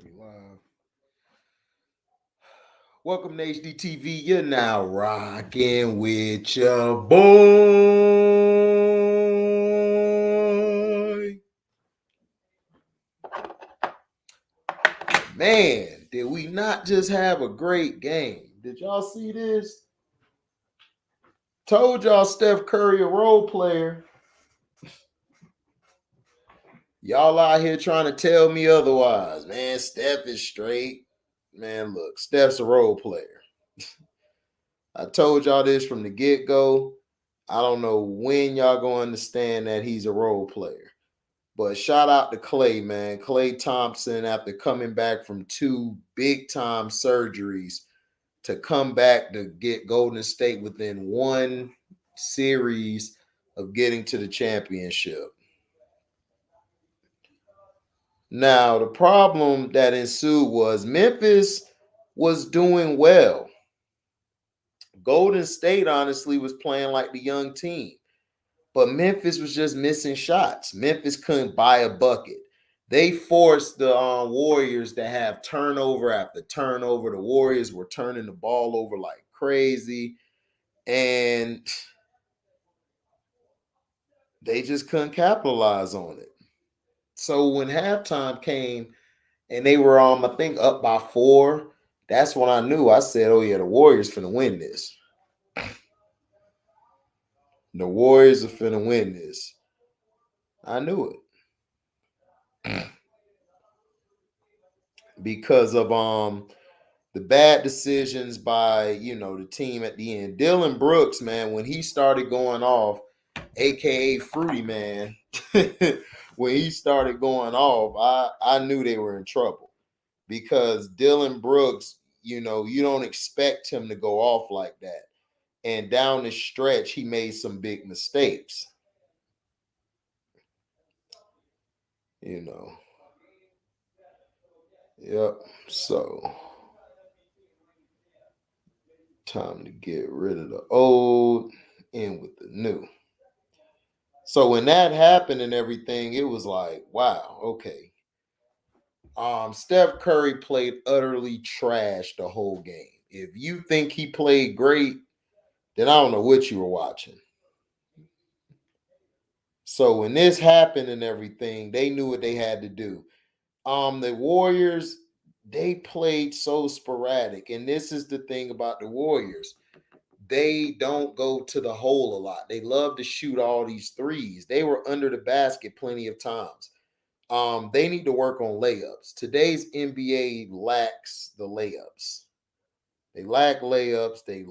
We live. Welcome to HDTV. You're now rocking with your boy. Man, did we not just have a great game? Did y'all see this? Told y'all Steph Curry a role player. Y'all out here trying to tell me otherwise. Man, Steph is straight. Man, look, Steph's a role player. I told y'all this from the get-go. I don't know when y'all gonna understand that he's a role player. But shout out to KLAY, man. KLAY Thompson, after coming back from two big-time surgeries, to come back to get Golden State within one series of getting to the championship. Now, the problem that ensued was Memphis was doing well. Golden State, honestly, was playing like the young team. But Memphis was just missing shots. Memphis couldn't buy a bucket. They forced the Warriors to have turnover after turnover. The Warriors were turning the ball over like crazy. And they just couldn't capitalize on it. So when halftime came and they were, I think, up by 4, that's when I knew. I said, oh, yeah, the Warriors finna win this. The Warriors are finna win this. I knew it. Because of the bad decisions by, the team at the end. Dylan Brooks, man, when he started going off, aka Fruity Man, when he started going off, I knew they were in trouble. Because Dylan Brooks, you don't expect him to go off like that. And down the stretch, he made some big mistakes. Yep. So time to get rid of the old, in with the new. So when that happened and everything, it was like, wow, okay. Steph Curry played utterly trash the whole game. If you think he played great, then I don't know what you were watching. So when this happened and everything, they knew what they had to do. The Warriors, they played so sporadic. And this is the thing about the Warriors. They don't go to the hole a lot. They love to shoot all these threes. They were under the basket plenty of times. They need to work on layups. Today's NBA lacks the layups. They lack layups. They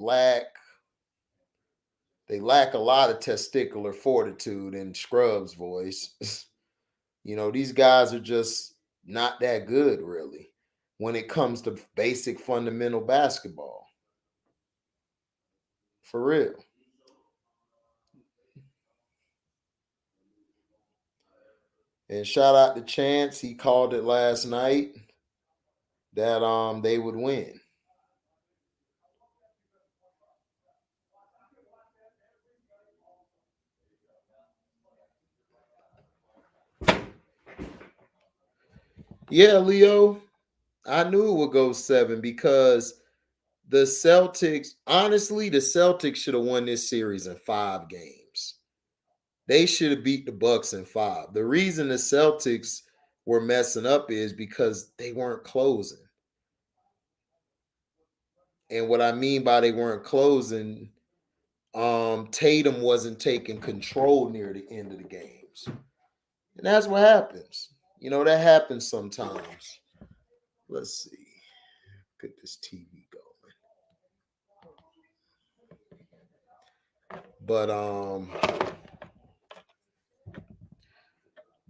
lack a lot of testicular fortitude in Scrubs' voice. These guys are just not that good, really, when it comes to basic fundamental basketball. For real. And shout out to Chance. He called it last night that they would win. Yeah, Leo. I knew it would go 7 because the Celtics, honestly, the Celtics should have won this series in 5 games. They should have beat the Bucks in 5. The reason the Celtics were messing up is because they weren't closing. And what I mean by they weren't closing, Tatum wasn't taking control near the end of the games. And that's what happens. That happens sometimes. Let's see. Get this TV going. But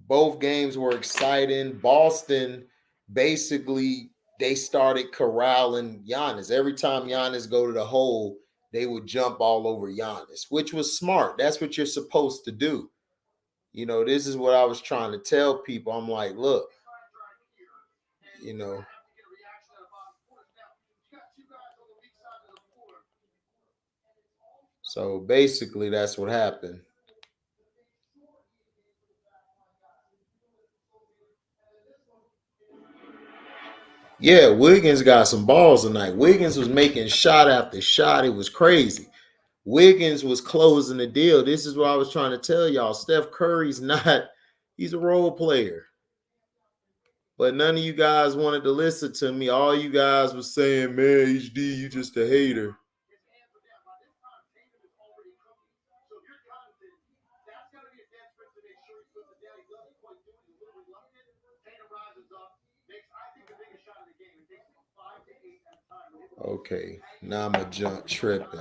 both games were exciting. Boston, basically, they started corralling Giannis. Every time Giannis go to the hole, they would jump all over Giannis, which was smart. That's what you're supposed to do. This is what I was trying to tell people. I'm like, look, you know. So basically, that's what happened. Yeah, Wiggins got some balls tonight. Wiggins was making shot after shot. It was crazy. Wiggins was closing the deal. This is what I was trying to tell y'all. Steph Curry's not, he's a role player. But none of you guys wanted to listen to me. All you guys was saying, man, HD, you just a hater. Okay, now I'm a jump tripping.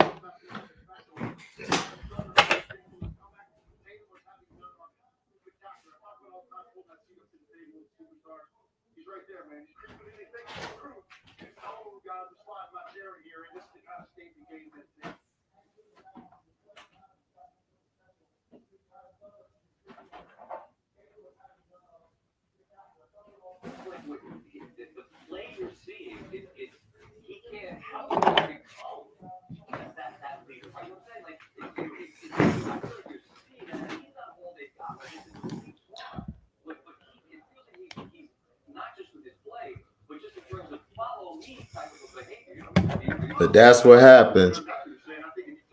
But that's what happens.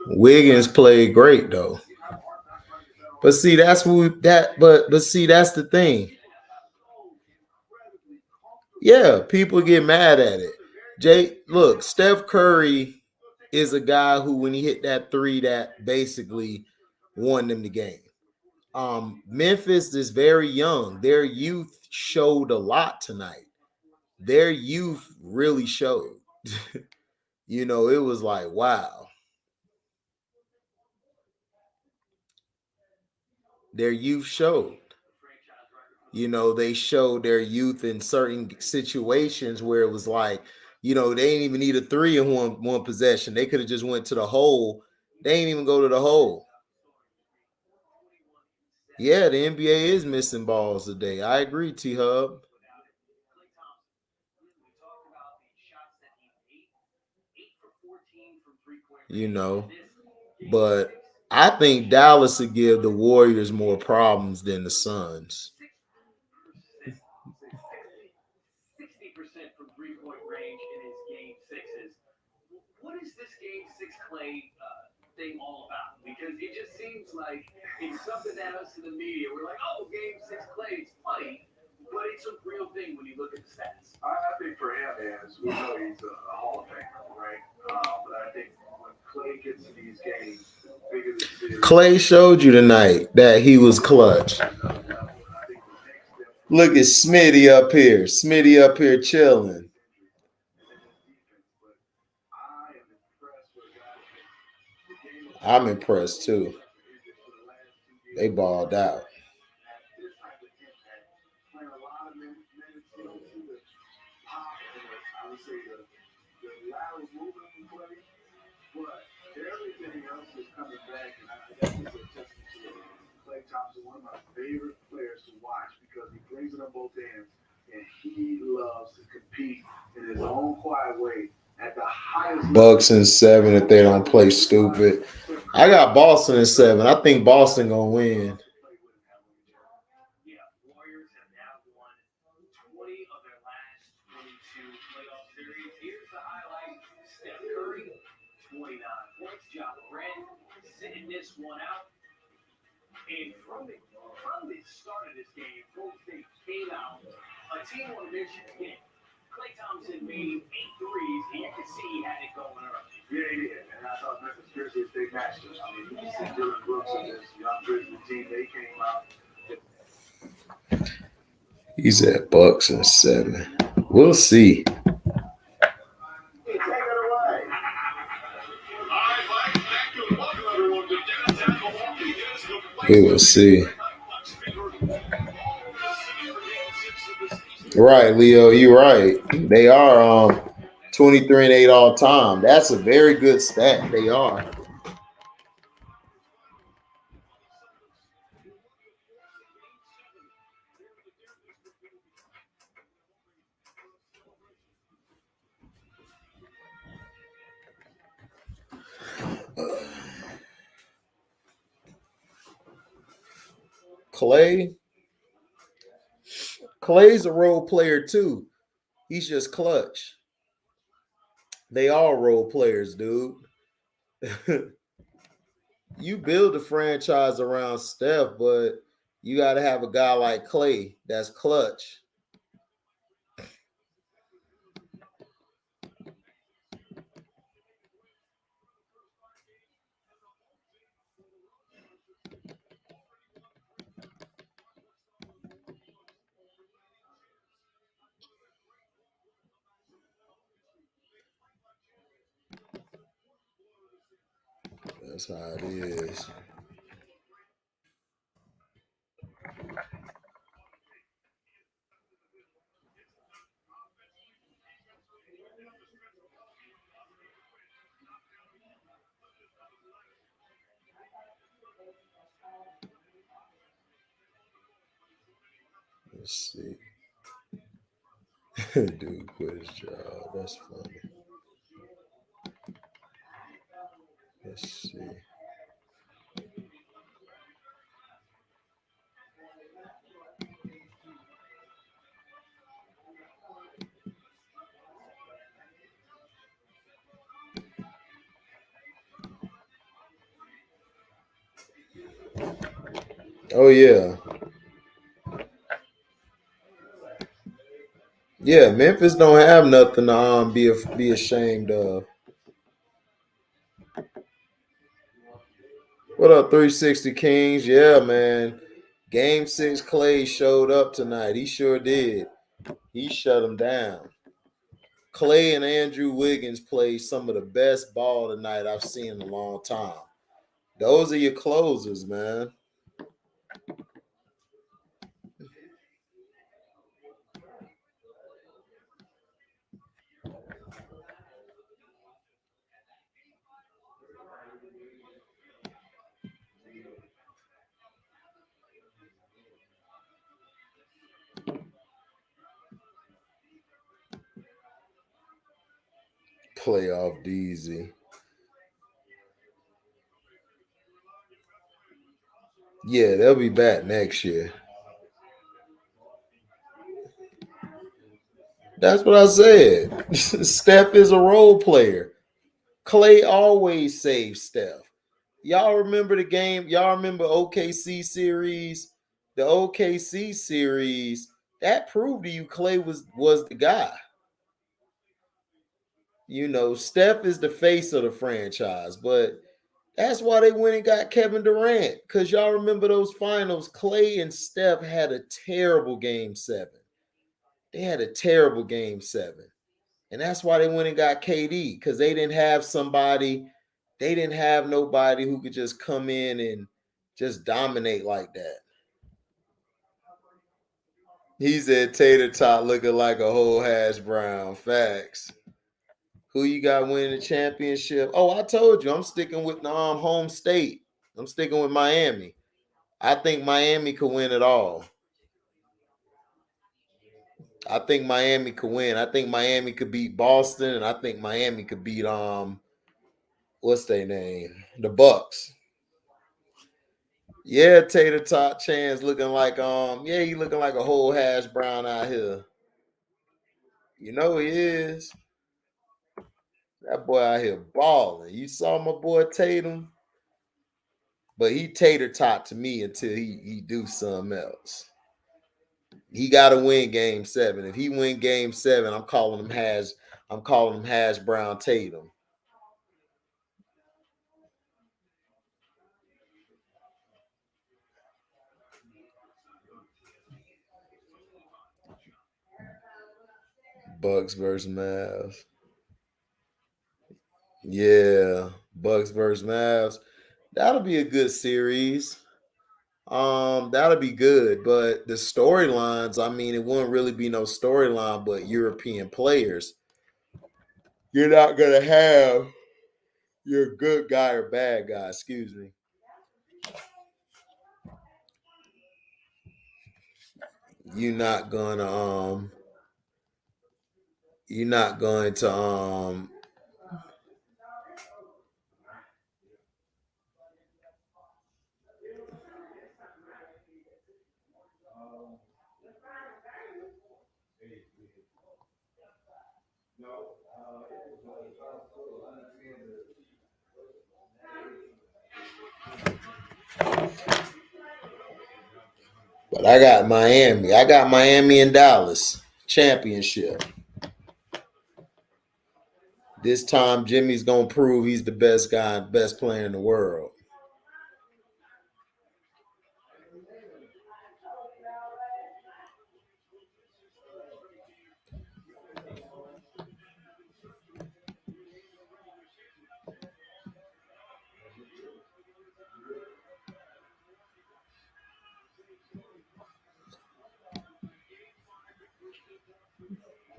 Wiggins played great though. But see, that's what but see, that's the thing. Yeah, people get mad at it. Jay, look, Steph Curry is a guy who, when he hit that three, that basically won them the game. Memphis is very young. Their youth showed a lot tonight. Their youth really showed. You know, it was like, wow. Their youth showed. You know, they showed their youth in certain situations where it was like, you know, they didn't even need a three in one possession. They could have just went to the hole. They ain't even go to the hole. Yeah, the NBA is missing balls today. I agree, T Hub. You know, but I think Dallas would give the Warriors more problems than the Suns. KLAY showed you tonight that he was clutch. Look at Smitty up here. Smitty up here chilling. I'm impressed too. They balled out. Bucks in 7 if they don't play stupid. I got Boston in 7. I think Boston gonna win. He's at Bucks in 7. We'll see. We will see. Right, Leo, you're right. They are 23-8 all time. That's a very good stat. They are. KLAY's a role player too. He's just clutch. They all role players, dude. You build a franchise around Steph, but you got to have a guy like KLAY that's clutch. That's how it is. Let's see. Dude quit his job. That's funny. Let's see. Oh yeah. Yeah, Memphis don't have nothing to be ashamed of. What up, 360 Kings? Yeah, man. Game 6 KLAY showed up tonight. He sure did. He shut him down. KLAY and Andrew Wiggins played some of the best ball tonight I've seen in a long time. Those are your closers, man. Playoff DZ. Yeah, they'll be back next year. That's what I said. Steph is a role player. KLAY always saves Steph. Y'all remember the game? Y'all remember OKC series? The OKC series that proved to you KLAY was the guy. You know, Steph is the face of the franchise, but that's why they went and got Kevin Durant. Because y'all remember those finals, KLAY and Steph had a terrible game seven. They had a terrible game seven. And that's why they went and got KD, because they didn't have nobody who could just come in and just dominate like that. He said Tater Tot looking like a whole hash brown. Facts. Who you got winning the championship? Oh, I told you I'm sticking with the home state. I'm sticking with Miami. I think Miami could win it all. I think Miami could win. I think Miami could beat Boston, and I think Miami could beat what's their name? The Bucks. Yeah, Tater Tot Chance looking like yeah, he looking like a whole hash brown out here. You know he is. That boy out here balling. You saw my boy Tatum, but he tater tot to me until he do something else. He got to win Game 7. If he win Game 7, I'm calling him hash brown Tatum. Bucks versus Mavs. Yeah, Bucks versus Mavs. That'll be a good series. That'll be good, but the storylines, I mean, it wouldn't really be no storyline, but European players. You're not gonna have your good guy or bad guy, excuse me. You're not gonna you're not going to But I got Miami. I got Miami and Dallas championship. This time, Jimmy's gonna prove he's the best guy, best player in the world.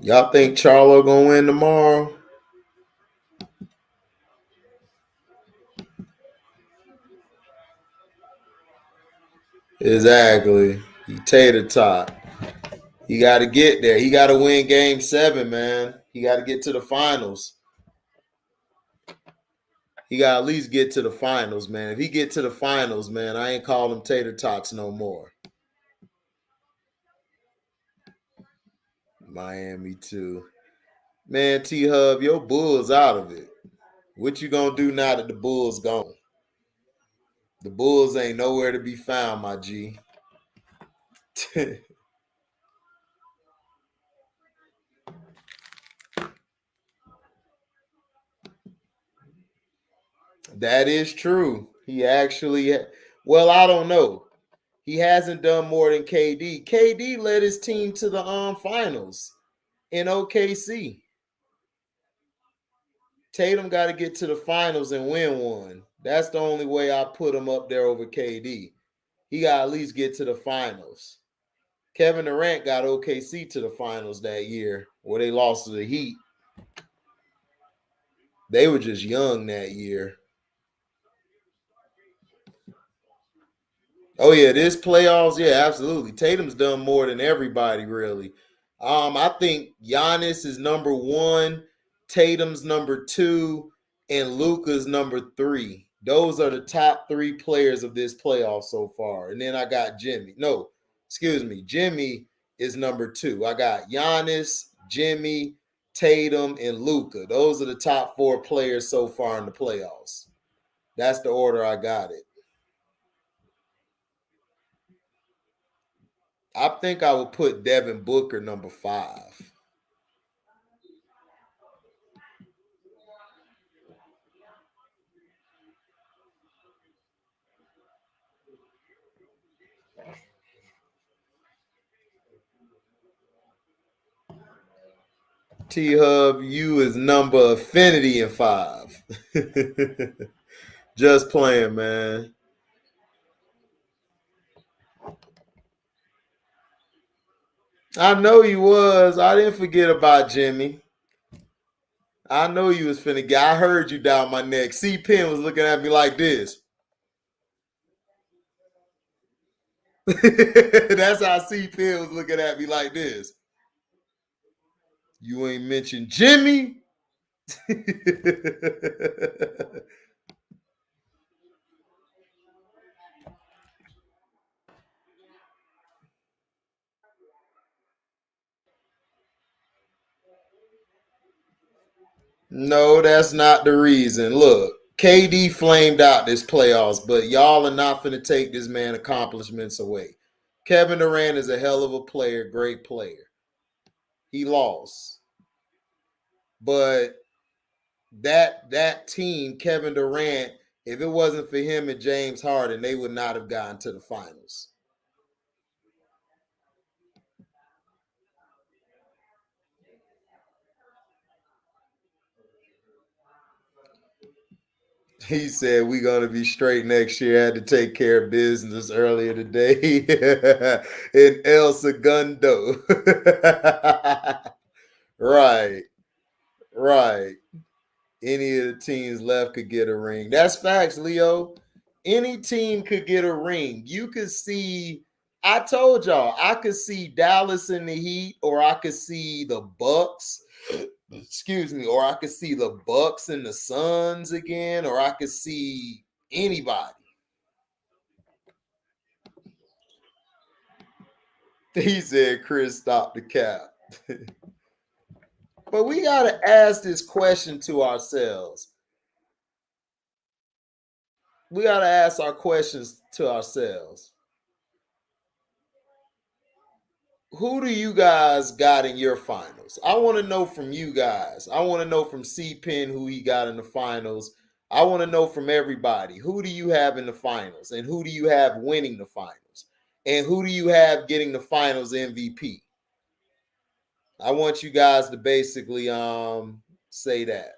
Y'all think Charlo gonna win tomorrow? Exactly. He tater tot. He got to get there. He got to win Game 7, man. He got to get to the finals. He got to at least get to the finals, man. If he get to the finals, man, I ain't call him tater tots no more. Miami too, man. T Hub, your Bulls out of it. What you gonna do now that the Bulls gone? The Bulls ain't nowhere to be found, my G. That is true. He actually, well, I don't know. He hasn't done more than KD. KD led his team to the finals in OKC. Tatum got to get to the finals and win one. That's the only way I put him up there over KD. He got to at least get to the finals. Kevin Durant got OKC to the finals that year where they lost to the Heat. They were just young that year. Oh yeah, this playoffs, yeah, absolutely. Tatum's done more than everybody, really. I think Giannis is number one, Tatum's number two, and Luka's number three. Those are the top three players of this playoff so far. And then I got Jimmy. No, excuse me. Jimmy is number two. I got Giannis, Jimmy, Tatum, and Luka. Those are the top four players so far in the playoffs. That's the order I got it. I think I would put Devin Booker number five. T Hub, you is number affinity in five. Just playing, man. I know you was. I didn't forget about Jimmy. I know you was finna get. I heard you down my neck. C Pen was looking at me like this. That's how C Pen was looking at me like this. You ain't mentioned Jimmy. No, that's not the reason. Look, KD flamed out this playoffs, but y'all are not going to take this man accomplishments away. Kevin Durant is a hell of a player, great player. He lost. But that team, Kevin Durant, if it wasn't for him and James Harden, they would not have gotten to the finals. He said we gonna be straight next year. I had to take care of business earlier today in El Segundo. Right, right. Any of the teams left could get a ring. That's facts, Leo. Any team could get a ring. You could see, I told y'all, I could see Dallas in the Heat, or I could see the Bucks. Excuse me, or I could see the Bucks and the Suns again, or I could see anybody. He said Chris stopped the cap. But we gotta ask this question to ourselves. We gotta ask our questions to ourselves. Who do you guys got in your finals? I want to know from you guys. I want to know from C-Pen who he got in the finals. I want to know from everybody. Who do you have in the finals? And who do you have winning the finals? And who do you have getting the finals MVP? I want you guys to basically say that.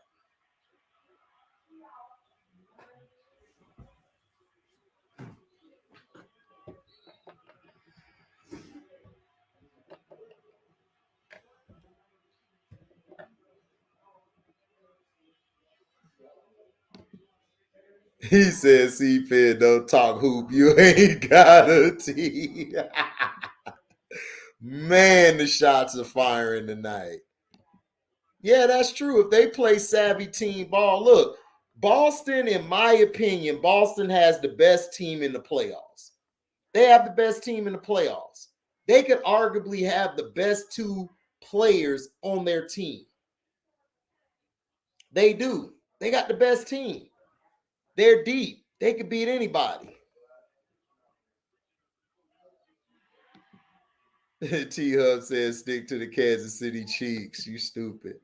He says, C-Pen, don't talk hoop. You ain't got a team. Man, the shots are firing tonight. Yeah, that's true. If they play savvy team ball, look, Boston, in my opinion, Boston has the best team in the playoffs. They have the best team in the playoffs. They could arguably have the best two players on their team. They do. They got the best team. They're deep. They could beat anybody. T Hub says, stick to the Kansas City Chiefs. You stupid.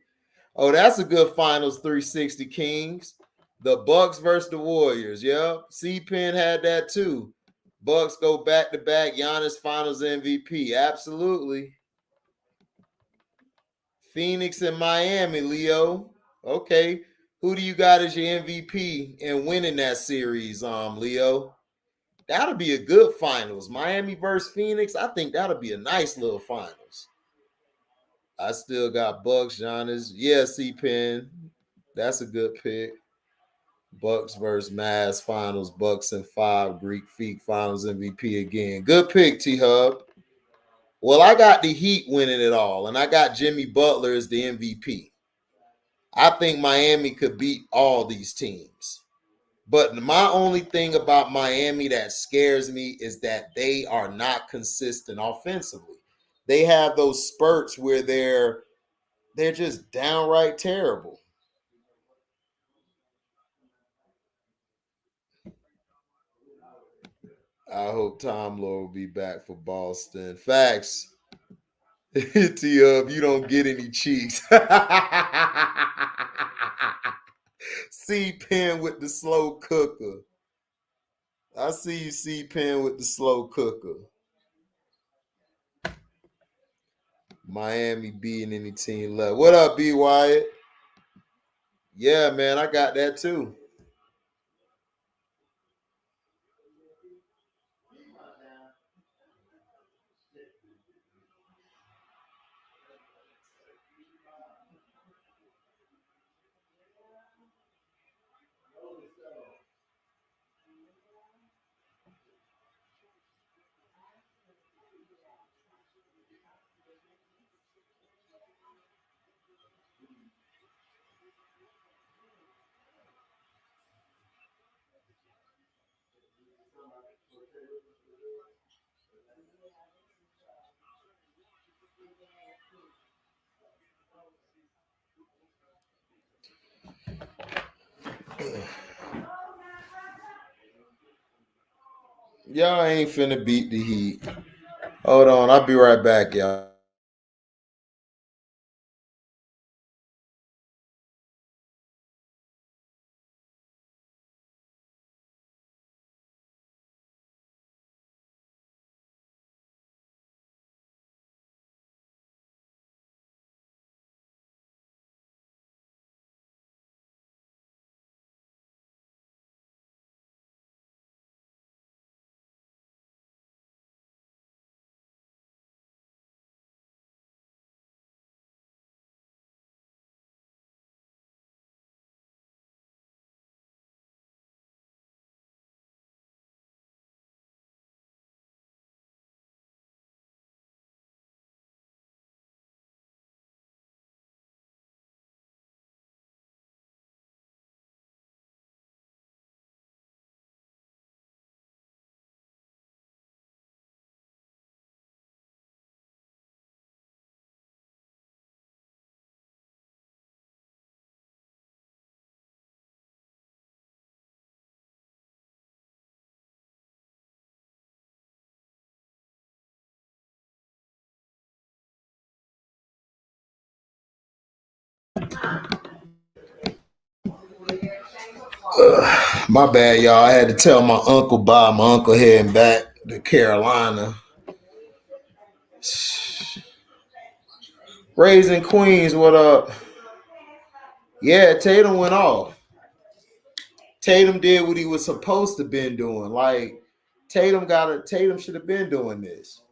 Oh, that's a good finals 360 Kings. The Bucks versus the Warriors. Yep. C-Pen had that too. Bucks go back to back. Giannis finals MVP. Absolutely. Phoenix and Miami, Leo. Okay. Who do you got as your MVP and winning that series, Leo? That'll be a good finals. Miami versus Phoenix. I think that'll be a nice little finals. I still got Bucks, Giannis. Yeah, C-Pen. That's a good pick. Bucks versus Mavs finals. Bucks and 5. Greek Freak finals MVP again. Good pick, T Hub. Well, I got the Heat winning it all, and I got Jimmy Butler as the MVP. I think Miami could beat all these teams. But my only thing about Miami that scares me is that they are not consistent offensively. They have those spurts where they're just downright terrible. I hope Tom Lowe will be back for Boston. Facts. T Up, you don't get any cheeks. C-Pen with the slow cooker. I see you, C-Pen with the slow cooker. Miami beating any team left. What up, B Wyatt? Yeah, man, I got that too. Y'all ain't finna beat the Heat. Hold on, I'll be right back, y'all. My bad, y'all. I had to tell my uncle bye. My uncle heading back to Carolina. Raising Queens, what up? Yeah, Tatum went off. Tatum did what he was supposed to been doing. Like Tatum should have been doing this.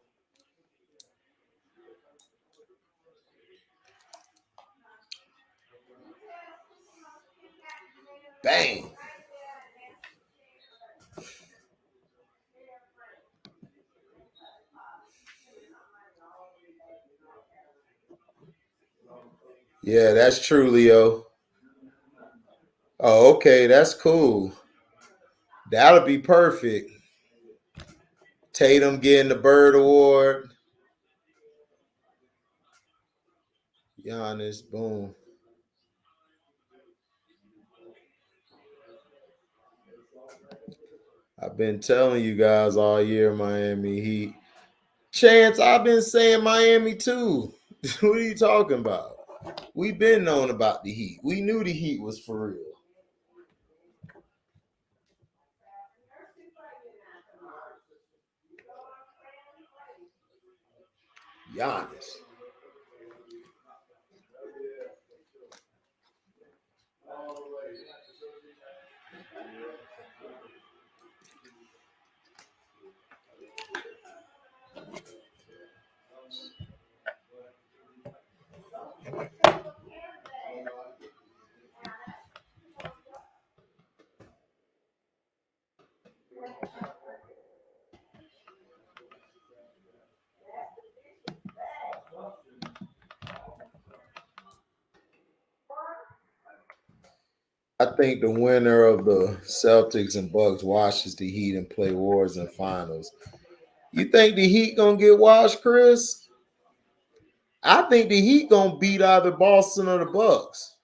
Bang. Yeah, that's true, Leo. Oh, okay, that's cool. That'll be perfect. Tatum getting the Bird Award. Giannis, boom. I've been telling you guys all year, Miami Heat. Chance, I've been saying Miami too. What are you talking about? We've been known about the Heat. We knew the Heat was for real. Giannis. I think the winner of the Celtics and Bucks washes the Heat and play Wars in finals. You think the Heat gonna get washed, Chris? I think the Heat gonna beat either Boston or the Bucks.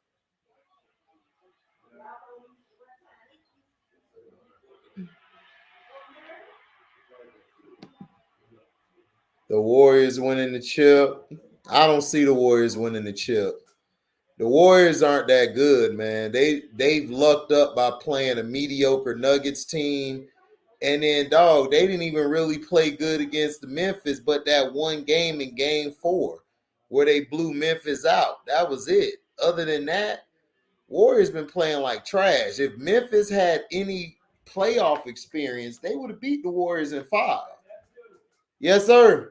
The Warriors winning the chip. I don't see the Warriors winning the chip. The Warriors aren't that good, man. They've lucked up by playing a mediocre Nuggets team. And then, dog, they didn't even really play good against the Memphis, but that one game in game 4 where they blew Memphis out. That was it. Other than that, Warriors been playing like trash. If Memphis had any playoff experience, they would have beat the Warriors in 5. Yes, sir.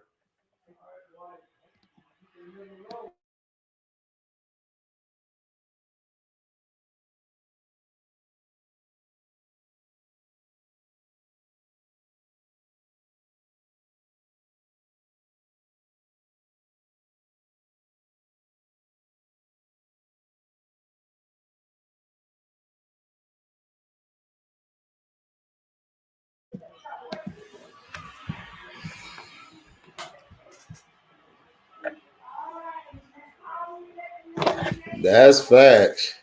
That's facts.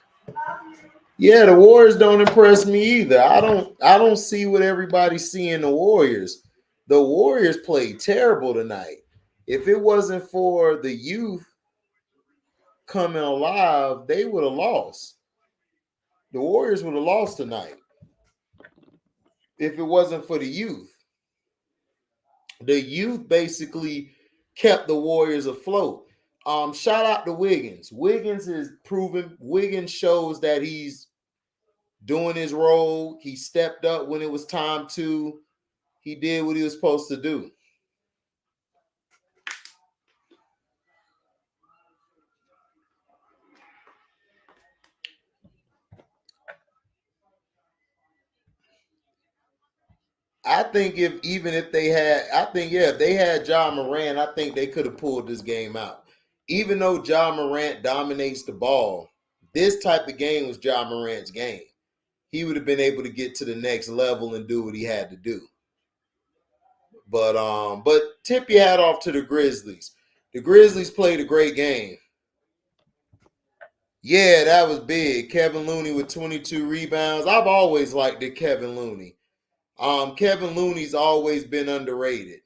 Yeah, the Warriors don't impress me either. I don't see what everybody's seeing the Warriors. The Warriors played terrible tonight. If it wasn't for the youth coming alive, they would have lost. The Warriors would have lost tonight if it wasn't for the youth. The youth basically kept the Warriors afloat. Shout out to Wiggins. Wiggins is proven. Wiggins shows that he's doing his role. He stepped up when it was time to. He did what he was supposed to do. I think if they had, I think yeah, if they had John Morant, I think they could have pulled this game out. Even though John Morant dominates the ball, this type of game was John Morant's game. He would have been able to get to the next level and do what he had to do. But tip your hat off to the Grizzlies. The Grizzlies played a great game. Yeah, that was big. Kevin Looney with 22 rebounds. I've always liked it, Kevin Looney. Kevin Looney's always been underrated.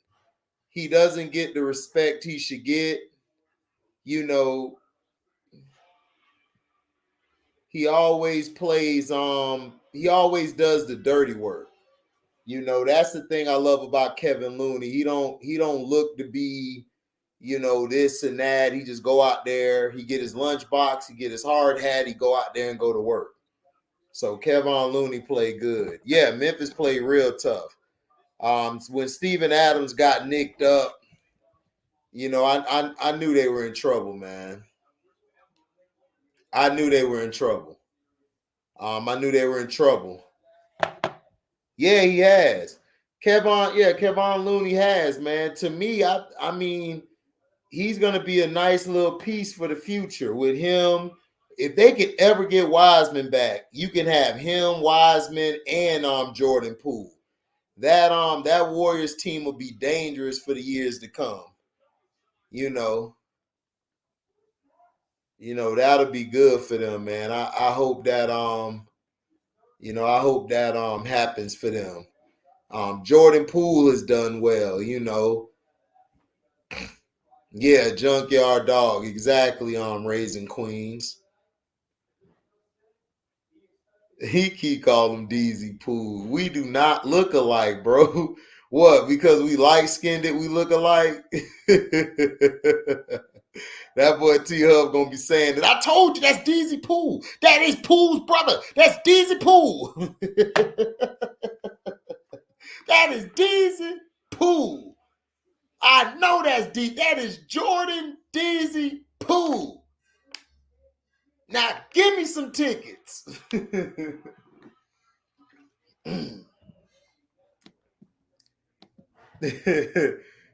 He doesn't get the respect he should get. You know, he always plays. He always does the dirty work. You know, that's the thing I love about Kevin Looney. He don't look to be, you know, this and that. He just go out there. He get his lunchbox. He get his hard hat. He go out there and go to work. So Kevon Looney played good. Yeah, Memphis played real tough. When Steven Adams got nicked up, you know, I knew they were in trouble, man. I knew they were in trouble. I knew they were in trouble. Yeah, he has. Kevon Looney has, man. To me, I mean, he's gonna be a nice little piece for the future with him. If they could ever get Wiseman back, you can have him, Wiseman, and Jordan Poole. That Warriors team will be dangerous for the years to come. You know, that'll be good for them, man. I hope that happens for them. Jordan Poole has done well, you know. Yeah, junkyard dog, exactly. Raising Queens. He keep calling him DZ Poole. We do not look alike, bro. What? Because we light skinned it, we look alike. That boy T Hub gonna be saying that. I told you that's DZ Poole. That is Poole's brother. That's DZ Poole. That is DZ Poole. I know that's D. That is Jordan DZ Poole. Now give me some tickets.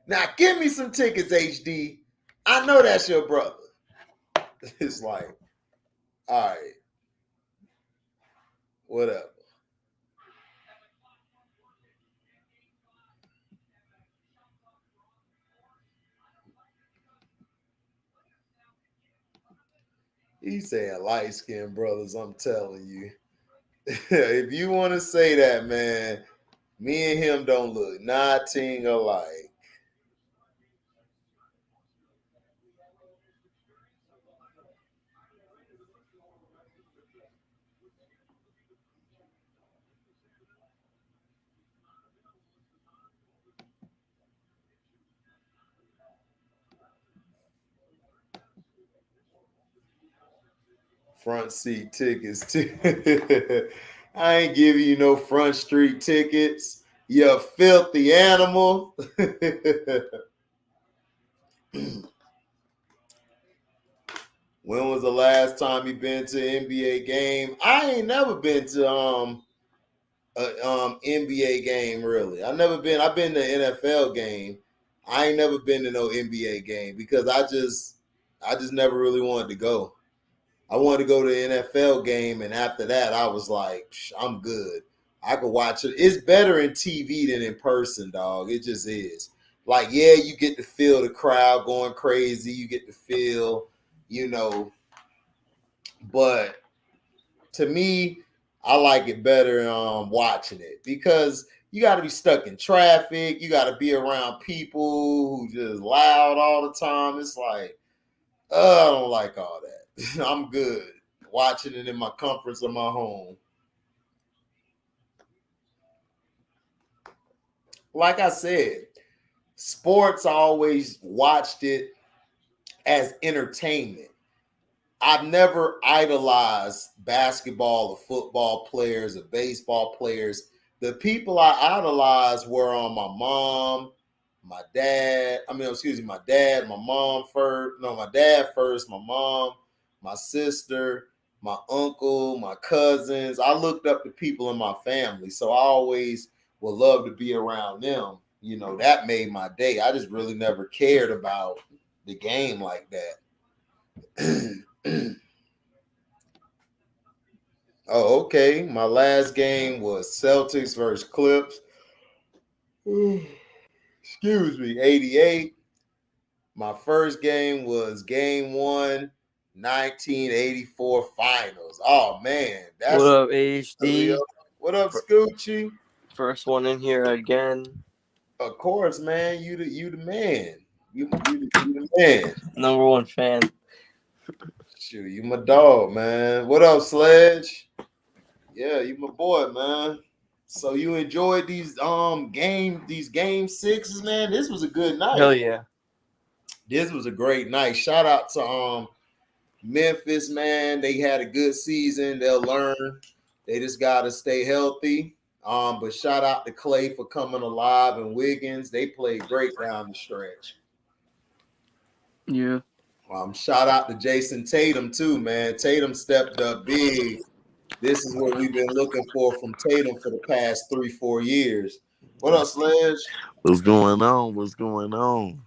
Now give me some tickets, HD. I know that's your brother. It's like, all right, whatever. He's saying light skinned brothers, I'm telling you. If you want to say that, man, me and him don't look nothing alike. Front seat tickets too. I ain't giving you no front street tickets. You filthy animal. When was the last time you been to an NBA game? I ain't never been to a NBA game really. I've been to an NFL game. I ain't never been to no NBA game because I just never really wanted to go. I wanted to go to the NFL game, and after that, I was like, I'm good. I could watch it. It's better in TV than in person, dog. It just is. Like, yeah, you get to feel the crowd going crazy. You get to feel, you know, but to me, I like it better watching it because you got to be stuck in traffic. You got to be around people who just loud all the time. It's like, I don't like all that. I'm good watching it in my comforts of my home. Like I said, sports, I always watched it as entertainment. I've never idolized basketball or football players or baseball players. The people I idolized were on my mom, my dad. My dad, my mom first. No, my dad first, my mom, my sister, my uncle, my cousins. I looked up to people in my family. So I always would love to be around them. You know, that made my day. I just really never cared about the game like that. Oh, okay. My last game was Celtics versus Clips. Excuse me, 88. My first game was game one, 1984 finals. Oh man, that's what up, HD? What up, Scoochie? First one in here again. Of course, man. You the man. You the man. Number one fan. Shoot, you my dog, man. What up, Sledge? Yeah, you my boy, man. So you enjoyed these game sixes, man. This was a good night. Hell yeah. This was a great night. Shout out to Memphis, man. They had a good season. They'll learn. They just gotta stay healthy. But shout out to KLAY for coming alive and Wiggins. They played great down the stretch. Yeah. Shout out to Jason Tatum too, man. Tatum stepped up big. This is what we've been looking for from Tatum for the past 3-4 years. What up, Sledge? What's going on? What's going on?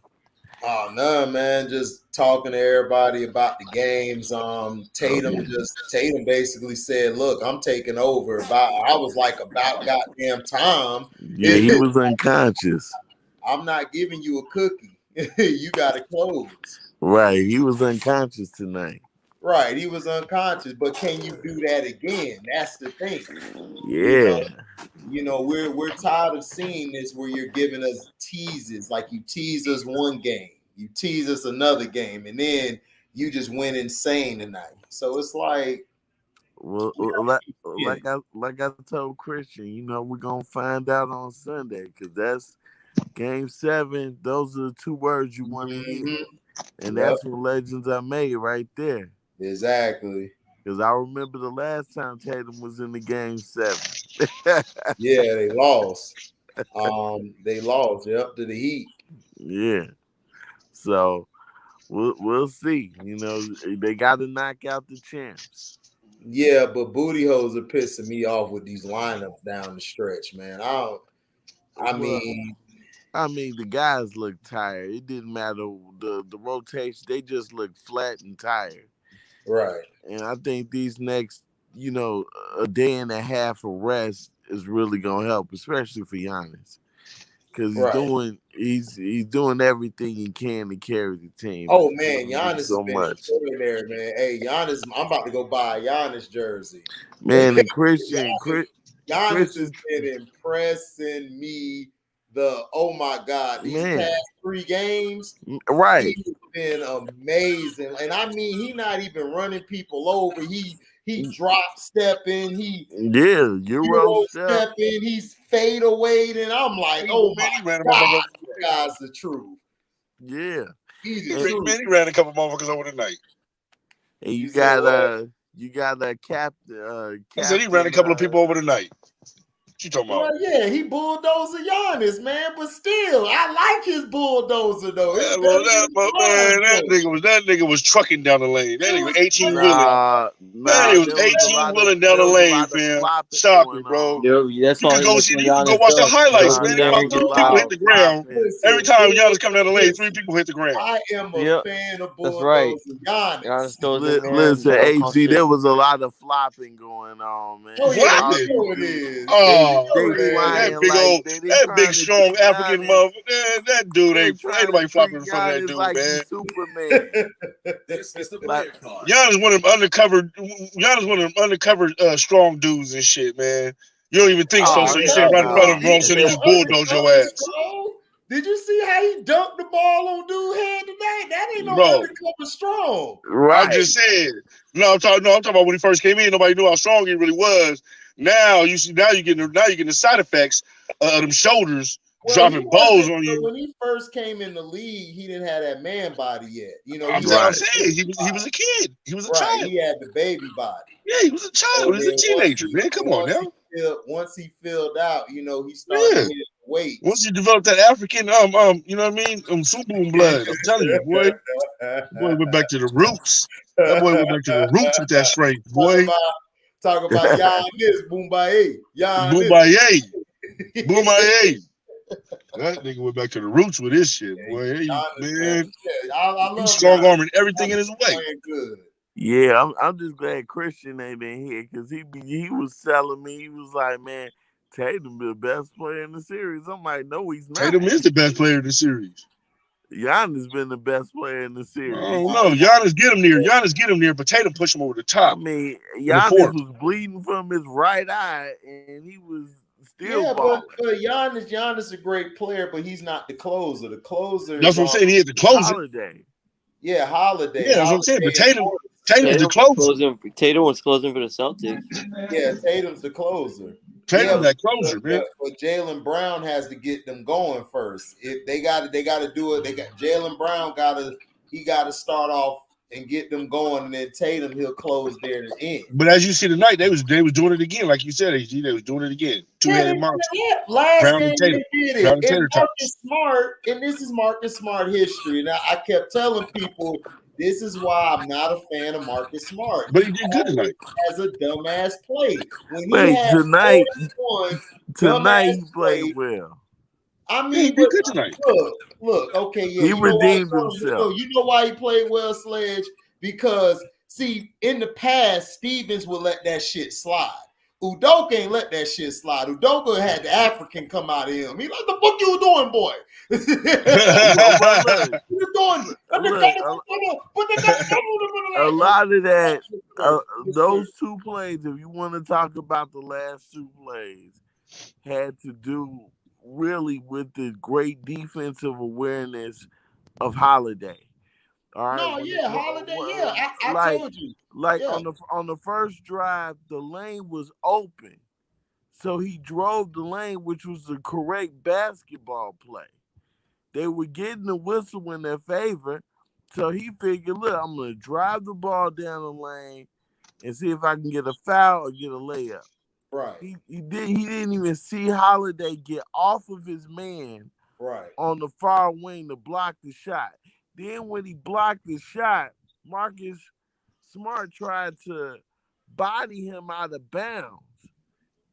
Oh no, man. Just talking to everybody about the games. Tatum basically said, "Look, I'm taking over." I was like, about goddamn time. Yeah, he was unconscious. I'm not giving you a cookie. You got to close. Right, he was unconscious tonight. Right, he was unconscious, but can you do that again? That's the thing. Yeah. You know, we're tired of seeing this where you're giving us teases, like you tease us one game, you tease us another game, and then you just went insane tonight. So it's like, well, like I told Christian, you know, we're gonna find out on Sunday because that's Game 7. Those are the two words you want to hear, and that's when legends are made right there. Exactly. Because I remember the last time Tatum was in the Game 7. Yeah, they lost. They lost. Yep, to the Heat. Yeah. So we'll see. You know, they got to knock out the champs. Yeah, but booty hoes are pissing me off with these lineups down the stretch, man. I mean, the guys look tired. It didn't matter the rotation; they just look flat and tired. Right. And I think these next, a day and a half of rest is really gonna help, especially for Giannis, because he's doing everything he can to carry the team. Oh man, Giannis so has been much. There, man. Hey, Giannis, I'm about to go buy a Giannis jersey. Man, and Christian, Giannis has been impressing me. Oh my God, these past 3 games, right? He's been amazing, and I mean, he's not even running people over. He drop stepping. Euro stepping. He's fade away, and I'm like, oh my God, this guy's the truth. Yeah, he ran a couple motherfuckers over tonight. And you got a captain. I said he ran a couple of people over tonight. What you talking about? Well, yeah, he bulldozer Giannis, man, but still, I like his bulldozer though. Yeah, that nigga was trucking down the lane. That nigga was 18 wheeling. That nigga was 18 wheeling down the lane, fam. Shocking, bro. That's all. You can go watch the highlights, man. About 3 people hit the ground. Every time Giannis come down the lane, 3 people hit the ground. I am a fan of bulldozer Giannis. Giannis goes in there. Listen, AG, there was a lot of flopping going on, man. Oh yeah, I know it is. That big strong African motherfucker. That dude ain't nobody flopping in front of that dude, like man. Superman. This is the player card. Giannis one of them undercover strong dudes and shit, man. You don't even think so. So you sit right in front of him, all of a sudden he just bulldoze your ass. Did you see how he dunked the ball on dude's head today? That ain't no undercover strong. Right. I just said. I'm talking about when he first came in. Nobody knew how strong he really was. Now you're getting the side effects of them shoulders dropping balls on you. When he first came in the league, he didn't have that man body yet. You know, I'm saying he was a kid. He was a child. He had the baby body. Yeah, he was a child. He was a teenager, man. Come on now. Once he filled out, he started hitting weight. Once he developed that African, you know what I mean? Super blood. I'm telling you, boy. Boy went back to the roots. That boy went back to the roots with that strength, boy. Talk about Giannis, Boombaye. Boombaye. That nigga went back to the roots with this shit, boy. Hey, man. He's strong arming everything in his way. Yeah, I'm just glad Christian ain't in here because he was telling me, he was like, man, Tatum the best player in the series. I'm like, no, he's not. Tatum is the best player in the series. Giannis been the best player in the series. Oh no, Giannis get him there, but Tatum push him over the top. I mean, Giannis was bleeding from his right eye, and he was still balling. But Giannis a great player, but he's not the closer. The closer. That's what I'm saying. He had the closer. Holiday. Yeah, Holiday. Yeah, that's what I'm saying. But Tatum's the closer. Tatum was closing for the Celtics. Yeah, Tatum's the closer. Tatum's that closer, man. But Jaylen Brown has to get them going first. If they got to do it. They got Jaylen Brown got to start off and get them going, and then Tatum he'll close there to end. But as you see tonight, they was doing it again, like you said, AG. They was doing it again. Two-headed monster. Yeah, last Brown game and Tatum. they did Brown it. and And Tatum Marcus Smart, and this is Marcus Smart history. Now I kept telling people this is why I'm not a fan of Marcus Smart. But he did good tonight. As a dumbass play. When he Wait, had tonight dumbass he played well. I mean, he did good tonight. Look, okay, yeah. He redeemed himself. You know why he played well, Sledge? Because, see, in the past, Stevens would let that shit slide. Udoka ain't let that shit slide. Udoka had the African come out of him. He like, the fuck you doing, boy? A lot of that, those two plays, if you want to talk about the last two plays, had to do really with the great defensive awareness of Holiday. All right. No, yeah, Holiday, yeah. I told you. Like on the first drive, the lane was open. So he drove the lane, which was the correct basketball play. They were getting the whistle in their favor. So he figured, look, I'm going to drive the ball down the lane and see if I can get a foul or get a layup. Right. He didn't even see Holiday get off of his man on the far wing to block the shot. Then when he blocked the shot, Marcus Smart tried to body him out of bounds.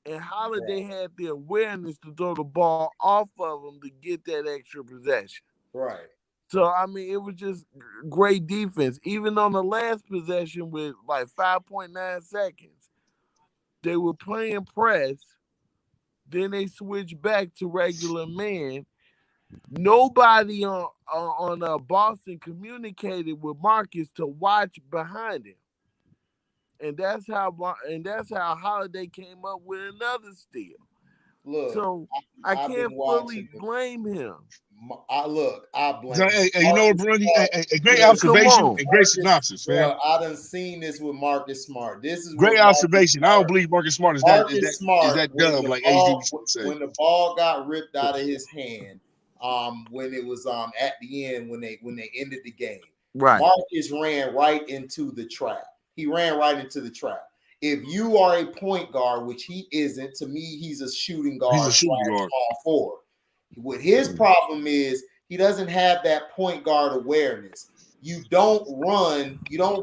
And Holiday had the awareness to throw the ball off of him to get that extra possession. Right. So, I mean, it was just great defense. Even on the last possession with like 5.9 seconds, they were playing press. Then they switched back to regular man. Nobody on Boston communicated with Marcus to watch behind him. And that's how Holiday came up with another steal. Look, so I can't fully blame him. I blame him. Hey, you know what, Brody? A great observation and great synopsis, man. I done seen this with Marcus Smart. This is great observation. I don't believe Marcus Smart is that dumb like AD said. When the ball got ripped out of his hand, when it was at the end when they ended the game, Marcus ran right into the trap. He ran right into the trap. If you are a point guard, which he isn't, to me, he's a shooting guard. He's a shooting guard. Small forward. What his problem is, he doesn't have that point guard awareness. You don't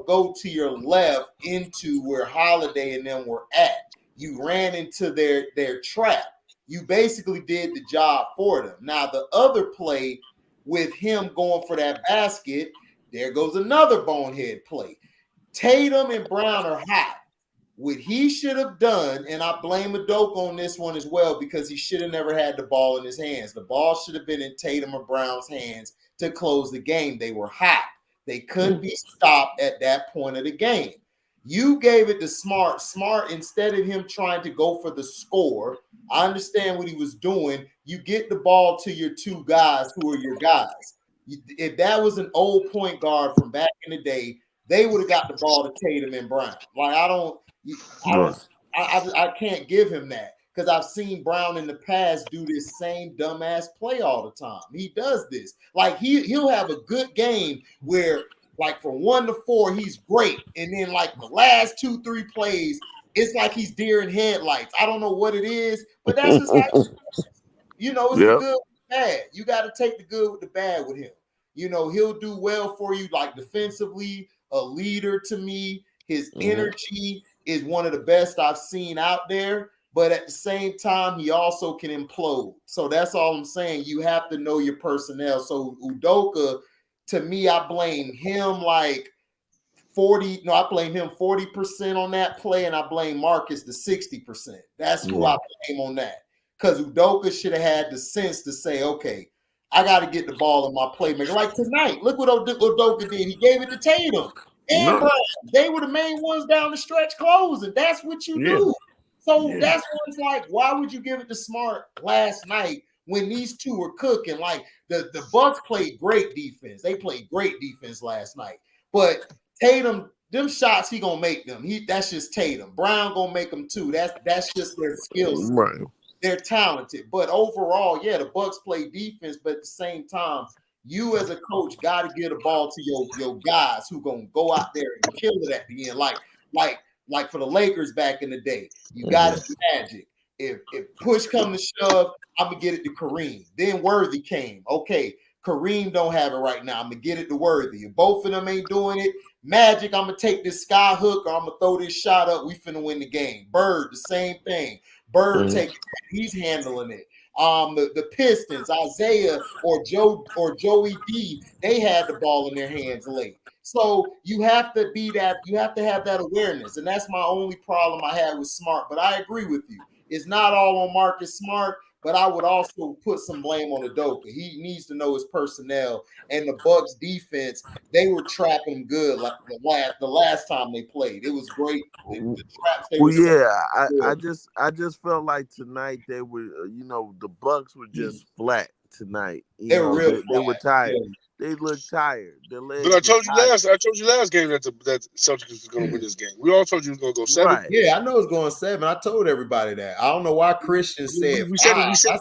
go to your left into where Holiday and them were at. You ran into their trap. You basically did the job for them. Now, the other play with him going for that basket, there goes another bonehead play. Tatum and Brown are hot. What he should have done, and I blame Udoka on this one as well, because he should have never had the ball in his hands. The ball should have been in Tatum or Brown's hands to close the game. They were hot. They couldn't be stopped at that point of the game. You gave it to Smart. Smart, instead of him trying to go for the score, I understand what he was doing. You get the ball to your two guys who are your guys. If that was an old point guard from back in the day, they would have got the ball to Tatum and Brown. Like, I can't give him that, because I've seen Brown in the past do this same dumbass play all the time. He does this. Like, he'll have a good game where, like, from 1 to 4, he's great. And then, like, the last 2-3 plays, it's like he's deer in headlights. I don't know what it is, but that's just how you know, it's the good with the bad. You got to take the good with the bad with him. You know, he'll do well for you, like, defensively, a leader to me. His energy is one of the best I've seen out there, but at the same time, he also can implode. So that's all I'm saying. You have to know your personnel. So Udoka, to me, I blame him like 40%. No, I blame him 40% on that play, and I blame Marcus the 60%. That's who I blame on that. Because Udoka should have had the sense to say, okay, I got to get the ball in my playmaker. Like tonight, look what Udoka did. He gave it to Tatum and Brown. They were the main ones down the stretch closing. That's what you do. So that's when it's like, why would you give it to Smart last night when these two were cooking? Like the Bucks played great defense. They played great defense last night. But Tatum them shots he gonna make them. That's just Tatum. Brown gonna make them too. That's just their skill set. Right. They're talented, but overall, yeah, the Bucks play defense, but at the same time, you as a coach got to give the ball to your guys who gonna go out there and kill it at the end, like for the Lakers back in the day. You got to Magic. If push come to shove, I'm gonna get it to Kareem. Then Worthy came. Okay, Kareem don't have it right now. I'm gonna get it to Worthy. If both of them ain't doing it, Magic, I'm gonna take this sky hook or I'm gonna throw this shot up. We finna win the game. Bird, the same thing. Bird taking it. He's handling it. The Pistons, Isaiah or Joey D, they had the ball in their hands late. So you have to be that. You have to have that awareness, and that's my only problem I had with Smart. But I agree with you. It's not all on Marcus Smart, but I would also put some blame on Udoka. He needs to know his personnel, and the Bucks defense, they were trapping good like the last time they played. It was great. The traps they I just felt like tonight they were, the Bucks were just flat tonight. They were real. They were tired. Yeah. They looked tired. But I told you last game that Celtics was going to win this game. We all told you it was going to go 7. Right. Yeah, I know it's going 7. I told everybody that. I don't know why Christian said we said 5. We said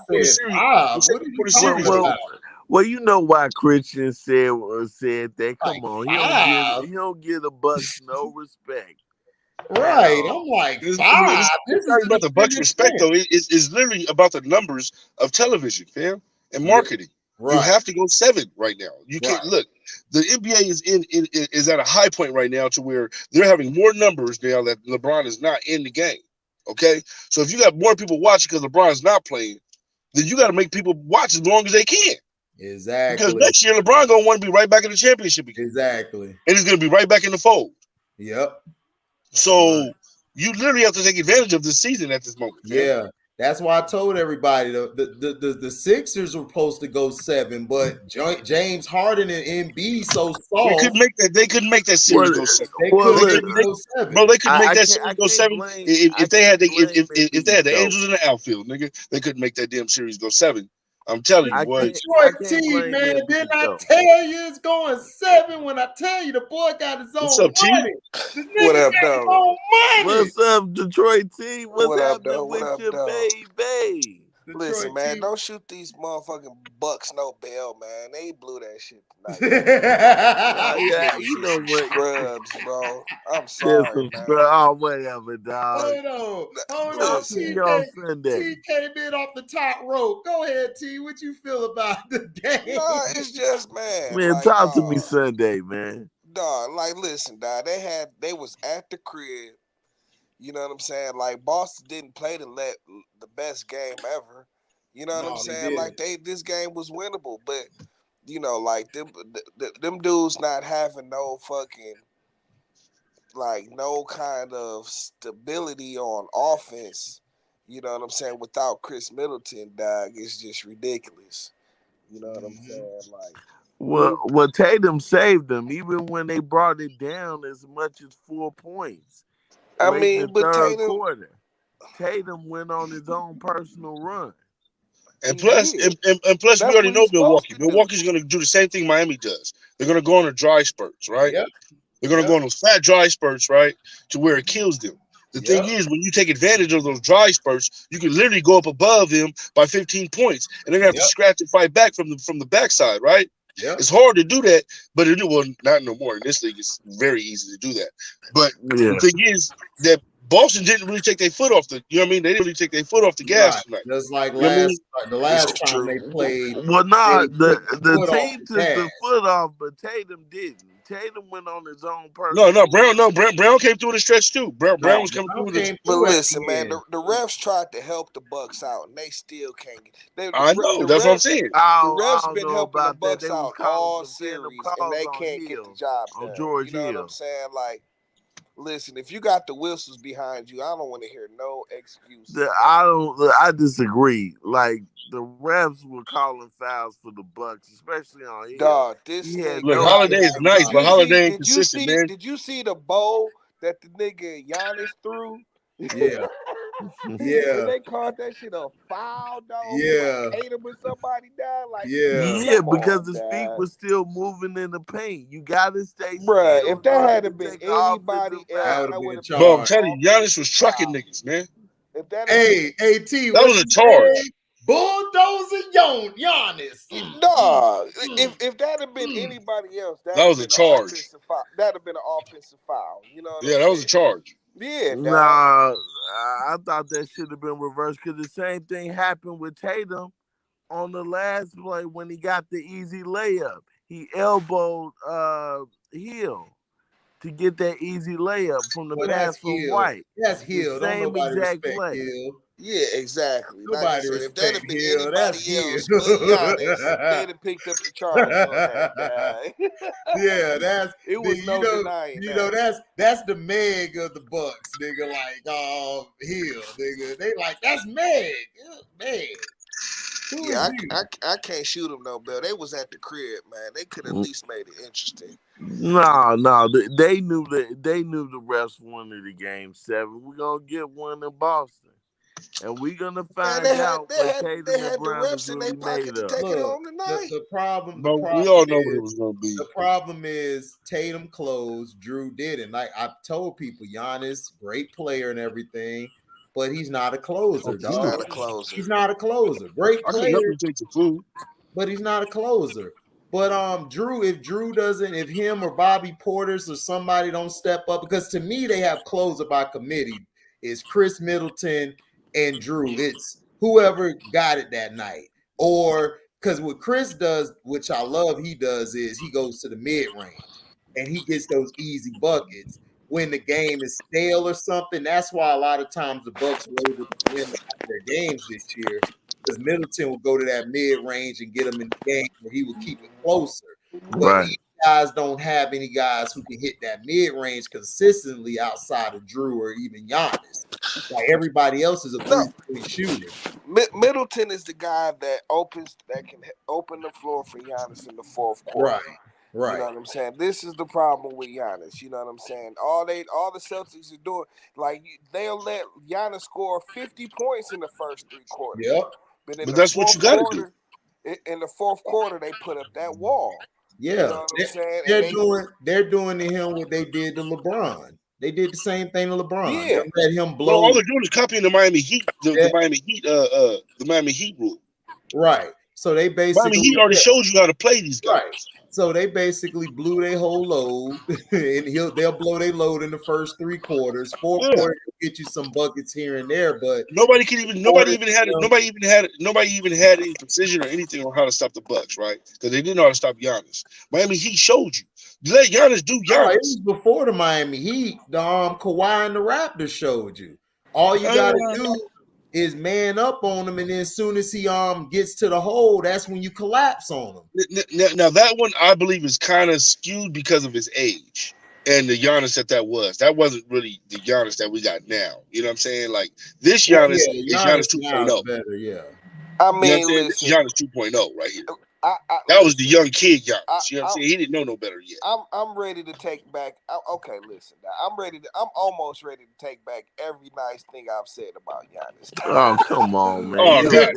5. What are you talking about? Well, you know why Christian said that. Come on, he don't give the Bucks no respect. Right. I'm like, this is not about the Bucks respect, though. It's literally about the numbers of television, fam, and marketing. Right. You have to go 7 right now. You can't look. The NBA is at a high point right now to where they're having more numbers now that LeBron is not in the game. Okay, so if you got more people watching because LeBron is not playing, then you got to make people watch as long as they can. Exactly. Because next year LeBron gonna want to be right back in the championship again. Exactly. And he's gonna be right back in the fold. Yep. So you literally have to take advantage of this season at this moment. Yeah. That's why I told everybody the Sixers were supposed to go 7, but James Harden and Embiid so soft. They couldn't make that series go 7. They couldn't go 7. Bro, they couldn't make that series go 7 if they had the Angels in the outfield, nigga. They couldn't make that damn series go 7. I'm telling you, boy. Detroit team, man. Didn't I tell you it's going 7 when I tell you the boy got his own money? What up, though? What's up, Detroit team? What's happening with your baby? Listen, man, don't shoot these motherfucking Bucks no bell, man. They blew that shit tonight. Yeah, you know what? Scrubs, bro. I'm sorry, man. Oh, whatever, dog. Hold on. See you on Sunday. T came in off the top rope. Go ahead, T. What you feel about the game? Nah, it's just, man. Man, talk to me Sunday, man. Dog, listen, dog. They was at the crib. You know what I'm saying? Like, Boston didn't play the best game ever. You know what I'm saying? Like, this game was winnable, but like them dudes not having no fucking no kind of stability on offense. You know what I'm saying? Without Chris Middleton, dog, it's just ridiculous. You know what I'm saying? Like, well, Tatum saved them even when they brought it down as much as 4 points. I mean, but Tatum went on his own personal run. And plus, we already know Milwaukee. Milwaukee's going to do the same thing Miami does. They're going to go on a dry spurts, right? Yep. They're going to go on those fat dry spurts, right, to where it kills them. The thing is, when you take advantage of those dry spurts, you can literally go up above them by 15 points, and they're going to have to scratch and fight back from the backside, right? Yep. It's hard to do that, but not no more. In this league, it's very easy to do that. But the thing is that Boston didn't really take their foot off the. You know what I mean? They didn't really take their foot off the gas tonight. Just like the last time they played. Well, the team took the foot off, but Tatum didn't. Tatum went on his own person. Brown came through the stretch too. Brown was coming through the. But listen, man, the refs tried to help the Bucks out, and they still can't. I know. That's what I'm saying. The refs been helping the Bucks out all series, and they can't get the job done. George Hill. What I'm saying? Like, listen, if you got the whistles behind you, I don't want to hear no excuse. I disagree. Like, the refs were calling fouls for the Bucks, especially on Hill. Dog, Holiday is nice, but Holiday ain't consistent, man. Did you see the bowl that the nigga Giannis threw? Yeah. Yeah. And they called that shit a foul, dog. Yeah. Like Tatum or somebody down. Like, Yeah. Because his feet was still moving in the paint. You gotta stay bruh, still. if that had been anybody else, That would have been a been Bro, I'm charge. telling you, Giannis was trucking niggas, man. If that Hey, AT, That what's was a his charge. name? Bulldozer Giannis. no, if that had been anybody else, That was a charge. That'd have been an offensive foul. You know what I'm Yeah, that was a charge. Yeah, dog. Nah, I thought that should have been reversed because the same thing happened with Tatum on the last play when he got the easy layup. He elbowed Hill to get that easy layup from the pass from Hill. White. That's Hill. Don't Same nobody exact respect play. Hill. Yeah, exactly. Nobody like I said, if that had respect been Hill. That's anybody else Hill. but Giannis, they'd have picked up the charge on that guy. Yeah, that's it was no denying that's the Meg of the Bucks, nigga. Like Hill, nigga. They like that's Meg. Meg. Who Yeah, is you? I can't shoot them no bell. They was at the crib, man. They could at least made it interesting. No, they knew that the refs wanted the game 7. We're gonna get one in Boston, and we're gonna find out what Tatum and Brown is really made of. Take it home tonight. The problem. But we all know what it was gonna be. The problem is Tatum closed, Drew didn't. Like I told people, Giannis, great player and everything, but he's not a closer, dog. He's not a closer. He's not a closer. Great I player. can help you take the food, but he's not a closer. But Drew, if him or Bobby Portis or somebody don't step up, because to me they have closer by committee. It's Chris Middleton and Drew. It's whoever got it that night. Or because what Chris does, which I love, he does is he goes to the mid range and he gets those easy buckets when the game is stale or something. That's why a lot of times the Bucks were able to win their games this year. Because Middleton will go to that mid range and get him in the game where he will keep it closer. But these guys don't have any guys who can hit that mid range consistently outside of Drew or even Giannis. Like everybody else is a 3-point shooter. Middleton is the guy that can open the floor for Giannis in the fourth quarter. Right. You know what I'm saying? This is the problem with Giannis. You know what I'm saying? All the Celtics are doing, like they'll let Giannis score 50 points in the first 3 quarters. Yep. But that's what you got to do. In the fourth quarter, they put up that wall. Yeah, you know what I'm saying? They're doing to him what they did to LeBron. They did the same thing to LeBron. Yeah. They let him blow. All they're doing is copying the Miami Heat, the Miami Heat rule. Right. So they basically Miami Heat already showed you how to play these guys. Right. So they basically blew their whole load, and they'll blow their load in the first 3 quarters. Fourth quarter will get you some buckets here and there, but nobody even had any precision or anything on how to stop the Bucks, right? Because they didn't know how to stop Giannis. Miami Heat showed you. Let Giannis do Giannis. It was before the Miami Heat. Kawhi and the Raptors showed you. All you got to do is man up on him, and then as soon as he gets to the hole, that's when you collapse on him. Now that one I believe is kind of skewed because of his age and the Giannis that was. That wasn't really the Giannis that we got now. You know what I'm saying? Like this Giannis is Giannis 2.0. Better, yeah. I mean, listen, Giannis 2.0 right here. That was the young kid Giannis. You know what I'm saying? He didn't know no better yet. I'm ready to take back. Okay, listen. I'm almost ready to take back every nice thing I've said about Giannis. Oh, come on, man. Oh, God.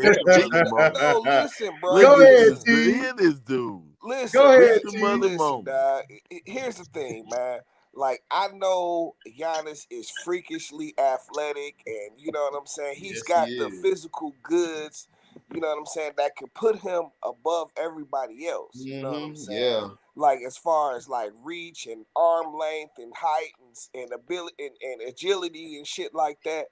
No, listen, bro. Go ahead, Hear this dude. Listen, go ahead, listen, dog. Here's the thing, man. Like, I know Giannis is freakishly athletic, and you know what I'm saying? He's got the physical goods, you know what I'm saying, that can put him above everybody else. You know what I'm saying? Yeah. Like, as far as like reach and arm length and height and ability and agility and shit like that.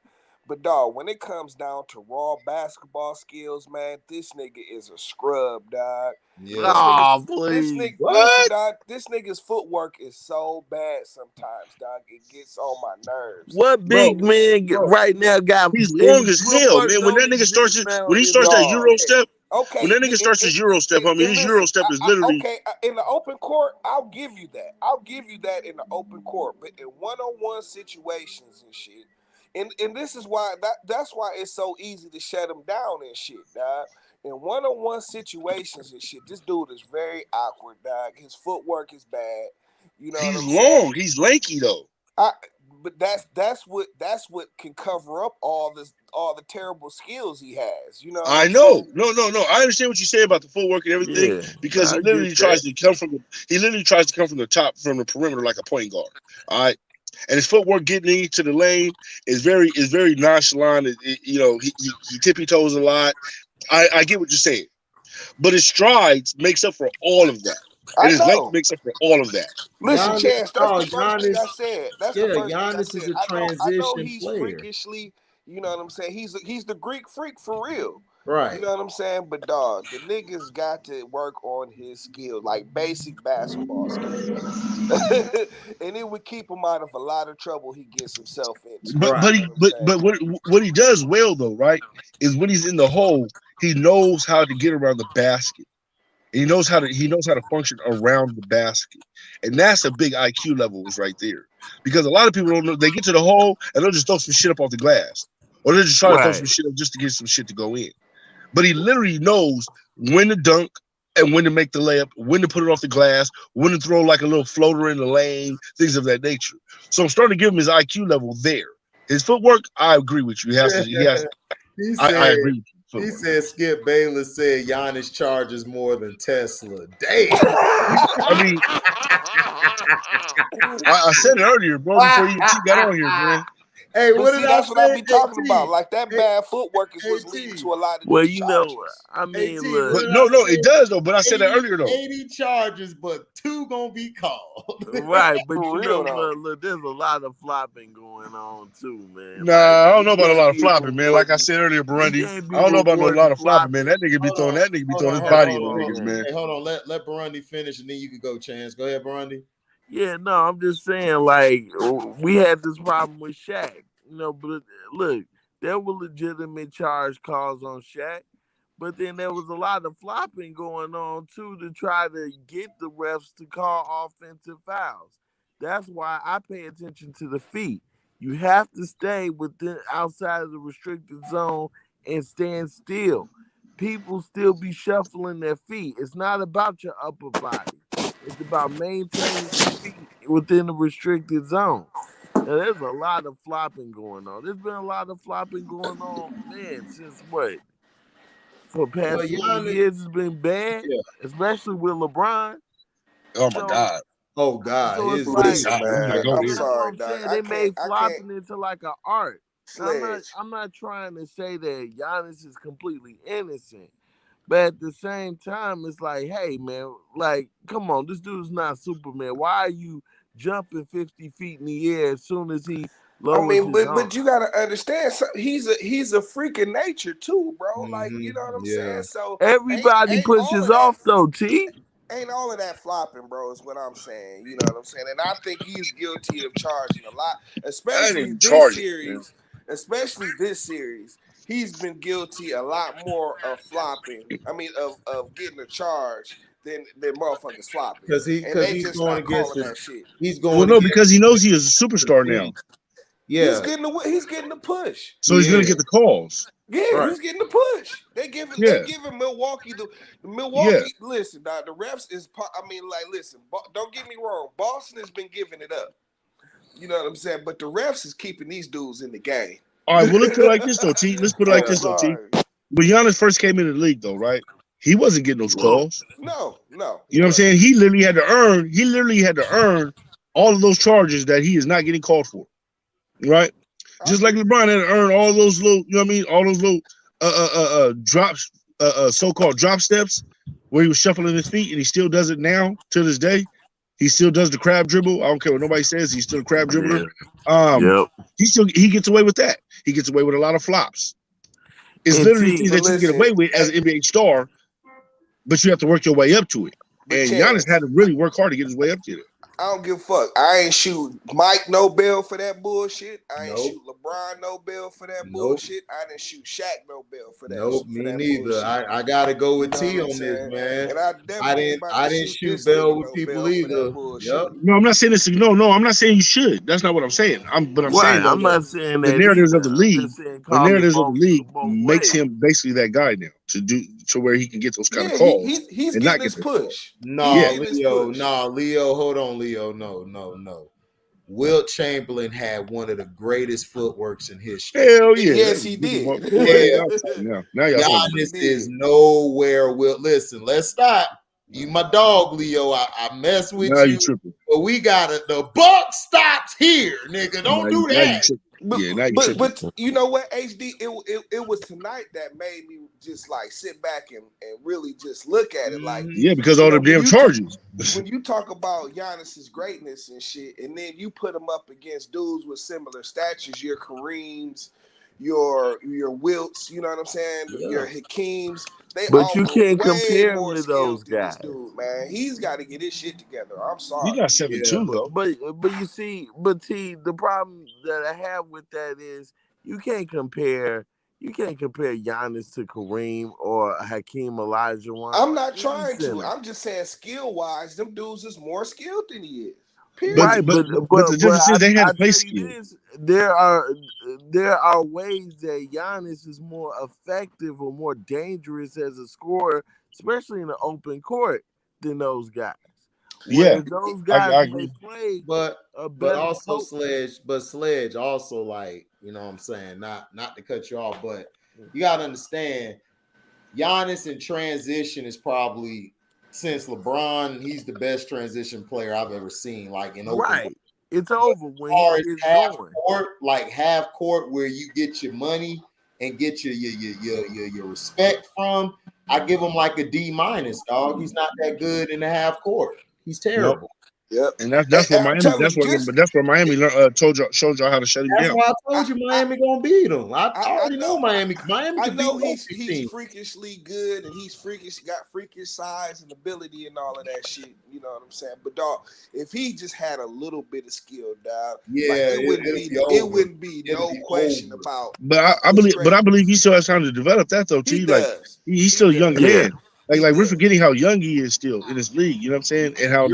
But dog, when it comes down to raw basketball skills, man, this nigga is a scrub, dog. Yeah. Oh, please. Listen, dog, this nigga's footwork is so bad sometimes, dog. It gets on my nerves. What big man right now got? He's long as hell, man. When that nigga starts that Euro step, okay. When that nigga starts his Euro step, I mean, his Euro step is literally okay. In the open court, I'll give you that. I'll give you that in the open court, but in one-on-one situations and shit. And this is why that's why it's so easy to shut him down and shit, dog. In one-on-one situations and shit, this dude is very awkward, dog. His footwork is bad. You know, he's long, he's lanky though. but that's what can cover up all the terrible skills he has. You know what I I'm know. saying? No. I understand what you say about the footwork and everything because he literally tries to come from the top, from the perimeter like a point guard. All right. And his footwork getting into the lane is very nonchalant. He tippy toes a lot. I get what you're saying, but his strides makes up for all of that, and his length makes up for all of that. Listen, Giannis, Chance, that's the first Giannis, thing I said. That's the first Giannis thing I is said. a I know transition he's player. freakishly, you know what I'm saying? He's the Greek freak for real. Right. You know what I'm saying? But dog, the niggas got to work on his skills, like basic basketball skills. And it would keep him out of a lot of trouble he gets himself into. But what he does well though, right, is when he's in the hole, he knows how to get around the basket. He knows how to function around the basket, and that's a big IQ level is right there. Because a lot of people don't know, they get to the hole and they'll just throw some shit up off the glass, or they'll just try to throw some shit up just to get some shit to go in. But he literally knows when to dunk and when to make the layup, when to put it off the glass, when to throw like a little floater in the lane, things of that nature. So I'm starting to give him his IQ level there. His footwork, I agree with you. I agree with you. He said Skip Bayless said Giannis charges more than Tesla. Damn. I mean, I said it earlier, bro, before you got on here, man. Hey, what did that's what I be talking about. Like that bad footwork is what's leading to a lot of these charges. I mean, but it does though. But I said that earlier though. 80 charges, but 2 gonna be called. Right, but look, there's a lot of flopping going on too, man. Nah, I don't know about a lot of flopping, man. Like I said earlier, Burundi, I don't know about a lot of flopping, man. That nigga be throwing his body in the niggas, man. Hey, hold on, let Burundi finish, and then you can go, Chance. Go ahead, Burundi. Yeah, no, I'm just saying, like, we had this problem with Shaq. But look, there were legitimate charge calls on Shaq, but then there was a lot of flopping going on too to try to get the refs to call offensive fouls. That's why I pay attention to the feet. You have to stay outside of the restricted zone and stand still. People still be shuffling their feet. It's not about your upper body. It's about maintaining your feet within the restricted zone. Now, there's a lot of flopping going on. There's been a lot of flopping going on, man, since what? For the past 20 years, it's been bad, especially with LeBron. Oh, my God. Oh, God. So it's like, man, I'm sorry, dog. They made flopping into like an art. Sledge. I'm not trying to say that Giannis is completely innocent. But at the same time, it's like, hey, man, like, come on, this dude's not Superman. Why are you jumping 50 feet in the air as soon as he lowers his arm? But you gotta understand, he's a freak of nature too, bro. Like, you know what I'm saying? So everybody pushes off though, T. Ain't all of that flopping, bro, is what I'm saying. You know what I'm saying? And I think he's guilty of charging a lot, especially this series. He's been guilty a lot more of flopping. I mean, of getting a charge than motherfuckers flopping. Because he's going against that shit. He's going. Well, no, because he knows he is a superstar now. Yeah, he's getting the push. So he's gonna get the calls. Yeah, he's getting the push. They give him Milwaukee the Milwaukee. Yeah. Listen, dog, the refs is. I mean, like, listen. Don't get me wrong. Boston has been giving it up. You know what I'm saying? But the refs is keeping these dudes in the game. All right, well, let's put it like this though, T. Let's put it like this though, T. When Giannis first came into the league, though, right? He wasn't getting those calls. No. You know what I'm saying? He literally had to earn all of those charges that he is not getting called for. Right? Just like LeBron had to earn all those little, you know what I mean? All those little drops, so-called drop steps where he was shuffling his feet, and he still does it now to this day. He still does the crab dribble. I don't care what nobody says. He's still a crab dribbler. He gets away with that. He gets away with a lot of flops. It's literally things that you get away with as an NBA star, but you have to work your way up to it. And Giannis had to really work hard to get his way up to it. I don't give a fuck. I ain't shoot Mike no bail for that bullshit. I ain't shoot LeBron no bail for that bullshit. I didn't shoot Shaq no bail for that. Nope, me neither. I gotta go with T on this, man. And I didn't shoot bail with people either. Yep. No, I'm not saying this. No, I'm not saying you should. That's not what I'm saying. I'm saying I'm not saying the narratives of the league. The narratives of the league makes him basically that guy now to where he can get those kind of calls. He's getting his push. Leo, hold on, Leo. No. Wilt Chamberlain had one of the greatest footworks in history. Hell yeah. Yes, he did. Now y'all talking. Giannis is nowhere. Listen, let's stop. You my dog, Leo. I mess with now you. But we got it. The buck stops here, nigga. Don't do that. But you know what, HD? It was tonight that made me just like sit back and really just look at it. Like, because all the damn charges. When you talk about Giannis's greatness and shit, and then you put him up against dudes with similar statures, your Kareems, your Wilts, you know what I'm saying? Your Hakeems. But you can't compare him to those guys. Dude, man, he's got to get his shit together. I'm sorry. He's not 7'2" though. But you see, T, the problem that I have with that is you can't compare Giannis to Kareem or Hakeem Olajuwon. I'm not trying to. I'm just saying skill wise, them dudes is more skilled than he is. But the difference is they had to play skill. There are ways that Giannis is more effective or more dangerous as a scorer, especially in the open court, than those guys. Yeah, those guys I agree. Play but also Sledge also, like, you know what I'm saying, not to cut you off, but you gotta understand Giannis in transition is probably, since LeBron, he's the best transition player I've ever seen. Like in open court. It's over when he gets going. Half court where you get your money and get your respect from. I give him like a D-, dog. He's not that good in the half court. He's terrible. Yep. And that's where Miami. That's where Miami showed y'all how to shut him down. That's why I told you Miami gonna beat him. I already know Miami. I know he's freakishly good and he's got freakish size and ability and all of that shit. You know what I'm saying? But dog, if he just had a little bit of skill, dog, it wouldn't be no question about. But I believe he still has time to develop that though. T, like he's still a young man. Like we're forgetting how young he is still in this league. You know what I'm saying? And how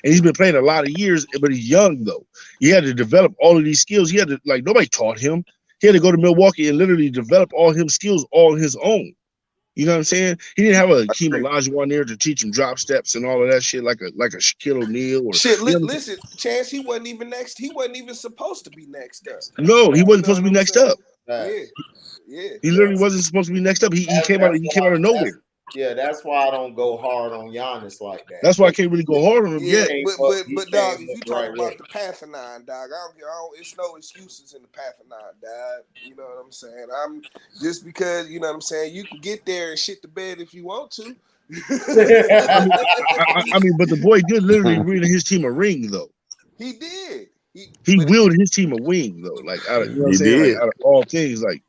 and he's been playing a lot of years, but he's young though. He had to develop all of these skills. He had to, like, nobody taught him. He had to go to Milwaukee and literally develop all his skills on his own. You know what I'm saying? He didn't have a Hakeem Olajuwon there to teach him drop steps and all of that shit, like a Shaquille O'Neal or shit. Listen, Chance, he wasn't even next. He wasn't even supposed to be next up. No, he wasn't supposed to be next up. Yeah. He literally wasn't supposed to be next up. He came out of nowhere. Yeah, that's why I don't go hard on Giannis like that. That's why I can't really go hard on him yet. But dog, if you talk about the Parthenon, dog, it's no excuses in the Parthenon, dog. You know what I'm saying? I'm just because, you know what I'm saying, you can get there and shit the bed if you want to. I mean, but the boy did literally win his team a ring, though. He did. He willed his team a wing, though. Like, out of, you know what I'm saying? Like, out of all things, like,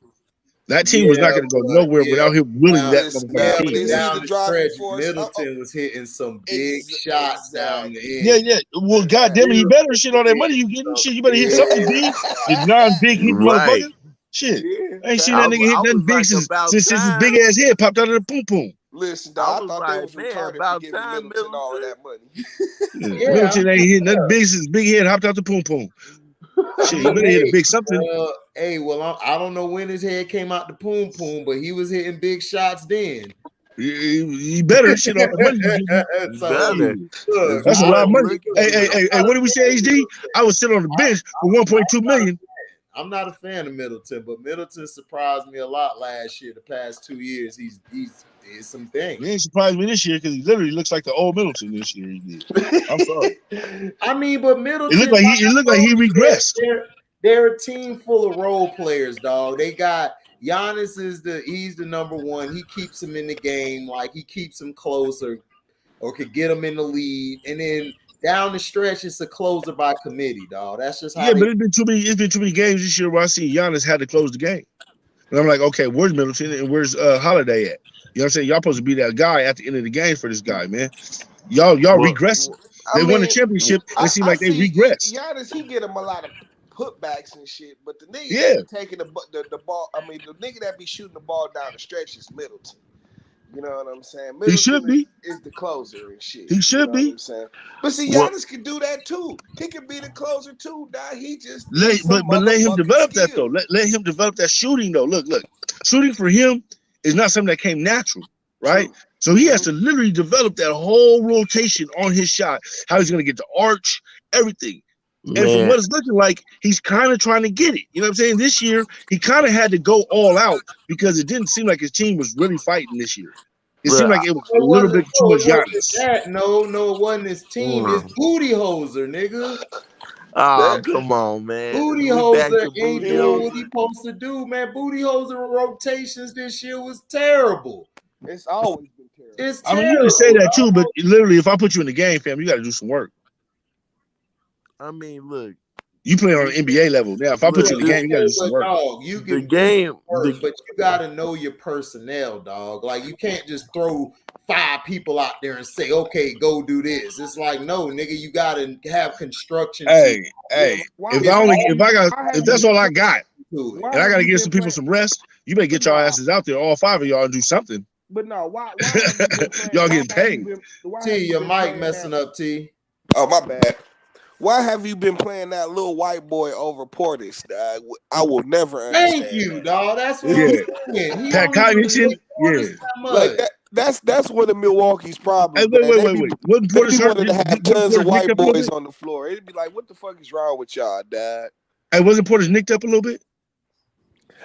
that team was not going to go nowhere without him willing that motherfucking team. Down the stretch, Middleton was hitting some big shots down the end. Yeah. Well, goddamn it, he better shit all that money you getting. Shit, you better hit something big. The non-big hit motherfucker. Shit, I ain't seen that nigga hit nothing big since his big ass head popped out of the poom poom. Listen, dog, I thought they was retarded for giving Middleton all of that money. Middleton ain't hit nothing big since his big head hopped out the poom poom. Shit, you better hit a big something. I don't know when his head came out the poom poom, but he was hitting big shots then. He better shit on the money. That's a lot of money. Hey, what did we say, HD? I was sitting on the bench for $1.2 million. I'm not a fan of Middleton, but Middleton surprised me a lot last year. The past 2 years, he's did some things. He ain't surprised me this year because he literally looks like the old Middleton this year. He did. I'm sorry. I mean, but Middleton, it looked like he regressed. They're a team full of role players, dog. They got Giannis he's the number one. He keeps him in the game, like he keeps him closer, or could get him in the lead, and then down the stretch, it's a closer by committee, dog. That's just how. Yeah, but it's been too many games this year where I see Giannis had to close the game, and I'm like, okay, where's Middleton and where's Holiday at? You know what I'm saying? Y'all supposed to be that guy at the end of the game for this guy, man. Y'all regressing. They won the championship. It seemed like they regressed. Giannis, he get him a lot of putbacks and shit, but the nigga that be taking the ball, I mean, the nigga that be shooting the ball down the stretch is Middleton. You know what I'm saying? Middleton he should be. Is the closer and shit. He should be. What I'm saying? But see, Giannis can do that too. He can be the closer too. Nah, he just let him develop that though. Let him develop that shooting though. Look, shooting for him is not something that came natural, right? True. So he has to literally develop that whole rotation on his shot. How he's gonna get the arch, everything. And from what it's looking like, he's kind of trying to get it. You know what I'm saying? This year, he kind of had to go all out because it didn't seem like his team was really fighting this year. It seemed like it was a little bit too much Giannis. No, it wasn't his team. It's Booty Hoser, nigga. Oh, come on, man. Booty Hoser ain't doing what he supposed to do, man. Booty Hoser rotations this year was terrible. It's always been terrible. It's terrible. I mean, you can say that too, but literally, if I put you in the game, fam, you got to do some work. I mean, look. You play on an NBA level. Now, if I put you in the game, you got to do some work. Dog, you can but you got to know your personnel, dog. Like, you can't just throw 5 people out there and say, okay, go do this. It's like, no, nigga, you got to have construction. Hey, if that's all I got, and I got to give some people some rest, you better get your asses out there, all 5 of y'all, and do something. But no, why y'all getting paid? T, your mic messing up, T. Oh, my bad. Why have you been playing that little white boy over Portis, dog? I will never understand. Thank you, dog. That's what I'm saying. Pat Connaughton, like that's one of Milwaukee's problems. Hey, wait. Wasn't Portis hurt? Wanted to have tons of white boys on the floor. It'd be like, what the fuck is wrong with y'all, dad? Hey, wasn't Portis nicked up a little bit?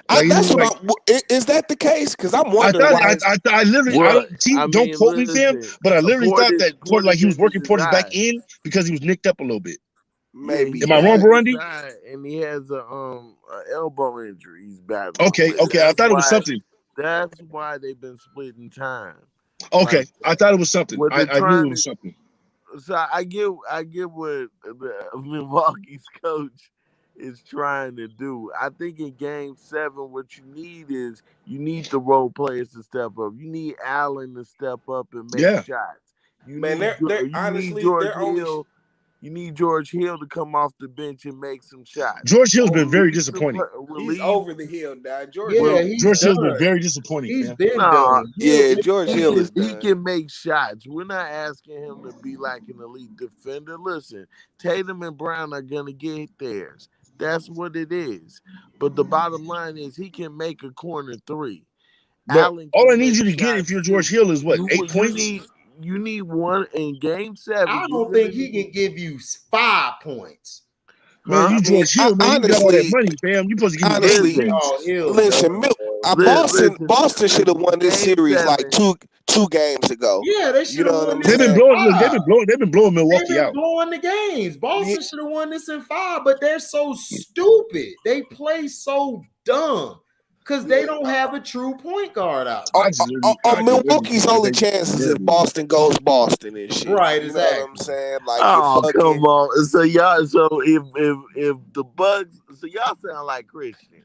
Is that the case? Because I'm wondering. I literally, don't quote me, fam, but I literally thought that Portis, like he was working Portis back in because he was nicked up a little bit. Maybe. Am I wrong, Burundi? And he has a elbow injury. He's battling. Okay. I thought it was something. That's why they've been splitting time. Okay, like, I thought it was something. I knew it was something. So I get what Milwaukee's coach is trying to do. I think in Game 7, what you need is the role players to step up. You need Allen to step up and make shots. You need George Hill to come off the bench and make some shots. George Hill's been very disappointing. He's over the hill, dad. George Hill's been very disappointing. He's been done. Yeah, George Hill is done. He can make shots. We're not asking him to be like an elite defender. Listen, Tatum and Brown are going to get theirs. That's what it is. But the bottom line is he can make a corner 3. All I need you to get if you're George Hill is what, 8 points? You need one in Game 7. I don't think he can give you 5 points. Man, you George Hill, man. You got all that money, fam. You supposed to give me Boston should have won this series like two games ago. Yeah, they should have won. They've been blowing Milwaukee out. Blowing the games. Boston should have won this in 5, but they're so stupid. They play so dumb. Because they don't have a true point guard out there. Milwaukee's only chance is if Boston goes Boston and shit. Right, exactly. You know what I'm saying? Like, come on. So if the Bucks, so y'all sound like Christian.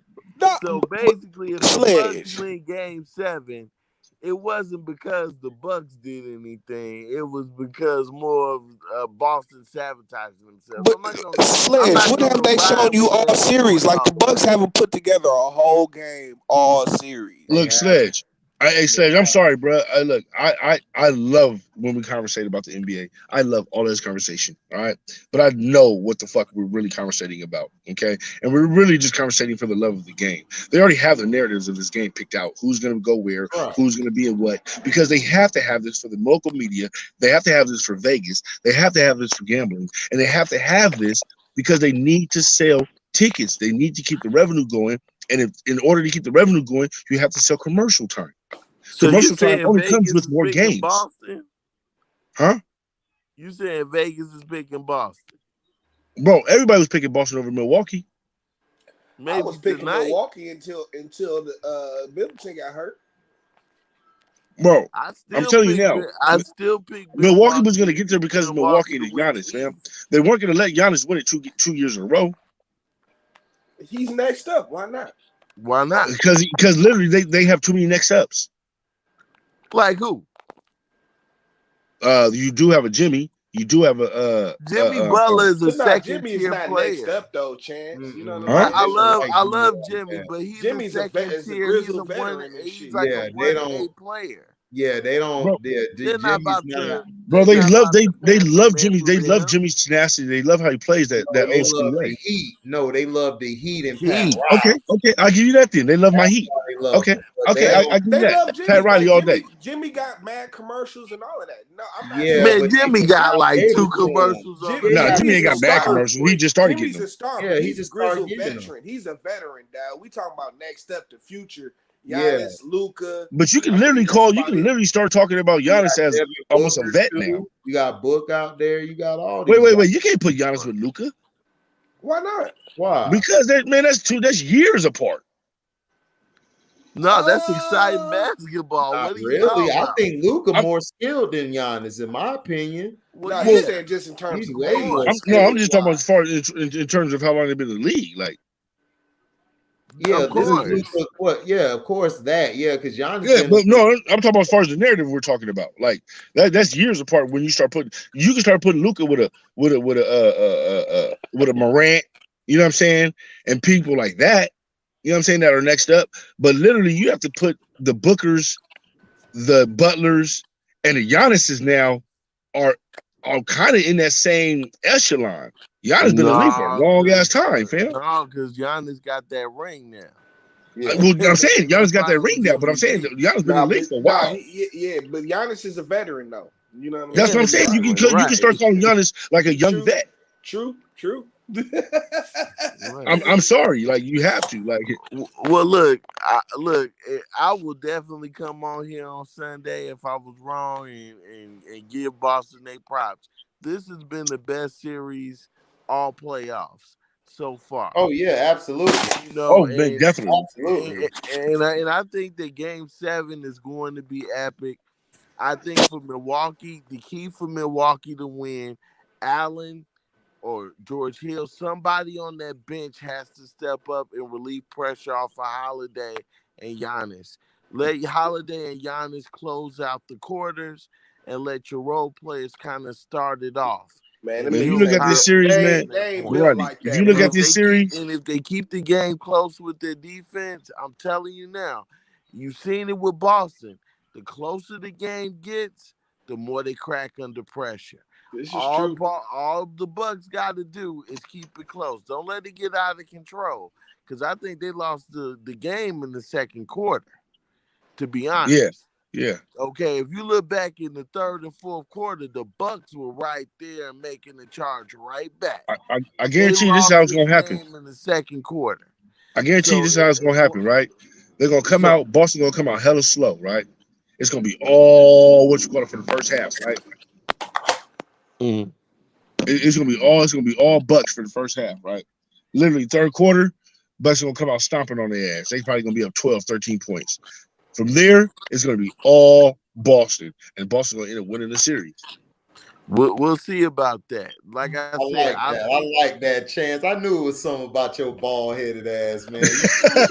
So basically, if the Bucks win Game 7, it wasn't because the Bucks did anything. It was because more of Boston sabotaging themselves. But Sledge, what have they shown you all series? Like the Bucks haven't put together a whole game all series. Look, Sledge. Sledge, I'm sorry, bro. I love when we conversate about the NBA. I love all this conversation, all right? But I know what the fuck we're really conversating about, okay? And we're really just conversating for the love of the game. They already have the narratives of this game picked out. Who's going to go where, who's going to be in what, because they have to have this for the local media. They have to have this for Vegas. They have to have this for gambling. And they have to have this because they need to sell tickets. They need to keep the revenue going. And in order to keep the revenue going, you have to sell commercial time. So commercial time only comes with more games. Boston? Huh? You saying Vegas is picking Boston? Bro, everybody was picking Boston over Milwaukee. Maybe I was picking Milwaukee until the Middleton got hurt. Bro, I'm telling you now. I still pick Milwaukee was going to get there because of Milwaukee and Giannis, fam. They weren't going to let Giannis win it two years in a row. He's next up. Why not? Why not? Because literally they have too many next ups. Like who? You do have a Jimmy. You do have a Jimmy Butler is a second Jimmy tier is not player. Next up though, Chance. You know what I mean? I love Jimmy, but he's Jimmy's a second tier. He's a 1A player. Yeah, they don't. They're not about to. Bro, they love Jimmy. They love Jimmy's tenacity. They love how he plays that old school way. Heat. No, they love the heat and Okay, I'll give you that then. They love my heat. They love Okay, him. But okay, I give you They that. love Jimmy. Pat Riley Like, all day. Jimmy got mad commercials and all of that. No, I'm not Yeah, saying but Man, Jimmy got like gave 2 it to him. commercials on the Nah, Yeah, Jimmy Jimmy's ain't a got bad star. commercials. He just started Jimmy's getting a them. star, Yeah, but he he's a just started grizzled getting them. veteran. He's a veteran, dog. We talking about next step to future. Yeah. Giannis, Luka. But you can I mean, literally that's you about can it. literally start talking about You got Giannis as Devin almost a Booker, vet too. now. You got Book out there. You got all these. Wait. You can't put Giannis with Luka. Why not? Why? Because that's years apart. No, that's exciting basketball. Not What are you really. talking I about? think Luka I'm- more skilled than Giannis, in my opinion. No, Yeah. he's saying just in terms He's of way pace. more I'm skilled. just talking about as far as in terms of how long they've been in the league. Like, Yeah, Of this is course. Luka. What? Yeah, of course that. Yeah, because Giannis. yeah, been but no, I'm talking about as far as the narrative we're talking about. Like that's years apart. When you can start putting Luka with a Morant. You know what I'm saying? And people like that. You know what I'm saying, that are next up. But literally, you have to put the Bookers, the Butlers, and the Giannis's now are kind of in that same echelon. Giannis been in the league for a long ass time, fam. No, because Giannis got that ring now. Yeah. Well, I'm saying Giannis got that Finals ring now, but I'm saying MVP. Giannis been in the league for a while. But Giannis is a veteran though. You know what I'm That's what I'm saying. You can start calling Giannis like a young vet. True. Right. I'm sorry, like you have to. Like, Well, look, I will definitely come on here on Sunday if I was wrong and give Boston their props. This has been the best series all playoffs so far. Oh yeah, absolutely. You know, man, definitely. Absolutely. And I think that Game 7 is going to be epic. I think for Milwaukee, the key for Milwaukee to win, Allen or George Hill, somebody on that bench has to step up and relieve pressure off of Holiday and Giannis. Let Holiday and Giannis close out the quarters and let your role players kind of start it off. Man, if you look at this series, man, if you look at this series, and if they keep the game close with their defense, I'm telling you now, you've seen it with Boston. The closer the game gets, the more they crack under pressure. This is true. All the Bucks got to do is keep it close. Don't let it get out of control. Because I think they lost the game in the second quarter, to be honest. Yeah. Okay, if you look back in the third and fourth quarter, the Bucks were right there making the charge right back. I guarantee you this is how it's going to happen. In the second quarter. I guarantee you this is how it's going to happen, right? They're going to come out, Boston going to come out hella slow, right? It's going to be all what you call it for the first half, right? Mm-hmm. It's gonna be all Bucks for the first half, right? Literally third quarter, Bucks are gonna come out stomping on their ass. They probably gonna be up 12, 13 points. From there, it's gonna be all Boston, and Boston gonna end up winning the series. We'll see about that. Like I said, I like that, Chance. I knew it was something about your bald-headed ass, man.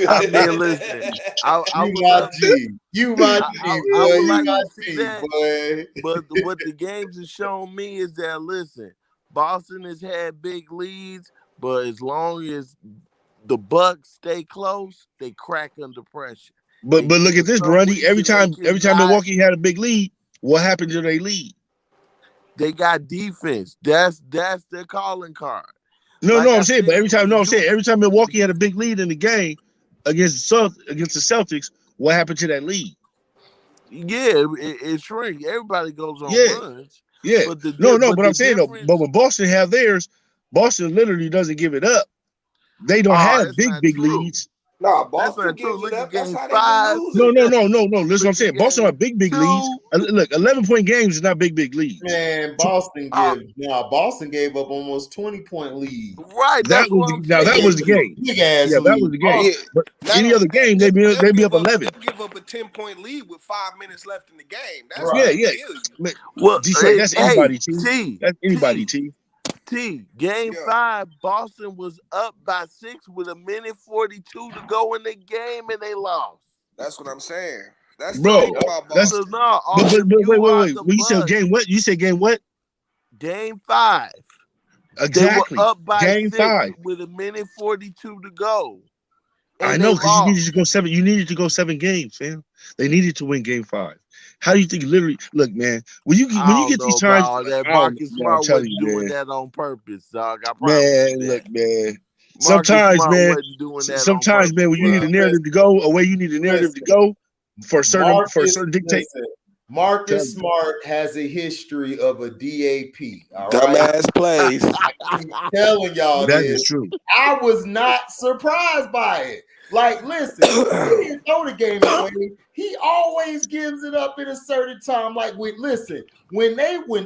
I mean, listen, you my G, boy. You my G, boy. But what the games have shown me is that, listen, Boston has had big leads, but as long as the Bucks stay close, they crack under pressure. But look at this, Brundy. Every time Milwaukee had a big lead, what happened to their lead? They got defense. That's their calling card. No, I'm saying, but every time Milwaukee had a big lead in the game against the Celtics, what happened to that lead? Yeah, it shrinks. Everybody goes on runs. Yeah. But I'm saying though, but when Boston have theirs, Boston literally doesn't give it up. They don't have big leads. No, Boston gives it up. That's how they lose. No. Listen, what I'm saying, Boston have big leads. Look, 11-point games is not big leads. Man, Boston gave up almost 20-point lead. Right. That was the game. That was the game. But any other game, they'd be up 11. They'll give up a 10-point lead with 5 minutes left in the game. That's right. Well, that's anybody, T. That's anybody, T. Game 5, Boston was up by 6 with 1:42 to go in the game, and they lost. That's what I'm saying. That's bro. The thing about Boston. Wait. When you said game what? You said game what? Game 5. Exactly. They were up by game 6 5 with 1:42 to go. I know, because you needed to go 7. You needed to go 7 games, fam. They needed to win game 5. How do you think? Literally, look, man. When you get these times, that Marcus Smart was doing that on purpose, dog. I promise man, you that. Look, man. sometimes, man, wasn't doing that sometimes, man, when you need a narrative to go away, you need a narrative to go for a certain dictate. Marcus Smart has a history of a DAP. All Dumbass plays. I keep telling y'all that this. is true. I was not surprised by it. Like, listen, he didn't throw the game away. He always gives it up at a certain time. Like, listen, when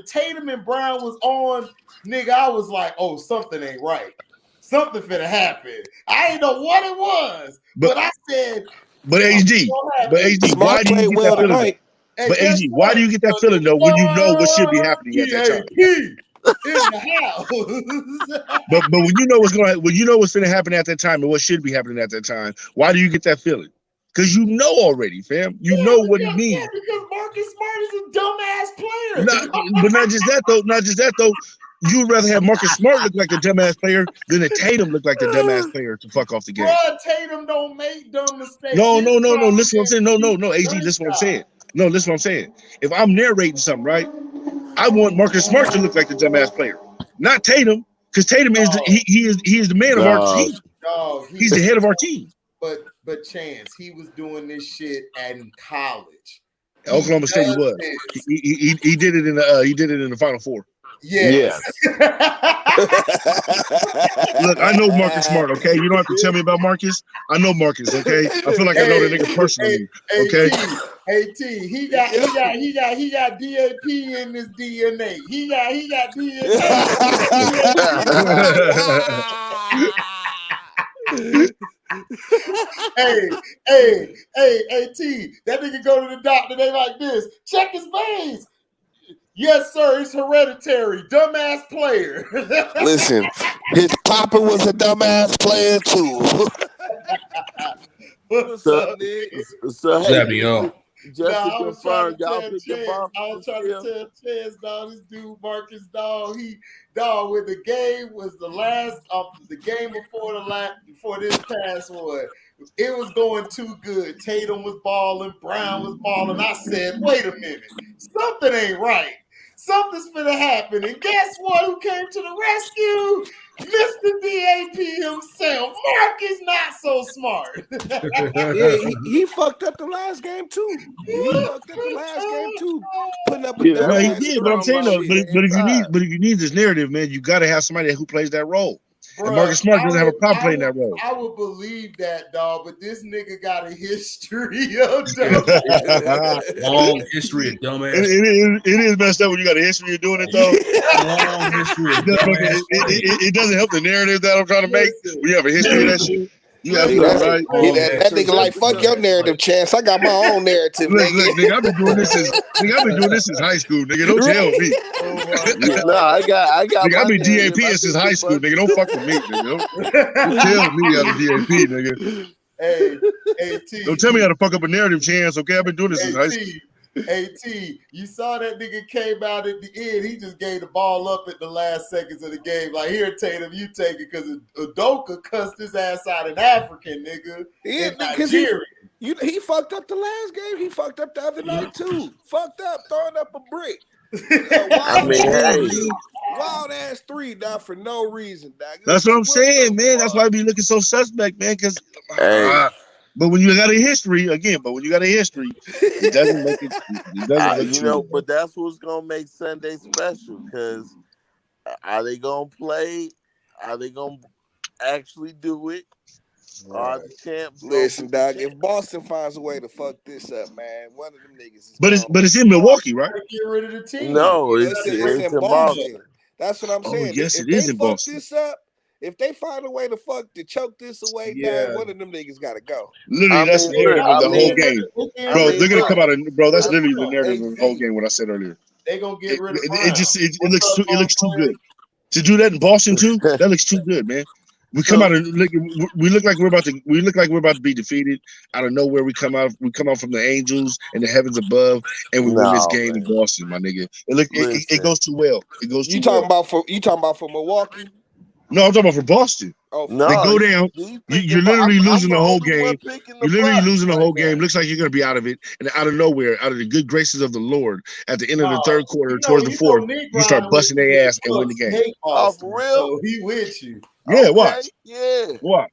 Tatum and Brown was on, nigga, I was like, oh, something ain't right. Something finna happen. I didn't know what it was, but I said, but AG, why do you get that feeling? But AG, why do you get that feeling though when you know what should be happening at that time? In the house. but when you know what's going to happen at that time and what should be happening at that time, why do you get that feeling? Because you know already, fam. You know what it means. Yeah, because Marcus Smart is a dumbass player. But not just that though. You would rather have Marcus Smart look like the dumbass player than a Tatum look like the dumbass player to fuck off the game. Bro, Tatum don't make dumb mistakes. No. Listen what I'm saying. No. AG, listen what I'm saying. No, listen what I'm saying. If I'm narrating something, right, I want Marcus Smart to look like the dumbass player, not Tatum, because Tatum is he is the man of our team. He's the head of our team. But Chance, he was doing this shit in college. Oklahoma State he was. He did it in the Final Four. Yes. Look, I know Marcus Smart, okay? You don't have to tell me about Marcus. I know Marcus, okay? I feel like I know the nigga personally, okay? T, he got DAP in his DNA. He got DNA. hey, T, that nigga go to the doctor, they like this. Check his veins. Yes, sir, it's hereditary. Dumbass player. Listen, his papa was a dumbass player too. What's up, nigga? So hey, just to confirm, y'all pick your boss. I was trying to tell Chance, dog, this dude Marcus, dog, when the game was the game before this past one, it was going too good. Tatum was balling, Brown was balling. I said, wait a minute, something ain't right. Something's gonna happen. And guess what? Who came to the rescue? Mr. DAP himself. Mark is not so smart. Yeah, he fucked up the last game too. Putting up a he did, but I'm saying though, but if you need this narrative, man, you gotta have somebody who plays that role. Bruh, and Marcus Smart doesn't have a problem playing that role. I would believe that, dog, but this nigga got a history of long history of dumbass. It is messed up when you got a history of doing it, though. Long history of dumbass. It doesn't help the narrative that I'm trying to make. When you have a history of that shit. You have right. That nigga like fuck your narrative, Chance. I got my own narrative. Look, nigga, I've been doing this since high school, nigga. Don't tell me. No, I got. Nigga, I've been DAP since high school, nigga. Don't fuck with me, nigga. Don't tell me I'm DAP, nigga. Hey, T. Don't tell me how to fuck up a narrative, Chance. Okay, I've been doing this since high school. T, you saw that nigga came out at the end. He just gave the ball up at the last seconds of the game. Like, here, Tatum, you take it, because Udoka cussed his ass out in African, nigga. Yeah, because he fucked up the last game. He fucked up the other night, too. Fucked up, throwing up a brick. Wild ass three, dog, for no reason, dog. That's what I'm saying, man. That's why I be looking so suspect, man, because... But when you got a history, it doesn't make it. But that's what's gonna make Sunday special. Because are they gonna play? Are they gonna actually do it? Are the champs? Listen, dog. If Boston finds a way to fuck this up, man, one of them niggas. But it's in Milwaukee, right? Get rid of the team. No, it's in Boston. That's what I'm saying. Yes, if it is they in fuck Boston. This up. If they find a way to choke this away, dog, one of them niggas got to go. Literally, that's the narrative of the whole game. Bro, they're going to come out and, bro, that's literally the narrative of the whole game, what I said earlier. They're going to get rid of it looks too good. To do that in Boston, too, that looks too good, man. We come out and we look like we're about to be defeated out of nowhere. We come out from the angels and the heavens above, and we win this game in Boston, my nigga. It goes too well. It goes too well. You talking about for Milwaukee? No, I'm talking about for Boston. Oh, no, they go down. You're literally losing the whole game. You're literally losing the whole game. Looks like you're going to be out of it. And out of nowhere, out of the good graces of the Lord, at the end of the third quarter, towards the fourth, you start busting their ass and win the game. Oh, for real? So he with you. Yeah, watch. Yeah. Watch.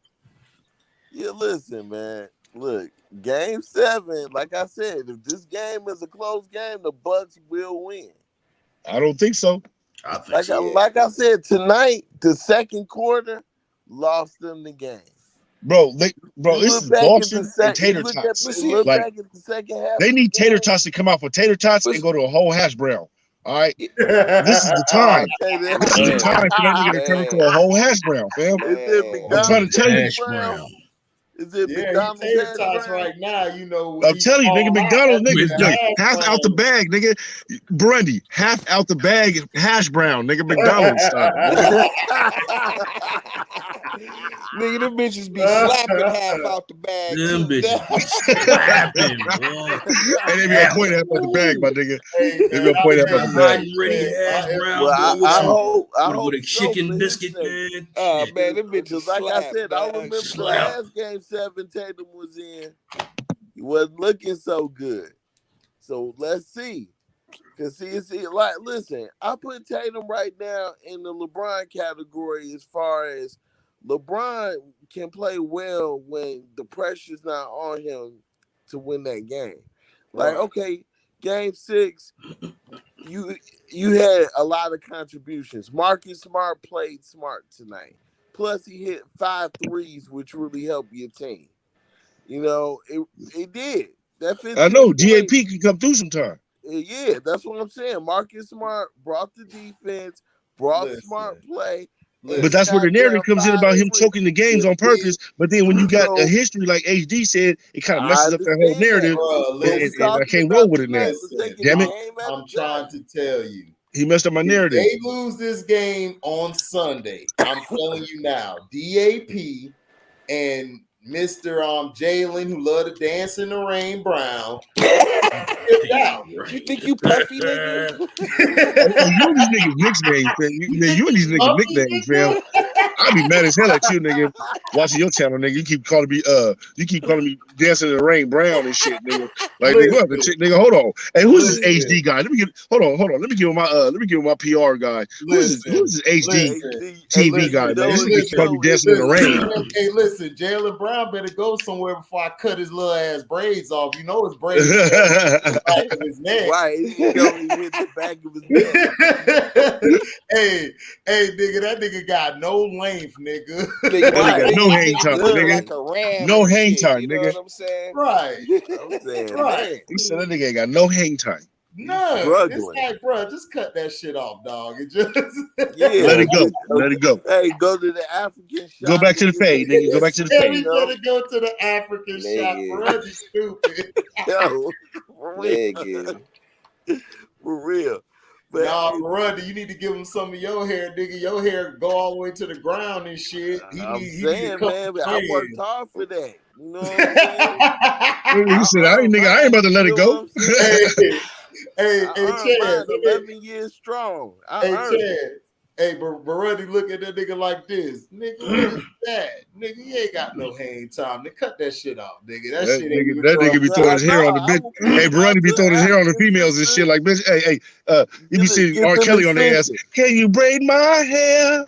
Yeah, listen, man. Look, game 7, like I said, if this game is a close game, the Bucks will win. I don't think so. I think Like I said, tonight, the second quarter lost them the game. Bro, this is Boston and tater tots. Back at the second half. They need tater tots to come out for tater tots and go to a whole hash brown. All right, this is the time. This is the time for that nigga to turn into a whole hash brown, fam. I'm trying to tell you. Is it McDonald's tater tots right now? You know, I'm telling you, nigga, McDonald's nigga, half out the bag, nigga. Brandy, half out the bag, hash brown, nigga, McDonald's style. Nigga, them bitches be slapping half out the bag. Them bitches slapping, boy. And they be gonna point half out the bag, my nigga. They gonna point half out the bag. Ready hash brown. Well, I hope with a chicken biscuit, man. Oh man, them bitches. Like I said, I remember the last game 7 Tatum was in. He wasn't looking so good. So let's see. Cause see, like, listen, I put Tatum right now in the LeBron category as far as LeBron can play well when the pressure's not on him to win that game. Like, okay, game 6, you had a lot of contributions. Marcus Smart played smart tonight. Plus, he hit 5 threes, which really helped your team. You know, it did. I know GAP can come through sometime. Yeah, that's what I'm saying. Marcus Smart brought the defense, brought smart play. But that's where the narrative comes in about him choking the games on purpose. But then when you got a history like HD said, it kind of messes up that whole narrative. And I can't roll with it now. Damn it. I'm trying to tell you. He messed up my narrative. If they lose this game on Sunday, I'm telling you now, DAP and Mr. Jalen, who love to dance in the rain, Brown. You think you puffy, nigga? You and these niggas nicknames, man. You and these niggas nicknames, fam. I'll be mad as hell at you, nigga. Watching your channel, nigga. You keep calling me dancing in the rain, Brown and shit, nigga. Like, nigga, hold on. Hey, who's this HD guy? Hold on. Let me give him my PR guy. Who's this HD TV guy? This nigga calling me dancing in the rain. Hey, listen, Jalen Brown better go somewhere before I cut his little ass braids off. You know his braids. Back of his neck. Right, he hit the back of his neck. hey, nigga, that nigga got no length, nigga. That nigga got no hang time, nigga. Like no hang time, you nigga. Know what I'm saying? Right. Right. He said that nigga ain't got no hang time. No, it's like, bro, just cut that shit off, dog. It just let it go. Let it go. Hey, go to the African shop. Go back to the fade, nigga. Go back to the fade. He's gonna go to the African shop, bro. You stupid. Yo, for real. But nah, Brother, you need to give him some of your hair, nigga. Your hair go all the way to the ground and shit. I'm saying, man, but I worked hard for that. You know what I'm saying? He said, I ain't about to let it go. Hey, Chad. 11 years strong. Hey, Baruddy, look at that nigga like this. Nigga, what is that? Nigga, you ain't got no hang time. Nigga, cut that shit off, nigga. That nigga be throwing his hair on the bitch. Hey, Baruddy be throwing his hair on the females and shit like, bitch. Hey, you be seeing R. Kelly on their ass. Can you braid my hair?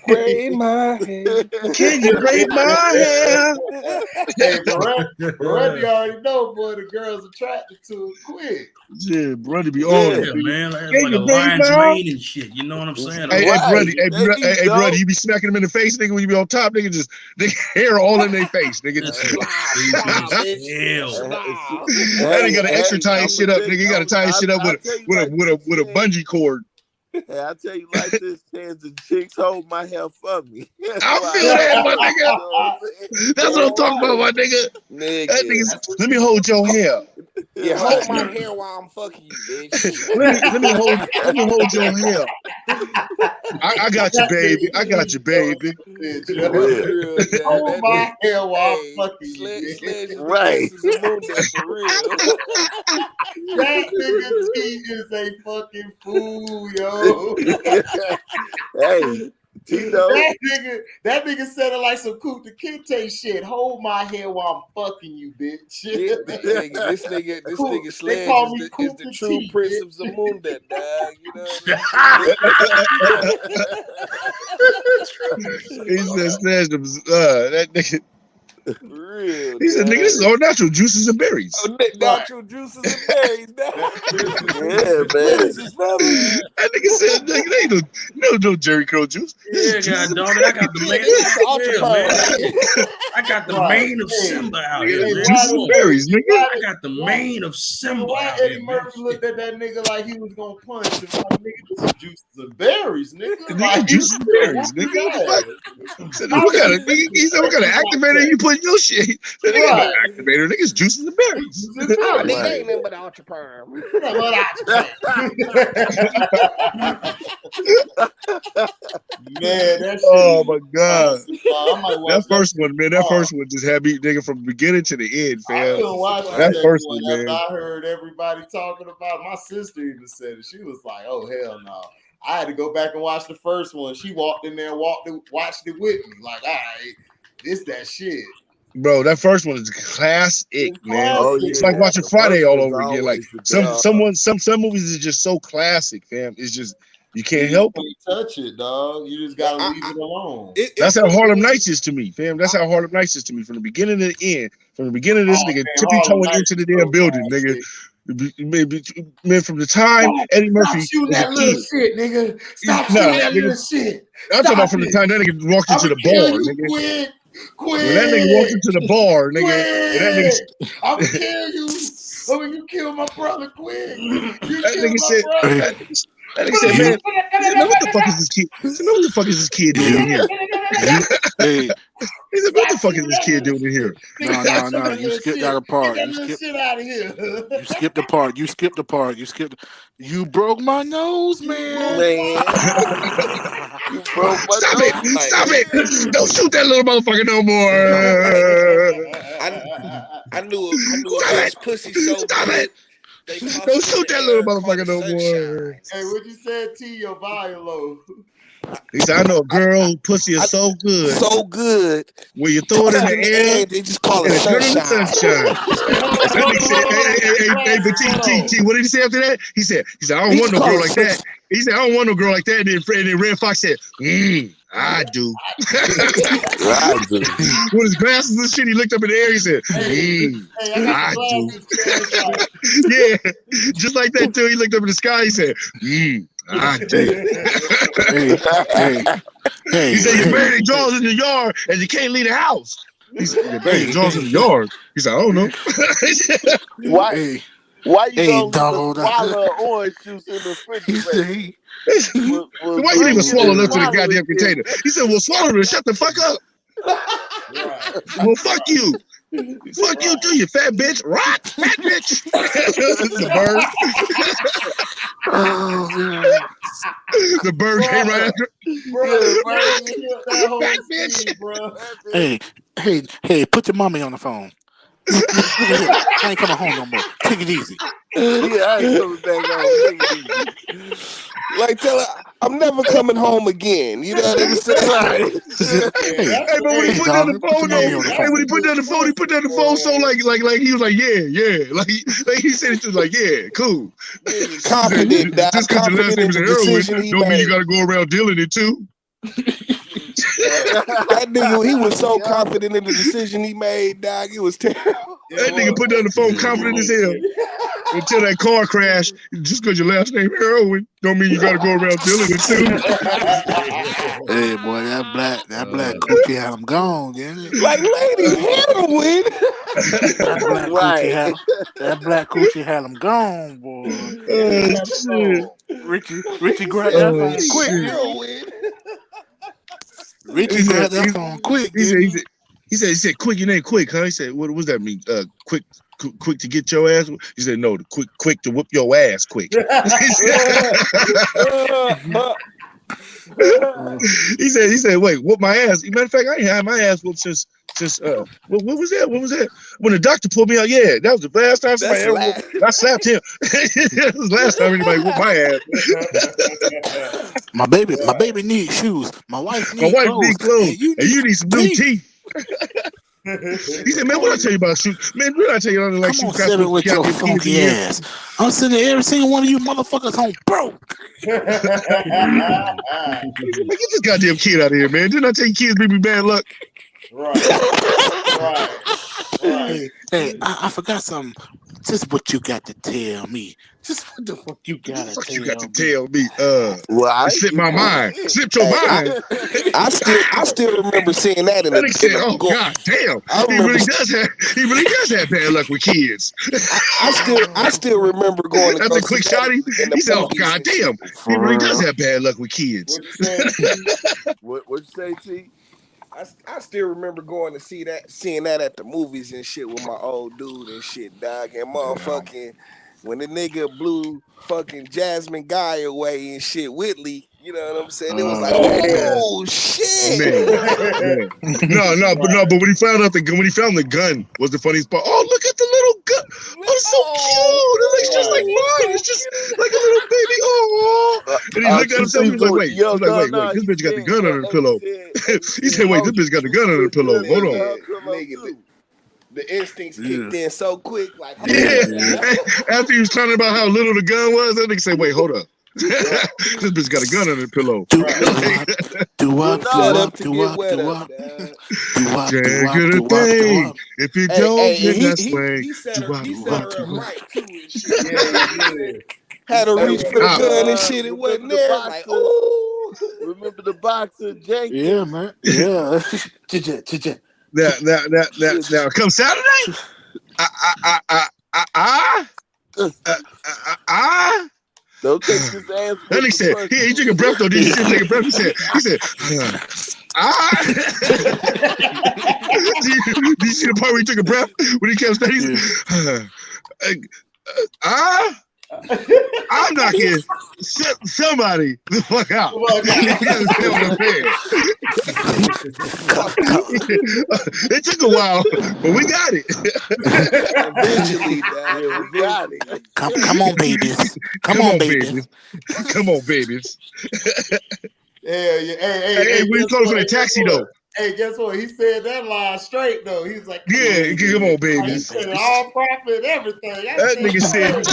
Braid my hair. Can you braid my hair? Hey, Baruddy already know, boy, the girls attracted to it quick. Yeah, Brother be on it, man. Like a lion's mane and shit. You know what I'm saying? Hey, brother, you be smacking them in the face, nigga, when you be on top, nigga, just hair all in their face, nigga. That nigga got to extra tie his shit up, nigga. You got to tie his shit up with a bungee cord. Hey, I tell you like this, Chance, the chicks hold my hair for me. I feel that, my nigga. That's what I'm talking about, my nigga. That nigga, let me hold your hair. Yeah, hold my hair while I'm fucking you, bitch. let me hold your hair. I got you, baby. I got you, baby. Hold my hair while I'm fucking you. Right. That nigga T is a fucking fool, yo. Hey, Tito. That nigga said it like some Kunta Kinte shit. Hold my hair while I'm fucking you, bitch. This nigga They Sledge call me is the Kunta true T, Prince bitch. of Zamunda, dog. You know what He said, snatched him. That nigga. Real, He said, nigga, this is all natural juices and berries. natural juices and berries, dog. Yeah, man. That nigga said, nigga, they ain't no Jerry Curl juice. This is juices and dog. I got the main. This is Ultra Yeah, man. Burn. I got the mane of Simba out here, man. juices and berries, nigga. I got the mane of Simba Why out Eddie here, Murphy man. looked at that nigga like he was gonna punch him? Like, nigga, this is juices and berries, nigga. Nigga, Like, juices and berries, nigga. What the fuck? Said, what kind of, he said, what kind of activator you put in your shit? He said, nigga, no activator, nigga, it's juices and berries. Oh, nigga ain't nothing but Ultra Perm. Man, that shit. Oh my god. I might watch That first one, man. That first one just had me nigga from the beginning to the end, I fam. couldn't watch That first one, after man. I heard everybody talking about it. My sister even said it. She was like, "Oh hell no!" I had to go back and watch the first one. She walked in there and watched it with me. Like, all right, this that shit. Bro, that first one is classic, man. Oh, it's like watching Friday all over again. Like some movies is just so classic, fam. It's just you can't help it. Touch it, dog. You just gotta leave it alone. That's how Harlem Nights is to me, fam. That's how Harlem Nights is to me from the beginning to the end. From the beginning of this nigga tippy-toeing into the damn building, nigga. Man, from the time Eddie Murphy Stop shooting that little shit, nigga. Stop shooting that little shit. I'm talking about from the time that nigga walked into the bar, nigga. When that nigga walked into the bar, nigga, I'm gonna kill you. Oh, you killed my brother, quick. That nigga said, man, what the fuck is this kid? He said, man, what the fuck is this kid doing in here? He said, what the fuck is this kid doing in here? No. You skipped that part. You skipped the part. You broke my nose, man. You broke my nose. Stop it! Don't shoot that little motherfucker no more. I knew a bitch pussy so good. Don't shoot that little motherfucker no more. Hey, what you said, T? Your volume low. He said, I know a girl whose pussy is so good. So good. When you throw it in the air, they just call it sunshine. Hey, but T, what did he say after that? He said, I don't want no girl like that. He said, I don't want no girl like that. And then Red Fox said, I do. I do. With his glasses and shit, he looked up in the air. He said, I do. Yeah, just like that too. He looked up in the sky. He said, I do. He said, you're burying jaws in the yard and you can't leave the house. He said, you're burying jaws in the yard. He said, I don't know. Why you don't swallow orange juice in the refrigerator? Why you even swallow up to the goddamn container? He said, well, swallow it. Shut the fuck up. Well, fuck you. Fuck you too, you fat bitch. Rock, fat bitch. The bird. The bird came right after. Fat bitch. Hey, put your mommy on the phone. I ain't coming home no more. Take it easy. Yeah, I ain't coming back home. Take it easy. Like, tell her, I'm never coming home again. You know what I'm saying? Hey, but when he put down the phone, when he put down the phone, so like he was like, yeah, like he said it was like, yeah, cool. Confident, just because your last name is heroin, don't mean you got to go around dealing it too. That nigga, he was so confident in the decision he made, dog. It was terrible. That nigga put down the phone confident as hell until that car crash. Just because your last name heroin don't mean you got to go around dealing it too. Hey, boy, that black cookie had him gone, yeah. Like, lady, heroin. That black coochie had him gone, boy. Shit. Richie grabbed that phone quick. Richie grabbed that phone quick. He said, quick, your name quick, huh? He said, what does that mean? Quick to get your ass? He said, no, quick to whip your ass quick. He said, wait, whoop my ass. Matter of fact, I ain't had my ass whooped since since what was that? What was that? When the doctor pulled me out, yeah, that was the last time somebody ever I slapped him. It was the last time anybody whooped my ass. My baby needs shoes. My wife needs clothes. And you need some new teeth. He said, "Man, what I tell you about shoes? Man, what I tell you? I don't like Come on, shoes. sit with your funky ass. I'm sitting there, every single one of you motherfuckers home broke." Man, get this goddamn kid out of here, man. Didn't I tell you kids bring me bad luck? Right. Hey, I forgot something. Just what you got to tell me. Just what the fuck you got to tell me. Well, I slipped my mind. Slipped your mind. I still remember seeing that in the said, "Oh God damn, he really does have bad luck with kids." I still remember going. That's a quick shotty. He said, "Oh God damn, he really does have bad luck with kids." What you say, T? I still remember going to seeing that at the movies and shit with my old dude and shit, dog. And motherfucking when the nigga blew fucking Jasmine Guy away and shit, Whitley, you know what I'm saying? It was like, oh shit. Man. No, but when he found the gun was the funniest part. Oh, look at the little gun. Oh, it's so cute. It looks just like mine. It's just like a little baby. Oh. And he looked at himself. He was like, wait. This bitch got the gun under the pillow. He said, wait, this bitch got the gun under the pillow. Hold on. Nigga, the instincts kicked in so quick. Like, after he was talking about how little the gun was, that nigga said, wait, hold up. This bitch got a gun under the pillow. If you don't, that's way. He set her up right too. Had her reach for the gun and shit. It wasn't there. Like, ooh. Remember the boxer, Jake? Yeah, man. Yeah. Now, come Saturday, don't take this ass. Then he said, he took a breath though. Did he take a breath? He said, Did you see the part where he took a breath when he kept saying, I'm knocking somebody the fuck out. It took a while, but we got it. Eventually, we got it. Come on, babies. Come on, babies. Come on, babies. Hey, we close for the taxi though. Hey, guess what? He said that line straight though. He was like, "Yeah, come on, babies." He said all profit, everything. That nigga said.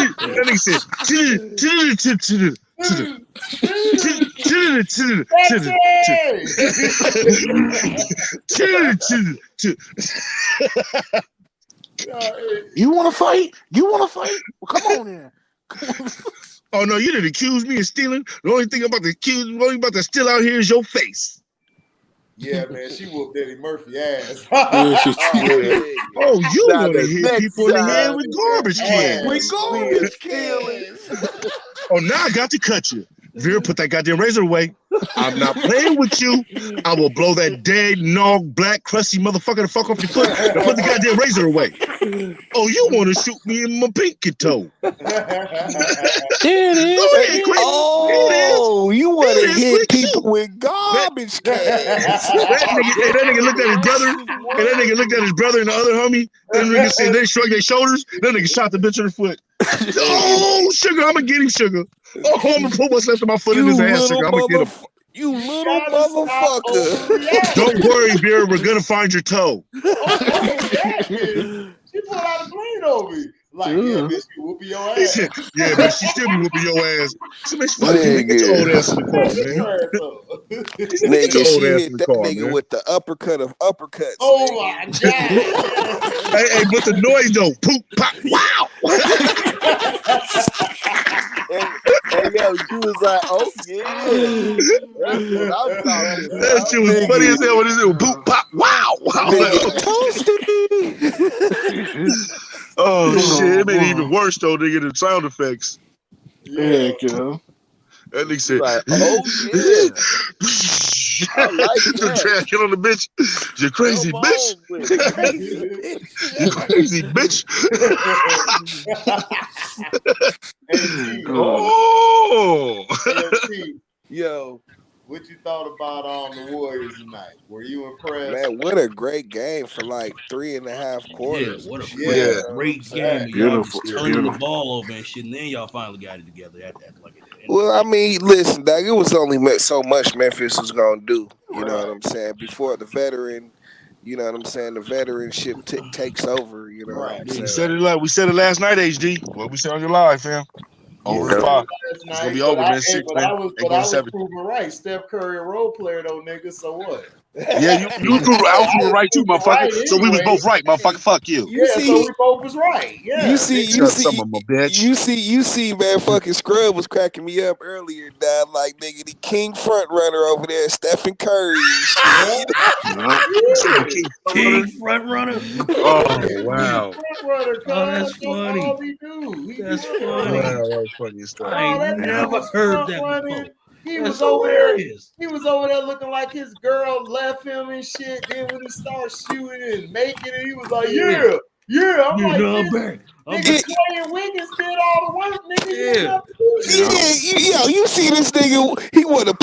You want to fight? Well, come on in. Oh no, you didn't accuse me of stealing. The only thing about to steal out here is your face. Yeah, man, she whooped Eddie Murphy ass. Oh, you want to hit people in the head with garbage cans. With garbage cans. Oh, now I got to cut you. Vera, put that goddamn razor away. I'm not playing with you. I will blow that dead, gnarled, black, crusty motherfucker the fuck off your foot. Now put the goddamn razor away. Oh, you want to shoot me in my pinky toe. There it is. Oh, you want to hit people with garbage cans. That nigga looked at his brother, and that nigga looked at his brother and the other homie. Then nigga said, they shrugged their shoulders. That nigga shot the bitch in the foot. Oh, sugar, I'm going to get him, sugar. Oh, I'm going to put what's left of my foot in his ass, sugar. I'm going to get him. You little motherfucker. Don't worry, Vera. We're going to find your toe. She pulled out a blade over me. Like, yeah, bitch, you whooping your ass. Yeah, but she still be whooping your ass. So, bitch, fuck you. Get your old ass in the car, man. Nigga, she hit that nigga with the uppercut of uppercuts. Oh, my God. Hey, but the noise, though. Poop, pop, wow. And yo, you was like, oh, yeah. That's what I'm talking about. That shit was funny as hell when it was poop, pop, wow. Oh, shit. It made it even worse, though, nigga, the sound effects. Yeah, girl. That nigga said, like, oh, yeah. I like that. Trash on the bitch. You crazy bitch. You crazy bitch. Oh. Yo, What you thought about the Warriors tonight? Were you impressed? Man, what a great game for like 3.5 quarters. Yeah, what a Yeah, freaking that's what I'm great game. saying. And y'all Beautiful, just turning the beautiful. ball over and shit, and then y'all finally got it together at like at the end. Well, I mean, listen, dog, it was only so much Memphis was gonna do. You know what I'm saying? Before the veteran, you know what I'm saying? The veteranship takes over. You know what I'm Big saying? We said it last night, HD. What we said on your live, fam. You Over said in it 5. last It's night, gonna be but over, I, man. 6, but man. I was, Ain't but I going was 7. proven right. Steph Curry a role player though, nigga. So what? Yeah, you was proven, I was proven right too, proven motherfucker. right So we was anyway. both right, motherfucker. Fuck you. You Yeah, so see, we both was right. Yeah, you see, nigga. you Shut some see, of them, bitch. you see, man, fucking Scrub was cracking me up earlier, dog. Like, nigga, the king front runner over there, Stephen Curry and shit. Yeah, You know? You said the yeah. king front King runner? front runner. Oh, King wow. front runner, Oh, cuz that's that's funny. all he do. He That's be front Wow, funny. running. that was funny as stuff. I No, that ain't nigga never was heard front that running. before. He That's was over there. hilarious. He was over there looking like his girl left him and shit. Then when he started shooting and making it, he was like, yeah. I'm like, I'm back. I'm nigga, back. Clay and Wiggins did all the work, nigga. You ain't Yeah. have to do shit. Yeah, you see this nigga? He want to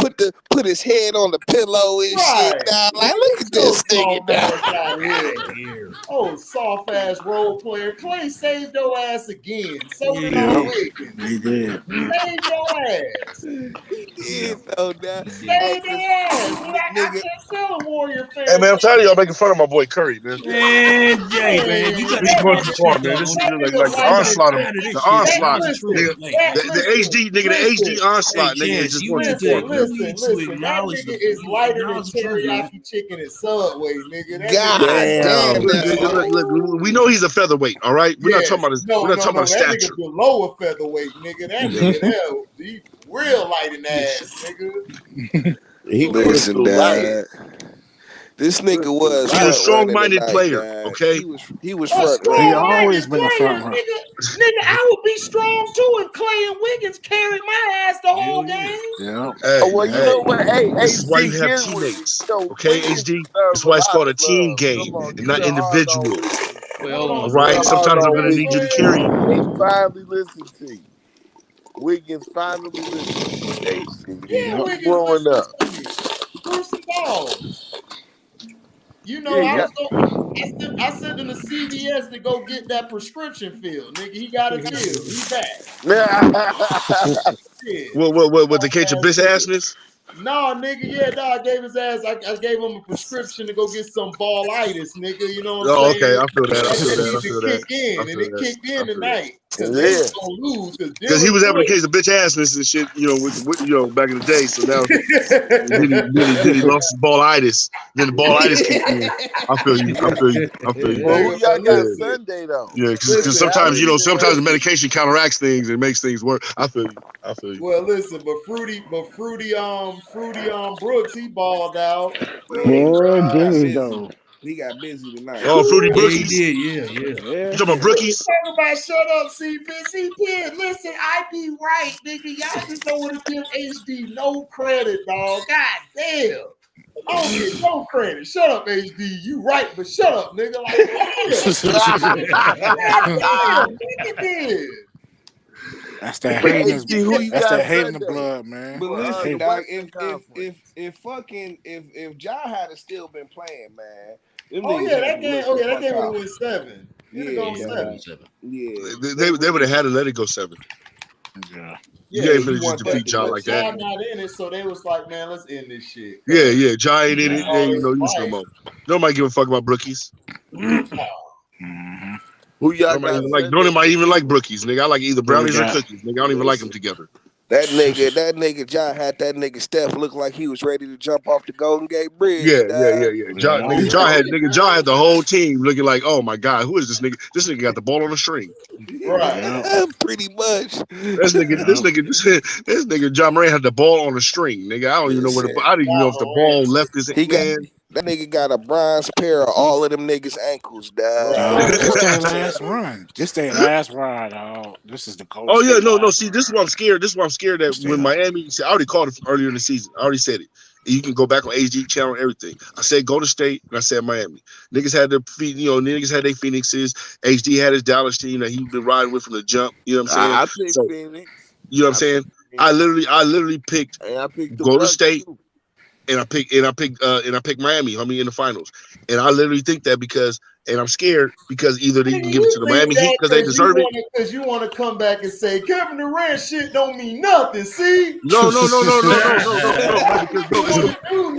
put his head on the pillow and shit. Right. Dog. Like, Nigga, look get at your this nigga, soft dog. ass out of here. Here. Oh, soft ass role player. Clay saved your ass again. So did Yeah. Wiggins. He did. Saved your ass. He did though, dog. Hey, Saved their ass. I nigga. can't tell a Warrior fan. Hey, man, I'm tired of y'all making fun of my boy Curry, man. Man, Jay, man, you got This is to going cut too that far, shit man. down. This is That like nigga the You lighter got onslaught of tired of the this shit. onslaught. That was true. Nigga, Hey, the HD onslaught, nigga, is Chance, just you going too need far, to man. Listen. That acknowledge nigga is lighter than acknowledge the truth, man. teriyaki chicken at Subway, nigga. That God nigga, damn, Look, we know he's a featherweight, all right? We're not talking about his no. his That stature. nigga below a featherweight, nigga. That nigga, that he real light in Yes. ass, nigga. He listen, crystal light. dog. This nigga Crystal was He's a light. front running strong-minded tonight, player, dog. okay? He was A front running. He Tonight. always strong-minded been a player, front runner. nigga. I would be strong too, and Clay and Wiggins carried my ass the whole Hell yeah. game. Yeah. Oh, well, you know what? Hey, This is why you HD, have here's what teammates, okay, Wiggins HD? deserves That's a why it's lot called of a team love. game Come on, and you've not been hard on individuals, Wiggins. Wait, Hold hold on. all You've on, been right? say hard Sometimes I'm on going to Wiggins. need you to it carry you. He finally listened to you. Wiggins finally listened to you, HD. Yeah, Yep. You Wiggins growing listened up. to me. Brucey Balls. You know, Yeah, I yeah. was going. I sent him to CVS to go get that prescription filled. Nigga, he got it filled. He back. Yeah. What to catch your bitch assness? No, nigga, I gave his ass. I gave him a prescription to go get some ballitis, nigga. You know what I'm Oh, saying? okay, I feel that. That shit need I to feel that. kick in, and it kicked in tonight because they was Yeah. gonna lose because Because he Dylan was able to Brooks. catch the bitch assness and shit, back in the day. So now then he lost his ballitis. Then the ballitis kicked in. I feel you. Well, who Nigga, y'all but got listen, Sunday though? Yeah, because listen, sometimes sometimes the listen. medication counteracts things and makes things work. I feel you. Well, listen, but Fruity Brooks, he balled out. Yeah, Oh, he there got you busy. go. He got busy tonight. Oh, Fruity Yeah, he Brookies. did. Yeah. You Yeah. talking about Brookies? Talk about shut up, CP. Listen, I be right, nigga. Y'all just don't want to give HD no credit, dog. God damn. I don't get no credit. Shut up, HD. You right, but shut up, nigga. Like, damn, nigga did. That's that But hate in his, HD, who you that's got that hate in the Sunday? blood, man. But That's listen, hate. dog, if Ja had still been playing, man, them Oh niggas yeah, had that to game. look Oh the yeah, that fuck game would have out. went 7. It'd have gone Yeah, 7. yeah. They would have had to let it go 7. Yeah. You Yeah, ain't finna just want that defeat to John go like that. John not in it, so they was like, man, let's end this shit. Yeah. Ja ain't in it. All And, this this no fight. more. Nobody give a fuck about Brookies. Mm-hmm. Who y'all Nobody got even Sunday? nobody even like Brookies, nigga. I like either brownies or got? cookies, nigga. I don't even like them together. That nigga Ja had that nigga Steph look like he was ready to jump off the Golden Gate Bridge. Yeah. Yeah. John had the whole team looking like, oh my God, who is this nigga? This nigga got the ball on a string. Right. Yeah. Pretty much. This nigga John Moran had the ball on a string, nigga. I don't even know where I didn't even know if the ball left his man. That nigga got a bronze pair of all of them niggas' ankles, dog. This their last run. This their last ride, dog. This is the Golden Oh yeah, State no. last See, run. this is why I'm scared. This is why I'm scared that when Miami, I already called it earlier in the season. I already said it. You can go back on HD channel and everything. I said Golden State and I said Miami. Niggas had their feet, niggas had their Phoenixes. HD had his Dallas team that he's been riding with from the jump. You know what I'm saying? I picked Phoenix. You know what I'm saying? I literally picked And I picked the Golden Bucks State. too. and I pick Miami. I mean, in the finals, and I literally think that because, and I'm scared because either they can give it to the Miami Heat because they deserve it. Because you want to come back and say Kevin Durant shit don't mean nothing. See? No. Because no.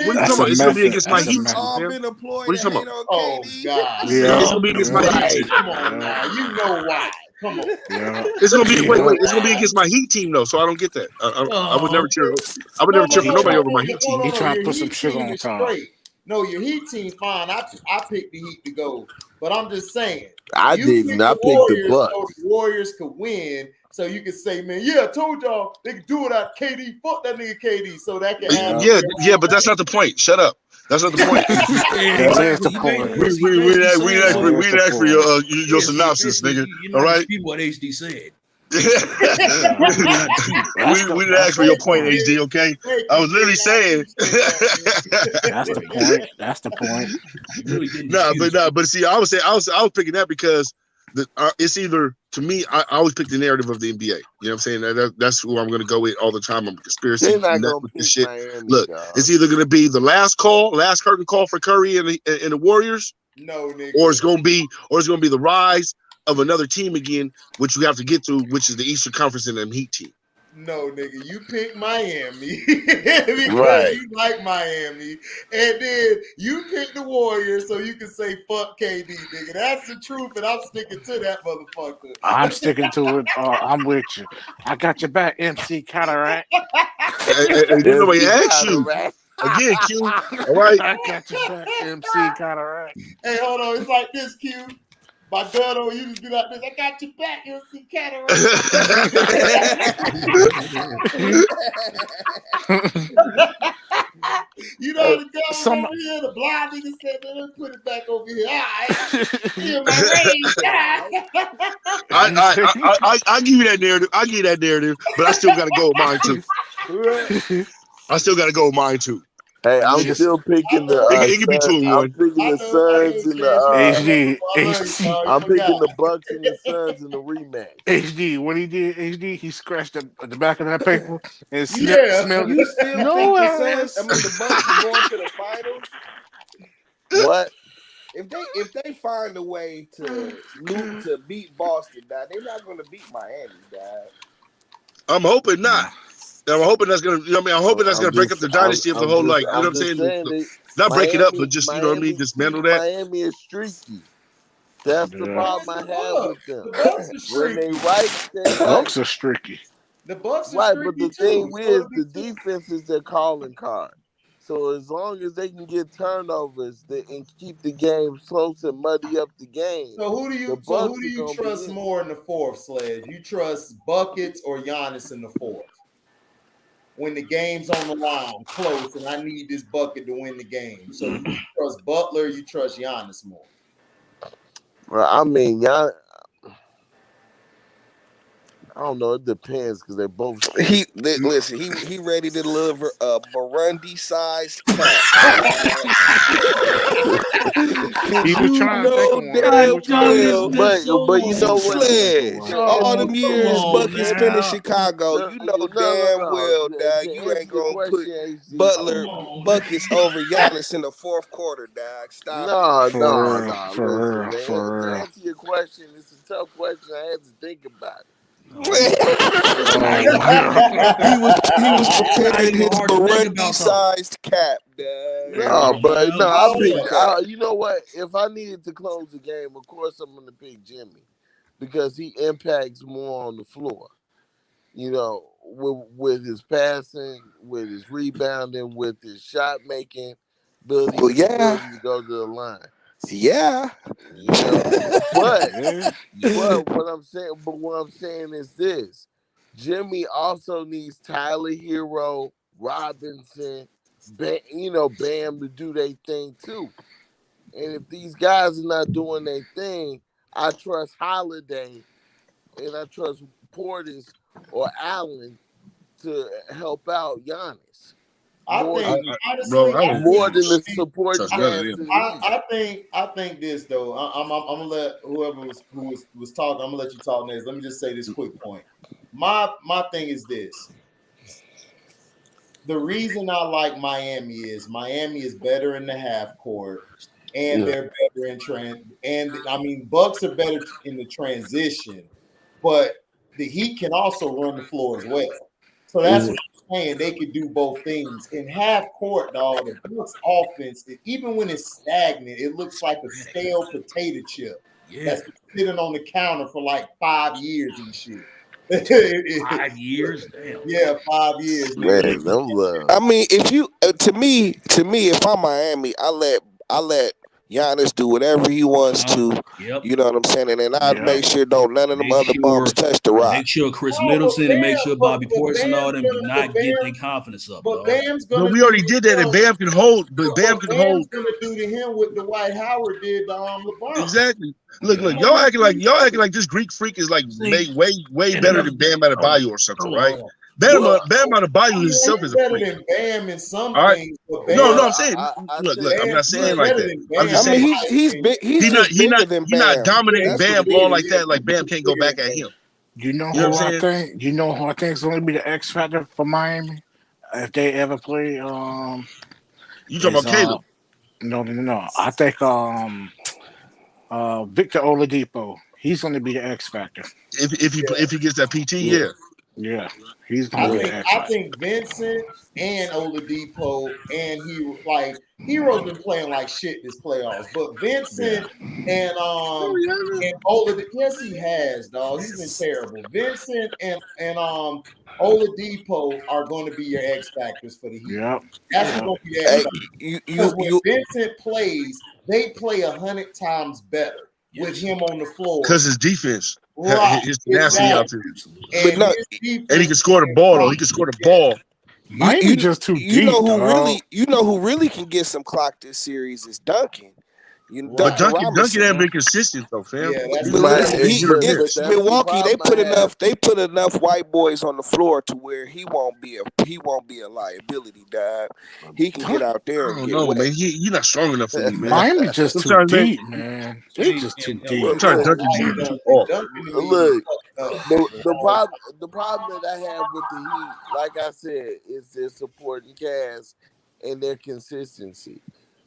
What are you talking about? It's gonna be against my Heat team. all Man. been employed. What are you talking about? Oh God! It's gonna be against my Heat team. Come on now, you know why? Come on. Yeah. It's gonna be It's gonna be against my Heat team though, so I don't get that. I would never cheer. I would never cheer for nobody over my Heat team. He trying to Your put some Heat sugar team on is top. straight. No, your Heat team fine. I picked the Heat to go, but I'm just saying. I didn't. I picked the Bucks. So the Warriors could win. So you can say, man, yeah, I told y'all they could do it without KD. Fuck that nigga KD. So that can happen. Yeah, but that's not the point. Shut up. That's not the point. That is the point. We didn't ask for your synopsis, nigga. All right. What HD said. We didn't ask for your point, HD. Okay, I was literally saying. That's the point. But see, I was picking that because it's either, to me, I always pick the narrative of the NBA. You know what I'm saying? That's who I'm going to go with all the time. I'm a conspiracy. They're not going to pick shit. Miami. Look, it's either going to be the last curtain call for Curry and the Warriors. No, nigga. Or it's going to be the rise of another team again, which you have to get through, which is the Eastern Conference and them Heat team. No, nigga, you pick Miami because you like Miami, and then you pick the Warriors so you can say fuck KD, nigga. That's the truth, and I'm sticking to that motherfucker. I'm sticking to it. I'm with you. I got your back, MC Cataract. Nobody asked you. Again, Q. All right. I got your back, MC Cataract. Hey, hold on. It's like this, Q. My gun on you just be like this. I got your back, MC Cataract. You know the gun over here, the blind nigga said, man, let's put it back over here. All right. I give you that narrative. But I still got to go with mine too. Hey, I'm still picking the. It can be 2 and 1. I'm picking the Suns and the. I'm picking the Bucks and the Suns in the rematch. HD, what he did, HD, he scratched the back of that paper and You smelled it. still think the Suns? I mean, the Bucks are going to the finals. What? If they find a way to beat Boston, dad, they're not going to beat Miami, dad. I'm hoping not. I'm hoping that's gonna. I'm hoping that's gonna break up the dynasty of the whole. Like, you know what I'm saying? Not break it up, but just, you know what I mean, dismantle that. Miami is streaky. That's the problem I have with them. The Bucks are streaky. When they right, the Bucks are streaky. The Bucks are right, streaky but the too. thing is, the defense is their calling card. So as long as they can get turnovers and keep the game close and muddy up the game. So who do you trust more in the fourth, Sledge? You trust buckets or Giannis in the fourth? When the game's on the line, close, and I need this bucket to win the game. So you trust Butler, you trust Giannis more? Well, I mean, I don't know. It depends because they both. He ready to deliver a Burundi-sized cat. He was trying to but you know what? Sledge. All them years Bucky spent in Chicago, you know damn well that you ain't gonna put Butler buckets over Giannis in the fourth quarter, dog. Stop. No. To answer your question, it's a tough question. I had to think about it. He was preparing his Burundi-sized cap, dad. You know what? If I needed to close the game, of course I'm going to pick Jimmy because he impacts more on the floor. You know, with his passing, with his rebounding, with his shot making, ability to go to the line. Yeah. You know, but what I'm saying is this: Jimmy also needs Tyler Hero, Robinson, Bam to do their thing too. And if these guys are not doing their thing, I trust Holiday and I trust Portis or Allen to help out Giannis. More than the support. I think this though. I'm gonna let whoever was talking. I'm gonna let you talk next. Let me just say this quick point. My thing is this. the reason I like Miami is better in the half court, and they're better in Bucks are better in the transition, but the Heat can also run the floor as well. So that's what I'm saying. They could do both things. In half court, dog, the Bucks offense, even when it's stagnant, it looks like a stale potato chip that's been sitting on the counter for like 5 years and shit. 5 years, damn. Yeah, 5 years, Man, nigga. them love. I mean, if you to me, if I'm Miami, I let Giannis do whatever he wants to. Yep. You know what I'm saying? And then I make sure none of them other bums touch the rock. Make sure Chris Middleton and make sure Bobby Portis and all them do not get their confidence up. But Bam's gonna. No, we already did that, and Bam can hold. But Bam can hold. Gonna do to him what Dwight Howard did to LeBron. Exactly. Look, y'all acting like this Greek freak is like way better than Bam Adebayo or something, right? Bam Adebayo himself is a freak. Better than Bam in some things. No, I'm saying, look, I'm not saying like that. I'm just saying he's not dominating Bam ball like that. Like Bam can't go back at him. You know who I think? You know who I think is going to be the X factor for Miami if they ever play? You talking about Caleb? No. I think Victor Oladipo. He's going to be the X factor. If he gets that PT, yeah, he's going to be the X factor. I think Vincent and Oladipo and Hero's been playing like shit this playoffs, but Vincent and Oladipo, yes, he has, dog. He's been terrible. Vincent and Oladipo are going to be your X factors for the Heat. Yep. That's going to be the X factor. Because when Vincent plays, they play 100 times better with him on the floor. Because his defense, his tenacity out there. And he can score the ball though. He can score the ball. Miami just too deep. You know who really can get some clock this series is Duncan. But Duncan ain't been consistent though, fam. Yeah, Milwaukee, they put enough white boys on the floor to where he won't be a liability, dog. He can get out there and get man. He's not strong enough for me, man. Miami just too deep, man. They just too deep. Sometimes Duncan too off. Look, the problem that I have with the Heat, like I said, is their supporting cast and their consistency.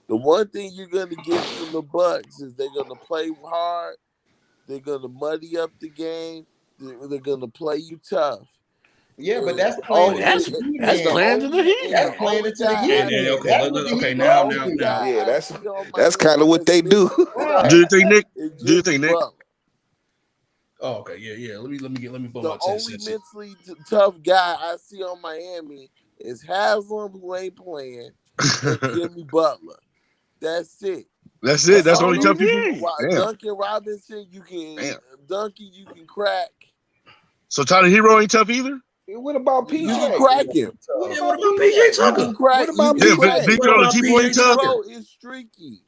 The one thing you're going to get from the Bucks is they're going to play hard. They're going to muddy up the game. They're going to play you tough. Yeah, but that's playing. That's playing to the Heat. That's playing to the Heat. Okay, now. Yeah, that's kind of what they do. Do you think, Nick? Oh, okay, yeah. Let me put the my 10 only cents. mentally tough guy I see on Miami is Haslam, who ain't playing, and Jimmy Butler. That's it. That's the only tough people. Duncan Robinson, you can crack. So Tyler Hero ain't tough either? What about PJ? You can crack him. Yeah, what about PJ Tucker? What about PJ? Victor Oladipo ain't tough. Hero is streaky.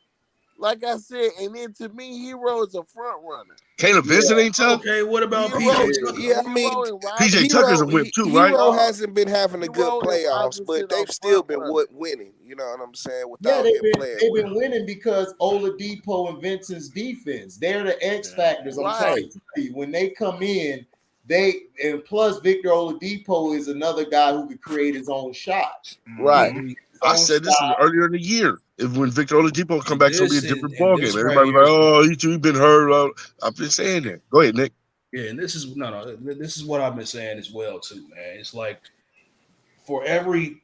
Like I said, and then to me, Hero is a front runner. Caleb Vincent ain't tough. Okay, what about Hero, PJ Tucker? Yeah, I mean, PJ Tucker's a whip too, right? Hero hasn't been having a good playoffs, but they've still been winning. You know what I'm saying? Without him playing, they've been winning because Oladipo and Vincent's defense. They're the X factors. I'm trying to tell you, when they come in, and plus Victor Oladipo is another guy who could create his own shot. Right. I said this earlier in the year. When Victor Oladipo come back, it's gonna be a different ballgame. Everybody's like, "Oh, he been hurt." I've been saying that. Go ahead, Nick. Yeah, and this is what I've been saying as well too, man. It's like for every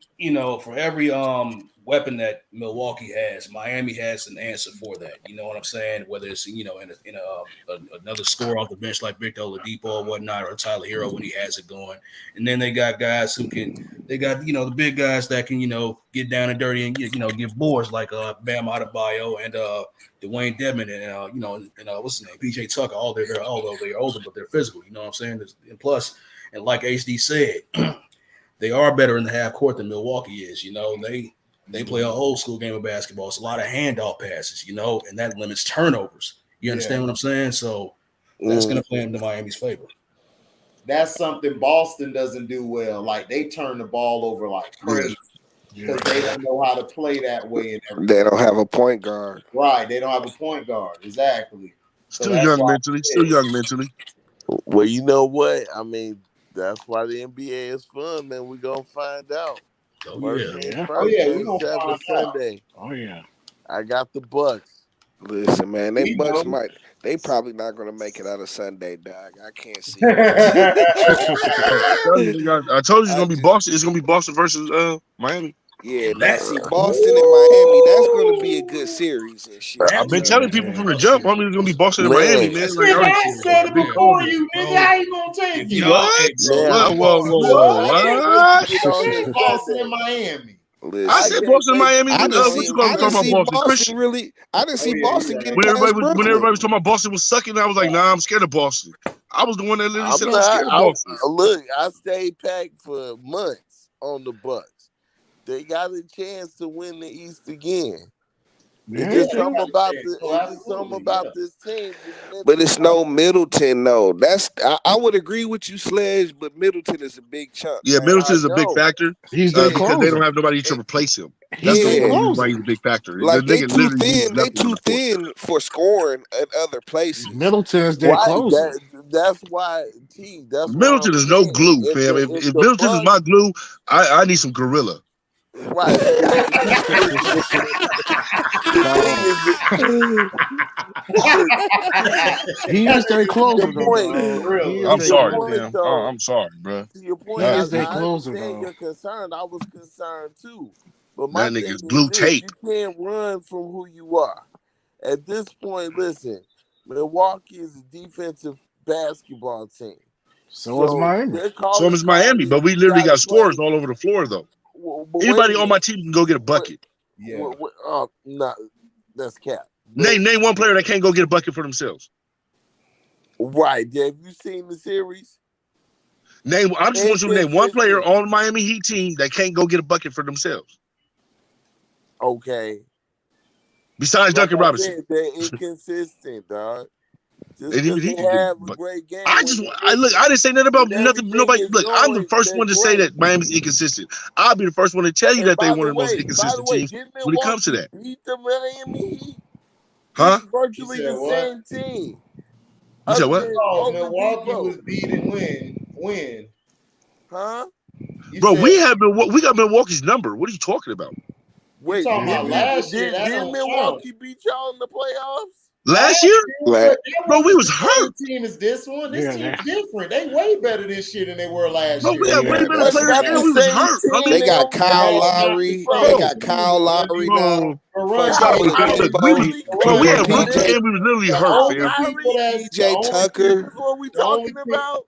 weapon that Milwaukee has, Miami has an answer for that. You know what I'm saying? Whether it's in another scorer off the bench like Victor Oladipo or whatnot, or Tyler Hero when he has it going, and then they got guys who the big guys that can get down and dirty and give boards like Bam Adebayo and Dwayne Dedmon and what's his name, PJ Tucker. Although they're older, but they're physical. You know what I'm saying? And plus, and like HD said, they are better in the half court than Milwaukee is. They play an old school game of basketball. It's a lot of handoff passes, and that limits turnovers. You understand what I'm saying? So that's going to play into Miami's favor. That's something Boston doesn't do well. Like, they turn the ball over like crazy because they don't know how to play that way. And everything. They don't have a point guard. Right. They don't have a point guard. Exactly. Still young mentally. Well, you know what? I mean, that's why the NBA is fun, man. We're going to find out. Oh First yeah. game, Yeah. Oh first yeah, we game gonna 7 find out. Sunday. Oh yeah. I got the Bucks. Listen, man, they We Bucks know. they probably not gonna make it out of Sunday, dog. I can't see it. I told you it's I gonna be just Boston. It's gonna be Boston versus Miami. Yeah, now That see Boston and Miami, that's gonna be a good series and shit. that I've been will telling be people from a the good jump. I series. mean, it's gonna be Boston and Miami, Man, man. That's a Like Nigga, I great I series said right it been there. calling before it. you, nigga. Bro, How you gonna take if me? y'all, What? hey, bro, now, Whoa, What? what? I ain't gonna What? take it on It's this Boston and Sunday. Miami. I I Listen, said can't Boston and wait. Miami when what you call I me didn't talking about see Boston Boston Christian. really. I didn't Oh see yeah, you Boston right. getting past When Brooklyn. everybody was talking about Boston was sucking, I was like, nah, I'm scared of Boston. I was the one that literally I'm said I'm not. scared of Boston. Look, I stayed packed for months on the Bucks. They got a chance to win the East again. It's Yeah, Yeah, just they too. something got a about chance. the. Oh, It's just something absolutely, about yeah. this team. Just But mentally. it's no Middleton, though. I would agree with you, Sledge, but Middleton is a big chunk, Yeah, man. Middleton I is a big know. factor He's their because they don't closer. have nobody to It- replace him. That's He's the their yeah, only reason why he's closer. a big factor. The like they nigga too literally leaves thin. They nothing on too the floor. thin for scoring at other places. Middleton is their Right. closer. That's why T. That's why I'm Middleton is no saying glue, fam. if If the Middleton is Bucks my glue, I need some gorilla. right the thing Dog. is look, He That is their nigga to your closer, said though, point, dog. He gorilla. is I'm to their your sorry, closer. point fam. though, I'm sorry, bro. to your He point, That is their I nigga, closer, understand bro. your concern. I was concerned too. But my that thing nigga's is blue this: tape. you can't run from who you are. At this point, listen, Milwaukee is a defensive basketball team, So is so Miami. their So calling is card Miami, is but we you literally got to got scorers play. all over the floor, though. But wait a Anybody on my minute, team can go get a what? bucket. Yeah. No, that's cap. Name one player that can't go get a bucket for themselves. Right. Have you seen the series? I just want you to name one player Inconsistent. on the Miami Heat team that can't go get a bucket for themselves. Okay. Besides Like Duncan I Robinson. said, they're inconsistent, dog. Just And even because he they can get a have a bucket. great game I when I didn't say nothing about when nothing. everything Nobody is look. I'm the going, first they're one to say great. that Miami's inconsistent. I'll be the first one to tell you And that they one of the most by the inconsistent way, teams didn't when it comes to Milwaukee that. beat the Miami Heat? Huh? It's You virtually said the what? same team, You said other what? than Oh, Milwaukee Oladipo. was beating when? Huh? You Bro, said we got Milwaukee's number. What are you talking about? you Wait, talking Yeah, about man. last year? That did don't count. Milwaukee beat y'all in the playoffs? Last Last year? year, Like, but that Bro, we wasn't was the same hurt. team as this one. This Yeah, team that, different. They way better this year than they were last Bro, we year. got way yeah, better that's players Got and the we was same hurt, brother. team. they They got only Kyle got That's not the Lowry. They same Bro, got team, Kyle bro. Lowry now. bro. Run First Kyle Look, game, Lowry look, is we was only bro, we for good, had run one PJ buddy. and we was literally The hurt, Kyle only fam. people Lowry. the PJ only Tucker. people, That's what we the only talking people, about.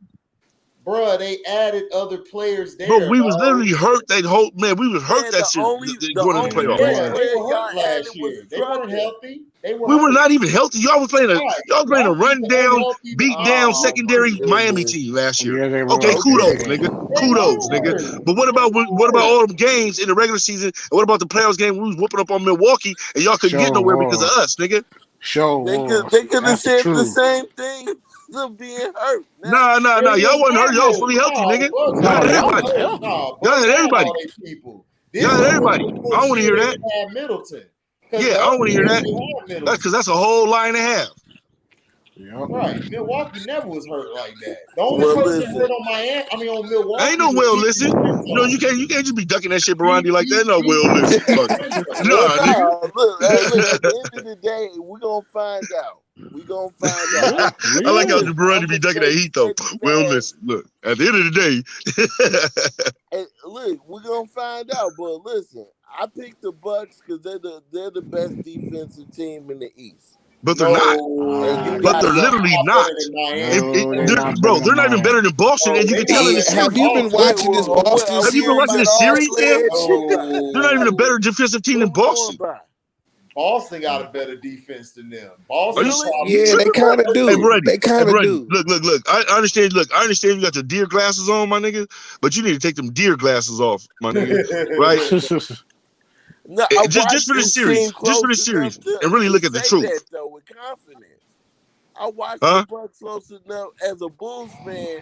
bro. They added other players Bro, there, we was dog. literally hurt that whole man. We was hurt Man, that shit the going to the yeah, only they playoffs. bench Yeah, were. they player were hurt y'all last added was year. They weren't Trucker. healthy. They were We were hurt. not even healthy. Y'all was playing Right. y'all playing a Y'all beat run the down, unhealthy. beat down Oh my secondary Miami goodness. team last year. Yeah, they Okay, were. They kudos, Okay. were. nigga. They Kudos, were. nigga. But what They about were. all them games in the regular season? And what about the playoffs game we was whooping up on Milwaukee and y'all couldn't get Show nowhere because of was. us, nigga? Show They was. could have That's the said the truth. same thing of being hurt. Now Nah. They Y'all was wasn't hurt. not Y'all was hurt. fully healthy, No, nigga. Bucks Y'all No, had was y'all not was everybody. hurt. healthy. No, Y'all Bucks had had all everybody. their people. Y'all This had is everybody. the I don't first want to year hear they that. didn't have Middleton. Because Yeah, the I don't other want to hear years that. they had Because Middleton. that's a whole lie and a half. Yep. Right. Milwaukee never was hurt like that. The only well person listen. hurt on on I ain't Milwaukee no was well listen. Deep You know, Bledsoe. you can't just be ducking that shit Barandi like that. No Deep well listen, fuck. Bledsoe. Well Nah, nigga. nah, look, at the end of the day, we're gonna find out. We're gonna find out. Yeah, we I like how is. Barandi I'm be gonna ducking that say heat though. Well steadfast. listen, look, at the end of the day. And look, we're gonna find out. But listen, I picked the Bucks because they're the best defensive team in the East. But they're not. And you But got they're They're literally not not. better than Miami. No, they're not better Bro, than they're not even Miami. better than Boston, No, and you they can tell not in Yeah, the better than have series. you been Boston. wait, watching this what Boston are Have we you been going series? watching by the the all series, man? sledge? They're not even a better defensive team than What we going Boston. by? Boston got a better defense than them. Are you Boston Really? you Yeah, they tripping, bro? kind of Hey, do. Brady. They kind of do. Look. I understand. Look, I understand you got your deer glasses on, my nigga. But you need to take them deer glasses off, my nigga. Right? No, I Just watched for the this team series. Just for the close enough series, and really to look at the say truth, that though with confidence. I watched the huh? Bucks close enough as a Bulls fan.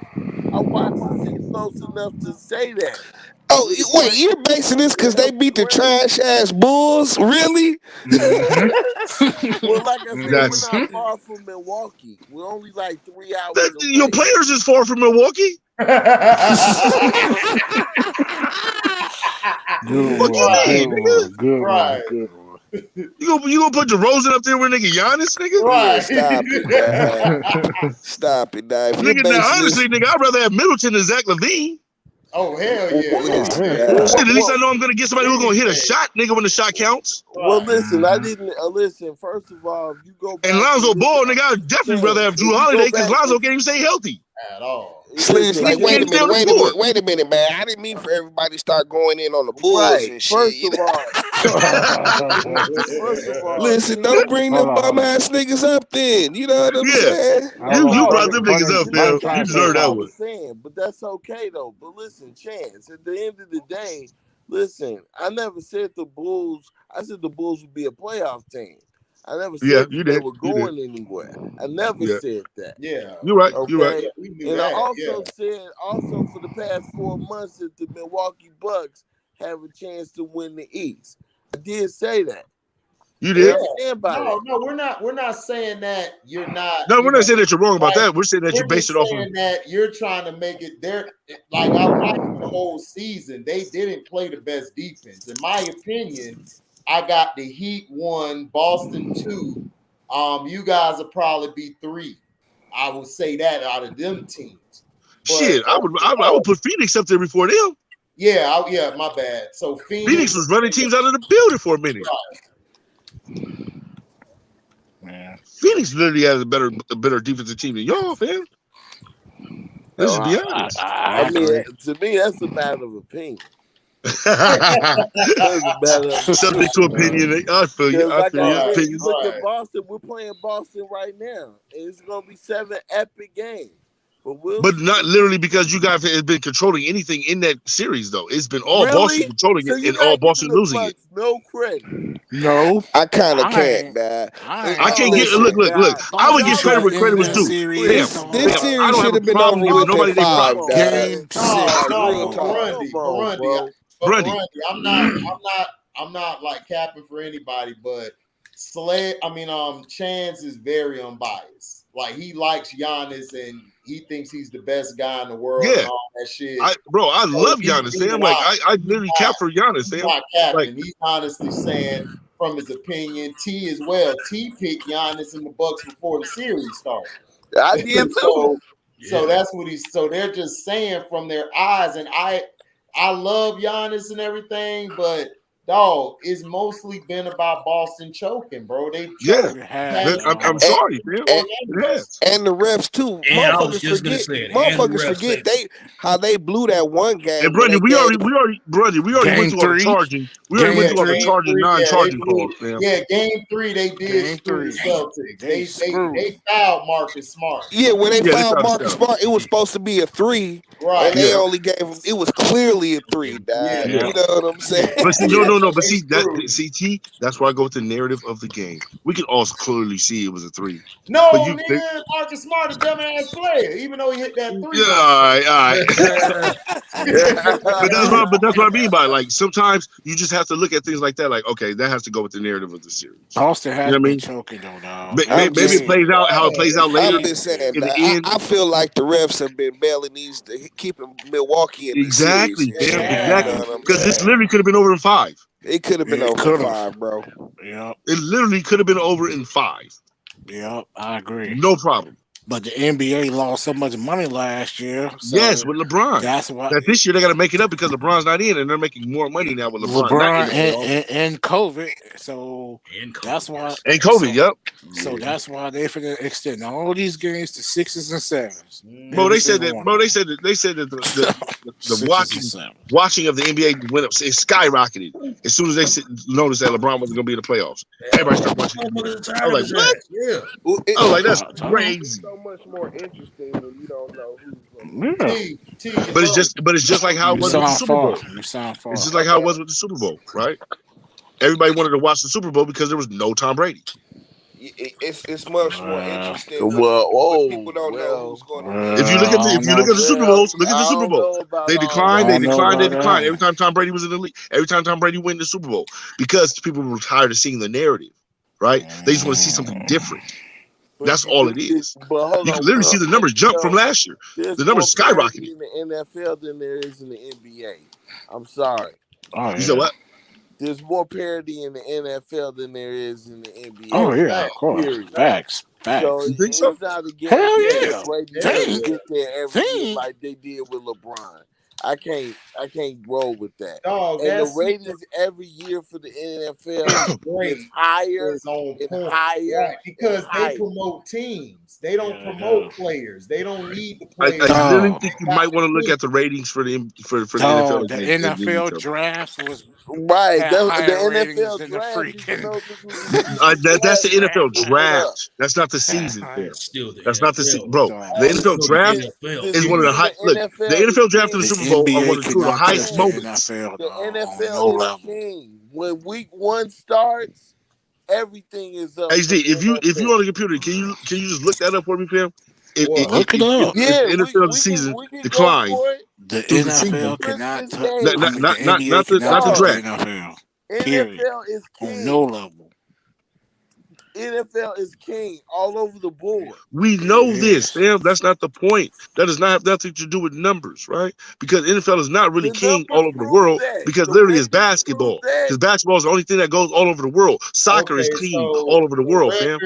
I watched the team close enough to say that. Oh, With wait, great, you're basing this because they with beat the great. trash ass Bulls? Really? Well, like I said, we're That's not far from Milwaukee. We're only like 3 hours your away. players is far from Milwaukee. Good Fuck you one, mean, nigga? good Right. one. You gonna put DeRozan up there with nigga Giannis, nigga? Right. Yeah, stop it, man. Stop it, now. If you're Nigga, now basing honestly, this, nigga, I'd rather have Middleton than Zach LaVine. Oh hell yeah. listen, hell. Shit, at least I well, know I'm gonna get somebody who's gonna hit a shot, nigga, when the shot counts. well, Right. listen, I didn't listen. First of all, if you go back And Lonzo and Ball, listen, nigga, I'd definitely Chance, rather have if Drew you Holiday go because back Lonzo and can't even stay healthy. At all. Sledge, like, Nigga can't stay on the floor. wait a minute, man. I didn't mean for everybody to start going in on the Bulls Right. and shit. First of all, listen, don't bring them bum ass niggas up then. You know what I'm saying? You brought them niggas up, That's Phil. You deserve that one. saying, but that's okay though. But listen, Chance, at the end of the day, listen, I never said the Bulls. I said the Bulls would be a playoff team. I never said they were going anywhere. I never said that. Yeah. You're right. Okay. You're right. Yeah, we knew And that. I also said, for the past 4 months, that the Milwaukee Bucks have a chance to win the East. I did say that. You did? No, we're not saying that you're not. No, we're not saying that you're wrong about that. We're saying that you We're base it off of that you're trying to make it there. Like I watched the whole season, they didn't play the best defense. In my opinion, I got the Heat 1, Boston 2. You guys will probably be 3. I would say that out of them teams. But, shit. I would put Phoenix up there before them. Yeah, my bad. So Phoenix was running teams out of the building for a minute. Man. Phoenix literally has a better defensive team than y'all, fam. Let's just be honest. I mean, to me, that's a matter of opinion. Subject to opinion. I feel you. I feel your opinion. You look at Boston. We're playing Boston right now, and it's going to be 7 epic games. But not literally because you guys have been controlling anything in that series, though. It's been all Boston controlling it and all Boston losing it. No credit. No, I kind of can't, man. I can't get. Look. I would give credit where credit was due. This series should have been over with in 5. Game 6. Grundy. I'm not like capping for anybody, but Chance is very unbiased. Like he likes Giannis and he thinks he's the best guy in the world. Yeah, and all that shit. I love Giannis. Fam. Like I literally cap for Giannis. He's not capping. He's honestly saying from his opinion. T as well. T picked Giannis in the Bucks before the series started. I did too. So that's what So they're just saying from their eyes, and I love Giannis and everything, but dog, it's mostly been about Boston choking, bro. They I'm sorry, man. And the refs too. And I was just gonna say it. Motherfuckers forget how they blew that one game. And Brady, we already went through all the charging. We already went through all the charging, non-charging calls, man. Yeah, game 3 they did screw the Celtics. They fouled Marcus Smart. Yeah, when they fouled Marcus Smart, it was supposed to be a 3. Right. And they only gave him. It was clearly a 3, dad. You know what I'm saying? But see, no. But see, T. That's why I go with the narrative of the game. We can all clearly see it was a 3. No, nigga, Marcus Smart a dumbass player, even though he hit that 3. Yeah, all right. but that's what I mean by like sometimes you just have to look at things like that. Like, okay, that has to go with the narrative of the series. Boston has been choking though. Maybe it plays out how it plays out later. I'm just saying, I feel like the refs have been bailing these to keeping Milwaukee in the series. Exactly. Because this literally could have been over in 5. It could have been over in 5, bro. Yeah. It literally could have been over in 5. Yep, I agree. No problem. But the NBA lost so much money last year. So yes, with LeBron. That's why. That this year they got to make it up because LeBron's not in, and they're making more money now with LeBron. And COVID. So that's why. And COVID, yep. So that's why they finna extend all these games to 6s and 7s. Bro, they said that the watching of the NBA went up. It skyrocketed as soon as they noticed that LeBron wasn't going to be in the playoffs. Everybody started watching. I was like, what? Yeah. I was like, that's crazy. So much more interesting when you don't know who's going to But it's just like how it was with the Super Bowl. It's just like how it was with the Super Bowl, right? Everybody wanted to watch the Super Bowl because there was no Tom Brady. It's much more interesting. People don't know who's going to. If you look at the Super Bowls, look at the Super Bowl. They declined. Every time Tom Brady was in the league, every time Tom Brady went in the Super Bowl, because people were tired of seeing the narrative, right? They just want to see something different. That's all it is. You can literally see the numbers jump from last year. The numbers skyrocketed. In the NFL than there is in the NBA. I'm sorry. Oh, yeah. You said what? There's more parity in the NFL than there is in the NBA. Oh, yeah, of course. Period. Facts. So You think so? it's not a Hell guarantee yeah. that Brady's Dang. gonna get there every year Dang. like they did with LeBron. I can't roll with that. Dog, And the that's ratings every year for the NFL great. is higher Is on and point. higher Right, because and they higher. promote teams. They don't Yeah, promote players. They don't need the I players. really Dog. think you might want to look at the ratings for the NFL. Dog, the Again, and NFL draft was Right. had The higher ratings NFL than the draft, even freaking. though this was a season that's the draft, NFL it went up. draft. That's not the season, fam. It's still the That's not the NFL. bro. Dog. The NFL Still draft the NFL. is one of the season high. of Look, the NFL NFL is draft and the The Super Bowl are one NBA of two of the cannot highest touch the moments. NFL, The dog, on NFL no is level. king. When week 1 starts, everything is up. HD, For the if you NFL. on a computer, can you just look that up for me, fam? What? Look it up. If Yeah, the NFL season we can go declined for it. The through the season, NFL cannot Christmas touch. Day. not I mean, not the not NBA not the cannot not the touch the draft. NFL. Period. NFL is On king. no level. NFL is king all over the board. We know It this, is. fam. That's not the point. That does not have nothing to do with numbers, right? Because NFL is not really The king all numbers over the prove world that. because The literally it's ratings prove basketball. that. Because basketball is the only thing that goes all over the world. Soccer is Okay, king so all over the world, fam.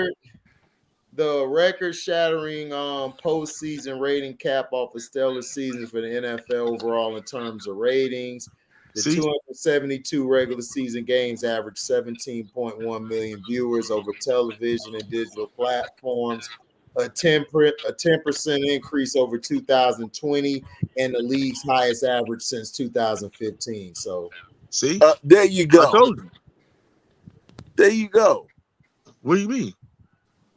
the record-shattering postseason rating cap off a stellar season for the NFL overall in terms of ratings. The See? 272 regular season games averaged 17.1 million viewers over television and digital platforms, a 10% increase over 2020, and the league's highest average since 2015. So, See? There you I go. told you. There you go. What do you mean?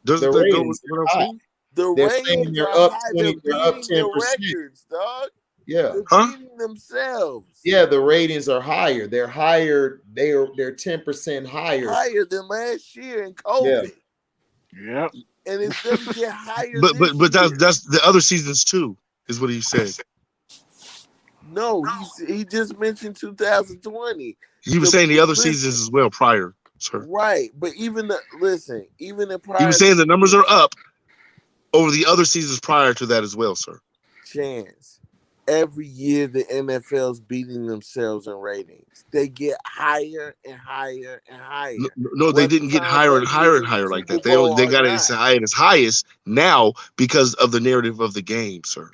Doesn't the that go ratings with what I'm are high. saying? The They're saying ratings they're are up high. 20, They're they're up beating their 10%. records, dog. Yeah. They're Huh? beating themselves. Yeah, the ratings are higher. They're higher. They're 10% higher. Higher than last year in COVID. Yep. And it's going to get higher But this year. that's the other seasons too, is what he said. No, he just mentioned 2020. He was saying the other seasons as well prior, sir. Right, but even the prior He was saying the numbers are up over the other seasons prior to that as well, sir. Chance. Every year the NFL's beating themselves in ratings. They get higher and higher and higher. No, they didn't get higher and higher and higher like that. They got it as high and as highest now because of the narrative of the game, sir.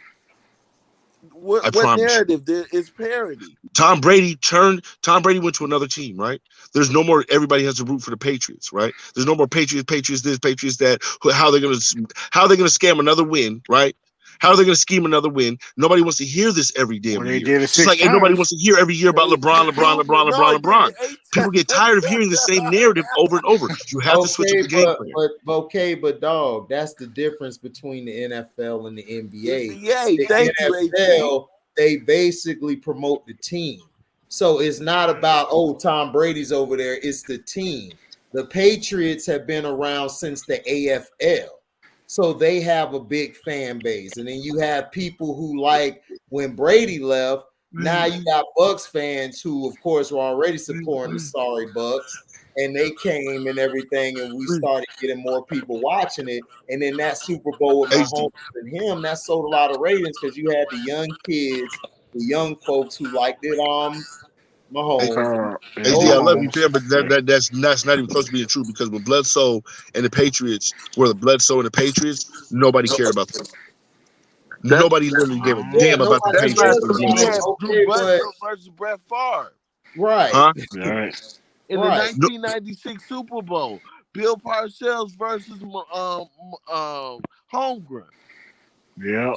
What narrative? It's parody. Tom Brady went to another team, right? There's no more. Everybody has to root for the Patriots, right? There's no more Patriots this, Patriots that. How they're gonna scam another win, right? How are they gonna scheme another win? Nobody wants to hear this every damn year. Just like nobody wants to hear every year about LeBron. People get tired of hearing the same narrative over and over. You have to switch up the game plan. But dog, that's the difference between the NFL and the NBA. Thank you, NFL, they basically promote the team. So it's not about, Tom Brady's over there. It's the team. The Patriots have been around since the AFL. So they have a big fan base. And then you have people who like when Brady left. Now you got Bucks fans who, of course, were already supporting the sorry Bucks. And they came and everything, and we started getting more people watching it. And then that Super Bowl with Mahomes and him, that sold a lot of ratings because you had the young kids, the young folks who liked it. Mahomes. AD, I love you, Pierre, but that's not even close to being true because when Bledsoe and the Patriots were nobody cared about them. Nobody literally gave a damn about the Patriots. Drew Bledsoe versus Brett Favre. Right. Huh? Right. In the 1996 Super Bowl, Bill Parcells versus Holmgren. Yeah.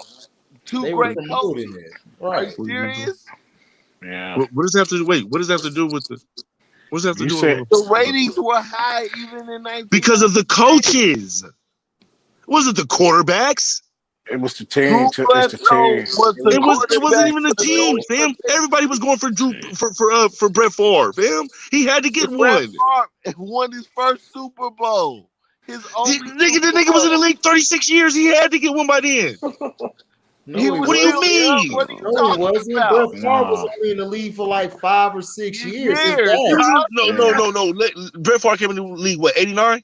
Two great coaches. Right. Are you serious? Yeah. What does that have to do? Wait, what does that have to do with the? What does that have to do with the ratings were high even in 19 because of the coaches? Was it the quarterbacks? It was the team. It wasn't even the team, fam. Everybody was going for Brett Favre, fam. He had to get one. Favre won his first Super Bowl. The nigga was in the league 36 years. He had to get one by then. What do you mean? What are you talking about? Brett Favre was only in the league for like 5 or 6 years. No. Brett Favre came in the league, what, 89?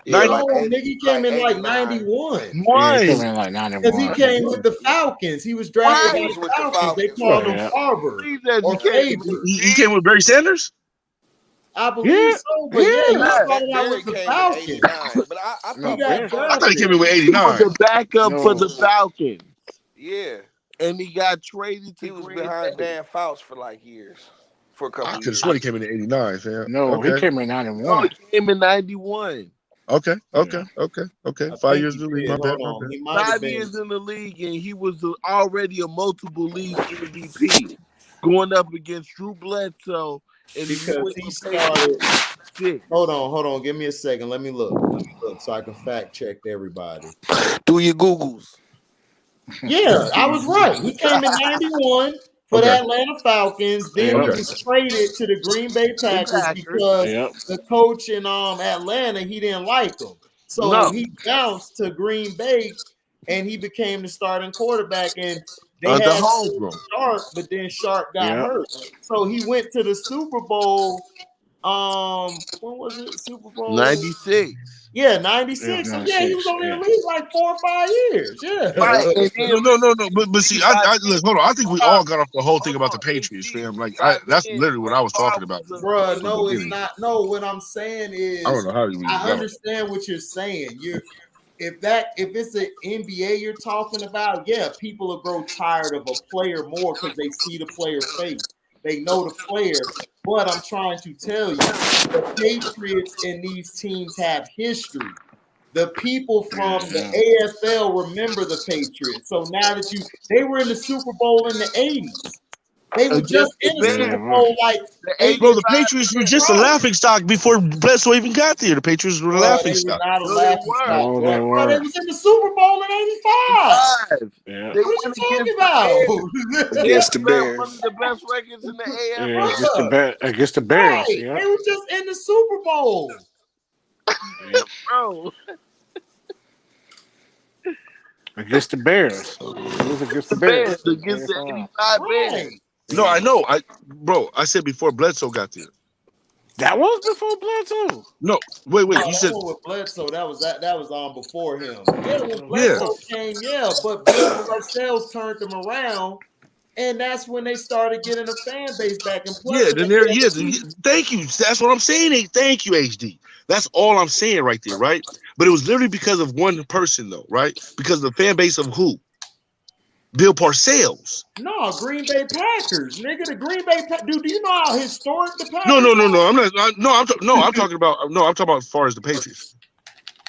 Yeah, 90? No, nigga, he came in like 91. Yeah, he came One. in like Because he 91. came with the Falcons. He was drafted Yeah, he by was the with the Falcons. They Falcons. called him Yeah. Farber Please or educate me. Faber. He came with Barry Sanders? I believe so, but yeah, he Nah, started out Barry with the came in Falcons. '89, but I No, He thought got Bears. I thought he came in with drafted. He was 89. the backup for the No. Falcons, yeah, and he got traded to he was Green behind Bay. Dan Fouch for like years, for a I couple could have years. sworn he came in 89, fam. No, he Okay. came in No, 91. he came in 91. Okay. Yeah. I 5 think years he in the league. My did. bad. Hold on. He might have 5 been. years in the league, and he was already a multiple league MVP, going up against Drew Bledsoe and the Because New he England started. Patriots. Hold on. Give me a second. Let me look so I can fact check everybody. Do your Googles. Yeah, I was right. He came in 91 for the Atlanta Falcons. Then he Yep. was traded to the Green Bay Packers because Yep. the coach in Atlanta, he didn't like him. So No, he bounced to Green Bay and he became the starting quarterback. And they the had homegrown. Sharp, but then Sharp got Yep. hurt. So he went to the Super Bowl. When was it? Super Bowl 96. Yeah, Yeah, 96. So yeah, he was 96. only in Yeah. the league like 4 or 5 years. Yeah. Right, and then No. But see, look, hold on. I think we all got off the whole thing about the Hold on, Patriots, HD. fam. Like, By that's then, literally what I was talking about Bruh, from the no, it's beginning. not. No, what I'm saying I don't is know how you I go. understand what you're saying. If it's an NBA you're talking about, yeah, people will grow tired of a player more because they see the player face. They know the player. But I'm trying to tell you, the Patriots and these teams have history. The people from the AFL remember the Patriots. So now that they were in the Super Bowl in the 80s. They were just against the in the Bears, Super Bowl like the 8 Bro, the 85 Patriots were Bears. just a laughing stock before Bledsoe even got there. The Patriots were a Bro, laughing they were stock. not a No, they laughing weren't. stock, No, bro. they Bro, weren't. they was in the Super Bowl in 85. Yeah. They What went you talking against about? the Against the Bears. One Bears. of the best records in the AFL. Yeah, against the Bears. Right. Yeah. They were just in the Super Bowl. Yep. Bro, Against the Bears. It was against the the Bears. Bears against the 85 Bears. Right. No, I know. I said before Bledsoe got there. That was before Bledsoe. No, wait. No, You that said one with Bledsoe, that was on before him. Yeah, when yeah. Bledsoe came, yeah, but Bill Parcells turned them around, and that's when they started getting a fan base back. And plus, Yeah, then there. Yeah, thank you. That's what I'm saying. Thank you, HD. That's all I'm saying right there, right? But it was literally because of one person, though, right? Because of the fan base of who? Bill Parcells. No, Green Bay Packers, nigga. The Green Bay Dude, do you know how historic the Packers No. are? I'm talking about as far as the Patriots.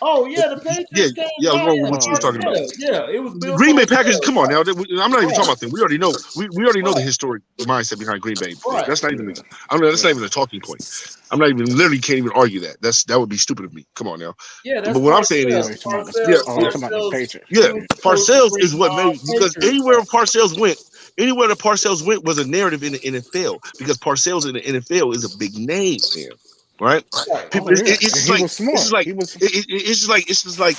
Oh yeah, the Patriots came Yeah. I was by. wrong with what you was talking about. Yeah, it was The Bill Green Bay Packers. Parcells. Come on now. I'm not even talking about them. We already know. We already know the Right. historic mindset behind Green Bay. Right. That's not even. That's not even a talking point. I'm not even literally can't even argue that. That would be stupid of me. Come on now. Yeah, that's But what I'm saying is, Parcells. Parcells is what made because Patriots. anywhere that Parcells went was a narrative in the NFL because Parcells in the NFL is a big name, fam. Right? People, it's just like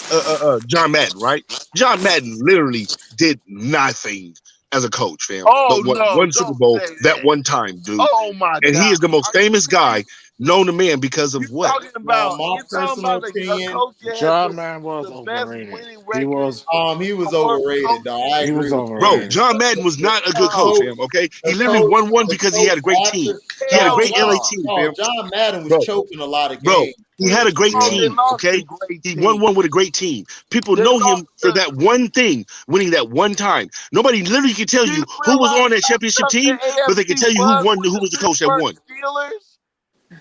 John Madden, right? John Madden literally did nothing as a coach, fam. Oh, but no, one Super don't Bowl say that that. one time, dude. Oh my And God. he is the most famous guy known to man because of what? Talking about, my personal opinion, John Madden was overrated. He was overrated, dog. I agree with you. Bro, John Madden was not a good coach, fam. Okay, he literally won one because he had a great team. He had a great LA team, fam. John Madden was choking a lot of Bro, games. he had a great team, okay? He won one with a great team. People know him for that one thing, winning that one time. Nobody literally can tell you who was on that championship team, but they can tell you who won, who was the coach that won.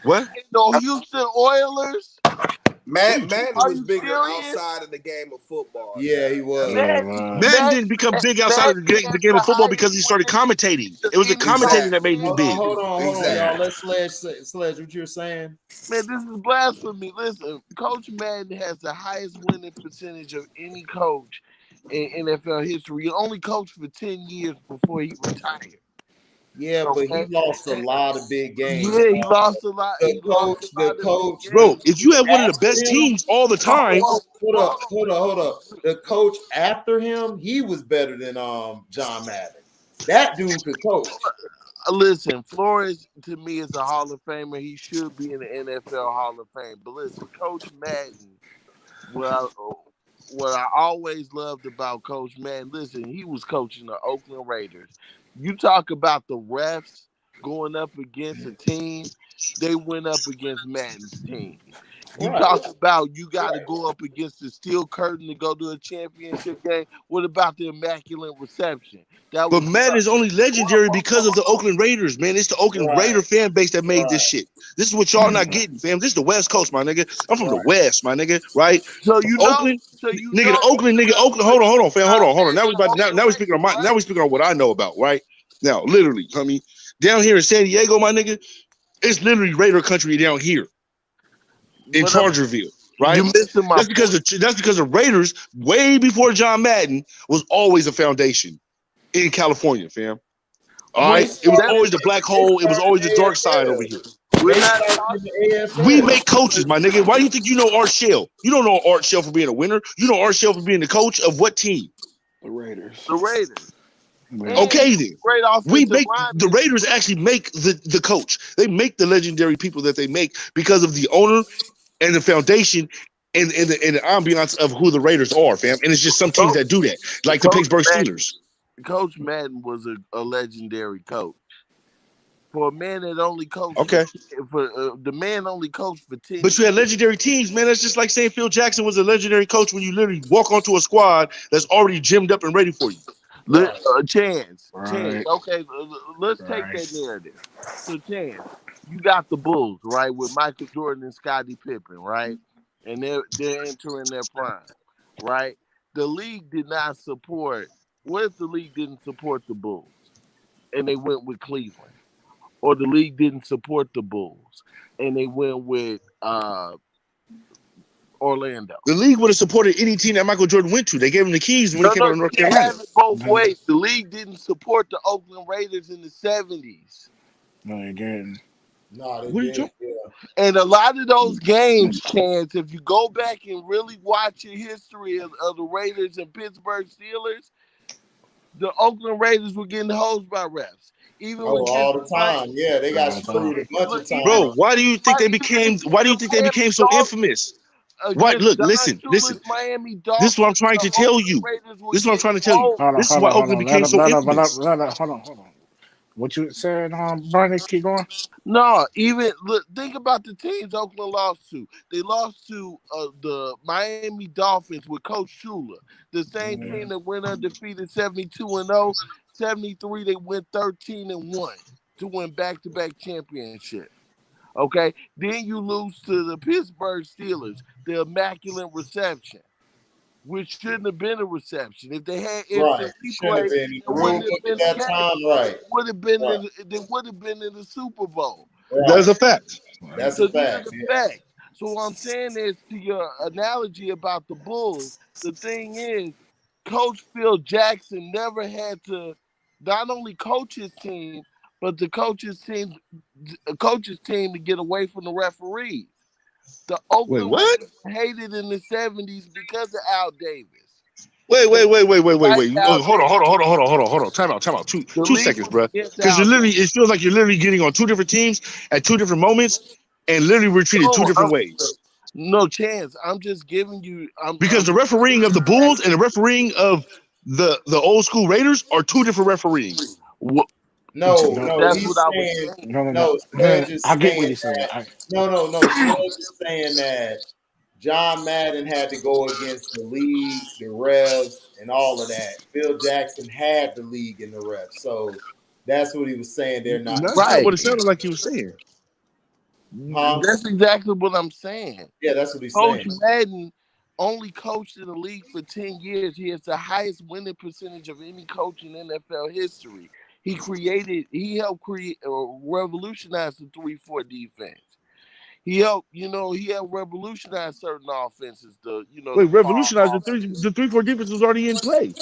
What? The Houston Oilers. Madden was bigger outside of the game of football. Yeah, he was. Madden didn't become big outside of the game of football because he started commentating. It was the commentating that made him big. Hold on, y'all. Let's Sledge, what you're saying. Man, this is blasphemy. Listen, Coach Madden has the highest winning percentage of any coach in NFL history. He only coached for 10 years before he retired. Yeah, but he lost a lot of big games. Yeah, he lost a lot. The coach. Bro, if you have one of the best teams all the time. Hold up. The coach after him, he was better than John Madden. That dude could coach. Listen, Flores to me is a Hall of Famer. He should be in the NFL Hall of Fame. But listen, Coach Madden what I always loved about Coach Madden, listen, he was coaching the Oakland Raiders. You talk about the refs going up against a team, they went up against Madden's team. You talk about you got to go up against the steel curtain to go to a championship game. What about the immaculate reception? But Madden is only legendary because of the Oakland Raiders, man. It's the Oakland Raider fan base that made this shit. This is what y'all not getting, fam. This is the West Coast, my nigga. I'm from the West, my nigga, right? So Oakland, nigga, Oakland. Hold on, fam. Hold on. Now we speaking on what I know about, right? Now, literally, I mean, down here in San Diego, my nigga, it's literally Raider country down here in Chargerville, right? You missing my that's because the Raiders, way before John Madden, was always a foundation in California, fam. All right, it was always the black hole. It was always the dark side over here. We make coaches, my nigga. Why do you think you know Art Shell? You don't know Art Shell for being a winner. You know Art Shell for being the coach of what team? The Raiders. Okay, then. We make the Raiders actually make the coach. They make the legendary people that they make because of the owner and the foundation and the ambiance of who the Raiders are, fam. And it's just some teams that do that, like the Pittsburgh Steelers. Coach Madden was a legendary coach. For a man that only coached, the man only coached for 10 But you had legendary teams, man. That's just like saying Phil Jackson was a legendary coach when you literally walk onto a squad that's already gymmed up and ready for you. Chance. Okay, let's take that narrative. So, Chance, you got the Bulls, right, with Michael Jordan and Scottie Pippen, right? And they're entering their prime, right? The league did not support. What if the league didn't support the Bulls and they went with Cleveland? Or the league didn't support the Bulls and they went with Orlando. The league would have supported any team that Michael Jordan went to. They gave him the keys when he came out of North Carolina. Have it both ways. The league didn't support the Oakland Raiders in the 70s. No, they didn't. No, they didn't. Yeah. And a lot of those games, Chance, if you go back and really watch your history of the Raiders and Pittsburgh Steelers, the Oakland Raiders were getting hosed by refs. Even all the time. Yeah, they got screwed a bunch of times. Bro, why do you think they became so infamous? Why? Look, listen. Miami Dolphins, this is what I'm trying to tell you. This is what I'm trying to tell you. This is why Oakland became so infamous. Hold on. What you said, Bernie? Keep going. No, even look, think about the teams Oakland lost to. They lost to the Miami Dolphins with Coach Shula, the same team that went undefeated 72-0. 73, they went 13-1 to win back-to-back championship. Okay, then you lose to the Pittsburgh Steelers, the immaculate reception, which shouldn't have been a reception. If they had instant replay, they would have been in the Super Bowl. Right. That's a fact. That's a fact. So what I'm saying is, to your analogy about the Bulls, the thing is, Coach Phil Jackson never had to not only coach his team, but the coach's team to get away from the referees. The Oakland Raiders hated in the 70s because of Al Davis. Wait. Hold on. Time out. Two seconds, bro. Because it feels like you're literally getting on two different teams at two different moments, and literally we're treated two different ways. No chance. I'm just giving you. Because the refereeing of the Bulls and the refereeing of the old school Raiders are two different refereeing. No, that's what I was saying. No, I get what he's saying. No. Sledge is saying that John Madden had to go against the league, the refs, and all of that. Phil Jackson had the league and the refs. So that's what he was saying. They're not. That's not what it sounded like he was saying. That's exactly what I'm saying. Yeah, that's what he's saying. Coach Madden only coached in the league for 10 years. He has the highest winning percentage of any coach in NFL history. He helped revolutionize the 3-4 defense. He helped revolutionize certain offenses. Revolutionize the 3-4 defense was already in play.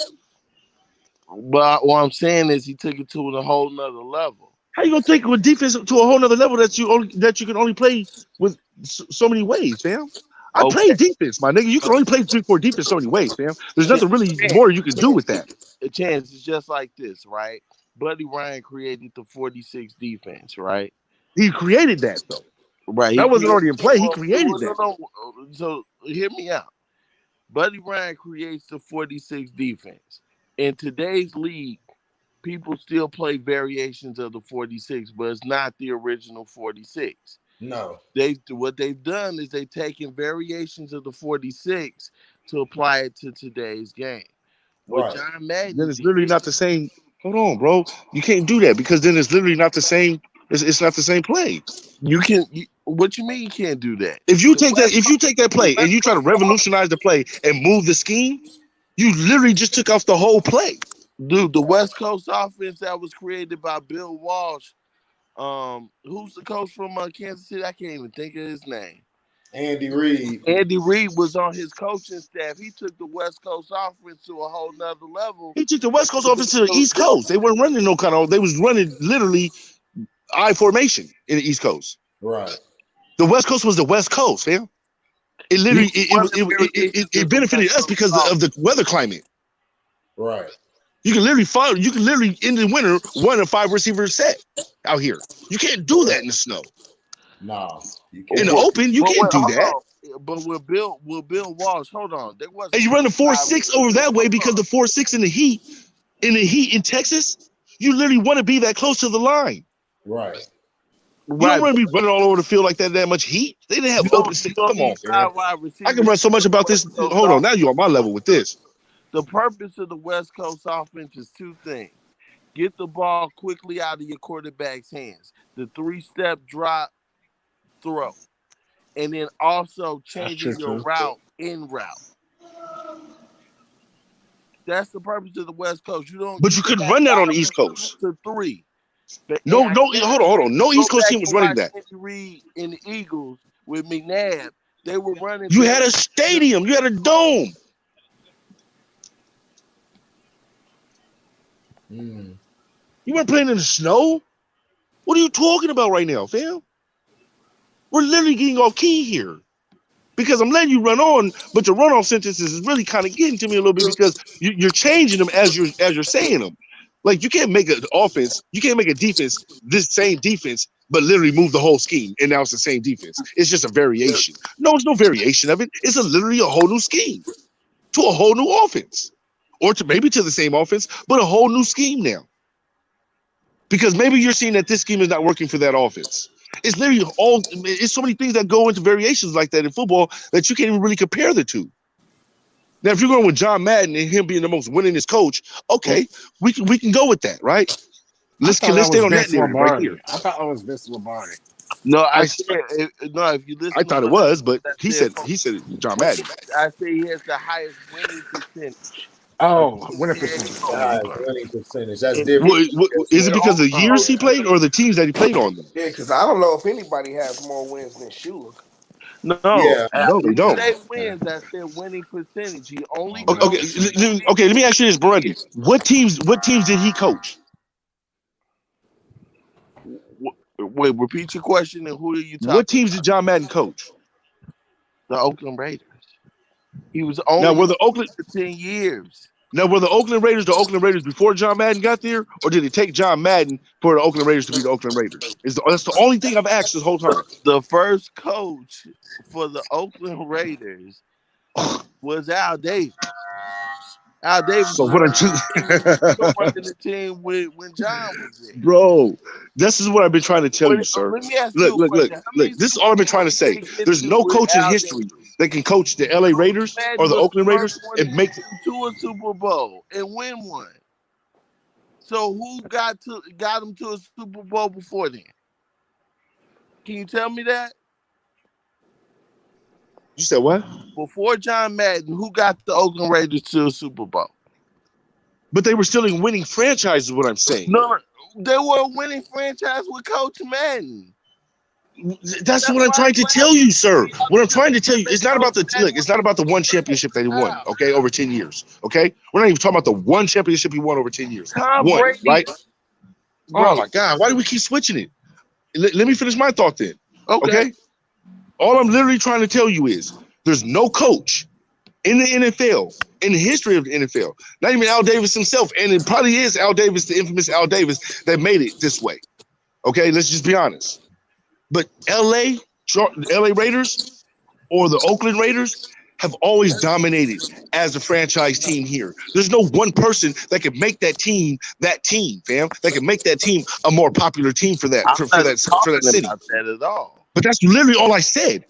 But what I'm saying is he took it to a whole nother level. How you gonna take a defense to a whole nother level that you can only play with so many ways, fam? I play defense, my nigga. You can only play 3-4 defense so many ways, fam. There's nothing really more you can do with that. A chance is just like this, right? Buddy Ryan created the 46 defense, right? He created that, though. Right. That wasn't already in play. He created that. No. So hear me out. Buddy Ryan creates the 46 defense. In today's league, people still play variations of the 46, but it's not the original 46. No. What they've done is they've taken variations of the 46 to apply it to today's game. What John Madden then it's literally not the same. Hold on, bro. You can't do that because then it's literally not the same. It's not the same play. What you mean you can't do that? If you take that play and you try to revolutionize the play and move the scheme, you literally just took off the whole play. Dude, the West Coast offense that was created by Bill Walsh. Who's the coach from Kansas City? I can't even think of his name. Andy Reid. Andy Reid was on his coaching staff. He took the West Coast offense to a whole nother level. He took the West Coast offense to the East Coast. They weren't running no kind of. They was running literally I formation in the East Coast. Right. The West Coast was the West Coast, fam. It literally it benefited us because of the weather climate. Right. You can literally in the winter run a 5 receiver set out here. You can't do that in the snow. No. In the open, you can't do that. But with Bill Walsh, hold on. There wasn't. And you run the 4-6 over that way because the 4-6 in the heat in Texas, you literally want to be that close to the line. Right. You don't want to be running all over the field like that much heat. They didn't have open sticks. Come on, man. I can run so much about this. Hold on, now you're on my level with this. The purpose of the West Coast offense is two things. Get the ball quickly out of your quarterback's hands. The 3-step drop, throw. And then also changing your route in route. That's the purpose of the West Coast. But you couldn't run that on the East Coast. To 3. No, hold on. No East Coast team was running that. Reid in the Eagles with McNabb, they were running. You had a stadium. You had a dome. You weren't playing in the snow. What are you talking about right now, fam? We're literally getting off key here because I'm letting you run on, but the runoff sentences is really kind of getting to me a little bit because you're changing them as you're saying them. Like you can't make an offense, you can't make a defense this same defense, but literally move the whole scheme, and now it's the same defense. It's just a variation. No, it's no variation of it. It's literally a whole new scheme to a whole new offense, or to maybe to the same offense, but a whole new scheme now. Because maybe you're seeing that this scheme is not working for that offense. It's literally it's so many things that go into variations like that in football that you can't even really compare the two. Now, if you're going with John Madden and him being the most winningest coach, okay, we can go with that, right? Let's stay on that narrative right here. I thought it was Vince Lombardi. No, if you listen, I thought it was, but he said John Madden. I say he has the highest winning percentage. Oh, winning percentage. Winning percentage. That's different. Is it because of the years he played or the teams that he played on? Yeah, because I don't know if anybody has more wins than Shula. No, they don't. They wins. That's their winning percentage. He only. Okay. Let me ask you this, Brandon. What teams did he coach? Wait, repeat your question. And who are you talking? What teams did John Madden coach? The Oakland Raiders. He was only now were the Oakland for 10 years. Now were the Oakland Raiders before John Madden got there, or did it take John Madden for the Oakland Raiders to be the Oakland Raiders? That's the only thing I've asked this whole time. The first coach for the Oakland Raiders was Al Davis. Al Davis. So what I'm running the team when John was there. Bro, this is what I've been trying to tell you, sir. Let me ask you look. This is all I've been trying to say. There's no coach in history that can coach the LA Raiders or the Oakland Raiders and make it to a Super Bowl and win one. So who got them to a Super Bowl before then? Can you tell me that? You said what? Before John Madden, who got the Oakland Raiders to a Super Bowl? But they were still in winning franchises, what I'm saying. No, they were a winning franchise with Coach Madden. That's what I'm trying to tell you, sir. What I'm trying to tell you, it's not about the one championship that he won, okay, over 10 years, okay? We're not even talking about the one championship he won over 10 years. Brady, right? Oh, my God. Why do we keep switching it? Let me finish my thought then, okay? All I'm literally trying to tell you is there's no coach in the NFL, in the history of the NFL, not even Al Davis himself, and it probably is Al Davis, the infamous Al Davis, that made it this way, okay? Let's just be honest. But LA Raiders or the Oakland Raiders have always dominated as a franchise team here. There's no one person that can make that team, fam. That can make that team a more popular team for that city. About that at all. But that's literally all I said.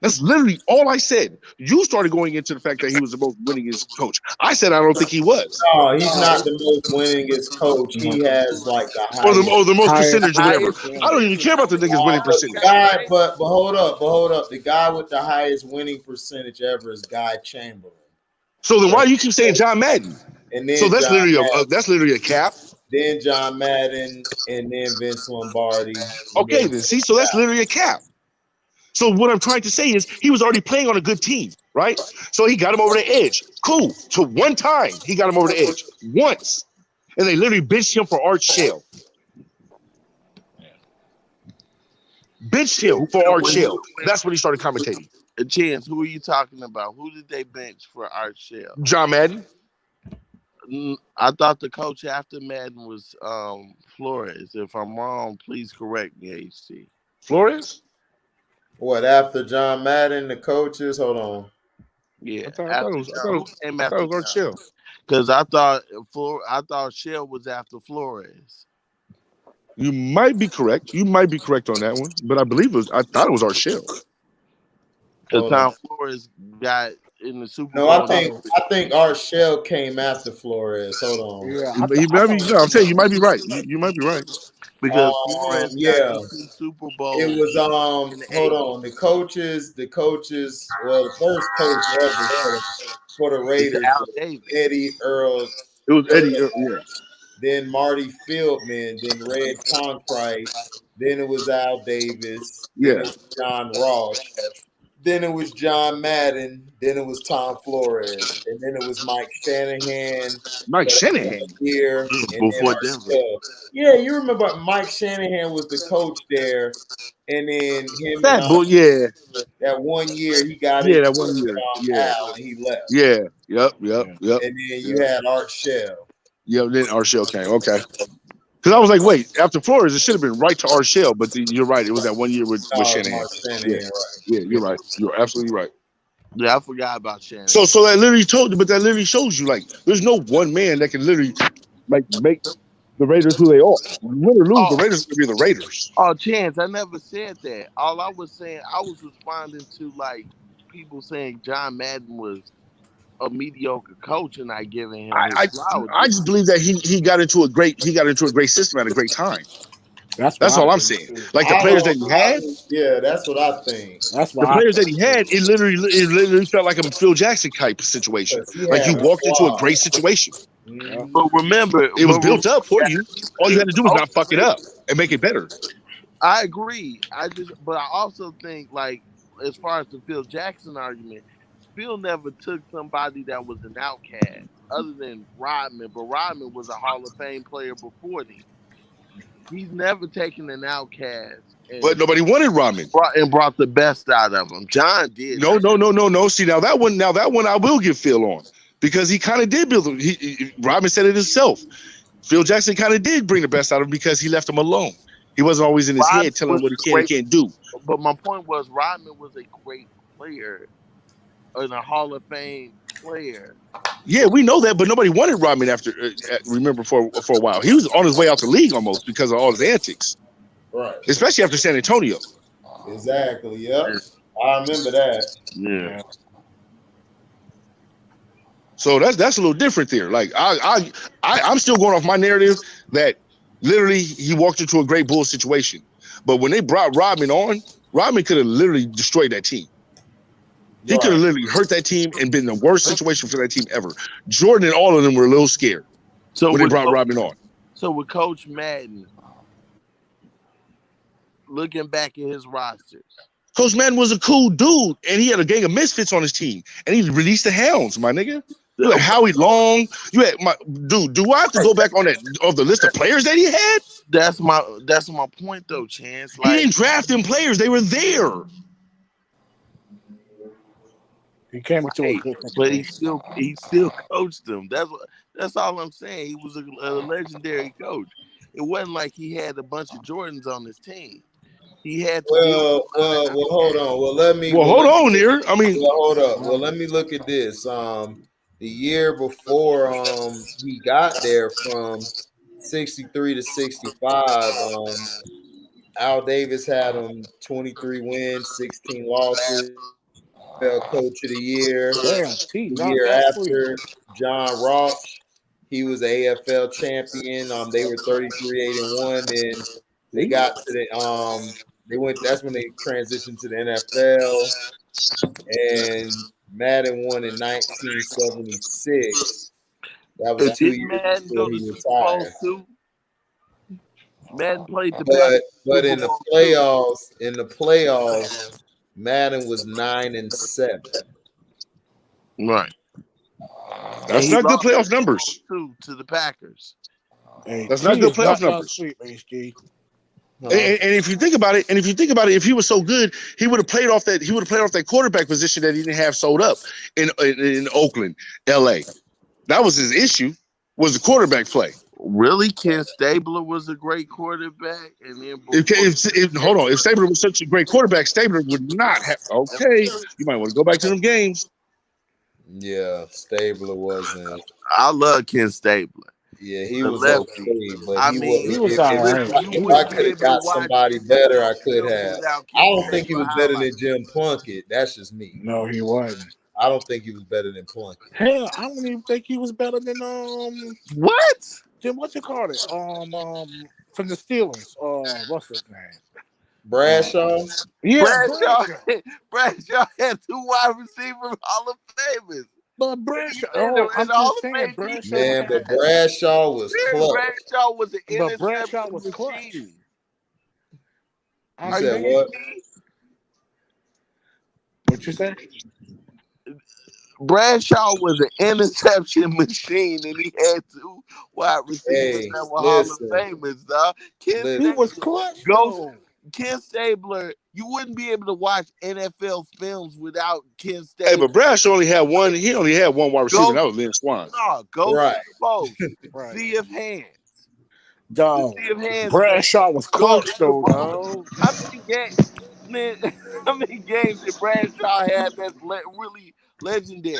That's literally all I said. You started going into the fact that he was the most winningest coach. I said I don't think he was. No, he's not the most winningest coach. He has like the highest, or the most percentage or whatever. highest. I don't even care about the niggas winning percentage. But hold up. The guy with the highest winning percentage ever is Guy Chamberlain. So then why do you keep saying John Madden? And then So that's literally a cap. Then John Madden, and then Vince Lombardi. Okay, then see, so that's literally a cap. So what I'm trying to say is he was already playing on a good team, right? So he got him over the edge. Cool. So one time he got him over the edge. Once. And they literally benched him for Art Shell. Benched him for Art Shell. That's when he started commentating. Chance, who are you talking about? Who did they bench for Art Shell? John Madden. I thought the coach after Madden was Flores. If I'm wrong, please correct me, HC. Flores? What, after John Madden, the coaches? Hold on. Yeah, I thought it was Art Shell. Because I thought Shell was after Flores. You might be correct. You might be correct on that one, but I thought it was Art Shell. Because Tom Flores got in the Super Bowl. No, I think Art Shell came after Flores. Hold on. Yeah, I'm saying you might be right. You might be right. Because Flores got into the Super Bowl. It was hold on. The coaches, well, the first coach ever for the Raiders, Eddie Earl. It was Eddie Earl, yeah. Then Marty Fieldman, then Red Conkrite, then it was Al Davis, then it was John Ross, then it was John Madden, then it was Tom Flores, and then it was Mike Shanahan. Here before Denver. Yeah, you remember Mike Shanahan was the coach there, and then him. That 1 year he got it. That 1 year. Al, and he left. Yeah. Yep. And then you had Art Shell. Yeah, then Art Shell came. Okay. Because I was like, wait, after Flores, it should have been right to Art Shell, but you're right. It was that 1 year with Shanahan. Right. Yeah, you're right. You're absolutely right. Yeah, I forgot about Shanahan. So that literally that literally shows you, like, there's no one man that can literally, like, make the Raiders who they are. Win or lose, the Raiders will be the Raiders. Oh, Chance, I never said that. All I was saying, I was responding to, like, people saying John Madden was a mediocre coach and not giving him I just believe that he got into a great system at a great time. That's all I'm saying. Like the players that he had. Yeah, that's what I think. That's the players that he had. It literally felt like a Phil Jackson type of situation. Like you walked into a great situation. But remember, it was built up for you. All you had to do was not fuck it up and make it better. I agree. But I also think, like, as far as the Phil Jackson argument, Phil never took somebody that was an outcast other than Rodman, but Rodman was a Hall of Fame player before then. He's never taken an outcast. But nobody wanted Rodman. Brought the best out of him. John did. No. See, now that one I will give Phil on. Because he kind of did build him. Rodman said it himself. Phil Jackson kind of did bring the best out of him because he left him alone. He wasn't always in his head telling him what he can and can't do. But my point was Rodman was a great player and a Hall of Fame player. Yeah, we know that, but nobody wanted Rodman remember for a while. He was on his way out the league almost because of all his antics. Right. Especially after San Antonio. Exactly, yep. I remember that. Yeah. So that's a little different there. Like I'm still going off my narrative that literally he walked into a great bull situation. But when they brought Rodman on, Rodman could have literally destroyed that team. He could have literally hurt that team and been the worst situation for that team ever. Jordan and all of them were a little scared when they brought Rodman on. So with Coach Madden, looking back at his rosters, Coach Madden was a cool dude, and he had a gang of misfits on his team, and he released the hounds, my nigga. You had Howie Long. You had my dude. Do I have to go back on the list of players that he had? That's my point, though, Chance. Like, he didn't draft them players; they were there. He came into a good but he still coached them. That's all I'm saying. He was a legendary coach. It wasn't like he had a bunch of Jordans on his team. He had to Well, hold on. Well, let me. Well, hold on here. I mean, well, hold up. Well, let me look at this. The year before, he got there from 63 to 65. Al Davis had him 23 wins, 16 losses. Coach of the year. Damn, T, The knock year that free. after, John Roch, he was AFL champion. They were 33-8-1. Then they got to the they went. That's when they transitioned to the NFL. And Madden won in 1976. That was 2 Didn't years Madden before go to he Super Bowl retired. too? Madden played the best But Super in the Bowl playoffs, Madden was 9-7. Right. that's not good playoff numbers. To the Packers. Hey, That's T not good is playoff not that numbers. sweet, HG. And if you think about it, if he was so good, he would have played off that quarterback position that he didn't have sold up in Oakland, LA. That was his issue, was the quarterback play. Really, Ken Stabler was a great quarterback, and then if Stabler was such a great quarterback, Stabler would not have. Okay, you might want to go back to them games. Yeah, Stabler wasn't. I love Ken Stabler. Yeah, he was okay, but he was all right. If I could have got somebody better, I could have. I don't think he was better than Jim Plunkett. That's just me. No, he wasn't. I don't think he was better than Plunkett. Hell, I don't even think he was better than what? Jim, what you call it? From the Steelers. What's his name? Bradshaw. Yeah, Bradshaw had 2 wide receiver Hall of Famers. But Bradshaw, I'm just saying, Bradshaw. Man, but Bradshaw was clutch. Bradshaw was an interception But Bradshaw was clutch. machine. You said what? What you say? Bradshaw was an interception machine, and he had 2 wide receivers that were Hall of Famers, dog. He was clutch. Ken Stabler, you wouldn't be able to watch NFL films without Ken Stabler. Hey, but Bradshaw only had one. He only had one wide receiver. That was Lynn Swan. No, go to the post. See if hands. Dog. Bradshaw was clutch, though, dog. How many games did Bradshaw have that's really legendary?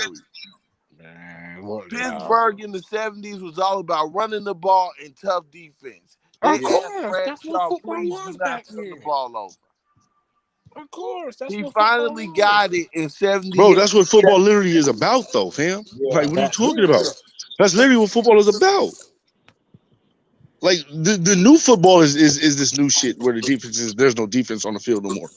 Man, Pittsburgh in the 70s was all about running the ball and tough defense. Of course, that's what football was back then. The ball over. Of course, that's he what finally got it in 70. Bro, that's what football literally is about, though, fam. Like, what are you talking about? That's literally what football is about. Like the new football is this new shit where the defense is there's no defense on the field no more.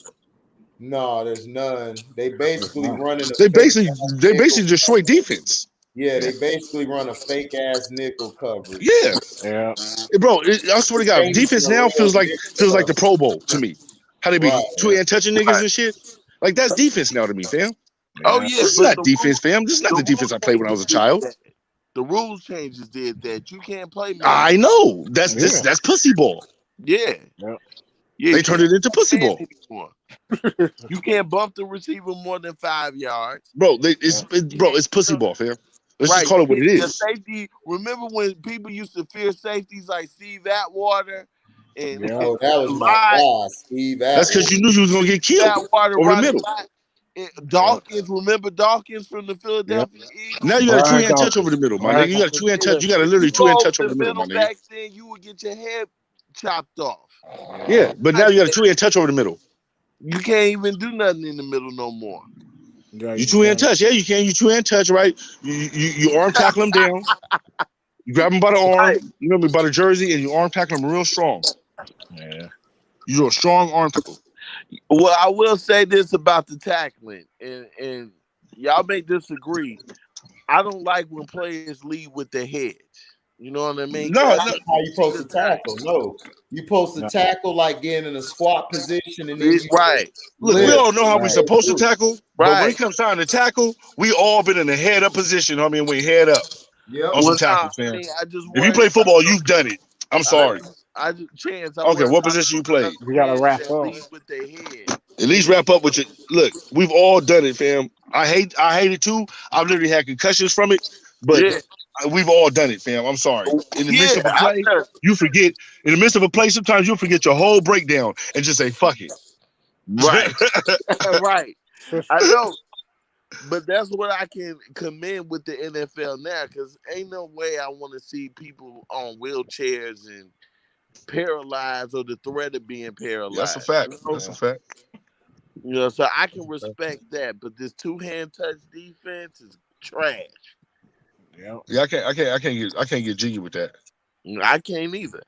No, there's none. They basically running. They basically destroy defense. Yeah, they basically run a fake ass nickel coverage. Yeah. Bro, I swear to God, defense now feels like the Pro Bowl to me. How they be two-hand touching niggas and shit. Like that's defense now to me, fam. Oh yeah, this is not defense, fam. This is not the defense I played when I was a child. The rules changes did that. You can't play. I know. That's pussy ball. Yeah. They turned it into pussy ball. You can't bump the receiver more than 5 yards. Bro, it's pussy ball, fam. Let's just call it what it is. The safety. Remember when people used to fear safeties like Steve Atwater? And that was my guy, Steve Atwater. That's because you knew you was gonna get killed over the middle. Dawkins, remember Dawkins from the Philadelphia Eagles? Now you got a two-hand touch over the middle, my nigga. You got a two-hand touch. You got a literally two-hand touch over the middle, my nigga. Back then, you would get your head chopped off. Yeah, but now you got a two-hand touch over the middle. You can't even do nothing in the middle no more. You two-hand touch, yeah, you can. You two-hand touch, right? You arm tackle him down. You grab him by the arm, you know, by the jersey, and you arm tackle him real strong. Yeah, you do a strong arm tackle. Well, I will say this about the tackling, and y'all may disagree. I don't like when players lead with their head. You know what I mean? No, that's how you supposed to tackle. No, you supposed to tackle like getting in a squat position, and then Look, we all know how we're supposed to tackle, but when it comes time to tackle, we all been in the head up position. I mean, we head up on some tackles, fam. If you play football, you've done it. I'm sorry. Okay, what position you played? We gotta wrap up. With their head. At least wrap up with your look. We've all done it, fam. I hate it too. I've literally had concussions from it, but We've all done it, fam. I'm sorry. In the midst of a play, you forget. In the midst of a play, sometimes you'll forget your whole breakdown and just say, fuck it. Right. Right. I know. But that's what I can commend with the NFL now, because ain't no way I want to see people on wheelchairs and paralyzed or the threat of being paralyzed. That's a fact. That's a fact. You know, so I can respect that, but this two-hand touch defense is trash. Yeah, I can't get jiggy with that. I can't either.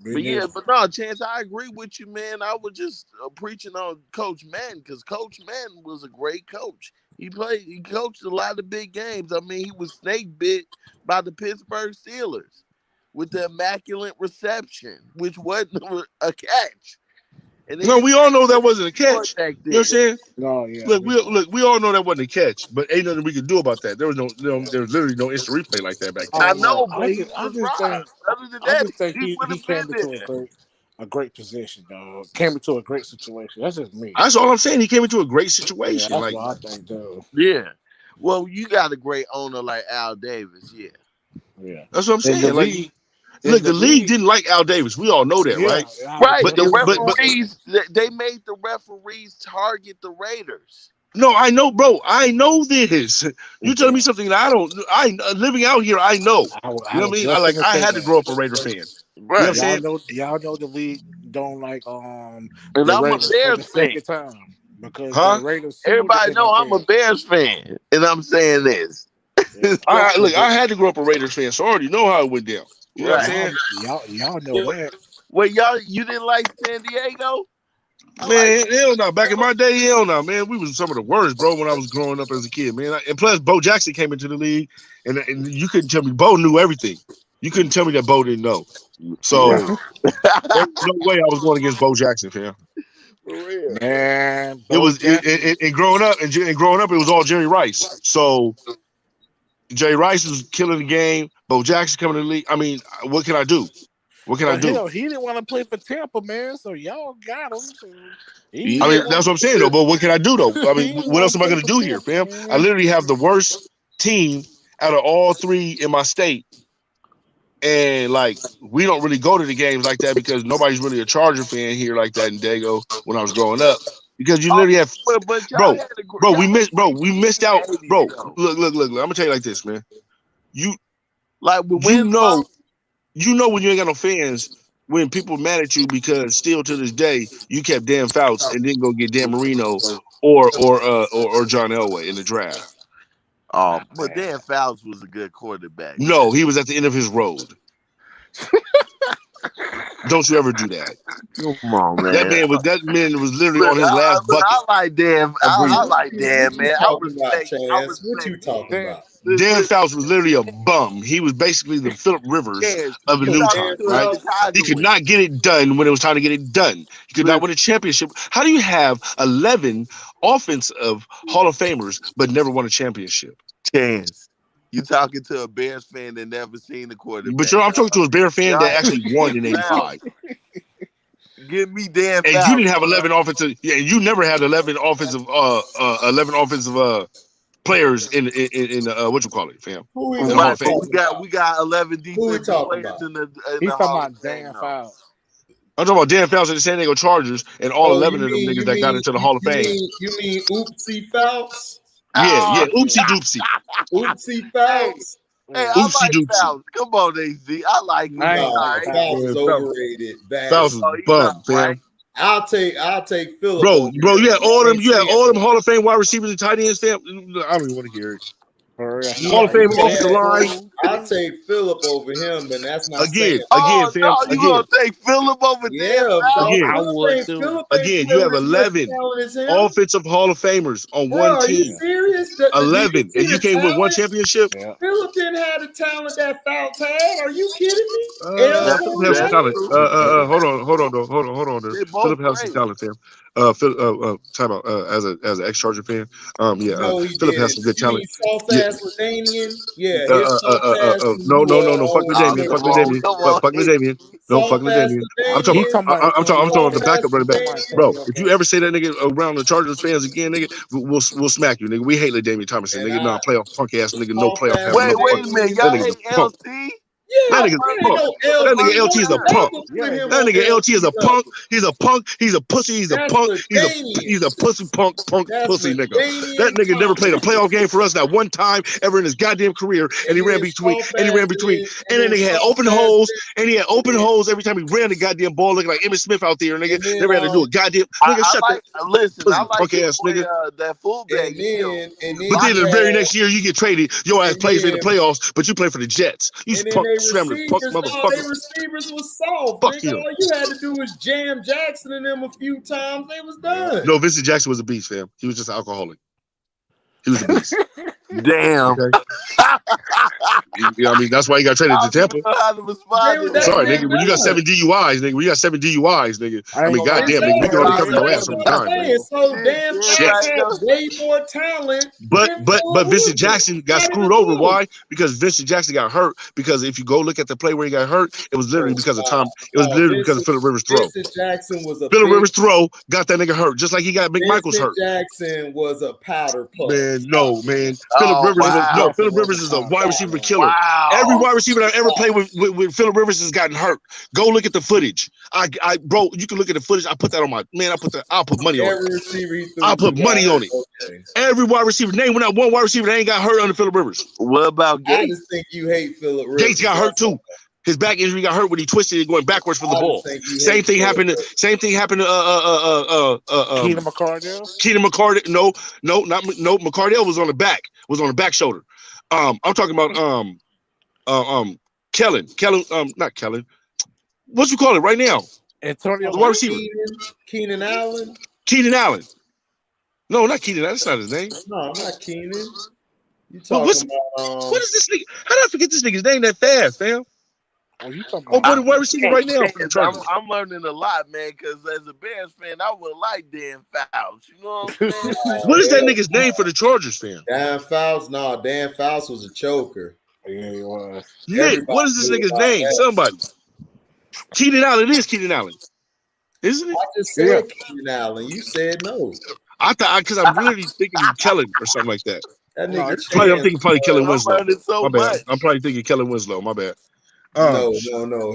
But no, Chance, I agree with you, man. I was just preaching on Coach Madden, because Coach Madden was a great coach. He coached a lot of big games. I mean, he was snake bit by the Pittsburgh Steelers with the immaculate reception, which wasn't a catch. No, we all know that wasn't a catch. You know what I'm saying? No, yeah. Look, we all know that wasn't a catch, but ain't nothing we could do about that. There was literally no instant replay like that back then. I know, but he was right. Other than that, I just think he came into a great position, though. Came into a great situation. That's just me. That's all I'm saying. He came into a great situation. Yeah, that's what I think, though. Yeah. Well, you got a great owner like Al Davis. Yeah. Yeah. That's what I'm saying. Look, the league didn't like Al Davis. We all know that, right? Right. But the referees, they made the referees target the Raiders. No, I know, bro. I know this. You telling me something that I don't. Living out here, I know. You know what I mean? I had to grow up a Raider fan. Right. You know what I'm saying? Y'all know the league don't like and I'm a Bears fan. Because the Raiders. Everybody know I'm a Bears fan, and I'm saying this. I had to grow up a Raiders fan, so I already know how it went down. You know what I'm saying? Y'all know that. Well, you didn't like San Diego? Man, hell no. Back in my day, hell no, man. We was some of the worst, bro, when I was growing up as a kid, man. And plus, Bo Jackson came into the league, and you couldn't tell me Bo knew everything. You couldn't tell me that Bo didn't know. So there's no way I was going against Bo Jackson, fam. For real. Man, it was growing up, it was all Jerry Rice. So Jerry Rice was killing the game. Bo Jackson coming to the league. I mean, what can I do? What can I do? Hell, he didn't want to play for Tampa, man. So y'all got him. So I mean, that's what I'm saying, though. But what can I do, though? I mean, what else am I going to do here, fam? I literally have the worst team out of all three in my state. And, like, we don't really go to the games like that because nobody's really a Charger fan here like that in Dago when I was growing up. Because you literally have, we missed out, bro. Look. I'm gonna tell you like this, man. You know when you ain't got no fans, when people mad at you because still to this day you kept Dan Fouts and didn't go get Dan Marino or John Elway in the draft. Oh, but Dan Fouts was a good quarterback. No, he was at the end of his road. Don't you ever do that. Come on, man. That man was literally on his last bucket. I like Dan. I like Dan, man. What you talking about? Dan Fouts was literally a bum. He was basically the Phillip Rivers of the new time, right? He could not get it done when it was time to get it done. He could not win a championship. How do you have 11 offensive Hall of Famers but never won a championship? Chance. You talking to a Bears fan that never seen the quarterback. But I'm talking to a Bears fan that actually won in '85. Give me Dan and Fouts. You didn't have 11 offensive. Yeah, you never had 11 offensive players in what you call it, fam? We got 11 defensive players in the He's talking about Dan Fouts. I'm talking about Dan Fouts and the San Diego Chargers and all 11 of them niggas that got into the Hall of Fame. You mean Oopsie Fouts? Yeah, Oopsie Doopsie. Oopsie Fouts. Hey, I like Fouts. Come on, AZ. I like him. Fouts is overrated. Fouts is bum, fam. I'll take Phillip. Bro, you had all them Hall of Fame wide receivers and tight ends, fam. I don't even want to hear it. Hall of Fame offensive line. I'll take Phillip over him, and that's not again, fam. You gonna take Phillip over Dan? I would too. Again, you have 11 offensive Hall of Famers on one team. Are you serious? 11, and you can't win one championship. Yeah. Phillip didn't have the talent that Fouts had. Are you kidding me? Phillip has some talent. Hold on. Phillip has some talent, fam. Time out. As an ex-Charger fan, Phillip has some good talent. Soft ass Ladanian, his soft No. Fuck LaDainian. Fuck LaDainian. Fuck LaDainian. No, fuck LaDainian. I'm talking about the backup running back. Bro, if you ever say that nigga around the Chargers fans again, nigga, we'll smack you, nigga. We hate LaDainian Thomason, nigga. Nah, playoff punk ass nigga. No playoff having Wait motherfucker. a minute. That Y'all nigga's hate a punk. LT? That nigga's a punk. That nigga LT is a punk. That nigga LT is a punk. He's a punk. He's a pussy. He's a punk. He's a pussy punk pussy nigga. That nigga never played a playoff game for us not one time ever in his goddamn career. And he ran between. And that nigga had open holes. And he had open holes every time he ran the goddamn ball, looking like Emmitt Smith out there, nigga. Never had to do a goddamn nigga. Shut up. Listen, I like punk ass nigga. That fullback. But then the very next year you get traded. Your ass plays in the playoffs, but you play for the Jets. You punk scrambling punk motherfucker. Their receivers was soft. Fuck nigga. you. All you had to do was jam Jackson and them a few times. They was done. No, Vincent Jackson was a beast, fam. He was just an alcoholic. He was a beast. Damn. Okay. You know what I mean? That's why he got traded to Tampa. Sorry, nigga. When you got 7 DUIs, nigga. I mean, goddamn, nigga. We can only cover your ass every time. So damn, has way more talent. But Vincent Jackson got screwed over. Why? Because Vincent Jackson got hurt. Because if you go look at the play where he got hurt, it was literally because of Tom. It was literally because of Phillip Rivers' throw. Vincent Jackson was a Phillip Rivers' throw got that nigga hurt, just like he got McMichael's hurt. Jackson was a powder puff. Man, no, man. Phillip Rivers is a wide receiver killer. Wow. Every wide receiver I ever played with Phillip Rivers has gotten hurt. Go look at the footage. Bro, you can look at the footage. I put that on my man. I'll put money on it. I'll put money on it. Okay. Every wide receiver. Name not one wide receiver that ain't got hurt under Phillip Rivers. What about Gates? I just think you hate Phillip Rivers. Gates got hurt too. His back injury got hurt when he twisted it going backwards for the ball. Same thing happened to Keenan McCardell. McCardell was on the back. Was on the back shoulder. I'm talking about Kellen, not Kellen. What you call it right now? Antonio, the wide receiver. Keenan Allen. No, not Keenan. That's not his name. No, not Keenan. You talking about? What is this nigga? How did I forget this nigga's name that fast, fam? What the wide receiver right now? I'm learning a lot, man. Because as a Bears fan, I would like Dan Fouts. You know what I'm saying? What is that nigga's name for the Chargers, fam? Dan Fouts. No, Dan Fouts was a choker. Yeah, he was. Nick, what is this nigga's name? Somebody. Keenan Allen. It is Keenan Allen, isn't it? I just said Keenan Allen. You said no. I thought because I'm really thinking of Kellen or something like that. That nigga I'm thinking probably Kellen Winslow. My bad. I'm probably thinking Kellen Winslow. My bad. No,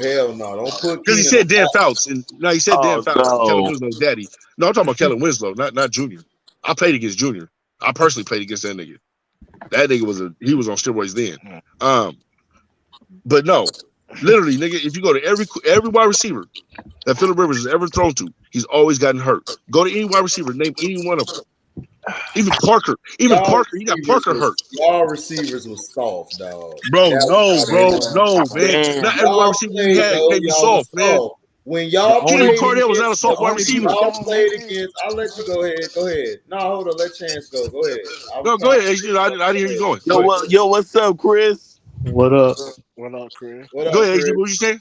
hell no. Don't put because he said Dan Fouts and no, he said Dan Fouts. No. Kellen Winslow's daddy. No, I'm talking about Kellen Winslow, not Junior. I played against Junior. I personally played against that nigga. That nigga was on steroids then. But no, literally, nigga, if you go to every wide receiver that Phillip Rivers has ever thrown to, he's always gotten hurt. Go to any wide receiver, name any one of them. Even Parker. He got Parker hurt. Y'all receivers was soft, dog. Bro, no, man. Not every wide receiver you had can be soft, man. When y'all Keenan McCardell was not a soft wide receiver. Y'all played against. I'll let you go ahead. Go ahead. No, hold on. Let Chance go. Go ahead. Go ahead. I didn't hear you going. Yo, what's up, Chris? What up? What up, Chris? Go ahead, Chris. What you saying?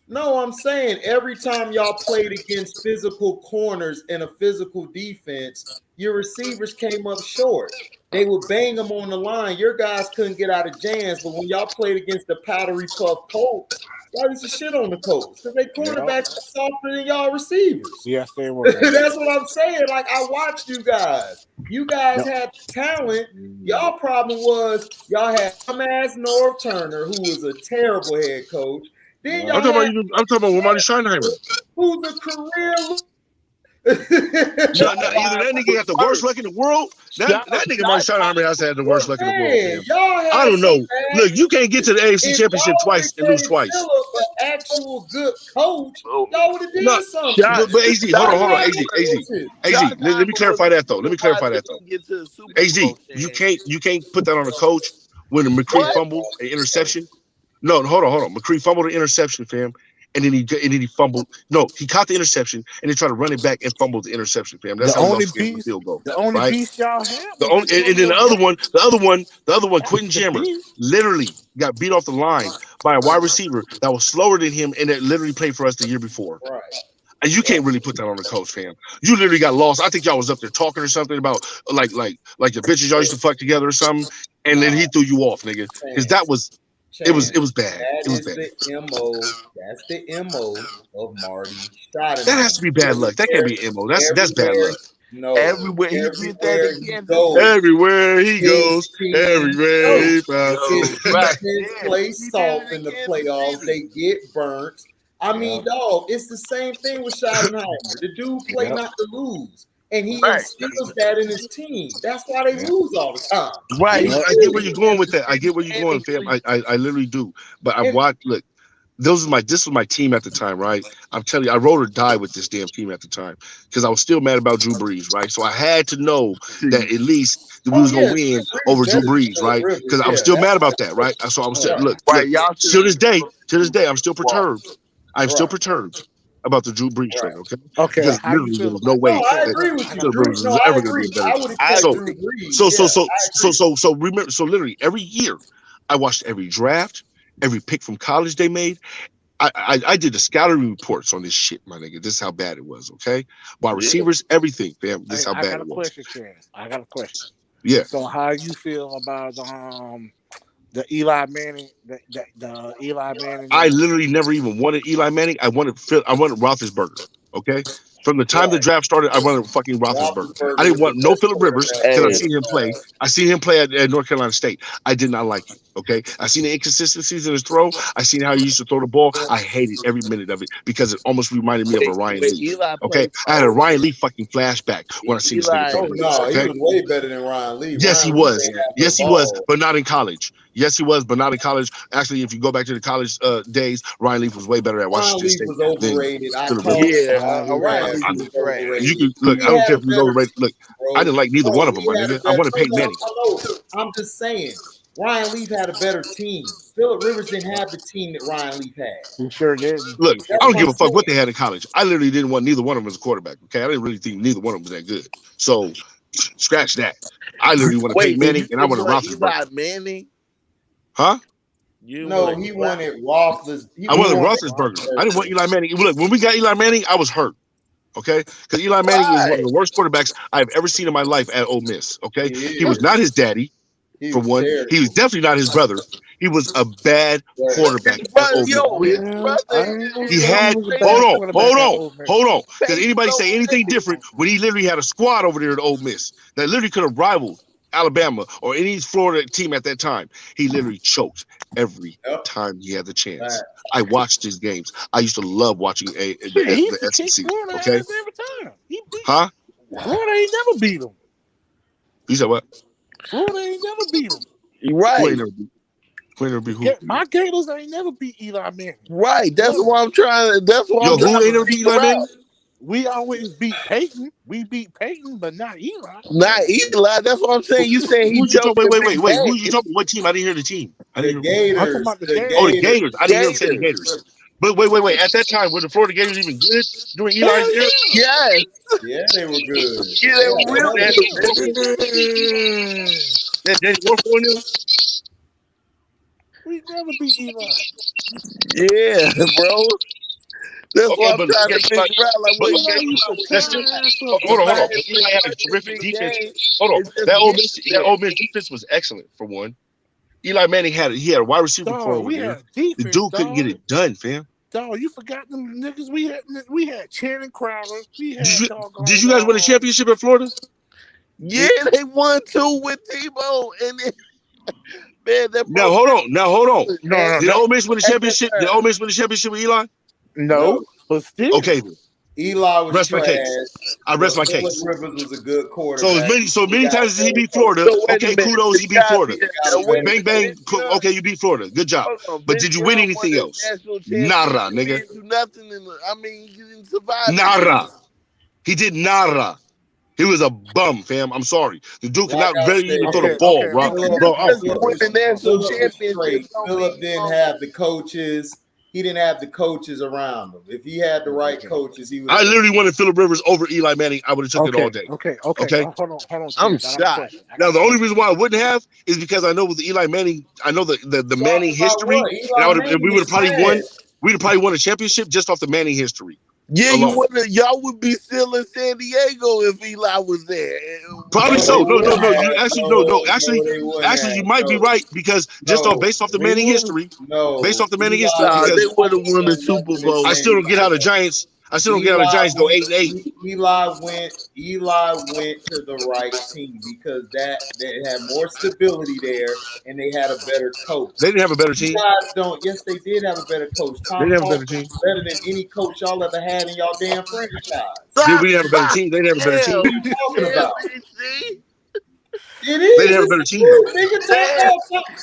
No, I'm saying every time y'all played against physical corners in a physical defense, your receivers came up short. They would bang them on the line. Your guys couldn't get out of jams, but when y'all played against the powdery puff Colts, y'all used to shit on the Colts because they cornerbacks were softer than y'all receivers. Yes, they were. That's what I'm saying. Like, I watched you guys. You guys had talent. Y'all problem was y'all had dumbass Norv Turner, who was a terrible head coach. Then I'm talking about Marty Schottenheimer. Who's a career either that nigga got the worst luck in the world. That nigga Marty Schottenheimer has had the worst luck in the world. Man. I don't know. Look, you can't get to the AFC Championship twice and lose twice. An actual good coach, y'all would have did something. But AZ, hold on, AZ. Let me clarify that though. AZ, you can't put that on a coach when the McCree fumbled an interception. No, hold on. McCree fumbled an interception, fam, and then he fumbled. No, he caught the interception and then tried to run it back and fumbled the interception, fam. That's how the field goal. The only piece y'all have. And then the other one, Quentin Jammer, literally got beat off the line by a wide receiver that was slower than him and that literally played for us the year before. Right. And you can't really put that on the coach, fam. You literally got lost. I think y'all was up there talking or something about like the bitches y'all used to fuck together or something, and then he threw you off, nigga. Because that was. It was bad. That It was is bad. the MO. That's the MO of Marty Schottenheimer. That has to be bad luck. That can't be MO. That's bad luck. No, Everywhere he did that everywhere in he Kansas goes, City. Everywhere he his goes, team everywhere he goes. passes. His Right. defense Yeah, play he did soft it in the Kansas playoffs. City. They get burnt. I mean, dog, it's the same thing with Schottenheimer. The dude play not to lose, and he Right. instills that in his team. That's why they lose all the time. Right. I get where you're going with that. I get where you're going, fam. I literally do. But I watched. Look, this was my team at the time, right? I'm telling you, I rode or die with this damn team at the time because I was still mad about Drew Brees, right? So I had to know that at least we was gonna win over Drew Brees, right? Because I was still mad about that, right? So I was still look, Y'all to this day, I'm still perturbed. I'm still perturbed about the Drew Brees trade, okay? Okay, Because how you literally there feel was about no way I that agree with you. Philip Drew, Rivers no, was I ever gonna agree. be a better. I would accept So Drew Brees. so remember, so literally every year I watched every draft, every pick from college they made. I did the scouting reports on this shit, my nigga. This is how bad it was, okay? Wide receivers, everything, fam. This is how I bad got a it was. question, Chance. I got a question. Yeah. So how you feel about the Eli Manning, the Eli Manning? I literally never even wanted Eli Manning. I wanted Roethlisberger. Okay. From the time the draft started, I wanted fucking Roethlisberger. I didn't want no Philip Rivers because I seen him play. I seen him play at North Carolina State. I did not like it. Okay. I seen the inconsistencies in his throw. I seen how he used to throw the ball. I hated every minute of it because it almost reminded me of a Ryan Leaf. Eli Okay. I had a Ryan Leaf fucking flashback when I seen this nigga Oh play. no, Okay? he was way better than Ryan Lee. Yes, he Ryan Lee was. didn't have Yes, the he was, ball. but not in college. Yes, he was, but not in college. Actually, if you go back to the college days, Ryan Leaf was way better at Ryan Washington Lee State was than overrated. I Philip called Rivers. Ryan Leaf he was was trash. You overrated. can look. He I don't had care a if he was better overrated. Look, bro. I didn't like neither one of them, He my had a nigga. I better. wanted Peyton Manning. No. I'm just saying. Ryan Leaf had a better team. Philip Rivers didn't have the team that Ryan Leaf had. He sure didn't. Look, He sure I don't what give I'm a fuck what saying. they had in college. I literally didn't want neither one of them as a quarterback. Okay, I didn't really think neither one of them was that good. So scratch that. I literally wanted Peyton Manning and I wanted Roethlisberger. Eli Manning? Huh? No, he wanted Roethlisberger. I wanted Roethlisberger. I didn't want Eli Manning. Look, when we got Eli Manning, I was hurt. Okay, because Eli Manning is one of the worst quarterbacks I've ever seen in my life at Ole Miss. Okay, he was not his daddy. For one, he was definitely not his brother. He was a bad quarterback at Ole Miss. He had hold on. Because anybody say anything different when he literally had a squad over there at Ole Miss that literally could have rivaled Alabama or any Florida team at that time. He literally choked every time he had the chance. I watched his games. I used to love watching the SEC. Okay, every time. Huh? Florida ain't never beat him. You said what? Florida ain't never beat him. Who ain't never beat? Who ain't never beat who? My Gators ain't never beat Eli Manning. Right. That's what I'm trying. That's what Yo, I'm trying who ain't never beat Eli Manning? We always beat Peyton. We beat Peyton, but not Eli. Not Eli. That's what I'm saying. You saying he choked? Wait. Who you talking? What team? I didn't hear the team. I didn't hear. I'm talking about the Gators. Oh, the Gators. I didn't hear him say the Gators. But wait. At that time, were the Florida Gators even good during Eli's era? Yes. Yeah, they were good. Yeah, they were real good. They were 4-0. We never beat Eli. Yeah, bro. That's what I'm trying to figure out. Like, what that's still. Hold on. Eli had a terrific defense. Hold on. That Ole Miss defense was excellent for one. Eli Manning had a wide receiver core over there. The dude couldn't get it done, fam. Dog, you forgot them niggas. We had Channing Crowder. Did you guys win a championship in Florida? Yeah, they won 2 with Tebow, and then, man, that. Now hold on. No. Did Ole Miss win the championship? Did Ole Miss win the championship with Eli? No, but still. Okay. Then. Eli was rest trash. My case. I rest my case. Rivers was a good quarterback. So many times as he beat Florida. Okay, kudos, he beat Florida. Bang. Okay, you beat Florida. Good job. But did you win anything else? Nada, nigga. Nothing. He didn't survive. Nada. He did nada. He was a bum, fam. I'm sorry. The dude could not really even throw the ball, bro. Philip didn't have the coaches. He didn't have the coaches around him. If he had the right coaches, he would. I literally wanted Philip Rivers over Eli Manning. I would have took it all day. Okay. Hold on. I'm shocked. Now the only reason why I wouldn't have is because I know with Eli Manning, I know the Manning history, and we would have probably won. We'd have probably won a championship just off the Manning history. Yeah, alone. y'all would be still in San Diego if Eli was there. Probably No, so. they No. wouldn't You have. actually no. No, they wouldn't Actually, you have. might be right because just No, based off the they Manning wouldn't. history, based No, off the Manning history, Eli Nah, would they because would have not won the done Super nothing in Bowl. I San still don't get how the Diego. Giants. I still don't get how the Eli Giants go went. 8-8. Eli went to the right team because they had more stability there and they had a better coach. They didn't have a better You team. guys don't. Yes, they did have a better coach. They Tom didn't have a better Coughlin team. was better than any coach y'all ever had in y'all damn franchise. We didn't have a better team. They didn't have a better Damn, team. What are you talking about? BC. It They is. didn't have a It's better the team though. truth.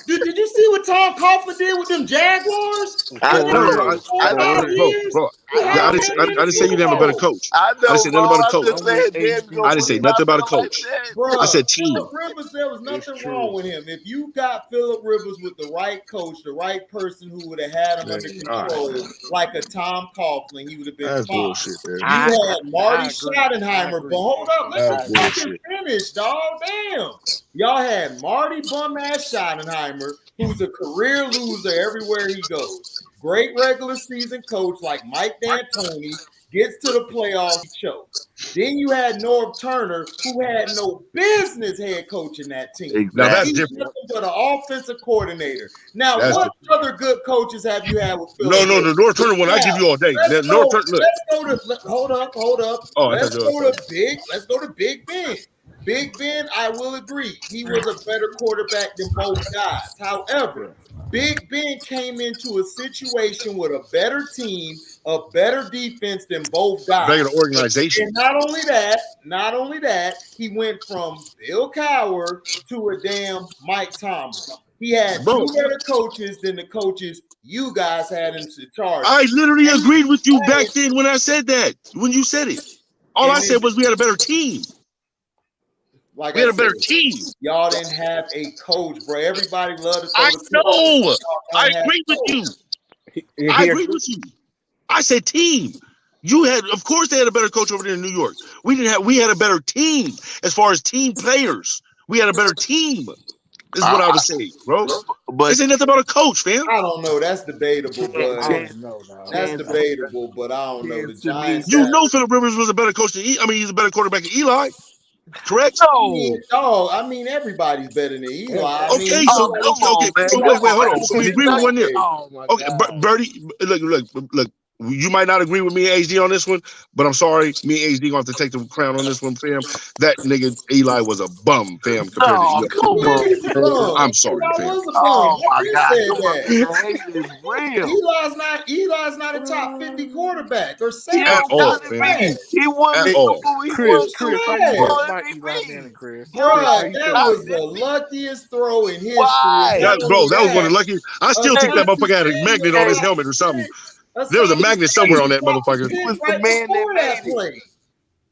Nigga, did you see what Tom Coughlin did with them Jaguars? I In them No, know, first four or I five know, years? bro. He I had know, them I in the didn't say you Super didn't have a better Bowl. coach. I I didn't know, say bro. nothing about a I'm coach. just I'm with saying, damn, you HD. gonna I didn't put say Eli nothing about a out like coach. that? I Bruh, said team. Phillip Rivers, there was It's nothing true. wrong with him. If you got Phillip Rivers with the right coach, the right person who would have had him Man, under all right, control, man. like a Tom Coughlin, he would have been That's fine. bullshit, man. You I had Marty agree. I Schottenheimer, but agree. hold up, let That's me I agree. fucking bullshit. finish, dog. Damn. Y'all had Marty bum-ass Schottenheimer, who's a career loser everywhere he goes. Great regular season coach like Mike D'Antoni, gets to the playoffs, he chokes. Then you had Norv Turner, who had no business head coaching that team. Now that's He Exactly. was different. nothing but an offensive coordinator. Now, That's what different. other good coaches have you had with No, Phillip Rivers? the North Turner one I Now, give you all day. let's Now, North go. Turner, look. Let's go to. Hold up. Oh, I thought Let's you were go sorry. to Big. Let's go to Big Ben. Big Ben, I will agree, he was a better quarterback than both guys. However, Big Ben came into a situation with a better team, a better defense than both guys. Better organization. And not only that, he went from Bill Cowher to a damn Mike Tomlin. He had Bro, two better coaches than the coaches you guys had in charge. I literally And agreed with you back then when I said that. When you said it. All I then, said was we had a better team. like We I had a said, better team. y'all didn't have a coach, bro. Everybody loved to throw I the pitch. know. Y'all I don't have agree a with you. coach. I agree with you. I said team. You had, of course, they had a better coach over there in New York. We had a better team as far as team players. We had a better team. Is what I was saying, bro. But This ain't nothing about a coach, fam. I don't know. That's debatable, but I don't know, dog. that's debatable. But I don't know. The Giants. You know, Phillip Rivers was a better coach than he's a better quarterback than Eli. Correct? I mean, everybody's better than Eli. I mean, Okay, so man. So wait, hold on. So we agree with one there. Oh my Okay, God. Birdie, look. You might not agree with me and HD on this one, but I'm sorry. Me and HD gonna have to take the crown on this one, fam. That nigga Eli was a bum, fam, compared to Oh, Eli. come on, man. I'm sorry, Eli fam. was a bum. Oh my You God, said come on, that. the hate is real. Eli's not a top 50 quarterback or He second. At don't all, got fam. it. He won At the all. Super Bowl. He Chris, won Chris, how Super you feel Bowl about Eli MVP. Manning, Chris? Bro, Chris, how you that feel? was the luckiest throw in history. Why? Not Bro, only that was one of that, the lucky. I still think that motherfucker had a magnet on his helmet or something. There was a magnet somewhere on that motherfucker. He was the right man that before that made it. play.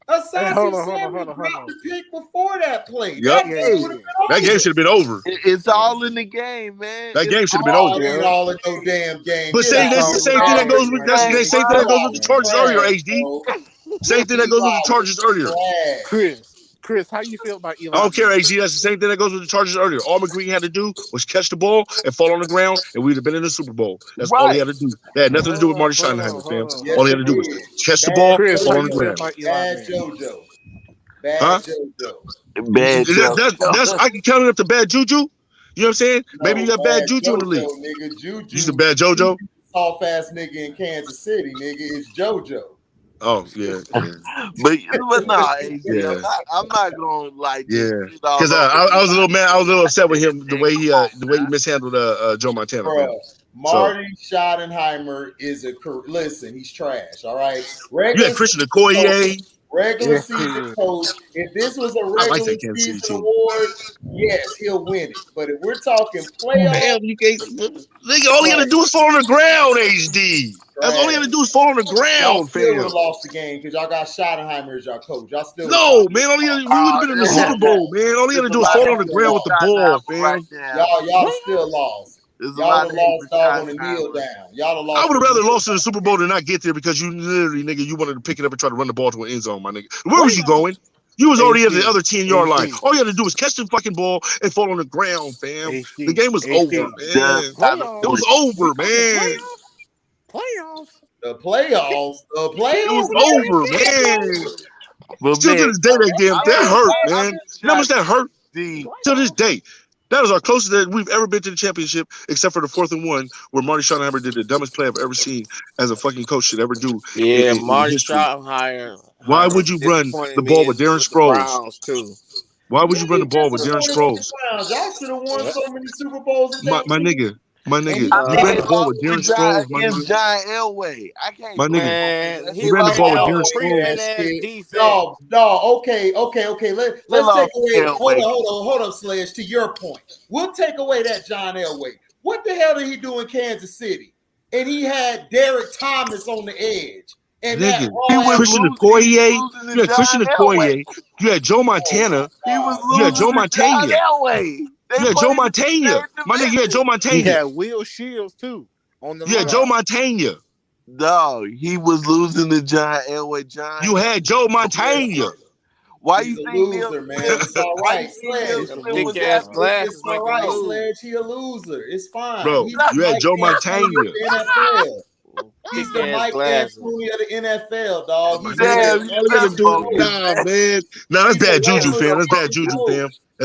Hey, Asante hold on. Samuel dropped the pick before that play. Yep. That Yeah, game would have That been game over. should have been over. It's all in the game, man. That game It's should have been Oh, over. it ain't all in no damn game. But Get that's out the of same here. thing that goes with Hey, the same thing that goes with the Chargers earlier, Trash, HD. bro. Same thing that goes with the Chargers earlier. Trash. Chris, how you feel about Eli? I don't care, Manning? HD. That's the same thing that goes with the Chargers earlier. All McGreen had to do was catch the ball and fall on the ground, and we'd have been in the Super Bowl. That's all he had to do. That had nothing to do with Marty Schottenheimer, fam. Yes, All he it had to do was did. catch the Bad ball and Chris, fall how on you the feel ground. about Eli Bad Manning? JoJo. Bad Huh? JoJo. Bad That's I can count it up to bad juju. You know what I'm saying? Maybe you got bad juju in the league. Nigga. You Juju. some bad JoJo? Soft ass nigga in Kansas City, nigga. It's JoJo. Oh yeah. but nah, AJ, Yeah. I'm not gonna like Yeah, just get all because I was a little mad. I was a little upset with him the way he mishandled Joe Montana. Bro, Marty Schottenheimer is listen. He's trash. All right, You had Christian Okoye. Regular season coach. If this was a regular season award, yes, he'll win it. But if we're talking playoffs, damn, you can't. Nigga, all he had to do is fall on the ground. HD. That's all he had to do is fall on the ground. Y'all still would fam. have lost the game because y'all got Schottenheimer as your coach. Y'all still No, man. We would have been in the Super Bowl, man. All he had to do is fall on the ground with the ball, fam. Y'all still lost. Y'all have lost dog on the kneel down. Y'all have lost. I would have rather lost in the Super Bowl than not get there because you literally, nigga, you wanted to pick it up and try to run the ball to an end zone, my nigga. Where was you going? You was already at the other 10-yard line. All you had to do was catch the fucking ball and fall on the ground, fam. The game was over, man. It was over, man. Playoffs. The playoffs. It was over, man. But Still man, to this day, that hurt, man. You know how much that hurt? D. To this day. That is our closest that we've ever been to the championship, except for the 4th and 1, where Marty Schottenheimer did the dumbest play I've ever seen as a fucking coach should ever do in Marty history. Schottenheimer. Why would you run the ball with Darren Sproles? Too. Why would you run the ball with Darren Sproles? Y'all should have won so many Super Bowls. My nigga. You ran the ball with Darren Sproles, my nigga. John Elway. I can't. My nigga. He ran the ball with Darren Sproles. No, okay. Let's take away. Hold on, Sledge. To your point, we'll take away that John Elway. What the hell did he do in Kansas City? And he had Derek Thomas on the edge. And nigga, Christian Okoye. You had Christian Okoye. You had Joe Montana. You had Joe Montana. You had Joe Montana. My nigga, you had Joe Montana. He had Will Shields too on the line. You had Joe Montana. No, he was losing to John Elway. You had Joe Montana. Why you think loser, man? It's all right, Sledge. It's all right, Sledge. He a loser. It's fine. Bro, you had Joe Montana. He's the Mike D'Antoni of the NFL, dog. He's nah, man. Nah, that's bad juju, fam. That's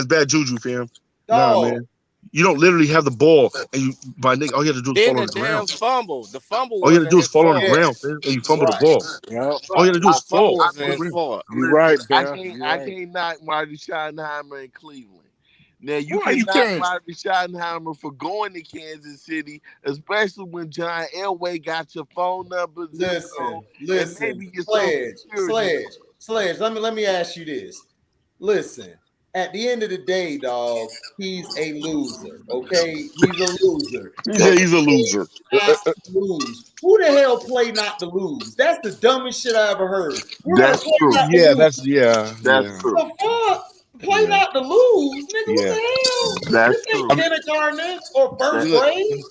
bad juju, fam. Nah, man. You don't literally have the ball, and you by Nick. All you have to do is fall on the ground. The fumble. All you have to do is fall on the ground, man, and you fumble the ball. Yep. All you have to do is fall. You're right, I can't knock Marty Schottenheimer in Cleveland. Now you can knock Marty Schottenheimer for going to Kansas City, especially when John Elway got your phone number. Listen, Sledge. Let me ask you this. Listen. At the end of the day, dog, he's a loser. Okay, he's a loser. He's a loser. Who the hell play not to lose? That's the dumbest shit I ever heard. That's true. That's true. The fuck? Play not to lose, nigga. What the hell? That's true. Kindergarten or first grade?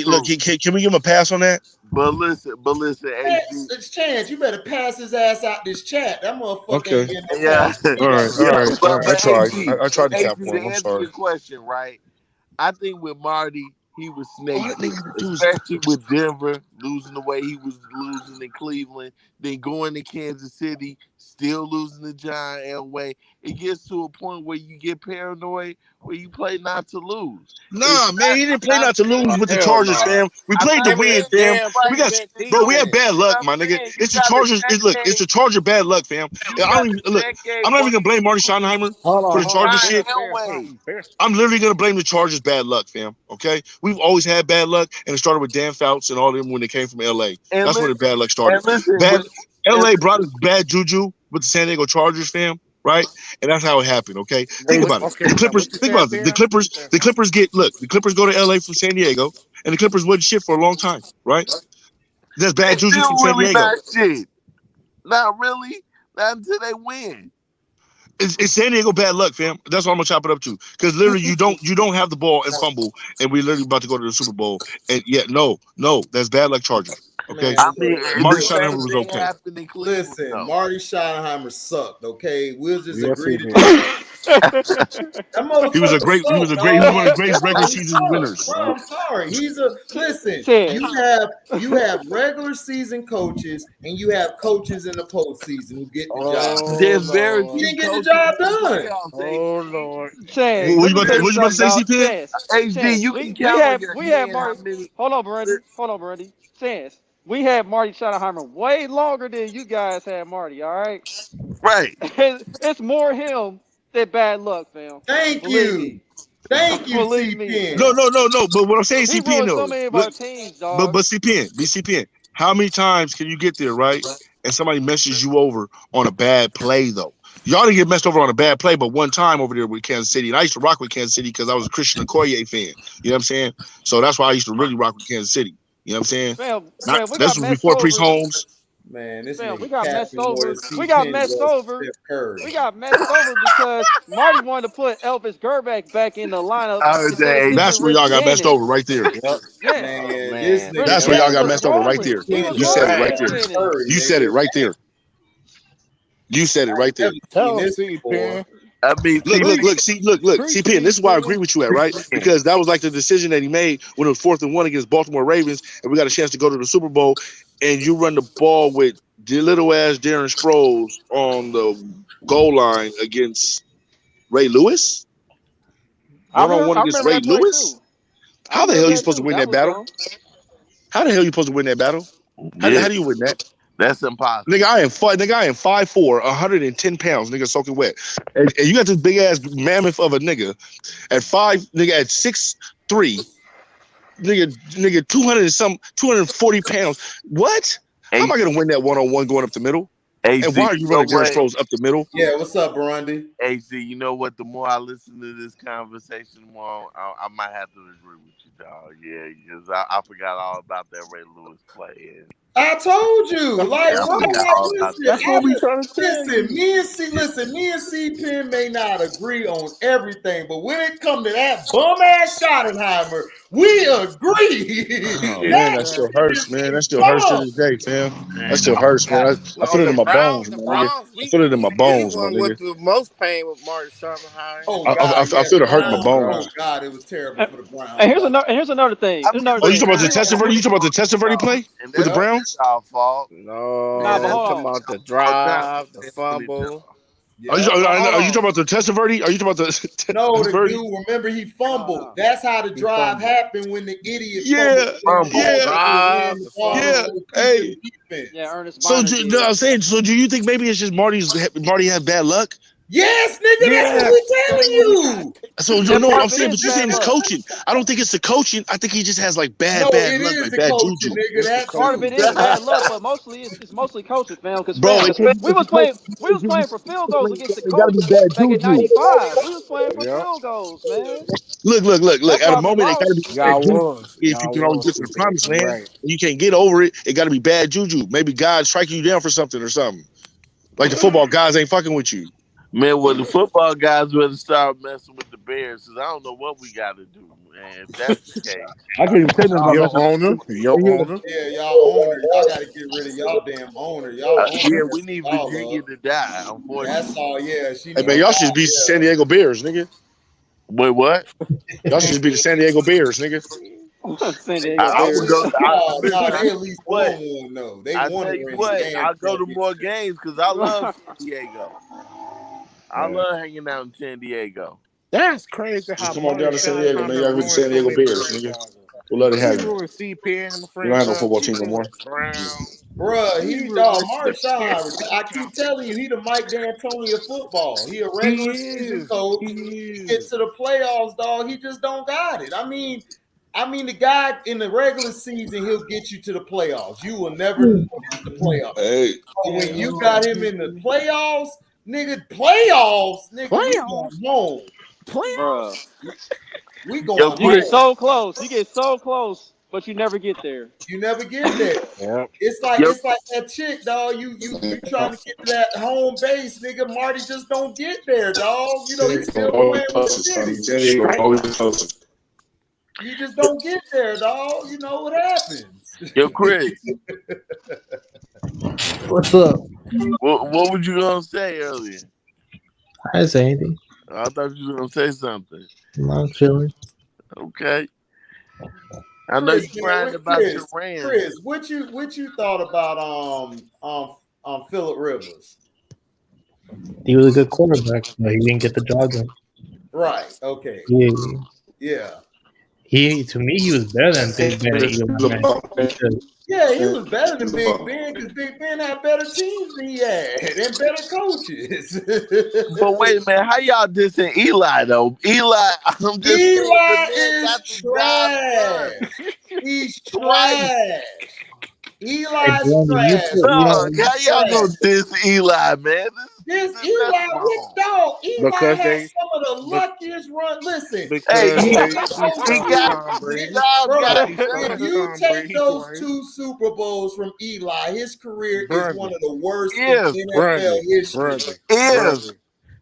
Look. Can we give him a pass on that? But listen, It's Chance. You better pass his ass out this chat. That motherfucker ain't getting no All right. I tried to cap for him. I'm sorry. Your question, right? I think with Marty, he was snaking, especially with Denver losing the way he was losing in Cleveland, then going to Kansas City, still losing to John Elway. It gets to a point where you get paranoid, where you play not to lose. Nah, man, he didn't play not to lose with the Chargers, fam. We played to win, fam. We had bad luck, my nigga. It's the Chargers. It's the Charger bad luck, fam. I'm not even gonna blame Marty Schottenheimer for the Chargers shit. I'm literally gonna blame the Chargers bad luck, fam. Okay, we've always had bad luck, and it started with Dan Fouts and all them when they came from LA. That's where the bad luck started. LA brought us bad juju with the San Diego Chargers, fam. Right, and that's how it happened. Okay, think about it. The Clippers. Think about it. The Clippers the Clippers go to LA from San Diego, and the Clippers wasn't shit for a long time. Right, that's bad juju from San Diego. Not shit. Not really. Not until they win. It's San Diego bad luck, fam. That's what I'm gonna chop it up to. Because literally, you don't have the ball and fumble, and we're literally about to go to the Super Bowl. And yet, no, that's bad luck, Chargers. Okay, Marty Schottenheimer was okay. Listen, Marty Schottenheimer sucked. Okay, we'll just agree to that. He was one of the greatest regular season winners. Bro, I'm sorry. Listen. You have regular season coaches and you have coaches in the postseason who get the job. There's very few. He didn't get the job done. Oh Lord. Chad, what you about to say, CP? HD, you can count. We have Marty. Hold on, Brady. Chance. We had Marty Schottenheimer way longer than you guys had Marty, all right? Right. It's more him than bad luck, fam. Thank you, CPN. No. But what I'm saying, CPN, so many of our teams, dog. But CPN, how many times can you get there, right? And somebody messes you over on a bad play, though. Y'all didn't get messed over on a bad play, but one time over there with Kansas City. And I used to rock with Kansas City because I was a Christian Okoye fan. You know what I'm saying? So that's why I used to really rock with Kansas City. You know what I'm saying? This was before Priest Holmes. Man, this we got messed over. We got messed over because Marty wanted to put Elvis Gerback back in the lineup. That's where y'all got messed over right there. Man. That's where y'all got messed over right there. You said it right there. You said it right there. You said it right there. I mean, look, CPN, this is why I agree with you at, right? Because that was like the decision that he made when it was 4th and 1 against Baltimore Ravens, and we got a chance to go to the Super Bowl. and you run the ball with the little ass Darren Sproles on the goal line against Ray Lewis. I 1-on-1 against remember Ray that play Lewis. too. I How the hell remember are you that supposed to too. win That that was battle? dumb. How the hell are you supposed to win that battle? How Yeah, do you win that? that's impossible. Nigga, I am 5'4", 110 pounds, nigga, soaking wet. And you got this big ass mammoth of a nigga at 6'3", nigga 200 and some 240 pounds. What? How am I gonna win that 1-on-1 going up the middle? And why AC, are you you know running Darren what? Sproles up the middle? Yeah, what's up, Burundi? AC, you know what? The more I listen to this conversation, the more I might have to agree with you, dog. Yeah, because I forgot all about that Ray Lewis play. And I told you, like, yeah, I bro, forgot like, all about listen, that. That's what we trying to tell listen, you. me and C Pen may not agree on everything, but when it come to that bum ass Schottenheimer, we agree. Oh, Man, That that still shit hurts, is man. That still hurts to bum. this day, fam. That Man, still hurts, man. I On feel it in my bones, the my nigga. Browns, I feel it in my he bones, my won nigga. with the most pain with Martin Schottenheimer. Oh I God, feel yeah, it the hurt in my Browns. oh bones. Oh God. God, it was terrible for the And Browns, here's dog. another. And here's another thing. I Here's mean, another Oh, you thing. talking about the We Testaverde? You talking about the Testaverde play and with the that's Yep. Browns? y'all fault. No, Nah, but I'm hold talking on. about the All time, drive, the man, really fumble. tough. Are you, Yeah. But hold are you on. talking about the Testaverde? Are you talking about the No, the Testaverde? dude. Remember, he fumbled. No. That's how the He drive fumbled. happened when the idiot fumbled Yeah, the The ball yeah, that would have ran drive, the the ball and yeah. fumble. go through Hey, the Yeah, defense. Ernest so Miner no, did. I'm saying, so do you think maybe it's just Marty had bad luck? Yes, nigga, that's what Yes, we're that's telling what we trying. you. So Yeah, no, part I'm of it saying, is but you're bad saying it's luck. coaching. I don't think it's the coaching. I think he just has like No, bad it luck, is like the bad coaching, juju. nigga. It's the That Part of coaching. too. it is bad luck, but mostly it's mostly coaching, fam. Because Bro, fam, it's not we just the was coaching. playing for field goals against the It got to be Colts bad back in juju. '95. We was playing for Yep. field goals, man. Look. That's At a why we moment, it got to be lost. bad Y'all juju. was. If you Y'all can always was. get to the CP. promised You land right. and you can't get over it, it got to be bad juju. Maybe God striking you down for something or something. Like the football guys ain't fucking with you. Man, well, the football guys better start messing with the Bears because I don't know what we got to do, man. If that's the case, I can't even say nothing about Your messing. owner. Your owner. Yeah, y'all owner. Y'all got to get rid of y'all damn owner. Y'all owner yeah, we messed need y'all Virginia up. to die. That's Unfortunately, all. Yeah, she Hey need man, to y'all die. should be San Diego Bears, nigga. wait, what? Y'all should just be the San Diego Bears, nigga. San Diego I Oh would Bears. go. yeah, Listen, no, I they tell at you least what. won one though. They I won a tell you ring, what. damn I'll go to more championship. games because I love San Diego. I Yeah. love hanging out in San Diego. That's crazy Just how come on Marty down to San Diego, man. Schottenheimer Y'all be the ruined San so Diego many Bears, nigga. franchises. We'll let it He happen. ruined CPN in the We don't have no franchise. football He team no more. ruined Brown. Bruh, He he dog Mark ruined Schottenheimer. I keep telling you, he the Mike D'Antoni of football. He a He regular season is. coach. He Get is. to the playoffs, dog. He just don't got it. I mean, the guy in the regular season, he'll get you to the playoffs. You will never miss the playoffs. Hey, But when you got him in the playoffs, nigga, we Playoffs. going home. Bruh. Playoffs. We Yo, going You get Chris. home. so close. You get so close, but you never get there. You never get there. Yep. Yo, It's like that chick, dog. You trying to get to that home base, nigga. Marty just don't get there, dog. You know, San he's Diego still always playing with the closest, Sonny. city. San Diego Straight. always the closest. You just don't get there, dog. You know what happens. yo, Chris. What's up? What were you gonna say earlier? I didn't say anything. I thought you were gonna say something. I'm chilling. Okay. I know Chris, you man, crying about your Rams. Chris, what you thought about Phillip Rivers? He was a good quarterback, but he didn't get the job done. Right. Okay. Yeah. Yeah. To me, he was better than Big Ben and Eli Manning. Yeah, he was better than Big Ben because Big Ben had better teams than he had and better coaches. But wait a minute, how y'all dissing Eli though? Eli, I'm just saying the Eli man is got the job done trash. He's twice. trash. Hey, Eli's Brandon, you trash. put Eli. Dog, how y'all Trash. gonna diss Eli, man? This That's Eli, what wrong. dog? Eli Because had they some of the but luckiest run. Listen, Hey, if because you they take he those he started got two, Tom he Brady. dog got bruh, a He if started you Tom take Brady those twice. two Super Bowls from Eli, his career is one Brother. of the worst in if NFL Brother. history. Brother. if Brother.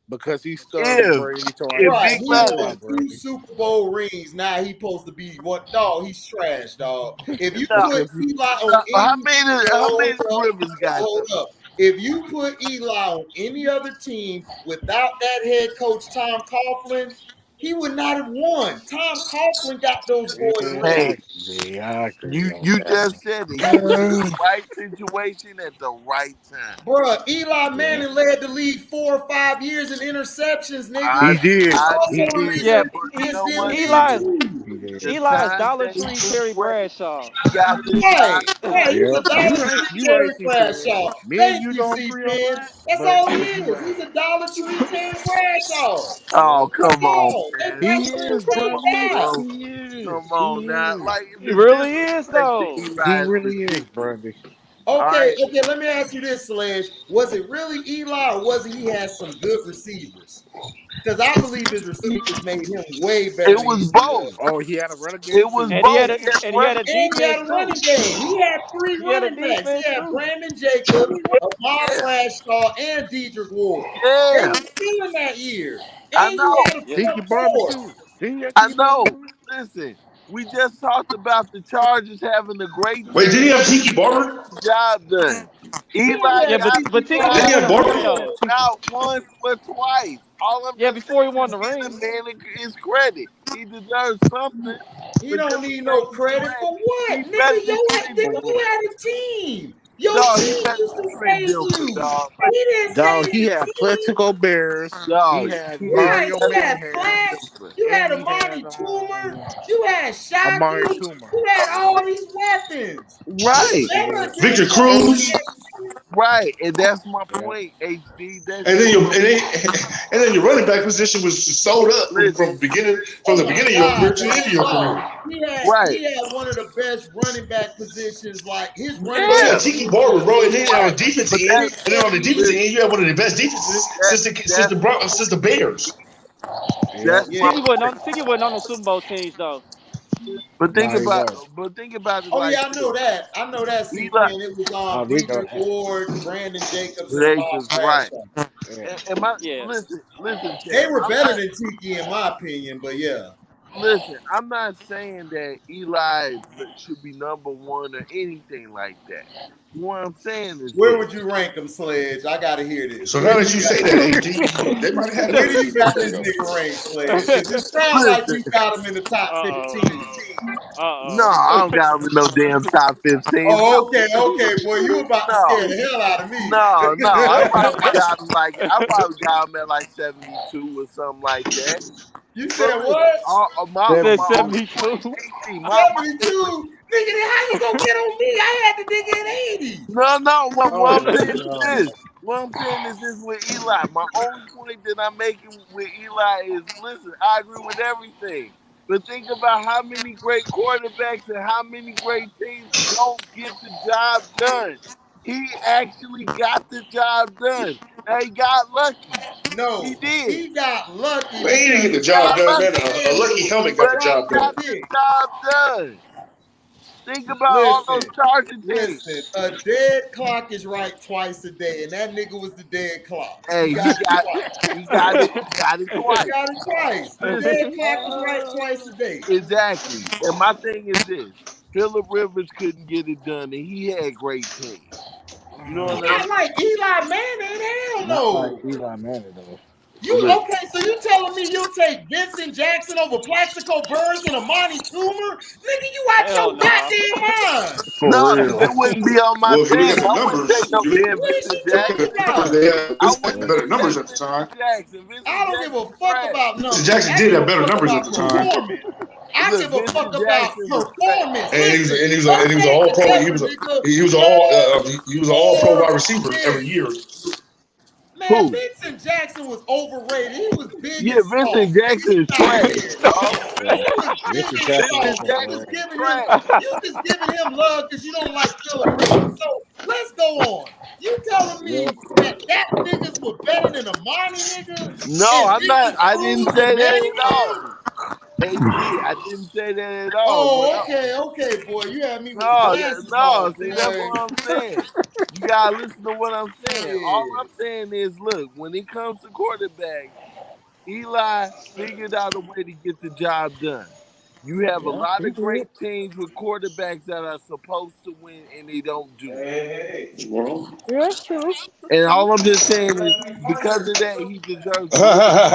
Because he started if Brady twice. if Right, Big he Mac won Tom two Brady. Super Bowl rings. Now he supposed to be one dog. He's trash, dog. If you now, put Because he Eli on how any, many hold Rivers got hold though? up. If you put Eli on any other team without that head coach Tom Coughlin, he would not have won. Tom Coughlin got those boys Hey, rings. I agree. you just said it. He was in the right situation at the right time. Bruh, Eli Manning led the league 4 or 5 years in interceptions, nigga. I did. agree He with did. Yeah, that, but you He know still what? Eli is He did. The Eli is time Dollar that he Tree was Terry playing, Bradshaw. he got the Right, job. right. He's a Yep. Dollar You right. Tree You Terry right, C-Pen. Bradshaw. Me and Thank you you, don't agree on C-Pen. that, That's but all he you is. right. He's a Dollar Tree Terry Bradshaw. Oh, That's come on, all. That's man. He what is, the Come same Brody. guy. on, bro. He is. Come on He now. is. Like, He the really is disrespect to though. He Eli is really is, ridiculous. Brody. All Okay, right. okay. Let me ask you this, Sledge. Was it really Eli, or was it he had some good receivers? Because I believe his receivers made him way better It than was he both. was. Oh, he had a running It game was too. And he had both. a He had and he had running. a And he had defense a too. running game. He had 3 He had a running backs. He defense had too. Brandon Jacobs, Ahmad Yeah. Bradshaw, and Dedrick Ward. They Yeah. were killing that year. I And you know. had a Yeah. Tiki front Barber four. too. Didn't he have I Tiki Barber know. too? Listen, we just talked about the Chargers having a great Wait, did he team. have Tiki Barber? Job done. Yeah, Eli he Yeah, had but got Tiki the Tiki Did didn't he job win have a Barber. ring Barber? done. though. Tiki. Not once, but twice. All I'm Yeah, just saying before he is won the give the ring. man his credit. He deserves something, He but don't just need no because he's credit for ready, what? he's Nigga, better than Clint you Dillon. had a team. Your Dog, he's team better used than to Clint save Dillon, you. dog. He didn't Dog, save he the had team. Plexico Bears. He Dog, had he had Right. Mario You better had than Clint Mayhem, Flats. Dillon. You and had he had Amani Toomer. You had Amari Shockey. Toomer. You had all these weapons. You Right. Yeah. better than Victor And Cruz. right. And that's my Yeah. point, HD. That's And then just your my point. and then your running back position was sold up Listen, from Oh the my beginning of your God, career to the end dog. of your Dog. career. right. He had one of the best running back positions. Like his running Bro, you back had Yeah. Tiki position Barber, bro, and then on the Right. defensive But end, that is and then on the defensive listen, end, you had one of the best defenses that's since the Bears. Yep. that's yeah. my point. Tiki wasn't on no Super Bowl teams though. No, he was. But think about it Oh like yeah, I this. know that. I know that. Eli C-Pen. It was We know Dedrick that. Ward, Brandon Jacobs, and Ahmad Lakers, right. Bradshaw. Yeah. And my Yeah. listen, They Chad. were better than Tiki in my opinion, but yeah. I'm not saying that Eli should be number one or anything like that. What I'm saying is Where this. would you rank him, Sledge? I gotta hear this. So now Where do that you you got say that, AD, they might have had where another do you pick. got There you this go. nigga ranked, Sledge? Because it sounds like Listen, you got him in the top Uh-oh. 15. no, I don't got him in no damn top 15. Oh, okay, okay, boy. You about to No, scare the hell out of me. no. I probably got him at like 72 or something like that. You But said listen, what? He said my own 72. my 72? Nigga, then how you gonna get on me? I had the nigga at 80. no. What I'm Oh saying is no. this. What I'm saying is this with Eli. My only point that I'm making with Eli is, listen, I agree with everything. But think about how many great quarterbacks and how many great teams don't get the job done. He actually got the job done. Now he got lucky. He No, did. he got lucky Man, he didn't because get the He job got done, man. lucky. A man lucky was helmet got the But he job sucking done. got the dick. job done. Think about all those Listen, Charger teams. listen. A dead clock is right twice a day, and that nigga was the dead clock. He Hey, got it twice. he got it He twice. got it twice. The Listen, dead clock is right twice a day. exactly. And my thing is this: Phillip Rivers couldn't get it done, and he had great teams. You know what I'm Not like Eli Manning. Hell Not like no. Eli Manning though. You saying? okay? So you telling me you'll take Vincent Jackson over Plaxico Burress and Amani Toomer? Nigga, you out Hell your nah. goddamn mind. For No, because real. it wouldn't be on my Well, if you look table. at the I wouldn't take numbers, no if you damn What is Vincent you look at talking Jackson. the numbers, about? they had I Vincent had wouldn't better even numbers take at the time. Vincent Jackson. I Vincent don't give Jackson a is fuck trash. about Vincent numbers. Jackson I did give have a better fuck numbers at about the time. performance. I Look, give a fuck Vincent about Jackson was trash. performance. And Listen, and he was an okay, all pro. whatever, nigga. He was One, he was an all pro four, wide receiver every six. year. Man, Who? Vincent Jackson was overrated. He was big Yeah, and Vincent soft. Nigga, Jackson get is out of trash, here. dog. He was big Vincent and Jackson was soft. Vincent You Jackson just overrated. is giving him, trash. love because you don't like Phillip Rivers. So let's go on. You telling Yep. me that niggas were better than Amani, nigga, No, and I'm not. Victor I didn't Cruz and say that at Manningham? all. HD, I didn't say that at all. Oh, okay, boy. You had me with the No, glasses no. off, See, that's boy. what I'm saying. You gotta listen to what I'm saying. All Yeah. I'm saying is, look, when it comes to quarterbacks, Eli figured out a way to get the job done. You have a Yeah, lot he of did. great teams with quarterbacks that are supposed to win and they don't do it. Yeah, that's true. That's And true. all I'm just saying is, because of that, he deserves to win.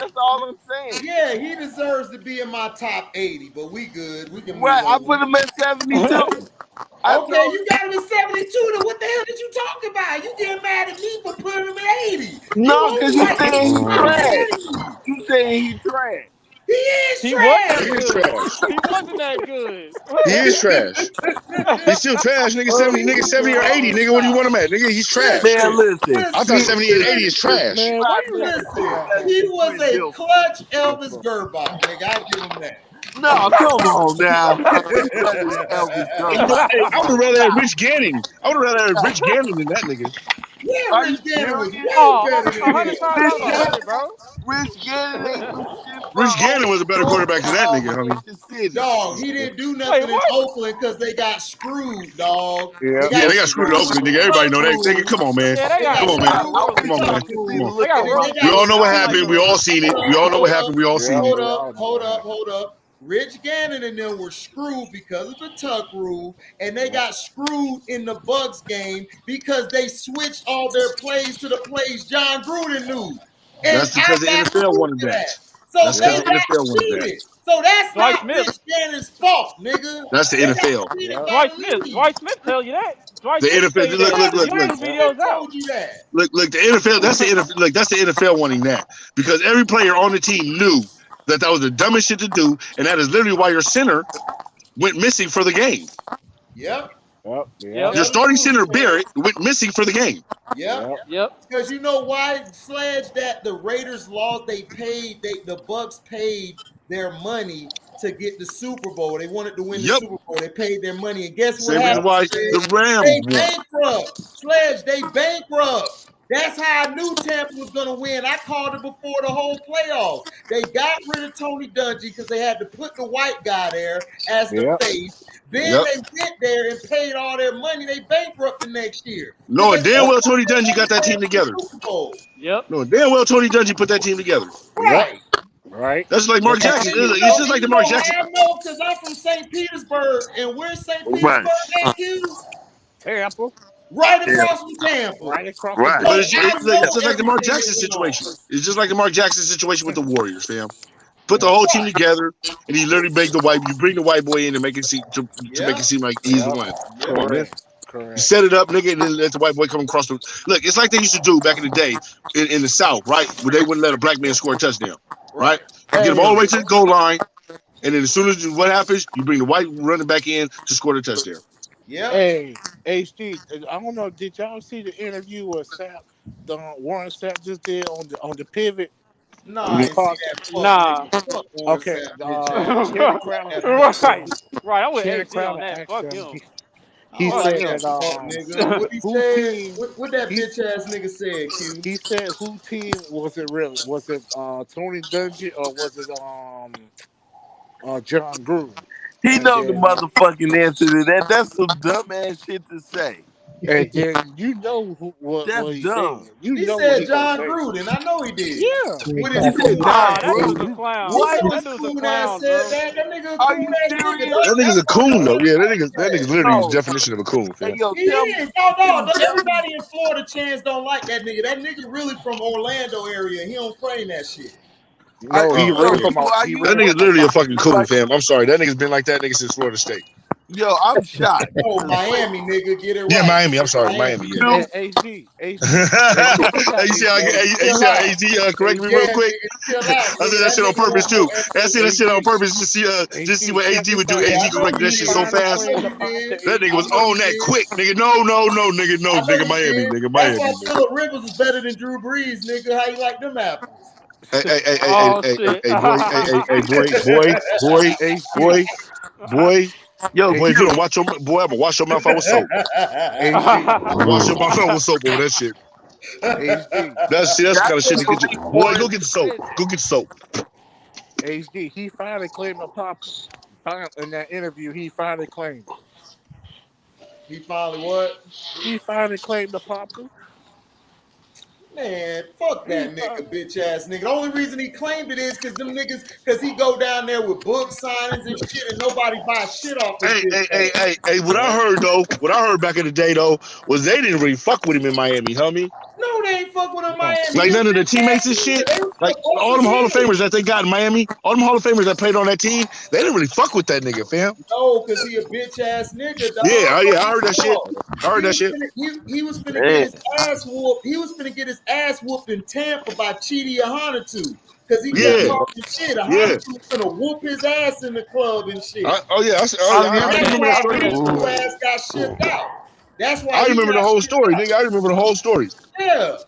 That's all I'm saying. Yeah, he deserves to be in my top 80, but we good. We can move Right, I on. put him at 72. Okay, you got him at 72. Then what the hell did you talk about? You getting mad at me for putting him at 80? No, because you saying he trash. 80. You saying he trash. He is He trash. wasn't that He is good. trash. He wasn't that good. He is trash. He's still trash, nigga. 70 or 80, nigga. What do you want him at, nigga? He's trash. Man, listen. I thought 70 and 80 is trash. Man, why you Listen, he was a clutch Elvis Gerbach, nigga. I give him that. No, come on now. Elvis Hey, I would have rather had Rich Gannon. I would have rather had Rich Gannon than that nigga. Yeah, Rich Gannon was way better than 100 him. times out of 100, bro. Rich Gannon ain't do shit. Rich Gannon was a better quarterback than that nigga, homie. Dog, he didn't do nothing in Oakland because they got screwed, dog. Yeah, they got screwed in Oakland, nigga. Everybody know that. Nigga, come on, man. Yeah, they got Come on, man. screwed. Come on, man. Come on. They got rough. We all know what happened. We all seen it. We all know what happened. We all seen it. Hold up. Rich Gannon and them were screwed because of the tuck rule, and they got screwed in the Bucks game because they switched all their plays to the plays John Gruden knew. And That's because the NFL wanted that. So That's they because the got NFL wanted that. cheated. So that's Dwight not Smith. Rich Gannon's fault, nigga. That's the NFL. Dwight Smith tell you that. Dwight The Smith NFL. Look. videos out. Told you that. Look, the NFL. That's the NFL. Look, that's the NFL wanting that because every player on the team knew that was the dumbest shit to do, and that is literally why your center went missing for the game. Yep. Your starting center Barrett went missing for the game. Yep. Because you know why, Sledge, that the Raiders lost, the Bucks paid their money to get the Super Bowl. They wanted to win the Super Bowl. They paid their money. And guess what happened? Why the Rams they won. bankrupt. Sledge, they bankrupt. That's how I knew Tampa was going to win. I called it before the whole playoffs. They got rid of Tony Dungy because they had to put the white guy there as the face. Then they went there and paid all their money. They bankrupt the next year. No, and damn well Tony Dungy got that team together. No, damn well Tony Dungy put that team together. Right. That's like Mark Jackson. It's just like the Mark Jackson. I know because I'm from St. Petersburg, and where's St. Petersburg at, Q? Tampa. Right across from Tampa. Right across Right. But it's just like the Mark Jackson situation. It's just like the Mark Jackson situation with the Warriors, fam. Put the whole team together, and he literally make you bring the white boy in and make it seem to make it seem like he's the one. Come on, man. You set it up, nigga, and then let the white boy come across the. Look, it's like they used to do back in the day in the South, right? Where they wouldn't let a black man score a touchdown, right? You get him all the way to the goal line, and then as soon as what happens, you bring the white running back in to score the touchdown. Yeah. Hey, HD, I don't know. Did y'all see the interview with Warren Sapp just did on the pivot? No, I didn't see that. Nah. Okay. Right. I would HD on that. Fuck him. He said that what that bitch ass nigga said, Q? He said who team was it really? Was it Tony Dungy or was it John Gruden? He knows the motherfucking answer to that. That's some dumb ass shit to say. And then you know what he dumb. said. You He know said John Gruden. I know he did. Yeah. What did he say? That dude's a clown. What? That dude's a clown, bro. That nigga a coon ass nigga. That nigga's a coon though. Yeah, that nigga's literally his definition of a coon. Hey, yo, He is. No, everybody in Florida Chance don't like that nigga. That nigga really from Orlando area. He don't claim that shit. No, he really from that nigga's literally a fucking coon, fam. I'm sorry. That nigga's been like that nigga since Florida State. Yo, I'm shocked. Oh, Miami, nigga, get it right. Yeah, Miami. I'm sorry, Miami. Yeah. AG. You see how AD correct me real quick? I said that shit on purpose too. I said that shit on purpose to see what AD would do. AD corrected that shit so fast. That nigga was on that quick, nigga. No, nigga, Miami. That's why Phillip Rivers is better than Drew Brees, nigga. How you like them apples? Hey, boy. Yo, boy, if you don't watch your boy, I'm gonna wash your mouth out with soap. Wash your mouth out with soap over that shit. That's the kind of shit to get you. Boy, go get the soap. Go get the soap. HD, he finally claimed a pop. In that interview, he finally claimed it. He finally what? He finally claimed the pop. Man, fuck that nigga, bitch ass nigga. The only reason he claimed it is because he go down there with book signings and shit, and nobody buys shit off his Hey, what I heard back in the day though, was they didn't really fuck with him in Miami, homie. No, they ain't fuck with him, Miami. Like none of the teammates and shit. Like all them Hall of Famers that they got in Miami, all them Hall of Famers that played on that team, they didn't really fuck with that nigga, fam. No, because he a bitch ass nigga, dog. Yeah, I heard that shit. I heard that shit. He was finna get his ass whooped. He was finna get his ass whooped in Tampa by Chidi Ahanotu. Because he kept talking shit. Ahanotu was finna whoop his ass in the club and shit. I remember that story. Ass got shipped out. That's why I remember the whole story, nigga. I remember the whole story. Yeah.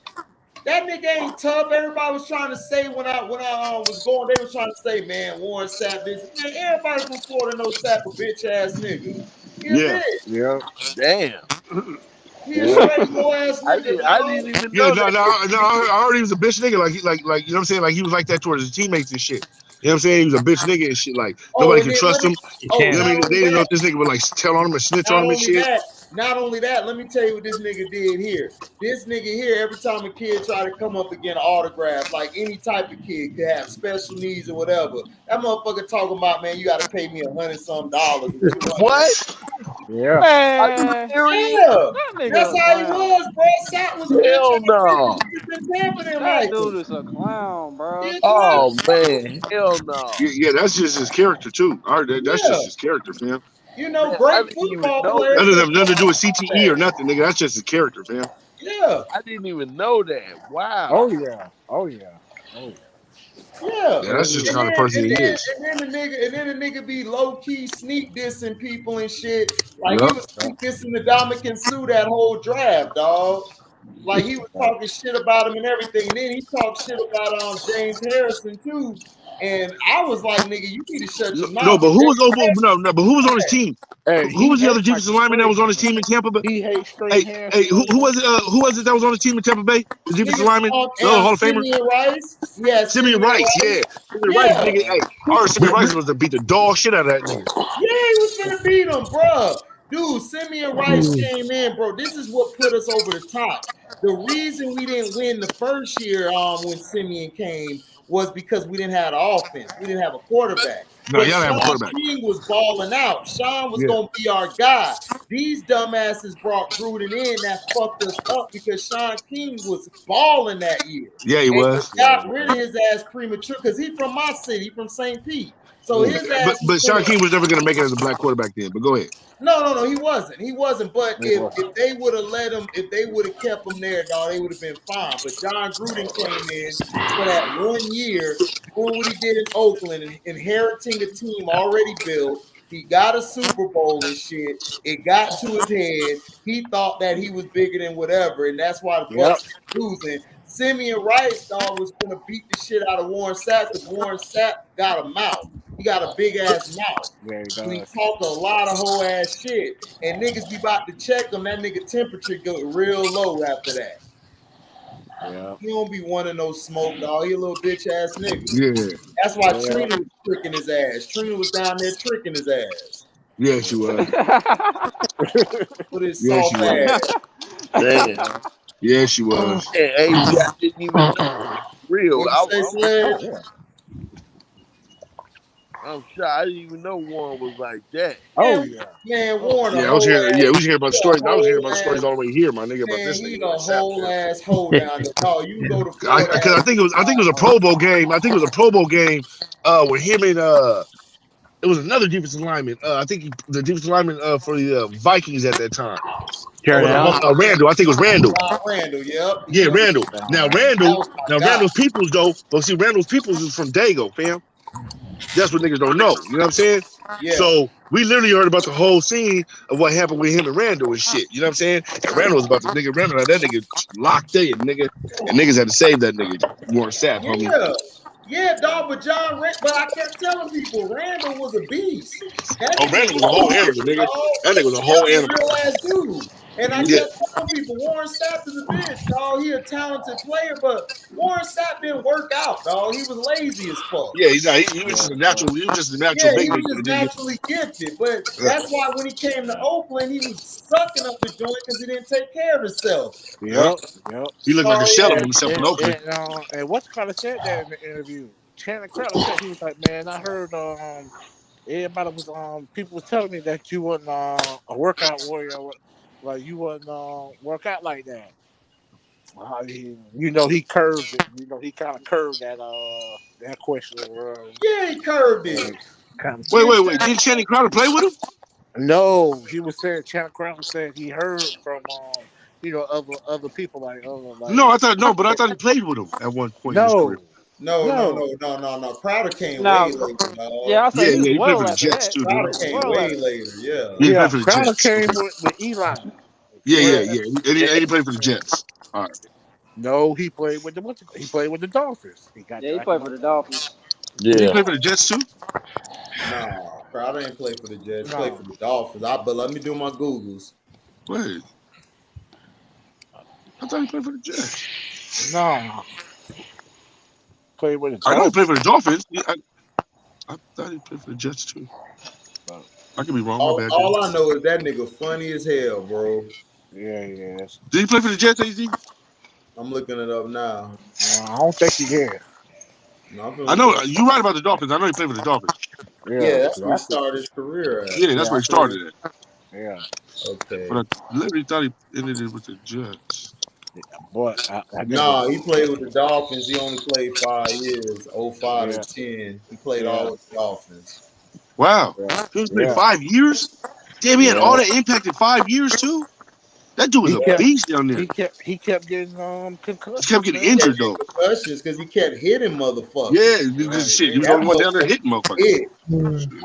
That nigga ain't tough. Everybody was trying to say when I was going, they were trying to say, man, Warren Sapp this. Man, everybody from Florida knows Sapp a bitch ass nigga. Yeah. Damn. He a straight low ass nigga. I didn't even know that. I heard he was a bitch nigga. Like you know what I'm saying? Like he was like that towards his teammates and shit. You know what I'm saying? He was a bitch nigga and shit. Like nobody could trust him. You know what I mean? They didn't know if this nigga would like tell on him or snitch on him and shit. Not only that, let me tell you what this nigga did here. This nigga here, every time a kid try to come up and get an autograph, like any type of kid could have special needs or whatever. That motherfucker talking about, man, you got to pay me $100-some. What? Yeah. Man. Yeah. That's how he was, bro. Sapp was a hell no. That dude is a clown, bro. Oh man, hell no. Yeah, that's just his character too. I heard that. That's just his character, fam. You know, great football player. That doesn't have nothing to do with CTE or nothing, nigga. That's just his character, fam. Yeah. I didn't even know that. Wow. Oh yeah. Yeah, that's just the kind of person he is. And then the nigga be low key sneak dissing people and shit. Like he was sneak dissing the Dominican Sue that whole draft, dog. Like he was talking shit about him and everything. And then he talked shit about James Harrison too. And I was like, nigga, you need to shut your mouth. No, but who was but who was on his team? Who was the other defensive lineman that was on his team in Tampa Bay? He hates straight hey, who was it? Who was it that was on his team in Tampa Bay? The defensive lineman, the Hall of Famer. Simeon Rice. Yeah, Simeon Rice. Yeah, Simeon Rice. Nigga, hey, I heard Simeon Rice was to beat the dog shit out of that nigga. Yeah, he was gonna beat him, bro. Dude, Simeon Rice came in, bro. This is what put us over the top. The reason we didn't win the first year when Simeon came was because we didn't have an offense. We didn't have a quarterback. No, y'all didn't have a quarterback. King was balling out. Sean was going to be our guy. These dumbasses brought Gruden in that fucked us up because Sean King was balling that year. Yeah, he was. Got rid of his ass premature because he's from my city, from St. Pete. So his ass. But Sean King was never going to make it as a black quarterback then. But go ahead. No, he wasn't. He wasn't. But if they would have let him, if they would have kept him there, dog, they would have been fine. But John Gruden came in for that 1 year, doing what he did in Oakland, and inheriting a team already built. He got a Super Bowl and shit. It got to his head. He thought that he was bigger than whatever, and that's why the Bucs were losing. Simeon Rice, dog, was going to beat the shit out of Warren Sapp because Warren Sapp got a mouth. He got a big ass mouth. Yeah, he talked a lot of whole ass shit. And niggas be about to check him. That nigga temperature go real low after that. Yeah. He don't be wanting no smoke, dog. He a little bitch ass nigga. Yeah. That's why Trina was tricking his ass. Trina was down there tricking his ass. Yeah, she was. With his soft ass. Damn. Yeah, she was. Hey, I didn't even know. Real. I'm sure I didn't even know Warren was like that. Oh yeah, man, Warren. Yeah, I was hearing. Yeah, we was hearing about stories. I was hearing about stories all the way here, my nigga. About this nigga. He a whole ass hole down there. Oh, you go to Florida. Because I think it was a Pro Bowl game. I think it was a Pro Bowl game. With him and it was another defensive lineman. I think the defensive lineman for the Vikings at that time. Randall. I think it was Randall. Randall, yep. Yeah, Randall. Now Randall's peoples though. But see, Randall's peoples is from Dago, fam. That's what niggas don't know. You know what I'm saying? Yeah. So we literally heard about the whole scene of what happened with him and Randall and shit. You know what I'm saying? And Randall was about to nigga Randall. That nigga locked in, nigga. And niggas had to save that nigga. Warren Sapp, homie. Yeah, dog, but I kept telling people Randall was a beast. Randall was a whole animal, nigga. That nigga was a whole animal. Real ass dude. And I kept telling people Warren Sapp is a bitch, dog. He a talented player, but Warren Sapp didn't work out, dog. He was lazy as fuck. Yeah, he was just a natural. He was just a natural. He was just naturally gifted. But that's why when he came to Oakland, he was sucking up the joint because he didn't take care of himself. Yep. He looked like a shell of himself in Oakland. And what's kind of said that in the interview? Channing Crowder said he was like, man, I heard everybody was people was telling me that you wasn't a workout warrior. Like you wouldn't work out like that. He curved it. He kind of curved that question. Yeah, he curved it. Wait. Didn't Channing Crowder play with him? No, he was saying Chad Crowder said he heard from other people No, I thought he played with him at one point in his career. No. Crowder came Now, way later, yeah, dog. I say he was He played well for the after Jets that. too, didn't Crowder he? came Well way after. later, yeah. Yeah, he played for the Crowder Jets. came Okay. with Eli. Yeah. And he played for the Jets. All right. No, he played with he played with the Dolphins. He got Yeah, he drafted played by for the the Dolphins. Did he Yeah. play for the Jets too? No, Crowder ain't play for the Jets. He played No, for the Dolphins. But let me do my Googles. Wait. I thought he played for the Jets. no. Played with the I know he Dolphins. played for the Dolphins. I thought he played for the Jets too. I could be wrong. My bad, All Jason. I know is that nigga funny as hell, bro. Yeah, he is. Did he play for the Jets, AZ? I'm looking it up now. No, I don't think he did. No, I'm gonna I look it know up. you're right about the Dolphins. I know he played for the Dolphins. Yeah, Yeah, that's where he started his career at. Yeah, that's where he started at. Yeah, Okay. But I literally thought he ended it with the Jets. but Nah, he played with the Dolphins. He only played 5 years, 05 Yeah. to 10. He played Yeah. all with the Dolphins. Wow. Yeah. He only played Yeah. 5 years? Damn, he had all that impact in 5 years too? That dude was He a kept beast down there. he kept getting He kept concussions, getting man. injured though. Concussions because he kept hitting motherfuckers. Yeah, because shit, he was the That only one down there motherfucker hitting motherfuckers. hit.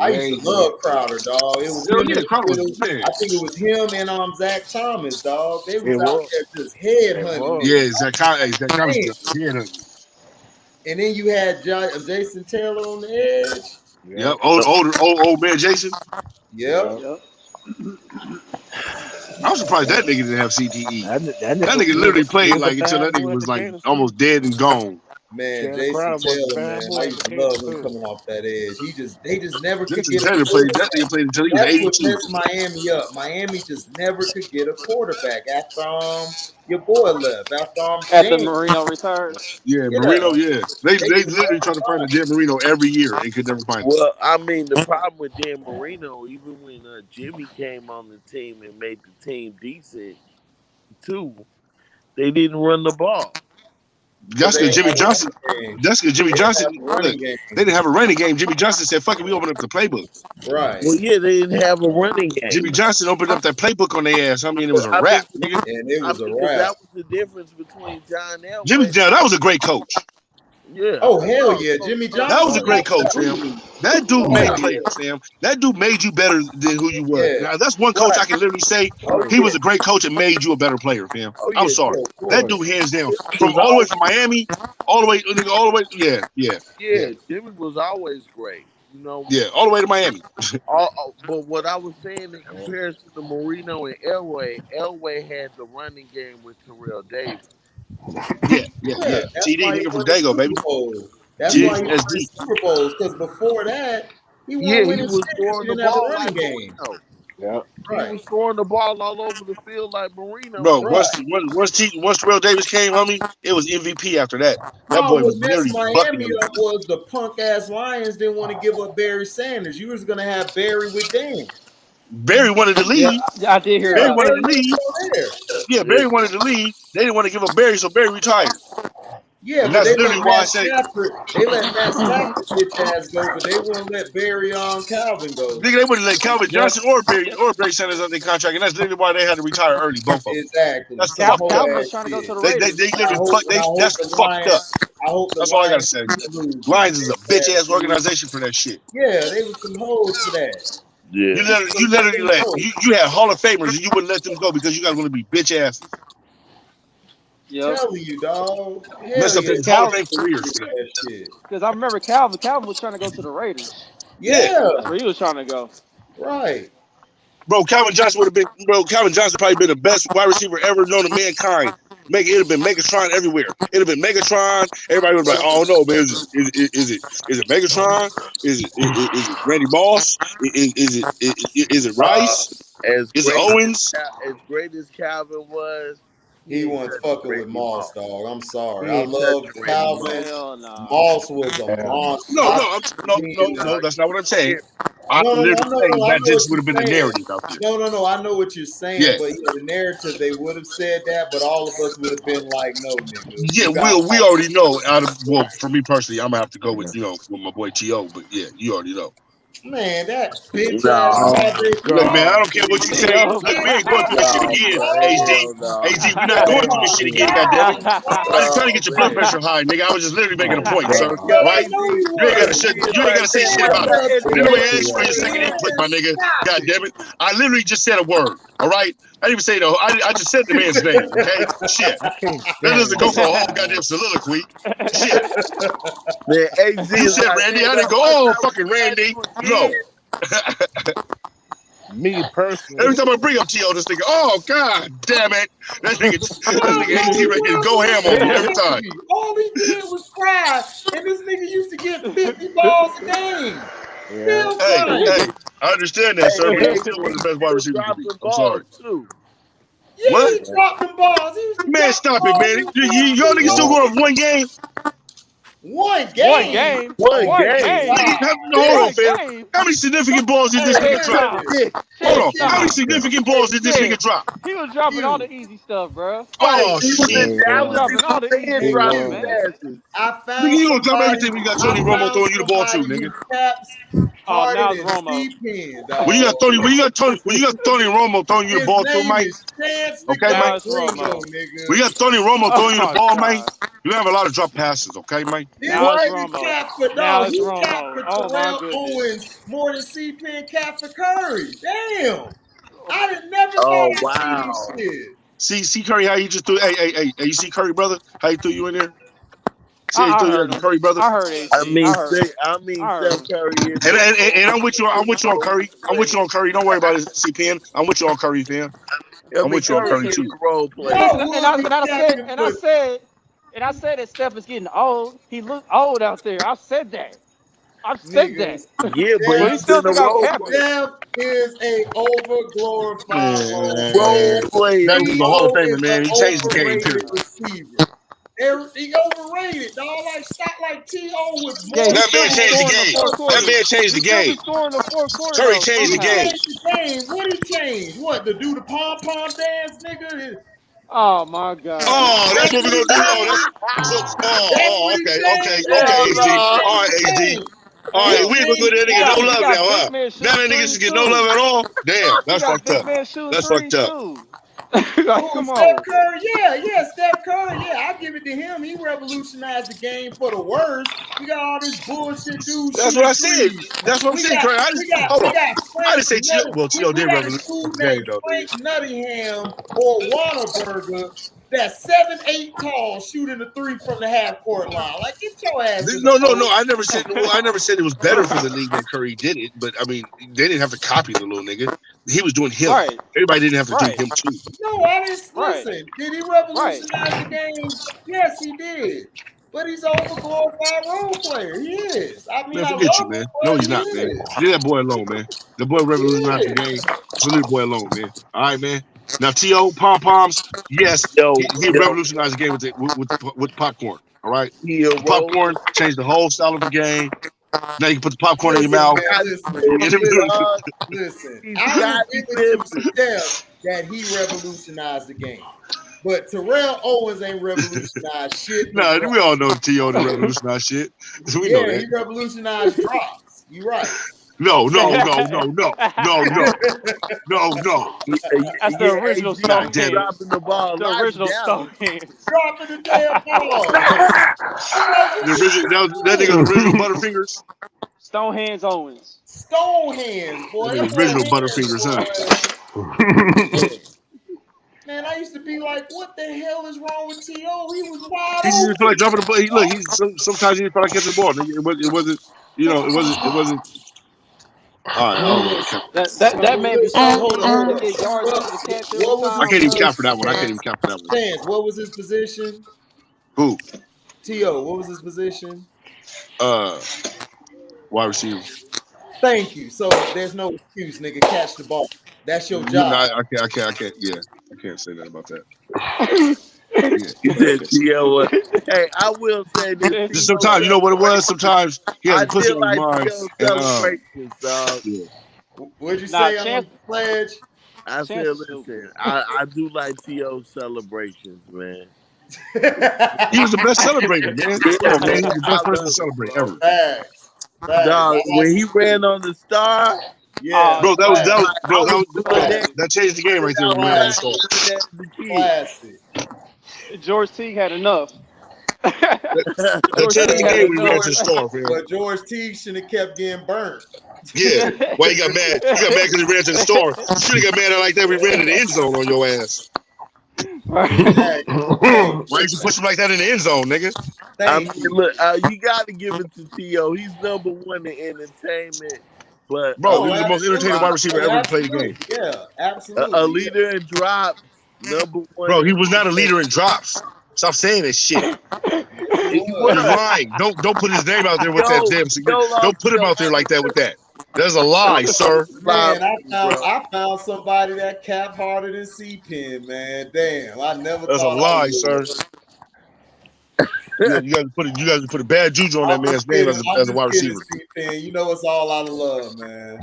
I Yeah, used to he love did. Crowder, dog. It was Hell him yeah, in the Crowder was middle. man. I think it was him and Zach Thomas, dog. They was It out was. there just head It hunting was. niggas. Yeah, Zach Thomas Man. yeah. And then you had Jason Taylor on the edge. Yep. Old man Jason. Yep. Yep. I'm surprised that nigga didn't have CTE. That Nigga literally played like until that nigga was like almost dead and gone. Man, Shannon Jason Crowder was a Taylor, bad man, boy I in used to Kansas love him too. coming off that edge. They just never could Jason get a Taylor quarterback. played until he was That's what 82. messed Miami up. Miami just never could get a quarterback after your boy left. After After Dan. Marino retired. Yeah, Yeah. Marino. Yeah, they literally try to find a Dan Marino every year and could never find him. Well, I mean, the problem with Dan Marino, even when Jimmy came on the team and made the team decent too, they didn't run the ball. That's because Jimmy Johnson. That's because Jimmy Johnson. Look, they didn't have a running game. Jimmy Johnson said, "Fuck it, we open up the playbook." Right. Well, yeah, they didn't have a running game. Jimmy Johnson opened up that playbook on their ass. I mean, it was a wrap, nigga. And it was a wrap. That was the difference between John Elway. That was a great coach. Yeah. Oh hell yeah, Jimmy Johnson. That was a great coach, fam. That dude made players, fam. That dude made you better than who you were. Yeah. Now that's one coach I can literally say he was a great coach and made you a better player, fam. I'm sorry. That dude hands down from all the way from Miami, all the way, yeah. Yeah, Jimmy was always great. You know. Yeah, all the way to Miami. But what I was saying in comparison to Marino and Elway had the running game with Terrell Davis. Yeah. That's TD why nigga from Dago, baby. That's why he won the Super Bowls, because before that, he was scoring the ball like game. Marino. Yeah. Right. He was throwing the ball all over the field like Marino. Bro, once Terrell Davis came, homie, it was MVP after that. That boy was literally bucking Miami up was the punk ass Lions didn't want to give up Barry Sanders. You was gonna have Barry with Dan. Barry wanted to leave. Yeah, I did hear Barry about wanted that. to leave. Yeah, Barry wanted to leave. They didn't want to give up Barry, so Barry retired. Yeah, and but that's they literally why I say they let Matt Stafford bitch ass go, but they wouldn't let Barry on Calvin go. Nigga, they wouldn't let Calvin Johnson or Barry Sanders on their contract, and that's literally why they had to retire early, both of them. Exactly. That's Calvin was trying to go to the Raiders. They literally that's fucked up. That's all I gotta say. Lions is a bitch ass organization for that shit. Yeah, they was some hoes for that. Yeah. You literally let you had Hall of Famers and you wouldn't let them go because you guys want to be bitch asses. Telling you, dog. Messed up his Hall of Fame careers for that. Because I remember Calvin was trying to go to the Raiders. Yeah. That's where he was trying to go. Right. Bro, Calvin Johnson probably been the best wide receiver ever known to mankind. It'd have been Megatron everywhere. It'd have been Megatron. Everybody was like, "Oh no, man, is it Megatron? Is it Randy Moss? Is it Rice? Is it Owens?" As great as Calvin was, he wasn't fucking with Moss, dog. I'm sorry. He I love Calvin. Hell no. Moss was a monster. No, that's not what I'm saying. I'm literally saying I that know what just would you're have been the saying. narrative out there. No, I know what you're saying, Yeah. but the narrative, they would have said that, but all of us would have been like, no, nigga. Yeah, we already know. For me personally, I'm gonna have to go with with my boy T.O. But yeah, you already know. Man, that bitch ass No, project. Look, man, I God. don't care what you say. Yo, Look, we ain't going through this shit No, again, man. HD. Hell no. HD, we're not going through this shit again, goddammit. I ain't trying to No, get your blood man. pressure high, nigga. I was just literally making a point, Hey, sir. yo, Right? AD, You ain't gotta say shit about it. And nobody asked you for your second input, my nigga. God damn it. I literally just said a word. All right? I didn't even say I just said the man's name, okay? Shit. I can't That stand doesn't go for a whole it. goddamn soliloquy. Shit. man, AD, You said Randy. I didn't go, oh, fucking Randy. No. Me personally, Every time I bring up T.O., this nigga, oh, god damn it. That nigga AT ready to go ham on me every time. All he did was cry, and this nigga used to get 50 balls a game. Yeah. Still crying. I understand that, sir, but Hey, he's still one of the best wide he receivers to dropped be. the I'm ball sorry. too. Yeah, What? he dropped them balls. He used to Man, drop stop it, balls man. in Y'all niggas still going off one game? one One game. game. One One game. game. Hold on, One fam. game. How many significant balls did this Hey, nigga hey, drop? Stop. listen. Hold Shit, on. How many stop. significant balls did this nigga Shit. drop? He was dropping all You. the easy stuff, bro. Right. Oh, He was in shit. He was Dallas. He dropping all the was easy in stuff, dropping man. passes. I Nigga, found you gonna drop somebody. everything when you got I Tony Romo found throwing you the ball too, somebody nigga. who caps Oh, harder now it's than Romo. C-Pen, When you dog. got Tony Romo throwing you the His ball too, name man. is Chance the Okay, man. Now Gun it's Ringo, Romo. When nigga. you got Tony Romo Oh throwing you the my ball, man, God. you have a lot of drop passes, okay, man? This Now it's What? nigga Romo. capped for Now dog. it's He capped Romo. for Oh my Terrell goodness. Owens more than C-Pen capped for Curry. Damn. I did never thought Oh I'd see this wow. shit. See Curry, how he just threw. Hey, you see Curry, brother? How he threw you in there? See how he I threw you heard as a him. Curry, brother? I heard AC. I heard him. I heard Steph him. Curry is And I'm with you. I'm with you on Curry. I'm with you on Curry. Don't worry about it, CPN. I'm with you on Curry, fam. I'm with you on Curry Curry is too. a role player. Y'all And would be capping for I said that Steph is getting old. He looked old out there. I said that. I said that. niggas. Yeah, but But he he's Steph, still been a think I'm role capping. player. Steph is a overglorified role Role player. Man, player. that was a Hall of T.O. Famer, is an man. He changed the game. overrated Period. receiver. He overrated, dog. Like stop like T.O. with Yeah, more he That man still be changed the scoring touchdowns. in the game. fourth That quarter. man changed He the still be game. scoring in the fourth quarter Curry though, changed the He somehow. game. changed the game. What he changed? What to do the pom pom dance, nigga? Oh my God. Oh, that's That's what we're what he gonna do. Oh, changed. oh, That's what he okay, okay, changed. Yeah, okay, Hell he HD. didn't no. All change right, the HD. game. All He right, we ain't gonna changed give that nigga no He love got now, big huh? man Now shooting that nigga threes just get no love too. at all. Damn, He that's got fucked big up. man shooting That's fucked threes up. too. Like, Who, come Steph on. Curry? Yeah, Steph Curry. Yeah, I give it to him. He revolutionized the game for the worse. We got all this bullshit dudes That's what shooting I said. threes. That's what I'm We saying, got Curry. Hold we on. got I Frank didn't say T.O. Well, T.O. we did got a revolutionize dude the game, named though, nigga. Frank Nuttingham or Whataburger that's 7'8" tall shooting the three from the half court line. Like get your ass in the No. post. I never said. Well, I never said it was better for the league that Curry did it. But I mean, they didn't have to copy the little nigga. He was doing him. Right. Everybody didn't have to do Right. him too. No, I didn't Right. listen. Did he Right. revolutionize the game? Yes, he did. But he's an overglorified role player. He is. I mean, Man, I forget love you, him, man. No, but he's he not, man. is. Leave that boy alone, man. The boy He revolutionized the is. game. So leave the boy alone, man. All right, man. Now, T.O. Pom Poms, yes, Yo, he revolutionized the game with popcorn. All right, he a the role popcorn changed the whole style of the game. Now you can put the popcorn in your Listen, mouth. man, listen. He's I will Scottie give it to Pippen. Steph that he revolutionized the game. But Terrell Owens ain't revolutionized shit but Nah, drops. we all know T.O. to revolutionize shit. So we know Yeah, that. he revolutionized drops. You right. No. That's the Yeah, original AD, he God stone was damn it. hands. dropping the ball a The lot original in stone Dallas. hands. Dropping the damn ball. I'm like, what The are original, that you nigga's doing? original Butterfingers. Stone hands Owens. Stone hands, boy. That Them nigga's boy original hands, Butterfingers, huh? boy. Man, I used to be like, what the hell is wrong with T.O.? He was wide He didn't feel like open. dropping the ball. Look, sometimes he didn't feel like catching the ball. Nigga. It wasn't. It wasn't. All right, I don't know. That man be so Hold big he on. can get yards after the catch every What was I his time, can't even bro. count for position, that one. I can't even count for that one. Chance, what was his position? Who? T.O., what was his position? Wide receiver. Thank you. So there's no excuse, nigga. Catch the ball. That's your No, job. I can't. Yeah, I can't say that about that. He said T.O. Hey, I will say this. Just sometimes, you know what it was? Sometimes he has I a pussy did on his like mind. T.O. And celebrations, dog. yeah. What'd you Nah, say on Chance, the pledge? I Chance said, is stupid. listen, I do like T.O. celebrations, man. He was the best celebrator, man. Yeah, Come on, man. man. He was the I best person to love him, celebrate bro. ever. Facts. Facts. Dog, I when like he it ran too. on the star, Yeah. Bro, that was Facts. that was like bro, I that was was doing bro, that, Classic. that changed the game right there when he ran on the star. doing that as a kid. Classic. George T had enough. That George changed T the had game when he ran enough. to the star, fam. But George T shouldn't have kept getting burnt. Yeah. Why you got mad? You got mad because he ran to the star. You should have got mad at like that when he ran to the end zone on your ass. Exactly. Thank Why you push him like that in the end zone, nigga? I mean, Thank you. look, you got to give it to T.O. He's number one in entertainment, but a Bro, he Oh, was the leader most in entertaining absolutely. wide drops. receiver Oh, ever to play the game. absolutely. Yeah, A absolutely. Yeah. leader in drops, number one Bro, he in was not a leader in entertainment. drops. Stop saying that shit. Yes, he He was. You're was. lying. Don't put his name out there with that Yo, damn lost don't put him your out there like that with that. That's a Yo, lie, sir. Man, bro. I found somebody that cap harder than C Pen, man. Damn, I never That's a thought I lie, would. sir. You guys put a bad juju on that man's name I'm as a just wide kidding, receiver. C Pen. You know it's all out of love, man.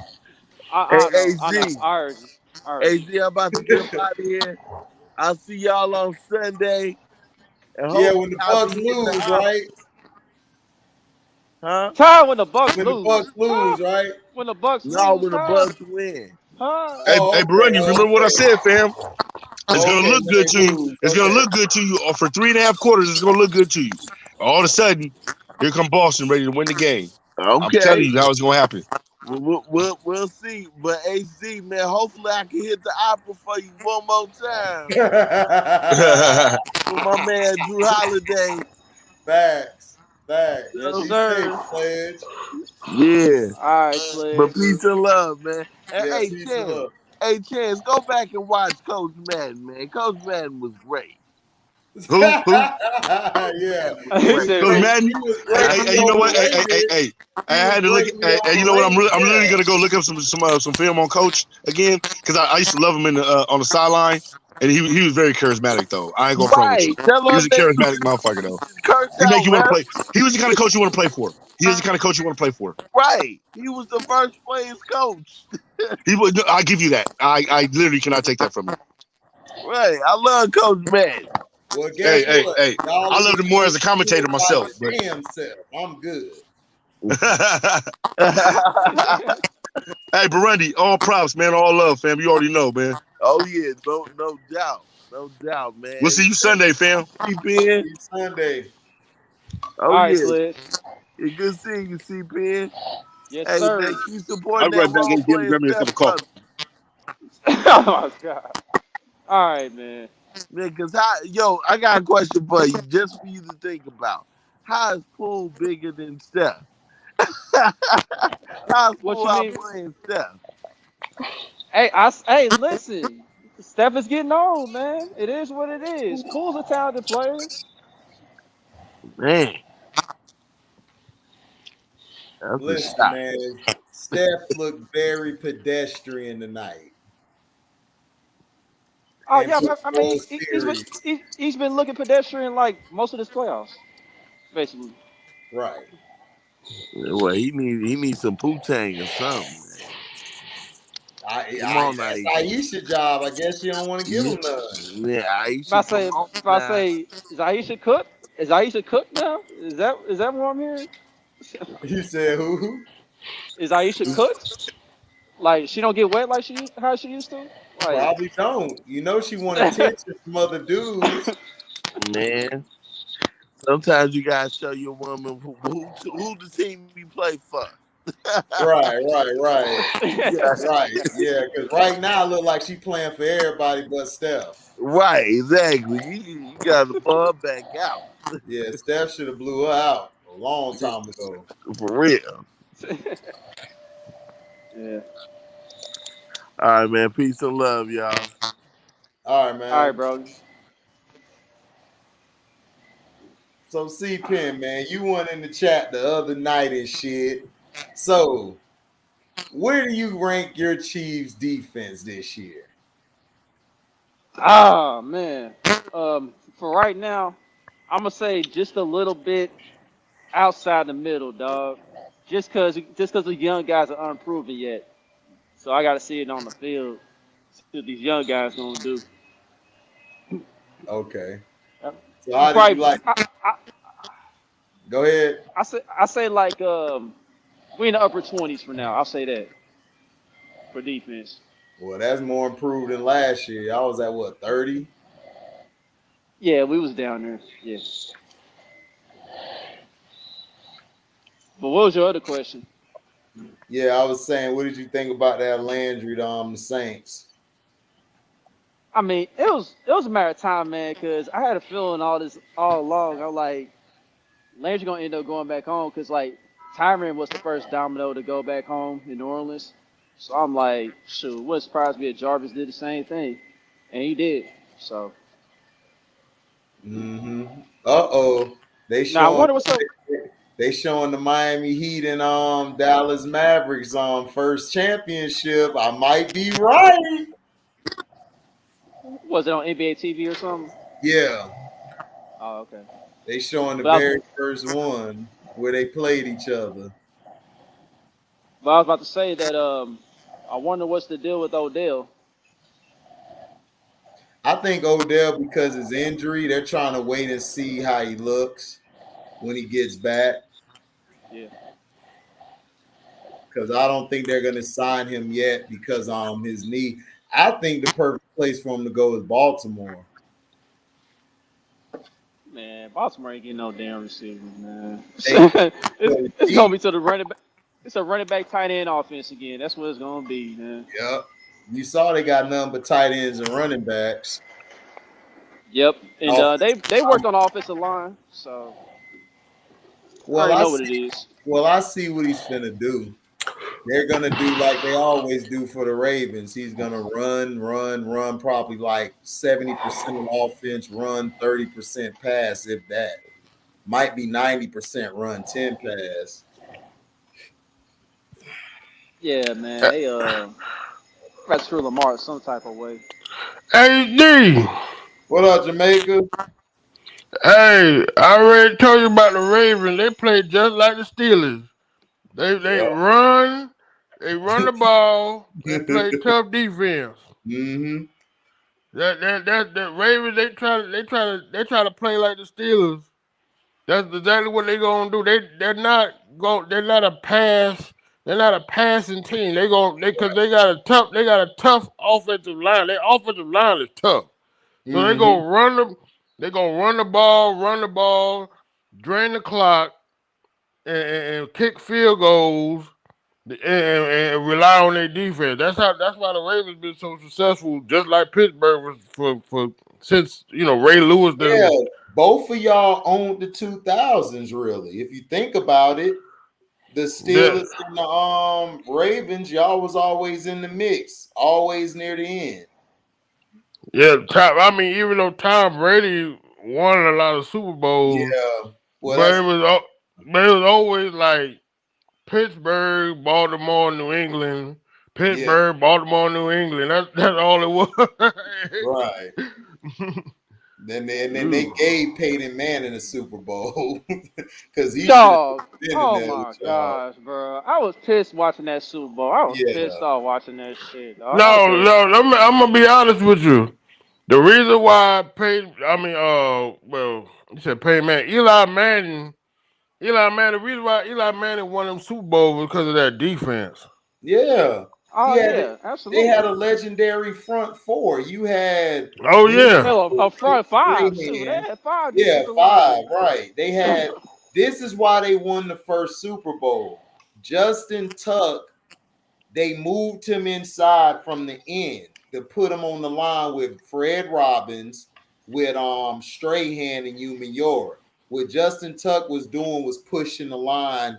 Hey, I know. I know. AZ. I heard you. I heard you. AZ, I'm about to get up out of here. I'll see y'all on Sunday. And Yeah, hopefully when the I'll be Bucks hitting the lose, op. right? Huh? Time when the Bucks When the lose. Bucks Huh? lose, right? When the Bucks No, lose, when the huh? Bucks win. Huh? Oh, Hey, okay. Burundi, Oh, remember what I okay. said, fam? It's gonna Okay, look when good they to you. lose. It's gonna Okay. look good to you for 3.5 quarters. It's gonna look good to you. All of a sudden, here come Boston ready to win the game. I'm telling Okay. you how it's gonna happen. We'll see. But AZ, man, hopefully I can hit the opera for you one more time. For my man Drew Holiday. Facts. Facts. You Yes, know? Be safe, sir. pledge. Yeah. All right, But Sledge. peace and love, man. And Yeah, hey, peace and Chance. love. Hey, Chance, go back and watch Coach Madden, man. Coach Madden was great. Who? Coach Yeah. Madden was He great. said Coach who? Madden? He was Hey, I, greatly you know what? overrated. I He was had to look at. greatly And you know what? overrated. I'm literally Yeah. gonna go look up some film on Coach again because I used to love him in the on the sideline, and he was very charismatic though. I ain't gonna front with you. right. Tell He them was a they charismatic motherfucker though. curse He make out, you want to ref. play. He was the kind of coach you want to play for. He is the kind of coach you want to play for. Right. He was the first players coach. He would. I give you that. I literally cannot take that from you. Right. I love Coach Madden. Well, guess what? Hey. Y'all I will loved get him more as a coached commentator by myself, your but. damn self. I'm good. Hey, Burundi, all props, man. All love, fam. You already know, man. Oh yeah, no doubt. No doubt, We'll man. see you Sunday, fam. CPN. See Sunday. Oh All right, yeah. Sledge. It's good seeing you, CPN. Yes, Hey sir. man, keep I'll supporting be that right back. role playing Grab me a cup step of coffee. brother. Oh my God. All right, man. Man, cause I got a question for you, just for you to think about. How is Poole bigger than Steph? How's What Poole you mean? outplaying Steph? Hey, listen. Steph is getting old, man. It is what it is. Poole's a talented player. Man, that's a Listen, shot. man. Steph looked very pedestrian tonight. Oh And yeah, for the I whole mean series. he's been looking pedestrian like most of his playoffs, basically. Right. Well, he needs some Poo-Tang or something, man. Come on, That's Aisha. Aisha job. I guess you don't want to give him none. Yeah, Aisha, come on If I now. say is Aisha cooked? Is Aisha cooked now? Is that what I'm hearing? You said who? Is Aisha cooked? Like she don't get wet like how she used to? Like Probably don't. You know she want attention from other dudes. Man, sometimes you gotta show your woman who the team you play for. Right. Yeah, Right. Yeah, because right now it look like she playing for everybody but Steph. right, exactly. You gotta pull her back out Yeah, Steph should have blew her out a long time ago. for real. yeah. All right, man. Peace and love, y'all. All right, All right, man. bro. So C Pen, man, you went in the chat the other night and shit. So where do you rank your Chiefs defense this year? Ah man. For right now, I'm gonna say just a little bit outside the middle, dog. Just cause the young guys are unproven yet. So I gotta see it on the field. See what these young guys gonna do. Okay. Uh, So I'm how do you probably like? Go ahead. I say like we in the upper 20s for now. I'll say that for defense. Well, that's more improved than last year. I was at what 30. Yeah, we was down there. Yeah. But what was your other question? Yeah, I was saying, what did you think about that Landry to the Saints? I mean, it was a matter of time, man, because I had a feeling all along. I'm like, Landry gonna end up going back home because like Tyron was the first domino to go back home in New Orleans. So I'm like, shoot, wouldn't surprise me if Jarvis did the same thing, and he did. So Uh-oh. They now I showing wonder what's up. they showing the Miami Heat and Dallas Mavericks first championship. I might be right. Was it on NBA TV or something? Yeah. Oh, okay. They showing the But I was, very first one where they played each other. but I was about to say that I wonder what's the deal with Odell. I think Odell, because his injury, they're trying to wait and see how he looks when he gets back. Yeah. Because I don't think they're gonna sign him yet because his knee. I think the perfect place for him to go is Baltimore. Man, Baltimore ain't getting no damn receivers, man. They it's gonna be to the running back. It's a running back tight end offense again. That's what it's gonna be, man. Yep. You saw they got nothing but tight ends and running backs. Yep, and Offensive they worked line. on the offensive line, so I Well, already I know what it see. is. Well, I see what he's finna do. They're gonna do like they always do for the Ravens. He's gonna run. Probably like 70% of offense, run 30% pass, if that. Might be 90% run, 10 pass. Yeah, man, they try to screw Lamar some type of way. Hey D, What up, Jamaica? hey, I already told you about the Ravens. They play just like the Steelers. They run the ball, and play tough defense. Mm-hmm. That Ravens they try to play like the Steelers. That's exactly what they gonna do. They're not a pass. They're not a passing team. Because they got a tough offensive line. Their offensive line is tough. So Mm-hmm. they're gonna run the ball, drain the clock, and kick field goals and rely on their defense. That's why the Ravens been so successful, just like Pittsburgh was for since Ray Lewis Yeah, done. both of y'all owned the 2000s, really. If you think about it, the Yeah, Steelers and the Ravens, y'all was always in the mix, always near the end. yeah. Even though Tom Brady won a lot of Super Bowls, Yeah. Well, but that's it was always like Pittsburgh, Baltimore, New England. yeah, Pittsburgh, Baltimore, New England. That's all it was. right. Then they gave Peyton Manning a Super Bowl because he should Dog, have been in oh there my with y'all. gosh, bro, I was pissed watching that Super Bowl. I was Yeah. pissed off watching that shit, dog. I No, said, no. I'm gonna be honest with you. The reason why you said Peyton Manning, Eli Manning. The reason why Eli Manning won them Super Bowls was because of that defense. Yeah. oh yeah, They had absolutely. a legendary front four. You had Oh yeah, Hell, a front five. Shoot, they Strahan. had five Yeah, defensive linemen. five, right. They had this is why they won the first Super Bowl. Justin Tuck, they moved him inside from the end to put him on the line with Fred Robbins, with Strahan and Hugh York. What Justin Tuck was doing was pushing the line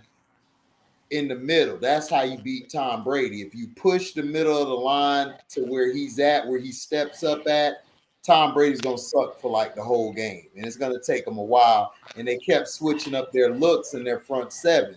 in the middle. That's how you beat Tom Brady. If you push the middle of the line to where he's at, where he steps up at, Tom Brady's gonna suck for like the whole game, and it's gonna take him a while. And they kept switching up their looks in their front seven.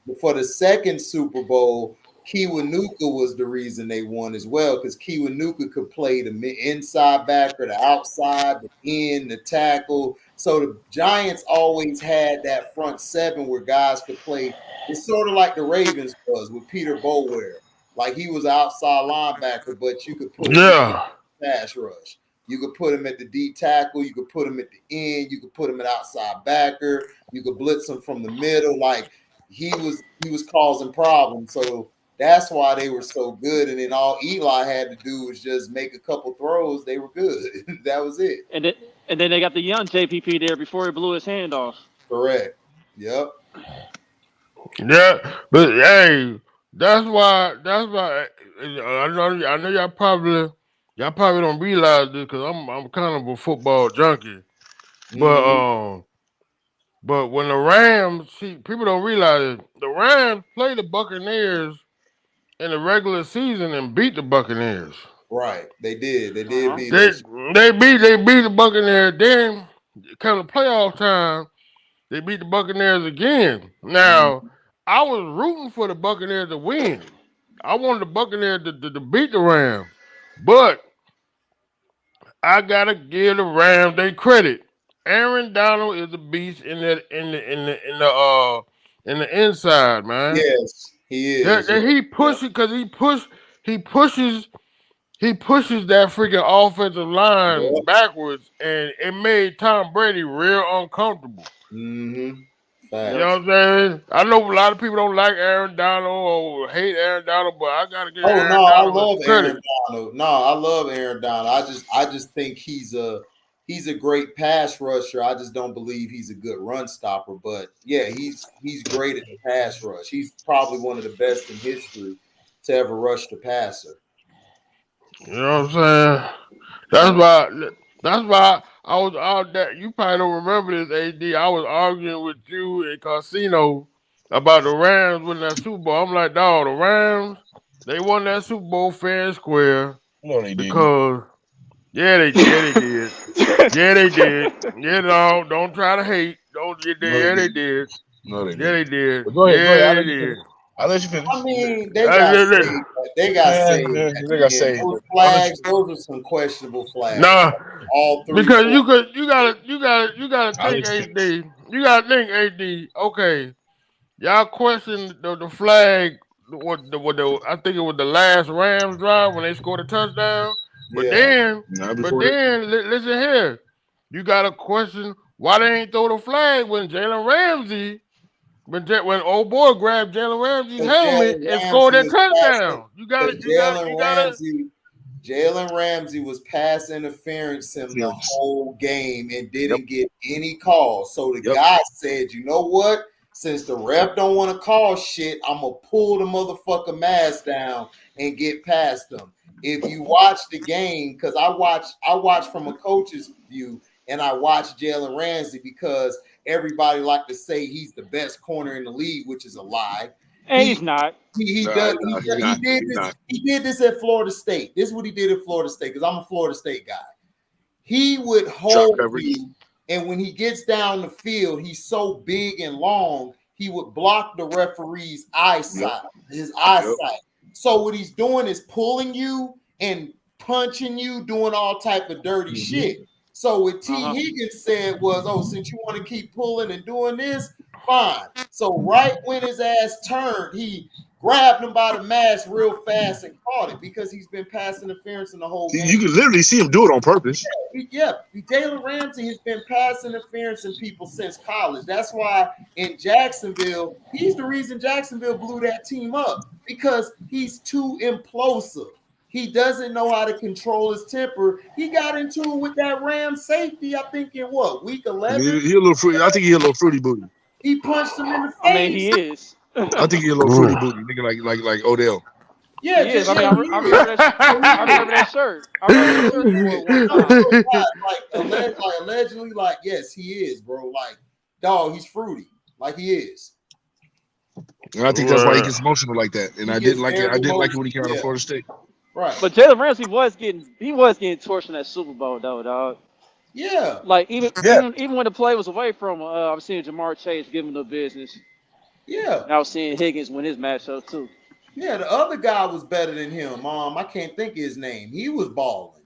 But for the second Super Bowl, Kiwanuka was the reason they won as well, because Kiwanuka could play the inside backer, the outside, the end, the tackle. So the Giants always had that front seven where guys could play. It's sort of like the Ravens was with Peter Bowyer. Like he was an outside linebacker, but you could put him in the pass rush. You could put him at the D tackle. You could put him at the end. You could put him at outside backer. You could blitz him from the middle. Like he was causing problems. So that's why they were so good. And then all Eli had to do was just make a couple throws. They were good. That was it. And then they got the young JPP there before he blew his hand off. Correct. Yep. Yeah, but hey, that's why I know y'all probably don't realize this because I'm kind of a football junkie. But but when the Rams, people don't realize it, the Rams play the Buccaneers in the regular season and beat the Buccaneers. Right. They did. They did beat They us. they beat the Buccaneers. Then come the playoff time, they beat the Buccaneers again. Now I was rooting for the Buccaneers to win. I wanted the Buccaneers to beat the Rams, but I gotta give the Rams their credit. Aaron Donald is a beast in the inside, man. Yes, he is. He pushes because he pushes that freaking offensive line backwards, and it made Tom Brady real uncomfortable. Mm-hmm. You know what I'm saying? I know a lot of people don't like Aaron Donald or hate Aaron Donald, but I gotta give Aaron Donald I love credit. Aaron Donald. No, I love Aaron Donald. I just think he's a great pass rusher. I just don't believe he's a good run stopper. But yeah, he's great at the pass rush. He's probably one of the best in history to ever rush the passer. You know what I'm saying? That's why I was out there. You probably don't remember this, AD. I was arguing with you in Casino about the Rams winning that Super Bowl. I'm like, dog, the Rams, they won that Super Bowl fair and square. No, they didn't. Because they did. Yeah, they did. You know, don't try to hate. They did. No, they didn't. They did. Go ahead. They did. I'll let you finish. I mean, they got saved. They got saved. Those flags, those are some questionable flags. Nah, all three. Because you gotta think, AD. You gotta think, AD. Okay, y'all questioned the flag. I think it was the last Rams drive when they scored a touchdown. But then listen here, you gotta question why they ain't throw the flag when Jalen Ramsey. When old boy grabbed Jalen Ramsey's helmet and scored that touchdown, you got Jalen Ramsey was pass interference in the whole game and didn't get any calls. So the guy said, "You know what? Since the ref don't want to call shit, I'm gonna pull the motherfucker mask down and get past them." If you watch the game, because I watch from a coach's view, and I watch Jalen Ramsey because everybody like to say he's the best corner in the league, which is a lie. And he's not. He did this at Florida State. This is what he did at Florida State, because I'm a Florida State guy. He would hold you, and when he gets down the field, he's so big and long, he would block the referee's eyesight, his eyesight. So what he's doing is pulling you and punching you, doing all type of dirty shit. So what T. Higgins said was, since you want to keep pulling and doing this, fine. So right when his ass turned, he grabbed him by the mask real fast and caught it, because he's been pass interference in the whole game. You can literally see him do it on purpose. Jalen Ramsey has been pass interference in people since college. That's why in Jacksonville, he's the reason Jacksonville blew that team up, because he's too implosive. He doesn't know how to control his temper. He got into it with that Rams safety, I think, in week 11? He a little fruity. I think he's a little fruity booty. He punched him in the face. I mean, he is. I think he's a little fruity booty, nigga, like Odell. Yeah, he is. I remember that shirt. I remember that shirt allegedly, yes, he is, bro. Like, dog, he's fruity. Like, he is. And I think that's why he gets emotional like that. And I didn't like it. I didn't like it when he came out of Florida State. Right. But Jalen Ramsey was getting torched in that Super Bowl, though, dog. Yeah. Like even when the play was away from, I was seeing Jamar Chase giving the business. Yeah. And I was seeing Higgins win his matchup too. Yeah, the other guy was better than him. I can't think of his name. He was balling.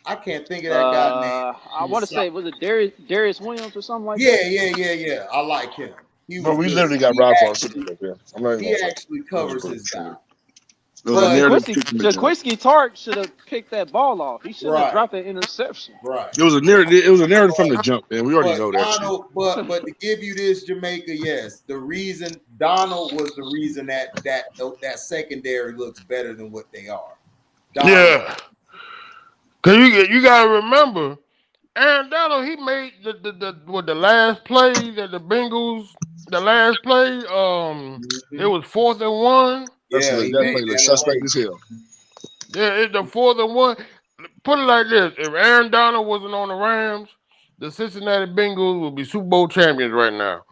I can't think of that guy's name. I want to say, was it Darius Williams or something like Yeah, that? yeah. I like him. He Bro, was we good. literally got robbed for our Super Bowl, man. I'm not even He gonna front. actually covers his guy. It was a narrative. Jaquiski Tartt should have picked that ball off. He shouldn't have dropped that interception. Right. It was a narrative. It was a narrative from the jump, man. We already know that. Donald, but to give you this, Jamaica, yes, the reason Donald was the reason that secondary looks better than what they are. Donald. Yeah, cause you gotta remember, Aaron Donald, he made the last play that the Bengals, the last play, it was 4th and 1. Yeah, that play looks suspect as hell. Yeah, it's the 4th and 1. Put it like this: if Aaron Donald wasn't on the Rams, the Cincinnati Bengals would be Super Bowl champions right now.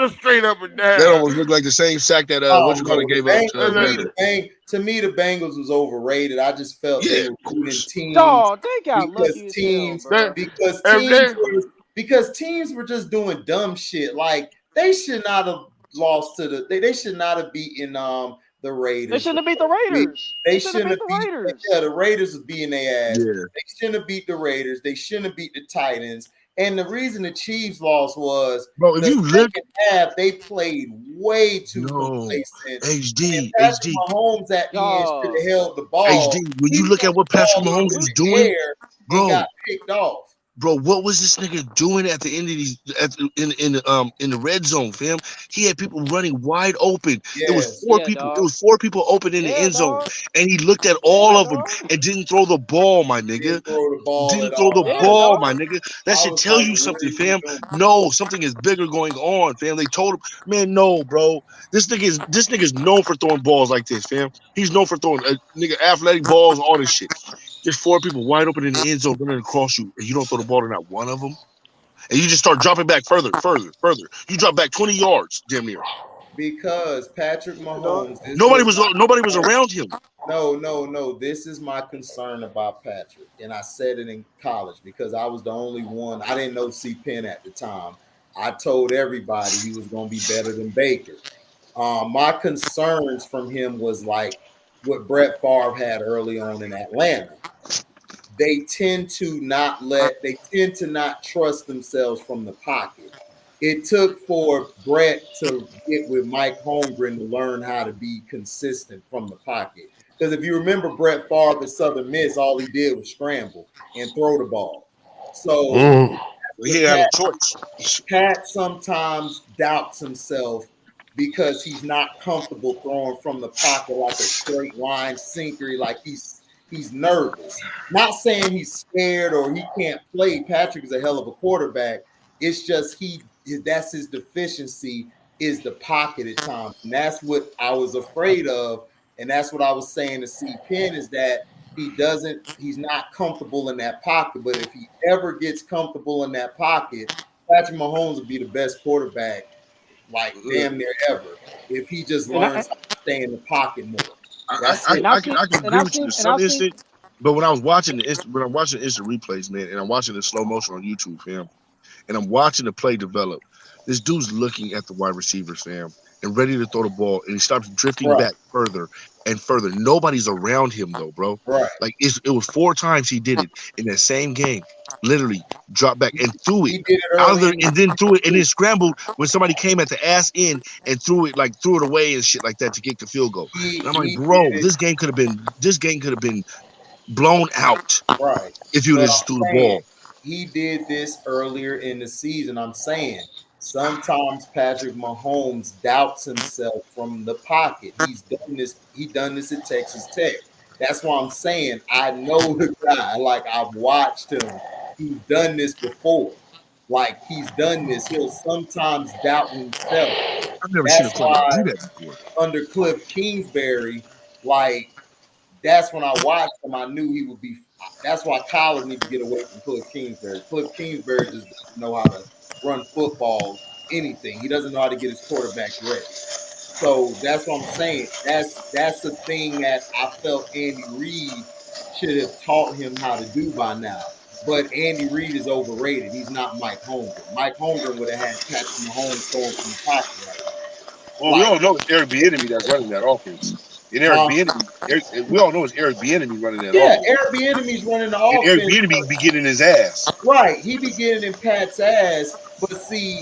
Straight up and down. That almost looked like the same sack that gave up to me, the Bengals was overrated. I just felt they were beating teams. Oh, they got lucky because teams were just doing dumb shit. Like they should not have lost to they should not have beaten the Raiders. They shouldn't have beat the Raiders. They shouldn't have beat the Raiders. Yeah, the Raiders was beating their ass. Yeah. They shouldn't have beat the Raiders. They shouldn't have beat the Titans. And the reason the Chiefs lost was the second half they played way too complacent. HD, Patrick Mahomes at the end should have held the ball. HD, when you look at what Patrick Mahomes was doing, bro, got picked off. Bro, what was this nigga doing at the end of these in the red zone, fam? He had people running wide open. It was four people. It was 4 people open in the end zone, and he looked at all of them and didn't throw the ball, my nigga. Didn't throw the ball, my nigga. That should tell you something, fam. No, something is bigger going on, fam. They told him, man, no, bro. This nigga's known for throwing balls like this, fam. He's known for throwing athletic balls, all this shit. There's 4 people wide open in the end zone running across you, and you don't throw the ball to not one of them. And you just start dropping back further. You drop back 20 yards, damn near. Because Patrick Mahomes, nobody was around him. No. This is my concern about Patrick, and I said it in college because I was the only one. I didn't know C. Penn at the time. I told everybody he was going to be better than Baker. My concerns from him was like what Brett Favre had early on in Atlanta. They tend to not trust themselves from the pocket. It took for Brett to get with Mike Holmgren to learn how to be consistent from the pocket. Because if you remember Brett Favre at Southern Miss, all he did was scramble and throw the ball. So he had a choice. Pat sometimes doubts himself because he's not comfortable throwing from the pocket like a straight line sinker, like he's nervous. Not saying he's scared or he can't play. Patrick is a hell of a quarterback. It's just that's his deficiency is the pocket at times. And that's what I was afraid of. And that's what I was saying to C. Penn is that he's not comfortable in that pocket. But if he ever gets comfortable in that pocket, Patrick Mahomes will be the best quarterback like damn near ever if he just learns how to stay in the pocket more. I can agree with you to some extent, but when I'm watching the instant replays, man, and I'm watching the slow motion on YouTube, fam, and I'm watching the play develop, this dude's looking at the wide receivers, fam, and ready to throw the ball, and he stops drifting back further and further. Nobody's around him though, bro. Right. Like it was 4 times he did it in that same game. Literally dropped back and threw it out of there, and then threw it and then scrambled when somebody came at the ass end and threw it away and shit like that to get the field goal. And I'm like, bro, this game could have been blown out, right? If you just threw the ball. He did this earlier in the season. I'm saying sometimes Patrick Mahomes doubts himself from the pocket. He's done this. He done this at Texas Tech. That's why I'm saying I know the guy. Like I've watched him. He's done this before. Like he's done this. He'll sometimes doubt himself. I've never seen a player do that before. Under Cliff Kingsbury, like that's when I watched him. I knew he would be. That's why college needs to get away from Cliff Kingsbury. Cliff Kingsbury just doesn't know how to run football, anything. He doesn't know how to get his quarterbacks ready. So that's what I'm saying. That's the thing that I felt Andy Reid should have taught him how to do by now. But Andy Reid is overrated. He's not Mike Holmgren. Mike Holmgren would have had Patrick Mahomes throwing from the pocket right now. Well, we all know it's Eric Bieniemy that's running that offense. And Eric Bieniemy, we all know it's Eric Bieniemy running that offense. Eric Bieniemy's running the And Eric offense. Bieniemy be getting his ass. Right, he be getting in Pat's ass, but see,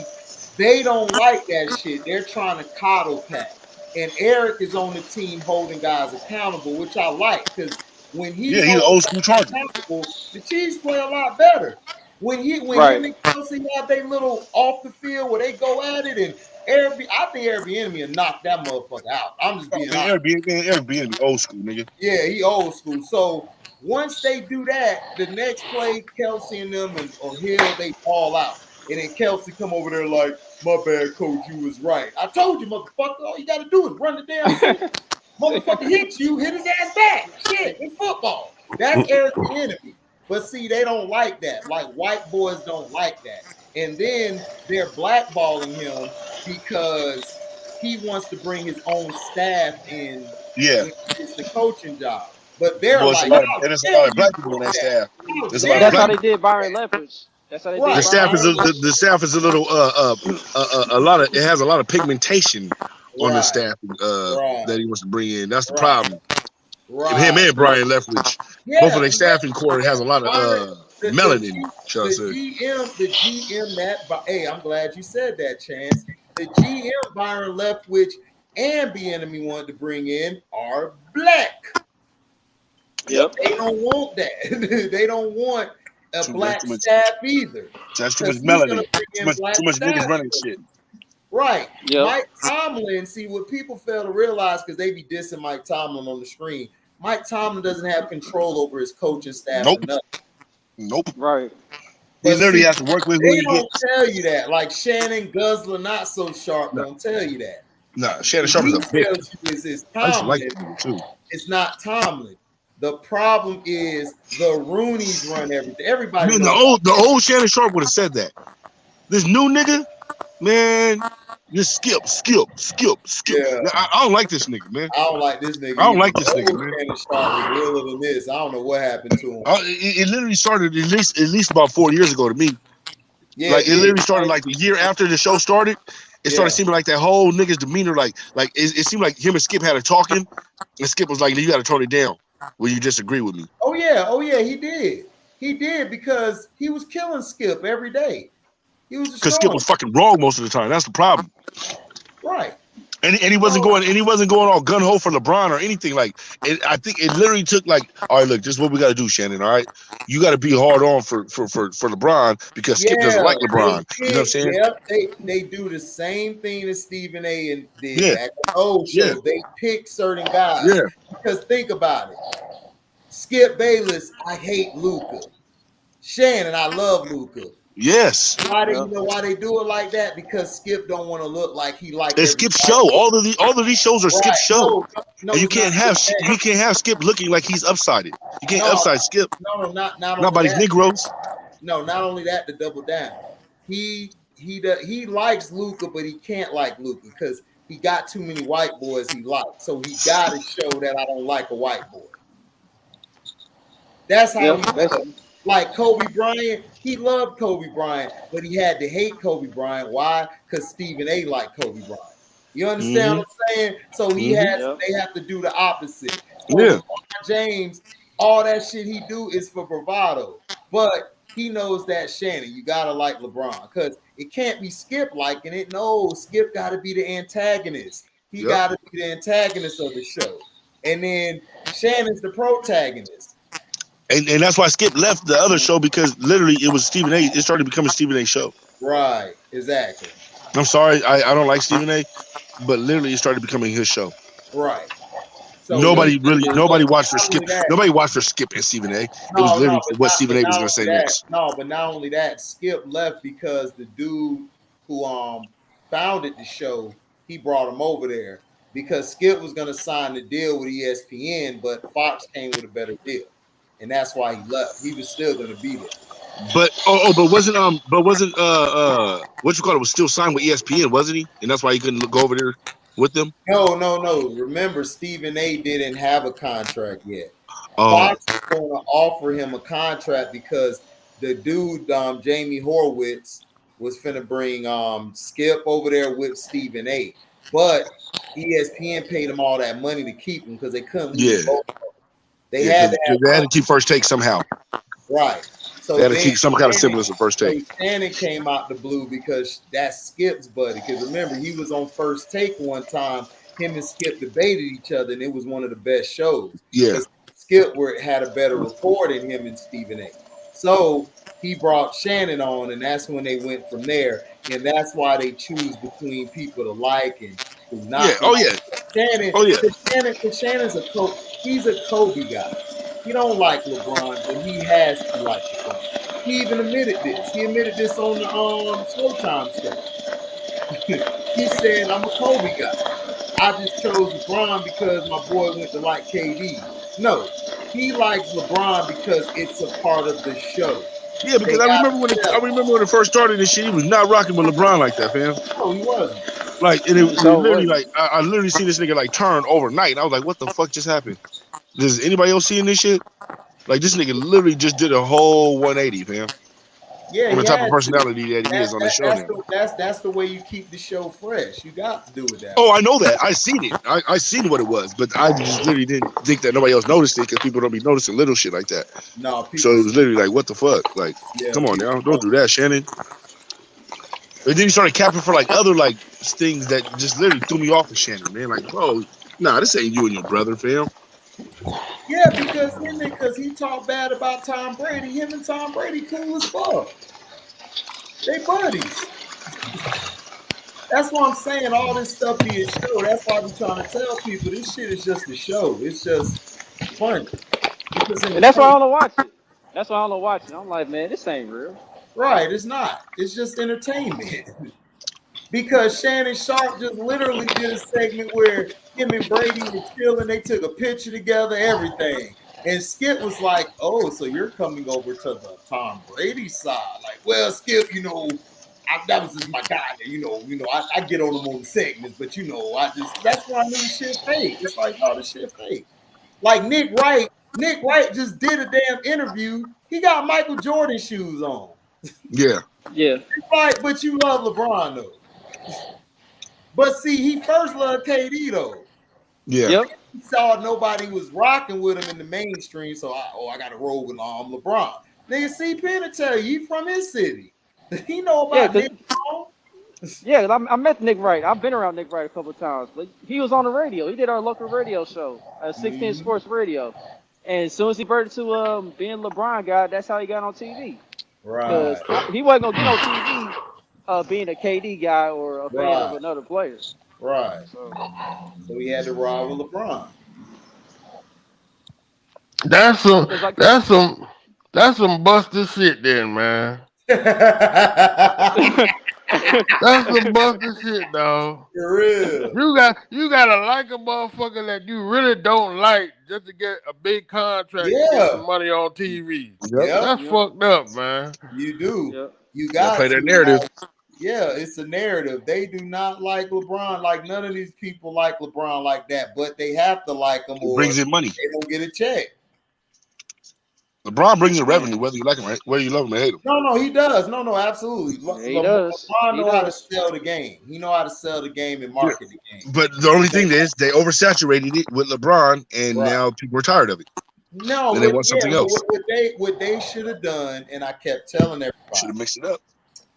they don't like that shit. They're trying to coddle Pat. And Eric is on the team holding guys accountable, which I like because when he's an old school Charger. The Chiefs play a lot better. When him and Kelsey have their little off the field where they go at it, and I think Eric Bieniemy will knock that motherfucker out. I'm just being honest. Eric Bieniemy old school, nigga. Yeah, he old school. So once they do that, the next play, Kelsey and them or Hill, they fall out. And then Kelsey come over there like, my bad, coach, you was right. I told you, motherfucker, all you got to do is run the damn field. Motherfucker hit you, hit his ass back. Shit, it's football. That's Eric Bieniemy. But see, they don't like that. Like, white boys don't like that. And then they're blackballing him because he wants to bring his own staff in. Yeah. It's the coaching job. But they're like, there's a lot of black people on that staff. That's how they did Byron Leftwich. That's how they did. The staff is a little a lot of, it has a lot of pigmentation on the staff that he wants to bring in. That's the problem. Him and Brian Leftwich, both of their staffing core has a lot of melanin. The GM that, hey, I'm glad you said that, Chance. The GM Byron Leftwich and Bieniemy wanted to bring in are black. Yep. They don't want that. They don't want a black staff either. That's too much melanin. Too much niggas running shit. Right. Yep. Mike Tomlin, see what people fail to realize because they be dissing Mike Tomlin on the screen. Mike Tomlin doesn't have control over his coaching staff. Nope. Right. He literally has to work with who he gets. They don't tell you that. Like Shannon Guzzler, not so sharp, don't tell you that. Nah, Shannon Sharp is a bitch. It's Tomlin. It's not Tomlin. The problem is the Roonies run everything. Everybody. Man, the old Shannon Sharp would have said that. This new nigga, man, just skip. Yeah. I don't like this nigga, man. I don't like this nigga. Man. Shannon Sharp was realer than this. I don't know what happened to him. It literally started at least about 4 years ago to me. Yeah, like it literally started like the year after the show started. It started seeming like that whole nigga's demeanor, like it seemed like him and Skip had a talking, and Skip was like, "You got to tone it down. Will you disagree with me?" Oh yeah, he did because he was killing Skip every day. He was because Skip was fucking wrong most of the time. That's the problem. Right. And he wasn't going all gun ho for LeBron or anything. Like I think it literally took like, all right, look, this is what we got to do, Shannon. All right, you got to be hard on for LeBron because Skip doesn't like LeBron. You know what I'm saying? Yeah, they do the same thing that Stephen A. did at the old show. Yeah. They pick certain guys. Yeah. Because think about it, Skip Bayless, I hate Luka. Shannon, I love Luka. Yes. You know why they do it like that? Because Skip don't want to look like he like. It's Skip's show. All of these shows are Skip's show. No, and you can't have Skip looking like he's upsided. You can't upside Skip. No, not by these Negroes. No, not only that, to double down. He likes Luka, but he can't like Luka because he got too many white boys he likes. So he got to show that I don't like a white boy. That's how he does. Like Kobe Bryant, he loved Kobe Bryant, but he had to hate Kobe Bryant. Why? Because Stephen A. liked Kobe Bryant. You understand what I'm saying? So they have to do the opposite. So LeBron James, all that shit he do is for bravado. But he knows that, Shannon, you gotta like LeBron because it can't be Skip liking it. No, Skip gotta be the antagonist. He gotta be the antagonist of the show. And then Shannon's the protagonist. And that's why Skip left the other show because literally it was Stephen A. It started becoming Stephen A. show. Right, exactly. I'm sorry, I don't like Stephen A., but literally it started becoming his show. Right. So nobody watched for Skip. Nobody watched for Skip and Stephen A. It was literally what Stephen A. was going to say next. No, but not only that, Skip left because the dude who founded the show, he brought him over there because Skip was going to sign the deal with ESPN, but Fox came with a better deal. And that's why he left. He was still gonna be there. But wasn't what you call it was still signed with ESPN, wasn't he? And that's why he couldn't go over there with them? No. Remember, Stephen A. didn't have a contract yet. Fox was gonna offer him a contract because the dude, Jamie Horowitz, was finna bring Skip over there with Stephen A. but ESPN paid them all that money to keep them because they couldn't lose Yeah. both of them. They had to have they had to keep First Take somehow. right. So They had to then keep some kind of semblance of First Take. So Shannon came out the blue because that's Skip's buddy. Because remember, he was on First Take one time. Him and Skip debated each other, and it was one of the best shows. Yeah. Skip had a better rapport than him and Stephen A. So he brought Shannon on, and that's when they went from there. And that's why they choose between people to like and who not. Yeah. Oh yeah. Shannon. Oh yeah. Because Shannon's he's a Kobe guy. He don't like LeBron, but he has to like LeBron. He even admitted this. He admitted this on the Showtime show. He said, "I'm a Kobe guy. I just chose LeBron because my boy went to like KD." No, he likes LeBron because it's a part of the show. Yeah, because I remember when it first started and shit, he was not rocking with LeBron like that, fam. No, he wasn't. Like, and it literally like I literally see this nigga like turn overnight. And I was like, what the fuck just happened? Does anybody else seeing this shit? Like, this nigga literally just did a whole 180, fam. Yeah, on the type of personality that he is on the show now. That's the way you keep the show fresh. You got to do it that way. I know that. I seen it. I seen what it was, but I just literally didn't think that nobody else noticed it because people don't be noticing little shit like that. No, so it was literally like, what the fuck? Like, come on now, don't do that, Shannon. And then he started capping for like other like things that just literally threw me off of Shannon, man. Like, bro, nah, this ain't you and your brother, fam. Yeah, because he talked bad about Tom Brady. Him and Tom Brady cool as fuck. They buddies. That's why I'm saying all this stuff be a show. That's why I'm trying to tell people this shit is just a show. It's just funny. And that's why I don't watch it. That's why I don't watch it. I'm like, man, this ain't real. Right, it's not. It's just entertainment. Because Shannon Sharp just literally did a segment where him and Brady were chilling. They took a picture together, everything. And Skip was like, "Oh, so you're coming over to the Tom Brady side?" Like, well, Skip, that was just my guy. I get on him on the segments, but that's why I knew the shit fake. It's like, oh, the shit fake. Like Nick Wright just did a damn interview. He got Michael Jordan shoes on. Yeah. Yeah. Right, but you love LeBron though. But see, he first loved KD though. Yeah. Yep. He saw nobody was rocking with him in the mainstream, so I got to roll with LeBron. Nigga, C. Penn tell you, he from his city. He know about Nick. Yeah, I met Nick Wright. I've been around Nick Wright a couple of times. But he was on the radio. He did our local radio show, 16 Sports Radio. And as soon as he converted to being LeBron guy, that's how he got on TV. Right. Because he wasn't gonna get on TV being a KD guy or a fan of another player. Right. So he had to ride with LeBron. That's some busted shit then, man. That's some busted shit, dog. For real. You gotta like a motherfucker that you really don't like just to get a big contract and get some money on TV. Yep. That's fucked up, man. You do. Yep. You got to play that narrative. Yeah, it's a narrative. They do not like LeBron. Like none of these people like LeBron like that, but they have to like him or brings in money. They don't get a check. LeBron brings in revenue, whether you like him, right? Whether you love him or hate him. No, he does. No, absolutely. He does. LeBron knows how to sell the game. He know how to sell the game and market the game. But the only thing is, they oversaturated it with LeBron, and now people are tired of it. No, and they want something else. What they should have done, and I kept telling everybody, should have mixed it up.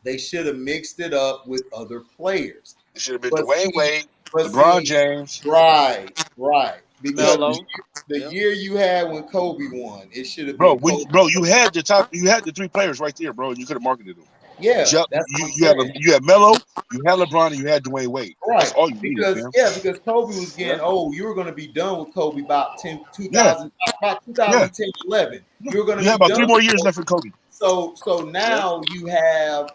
They should have mixed it up with other players. It should have been Dwayne Wade, LeBron James. Right. Because the year you had when Kobe won, it should have been Bro, you had the three players right there, bro. You could have marketed them. Yeah, you had Melo, you had LeBron, and you had Dwayne Wade. Right. That's all you needed, man. Because Kobe was getting old. You were going to be done with Kobe about 2010, 11. You were going to be about done 3 more years left with Kobe. So now you have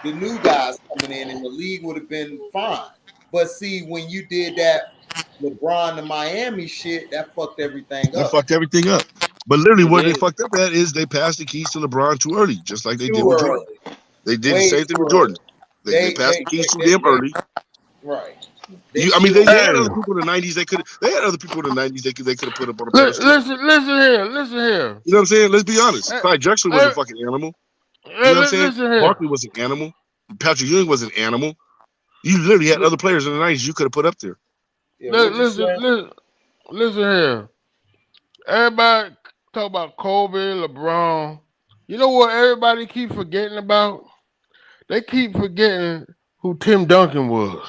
the new guys coming in, and the league would have been fine. But see, when you did that LeBron to Miami shit, that fucked everything up. That fucked everything up. But literally, what they fucked up at is they passed the keys to LeBron too early, just like they did with Jordan. They did the same thing with Jordan. They passed the keys too damn early. Right. They had other people in the 90s. They had other people in the 90s they could have put up on a pedestal. Listen here. You know what I'm saying? Let's be honest. Clyde Drexler was a fucking animal. You know what I'm saying? Barkley was an animal. Patrick Ewing was an animal. You literally had other players in the 90s you could have put up there. Yeah, listen here. Everybody talk about Kobe, LeBron. You know what everybody keep forgetting about? They keep forgetting who Tim Duncan was.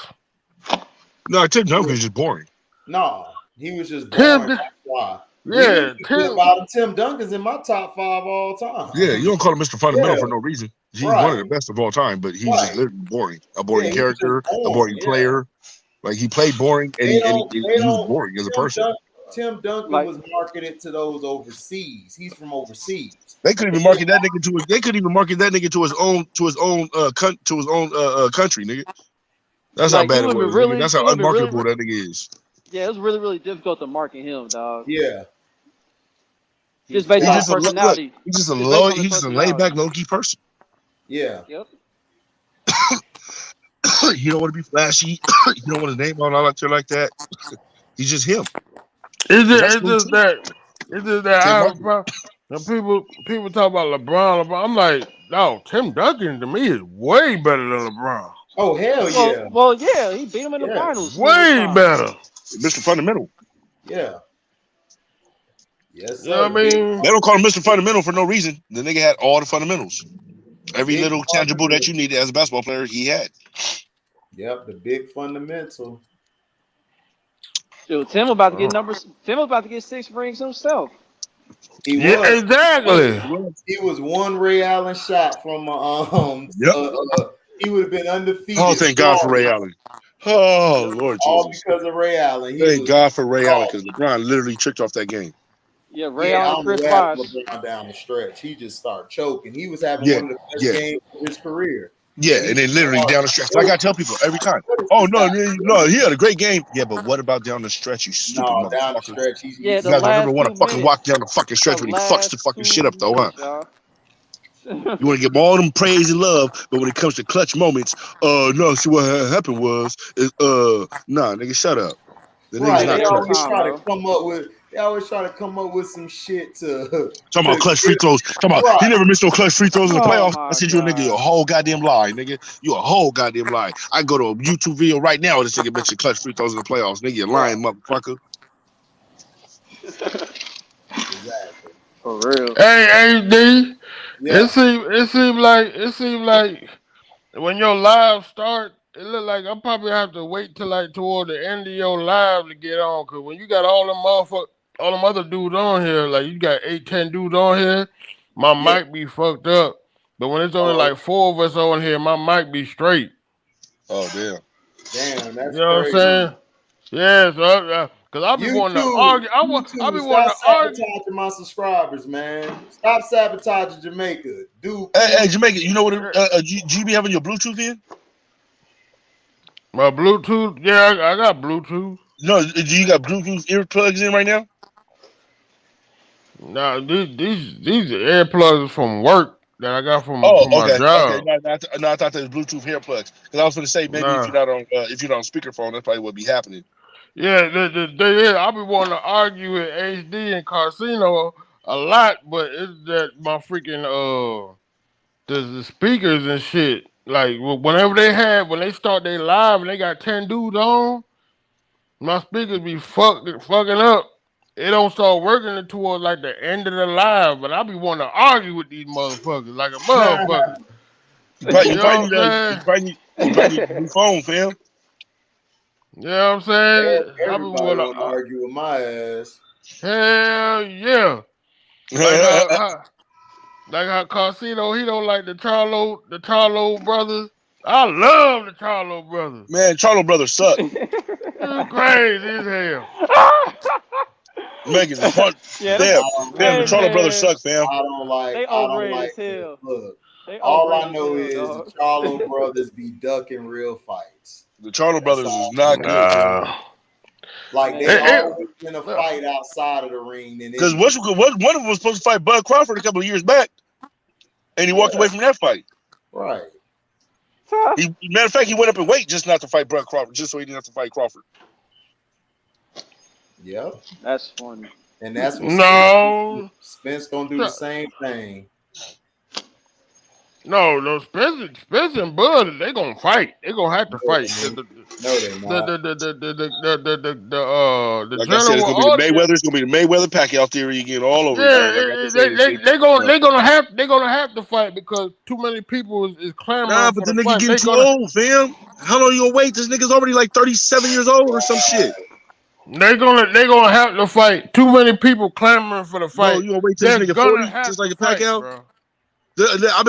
No, Tim Duncan was just boring. No, he was just boring. That's why. We Yeah, didn't forget about him. Tim Duncan's in my top 5 all time. Yeah, you don't call him Mr. Fundamental for no reason. He's one of the best of all time, but he was just literally boring. A boring character, a boring player. Like he played boring, and he was boring as a person. Tim Duncan was marketed to those overseas. He's from overseas. They couldn't even market that nigga to his. They couldn't even market that nigga to his own country, nigga. That's how bad it was. Really, that's how unmarketable that nigga is. Yeah, it was really, really difficult to market him, dog. Yeah. Just based on his personality. He's just a laid back, low key person. Yeah. Yep. He don't want to be flashy. He don't want his name on out there like that. He's just him. It's just that people talk about LeBron. I'm like, no, Tim Duncan to me is way better than LeBron. Oh hell yeah! Well, yeah, he beat him in the finals. Way better, Mr. Fundamental. Yeah. Yes, sir. You know what I mean? They don't call him Mr. Fundamental for no reason. The nigga had all the fundamentals. Every little tangible that you needed as a basketball player, he had. Yep, the big fundamental. Dude, Tim about to get numbers. Tim about to get 6 rings himself. He was. Exactly. He was one Ray Allen shot from he would have been undefeated. Oh, thank God for Ray Allen. Oh, Lord Jesus. All because of Ray Allen. Thank God for Ray Allen, because LeBron literally tricked off that game. Yeah, Ray Allen, Chris Bosh. LeBron down the stretch, he just started choking. He was having one of the best games of his career. Yeah, and then literally down the stretch. Like I tell people every time. Oh no, he had a great game. Yeah, but what about down the stretch, you stupid motherfucker? Down the stretch, you guys never want to fucking walk down the fucking stretch when he fucks the fucking shit up though, huh? You want to give him all them praise and love, but when it comes to clutch moments, no. See what happened was, nah, nigga, shut up. The nigga's not they always clutch. try to come up with some shit to talking about clutch free throws. Talking about he never missed no clutch free throws in the playoffs. I said you a nigga, you a whole goddamn lie, nigga. You a whole goddamn lie. I can go to a YouTube video right now. This nigga mentioned clutch free throws in the playoffs. Nigga, you lying motherfucker. Exactly. For real. Hey, D. Yeah. It seemed like when your live start, it look like I probably have to wait till like toward the end of your live to get on. Cause when you got all them other dudes on here, like you got 8-10 dudes on here, my mic be fucked up. But when it's only like 4 of us on here, my mic be straight. Oh damn. Damn, that's you know crazy. What I'm saying? Yeah, so cause I be wanting to argue. I be wanting to argue. Sabotaging my subscribers, man. Stop sabotaging Jamaica, dude. Hey, Jamaica, you know what? You be having your Bluetooth in? My Bluetooth? Yeah, I got Bluetooth. No, do you got Bluetooth earplugs in right now? Nah, these earplugs from work that I got from my job. Okay. No, I thought they were Bluetooth earplugs. Because I was going to say maybe if you're not on speakerphone, that's probably what be happening. Yeah, I be wanting to argue with HD and Casino a lot, but it's that my freaking the speakers and shit. Like when they start their live and they got 10 dudes on, my speakers be fucking up. It don't start working towards like the end of the live, but I be wanting to argue with these motherfuckers like a motherfucker. You probably need a new phone, fam. You know what I'm saying? Everybody want to argue with my ass. Hell yeah. Like how Casino, he don't like the Charlo brothers. I love the Charlo brothers. Man, Charlo brothers suck. It's crazy as hell. Making the fun. Damn, the Charlo brothers suck, fam. I don't like. They overrated as hell. Look, all I know is the Charlo brothers be ducking real fights. The Charlo brothers is not good. Like they always in a fight outside of the ring. Because one of them was supposed to fight Bud Crawford a couple of years back, and he walked away from that fight. Right. Matter of fact, he went up in weight just not to fight Bud Crawford, just so he didn't have to fight Crawford. Yep. That's funny. And that's what Spence gonna do the same thing. No, Spencer and Bud, they gonna fight. They gonna have to fight. No, they're not. The Like I said, general it's gonna be the audience. Mayweather. It's gonna be the Mayweather Pacquiao theory again all over again. Like I've Yeah, been saying this shit. they're gonna have to fight because too many people is Nah, clamoring but for the the nigga fight. getting They too gonna old, fam. How long you gonna wait? This nigga's already like 37 years old or some shit. they're gonna have to fight. Too many people clamoring for the Bro, fight. you gonna wait till this They're nigga gonna 40, have just like to a fight, Pacquiao? bro. I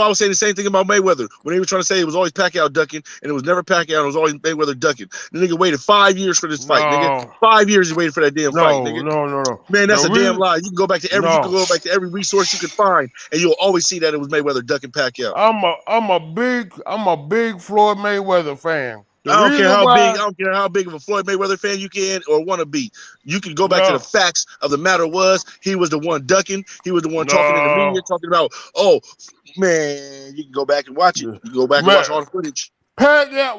was saying the same thing about Mayweather. When they were trying to say it was always Pacquiao ducking, and it was never Pacquiao, it was always Mayweather ducking. The nigga waited 5 years for this fight, nigga. No, 5 years he waited for that damn fight, nigga. no. Man, that's The a damn reason, lie. You can go back to every resource you can find, and you'll always see that it was Mayweather ducking Pacquiao. I'm a big Floyd Mayweather fan. The I don't care reason how why, big of a Floyd Mayweather fan you can or want to be. You can go back to the no, facts of the matter was he was the one ducking. He was the one talking in the media, no, talking about, oh, man, you can go back and watch it. You can go back and watch man, all the footage. Pacquiao.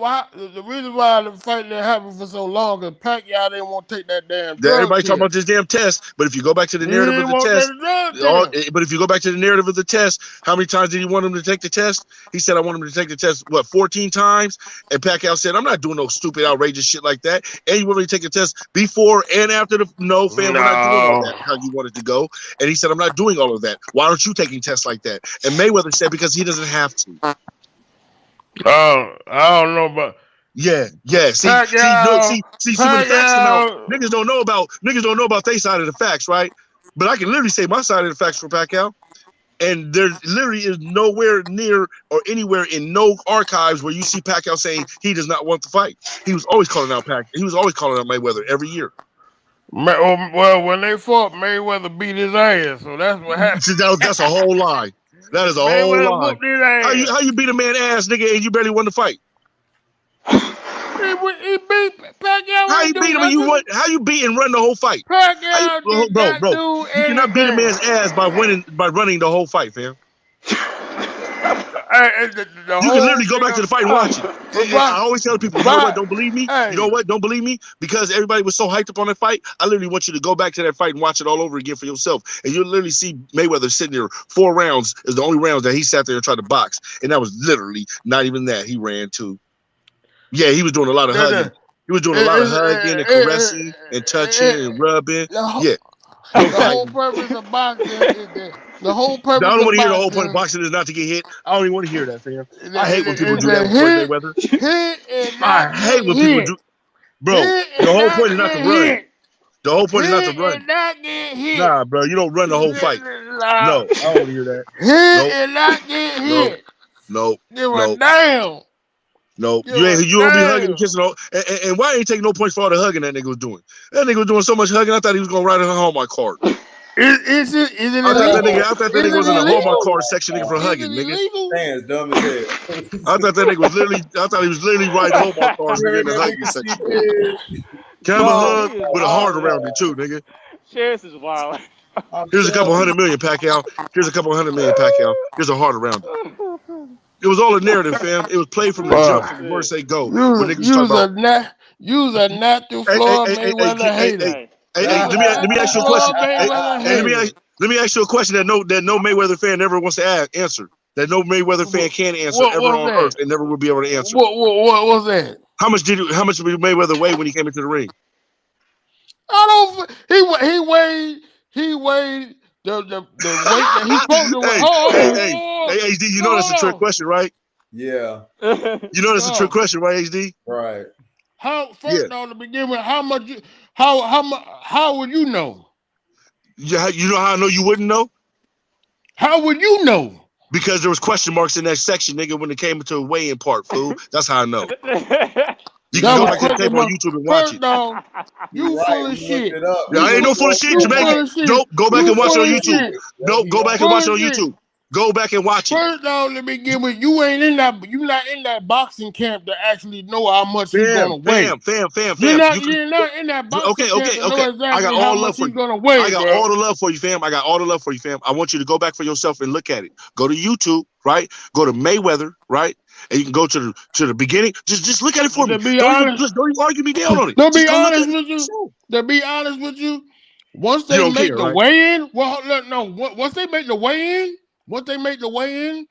The reason why the fight didn't happen for so long is Pacquiao didn't want to take that damn drug Everybody talking test. about this damn test, but if you go back to the He narrative of didn't the want that test, drug test. but if you go back to the narrative of the test, how many times did he want him to take the test? He said, I want him to take the test, 14 times? And Pacquiao said, I'm not doing no stupid, outrageous shit like that. And you want me to take a test before and after no, fam, we're not doing all that, how you want it to go. And he said, I'm not doing all of that. Why aren't you taking tests like that? And Mayweather said, because he doesn't have to. I don't know, but yeah. See, some of the facts come out. Niggas don't know about their side of the facts, right? But I can literally say my side of the facts for Pacquiao. And there literally is nowhere near or anywhere in no archives where you see Pacquiao saying he does not want to fight. He was always calling out Pacquiao. He was always calling out Mayweather every year. Well, when they fought, Mayweather beat his ass, so that's what happened. See, that's a whole lie. That is a whole lie. How you beat a man ass, nigga, and you barely won the fight? He beat Pacquiao. How you beat him and you won? How you beat and run the whole fight? Pacquiao did bro, not do you cannot beat a man's ass by running the whole fight, fam. You can literally go back to the fight and watch it. I always tell people, you know what? Don't believe me. You know what? Don't believe me because everybody was so hyped up on that fight. I literally want you to go back to that fight and watch it all over again for yourself, and you'll literally see Mayweather sitting there. 4 rounds is the only rounds that he sat there and tried to box, and that was literally not even that. He ran too. Yeah, he was doing a lot of hugging. He was doing a lot of hugging and caressing and touching and rubbing. Yeah. The whole purpose of boxing is the whole purpose. I don't want to hear the whole point of boxing is not to get hit. I don't even want to hear that, fam. I hate when people do that with Floyd Mayweather. I hate when people do. Bro, the whole point is not to run. The whole point is not to run. Nah, bro, you don't run the whole fight. No, I don't want to hear that. Hit and not get hit. Nope. Give a damn. No, you don't be hugging and kissing. And why ain't taking no points for all the hugging that nigga was doing? That nigga was doing so much hugging, I thought he was gonna write a Hallmark card. Is it illegal? I thought that nigga was in the Hallmark card section, nigga, for hugging, nigga. Man, it's dumb as hell. I thought that nigga was literally. I thought he was literally writing Hallmark cards, nigga, in the hugging section. Can I hug with a heart around it too, nigga? Chance is wild. Here's a couple $100 million, Pacquiao. Here's a couple $100 million, Pacquiao. Here's a heart around it. It was all a narrative, fam. It was played from the jump, from the word say go. Use a natural Floyd Mayweather hater. Let me ask you a question. Let me ask you a question that no Mayweather fan ever wants to answer. That no Mayweather fan can answer ever on earth and never will be able to answer. What was that? How much did Mayweather weigh when he came into the ring? He weighed the weight that he supposed to weigh. Hey, HD, you know that's a trick question, right? Yeah. You know that's a trick question, right, HD? Right. To begin with, how would you know? Yeah, you know how I know you wouldn't know? How would you know? Because there was question marks in that section, nigga, when it came into the weigh-in part, fool. That's how I know. You can go back to the tape on YouTube and watch it. You full of shit. I ain't no full of shit, Jamaican. Nope, go back and watch it on YouTube. Nope, go back and watch it on YouTube. Go back and watch it. First off, let me begin with you ain't in that. You not in that boxing camp to actually know how much he's gonna weigh. Fam. You're not in that boxing camp to know exactly I got how all much love for he's you. gonna weigh. I got all the love for you, fam. I want you to go back for yourself and look at it. Go to YouTube, right? Go to Mayweather, right? And you can go to the beginning. Just look at it for me. Don't even argue me down on it. To be honest with you, once they make the weigh-in, once they make the weigh-in,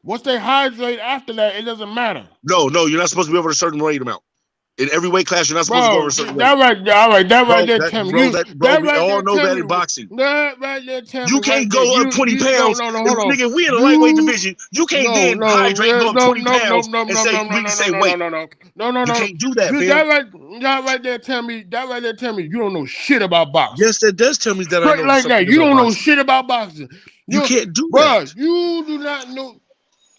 Once they hydrate after that, it doesn't matter. No, you're not supposed to be over a certain weight amount. In every weight class, you're not supposed to go over a certain weight. That right there tell me. We all know that in boxing. That right there tell me. You can't go up 20 pounds. No, hold on. Nigga, we in a lightweight division. You can't then hydrate and go up 20 pounds and say we can say weight. No. You can't do that, man. That right there tell me you don't know shit about boxing. Yes, that does tell me that I know like that. You don't know shit about boxing. You can't do that. Bro, you do not know.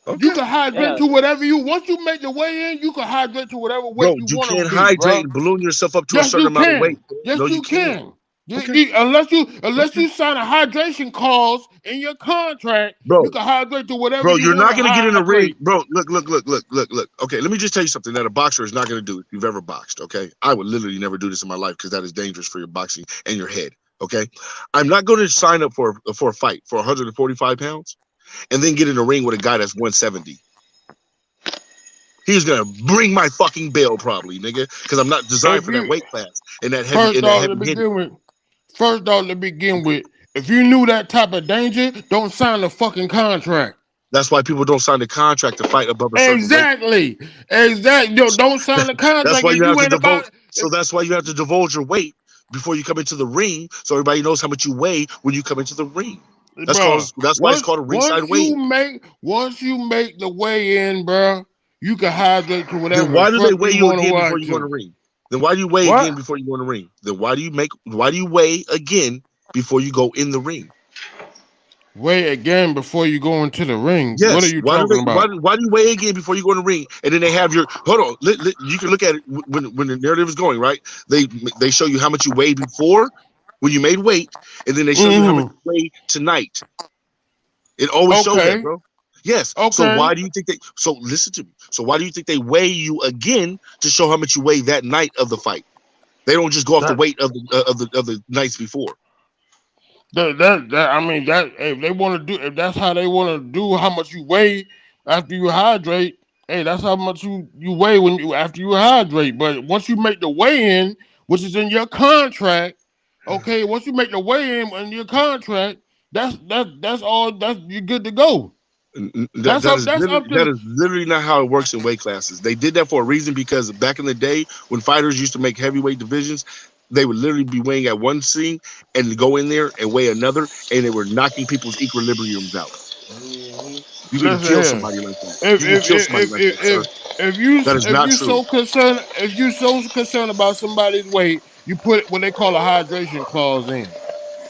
Okay. You can hydrate to whatever you. Once you make the weigh in, you can hydrate to whatever weight you want to be. You can't hydrate and balloon yourself up to a certain amount of weight. Yes, you can. Unless you sign a hydration clause in your contract, you can hydrate to whatever. Bro, you're not going to get in a ring, bro. Look. Okay, let me just tell you something that a boxer is not going to do if you've ever boxed. Okay, I would literally never do this in my life because that is dangerous for your boxing and your head. Okay, I'm not going to sign up for a fight for 145 pounds. And then get in a ring with a guy that's 170. He's gonna bring my fucking bail probably, nigga, because I'm not designed for that weight class and that heavy. First off, to begin with, if you knew that type of danger, don't sign the fucking contract. That's why people don't sign the contract to fight above a certain weight. Exactly. Don't sign the contract. That's why you have to divulge. So that's why you have to divulge your weight before you come into the ring, so everybody knows how much you weigh when you come into the ring. That's why it's called a ringside weigh. Once you make the weigh in, bro, you can hydrate to whatever. Then why do they weigh you again before you go in the ring? Then why do you weigh again before you go in the ring? Then why do you weigh again before you go in the ring? Weigh again before you go into the ring. Yes. What are you talking about? Why do you weigh again before you go in the ring? And then they have your you can look at it when the narrative is going, right? They show you how much you weighed before when you made weight, and then they show you how much you weigh tonight. It always shows that, bro. Yes. Okay. So why do you think so listen to me. So why do you think they weigh you again to show how much you weigh that night of the fight? They don't just go off the weight of the nights before. If they want to do, if that's how they want to do how much you weigh after you hydrate, hey, that's how much you weigh after you hydrate. But once you make the weigh-in, which is in your contract, okay, once you make the weigh-in in your contract, that's all. You're good to go. That is literally not how it works in weight classes. They did that for a reason because back in the day when fighters used to make heavyweight divisions, they would literally be weighing at one scene and go in there and weigh another, and they were knocking people's equilibriums out. You can kill somebody like that. If you're so concerned about somebody's weight, you put what they call a hydration clause in.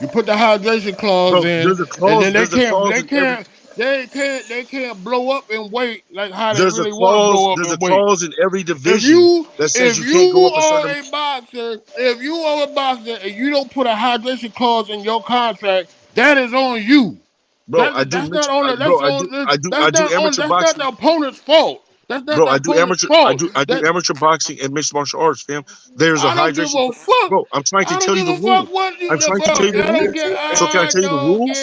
You put the hydration clause in, and then they can't blow up in weight like how they really want to blow up in weight. There's a clause in every division that says you can't go up a certain. If you are a boxer and you don't put a hydration clause in your contract, that is on you. Bro, that's not the opponent's fault. That's not I do amateur boxing and mixed martial arts, fam. There's a hydration. Bro, I'm trying to tell you the rules. I'm trying to tell you the rules. So can I tell you the rules?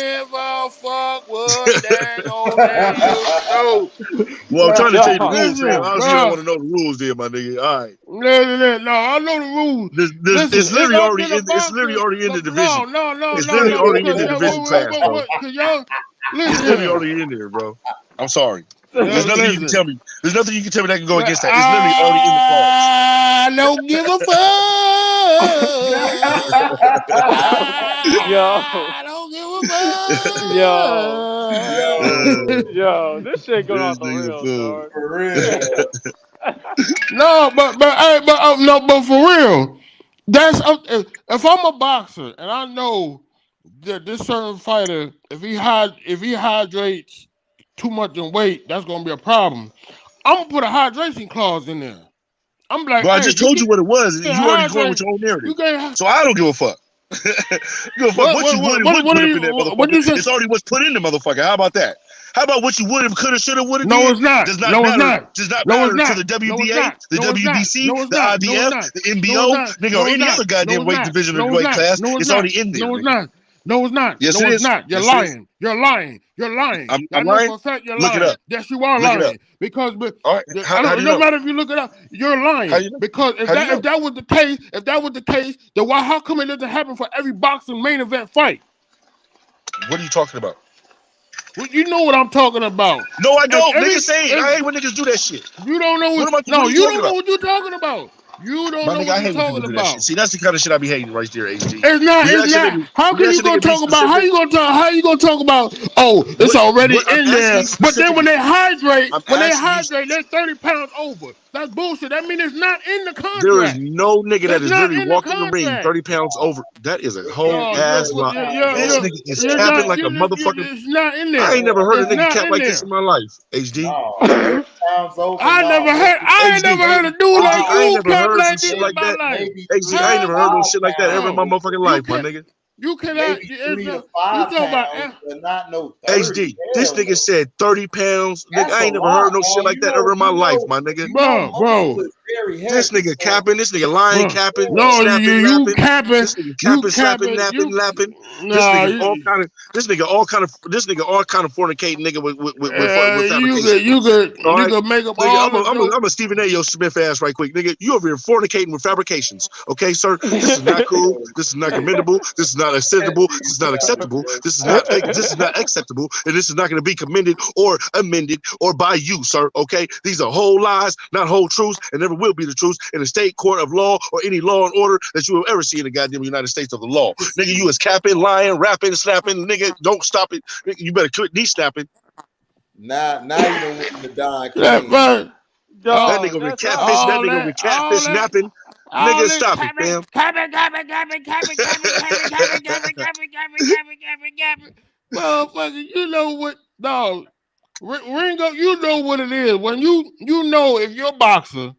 Well, I'm trying to tell you the rules, fam. Obviously, you don't want to know the rules, there, my nigga. All right. No, I know the rules. It's literally already in the division. It's literally already in the division class, bro. It's literally already in there, bro. I'm sorry. There's nothing you can tell me. There's nothing you can tell me that can go against that. It's literally already in the clause. I don't give a fuck. I don't give a fuck. Yo, this shit going off the rails, dog. For real. but for real, that's if I'm a boxer and I know that this certain fighter, if he hydrates too much in weight, that's gonna be a problem. I'm gonna put a hydration clause in there. I'm like, I just told you what it was. You already going with your own narrative. So I don't give a fuck. What you would have put in that motherfucker. It's already what's put in the motherfucker. How about that? How about what you would have, could have, should have, would have? No, it's not. Does not matter. Does not matter to the WBA, the WBC, the IBF, the NBO, nigga, or any other goddamn weight division or weight class. It's already in there. No, it's not. No, it's not. Yes, no, it it's is. not. You're lying. You're lying. You're lying. I'm lying. For a fact you're Look lying. it up. Yes, you are lying. Because it don't matter if you look it up. You're lying. Because if that was the case, then how come it doesn't happen for every boxing main event fight? What are you talking about? You know what I'm talking about. No, I don't. Niggas say I hate when niggas do that shit. You don't know what you don't know what you're talking about. You don't know what you're talking about. See, that's the kind of shit I be hating right there, HG. It's not. How can you gonna talk about? How you gonna talk about? Oh, it's already in there. But then when they hydrate, they're 30 pounds over. That's bullshit. That means it's not in the contract. There is no nigga that is literally walking the ring 30 pounds over. That is a whole ass lie. This nigga is capping like a motherfucker. It's not in there. I ain't never heard a nigga cap like this in my life, HG. I ain't never heard a dude like you cap like this in my life. HG, I ain't never heard no shit like that ever in my motherfucking life, my nigga. You cannot. You talking about not no 30. HG, this nigga said 30 pounds. Nigga, I ain't never heard no shit like that ever in my life, my nigga. Bro. This nigga capping, this nigga lying capping, no, snapping, you napping. capping, this nigga capping, snapping, napping, lapping. This nigga all kind of fornicating nigga with fabrication. You could make up all I'm a Stephen A. Smith ass right quick, nigga. You over here fornicating with fabrications, okay, sir? This is not cool. This is not commendable. This is not acceptable. This is not acceptable. This is not acceptable, and this is not going to be commended or amended or by you, sir. Okay, these are whole lies, not whole truths, and never will be the truth in a state court of law or any law and order that you will ever see in the goddamn United States of the law. Nigga, you is capping, lying, rapping, snapping. Nigga, don't stop it. Nigga, you better quit snapping. Now you don't want the Don King. That nigga with catfish, that nigga with catfish napping. Nigga, stop it, fam. Motherfucker, you know what, dog? Ringo, you know what it is. When you know if your boxer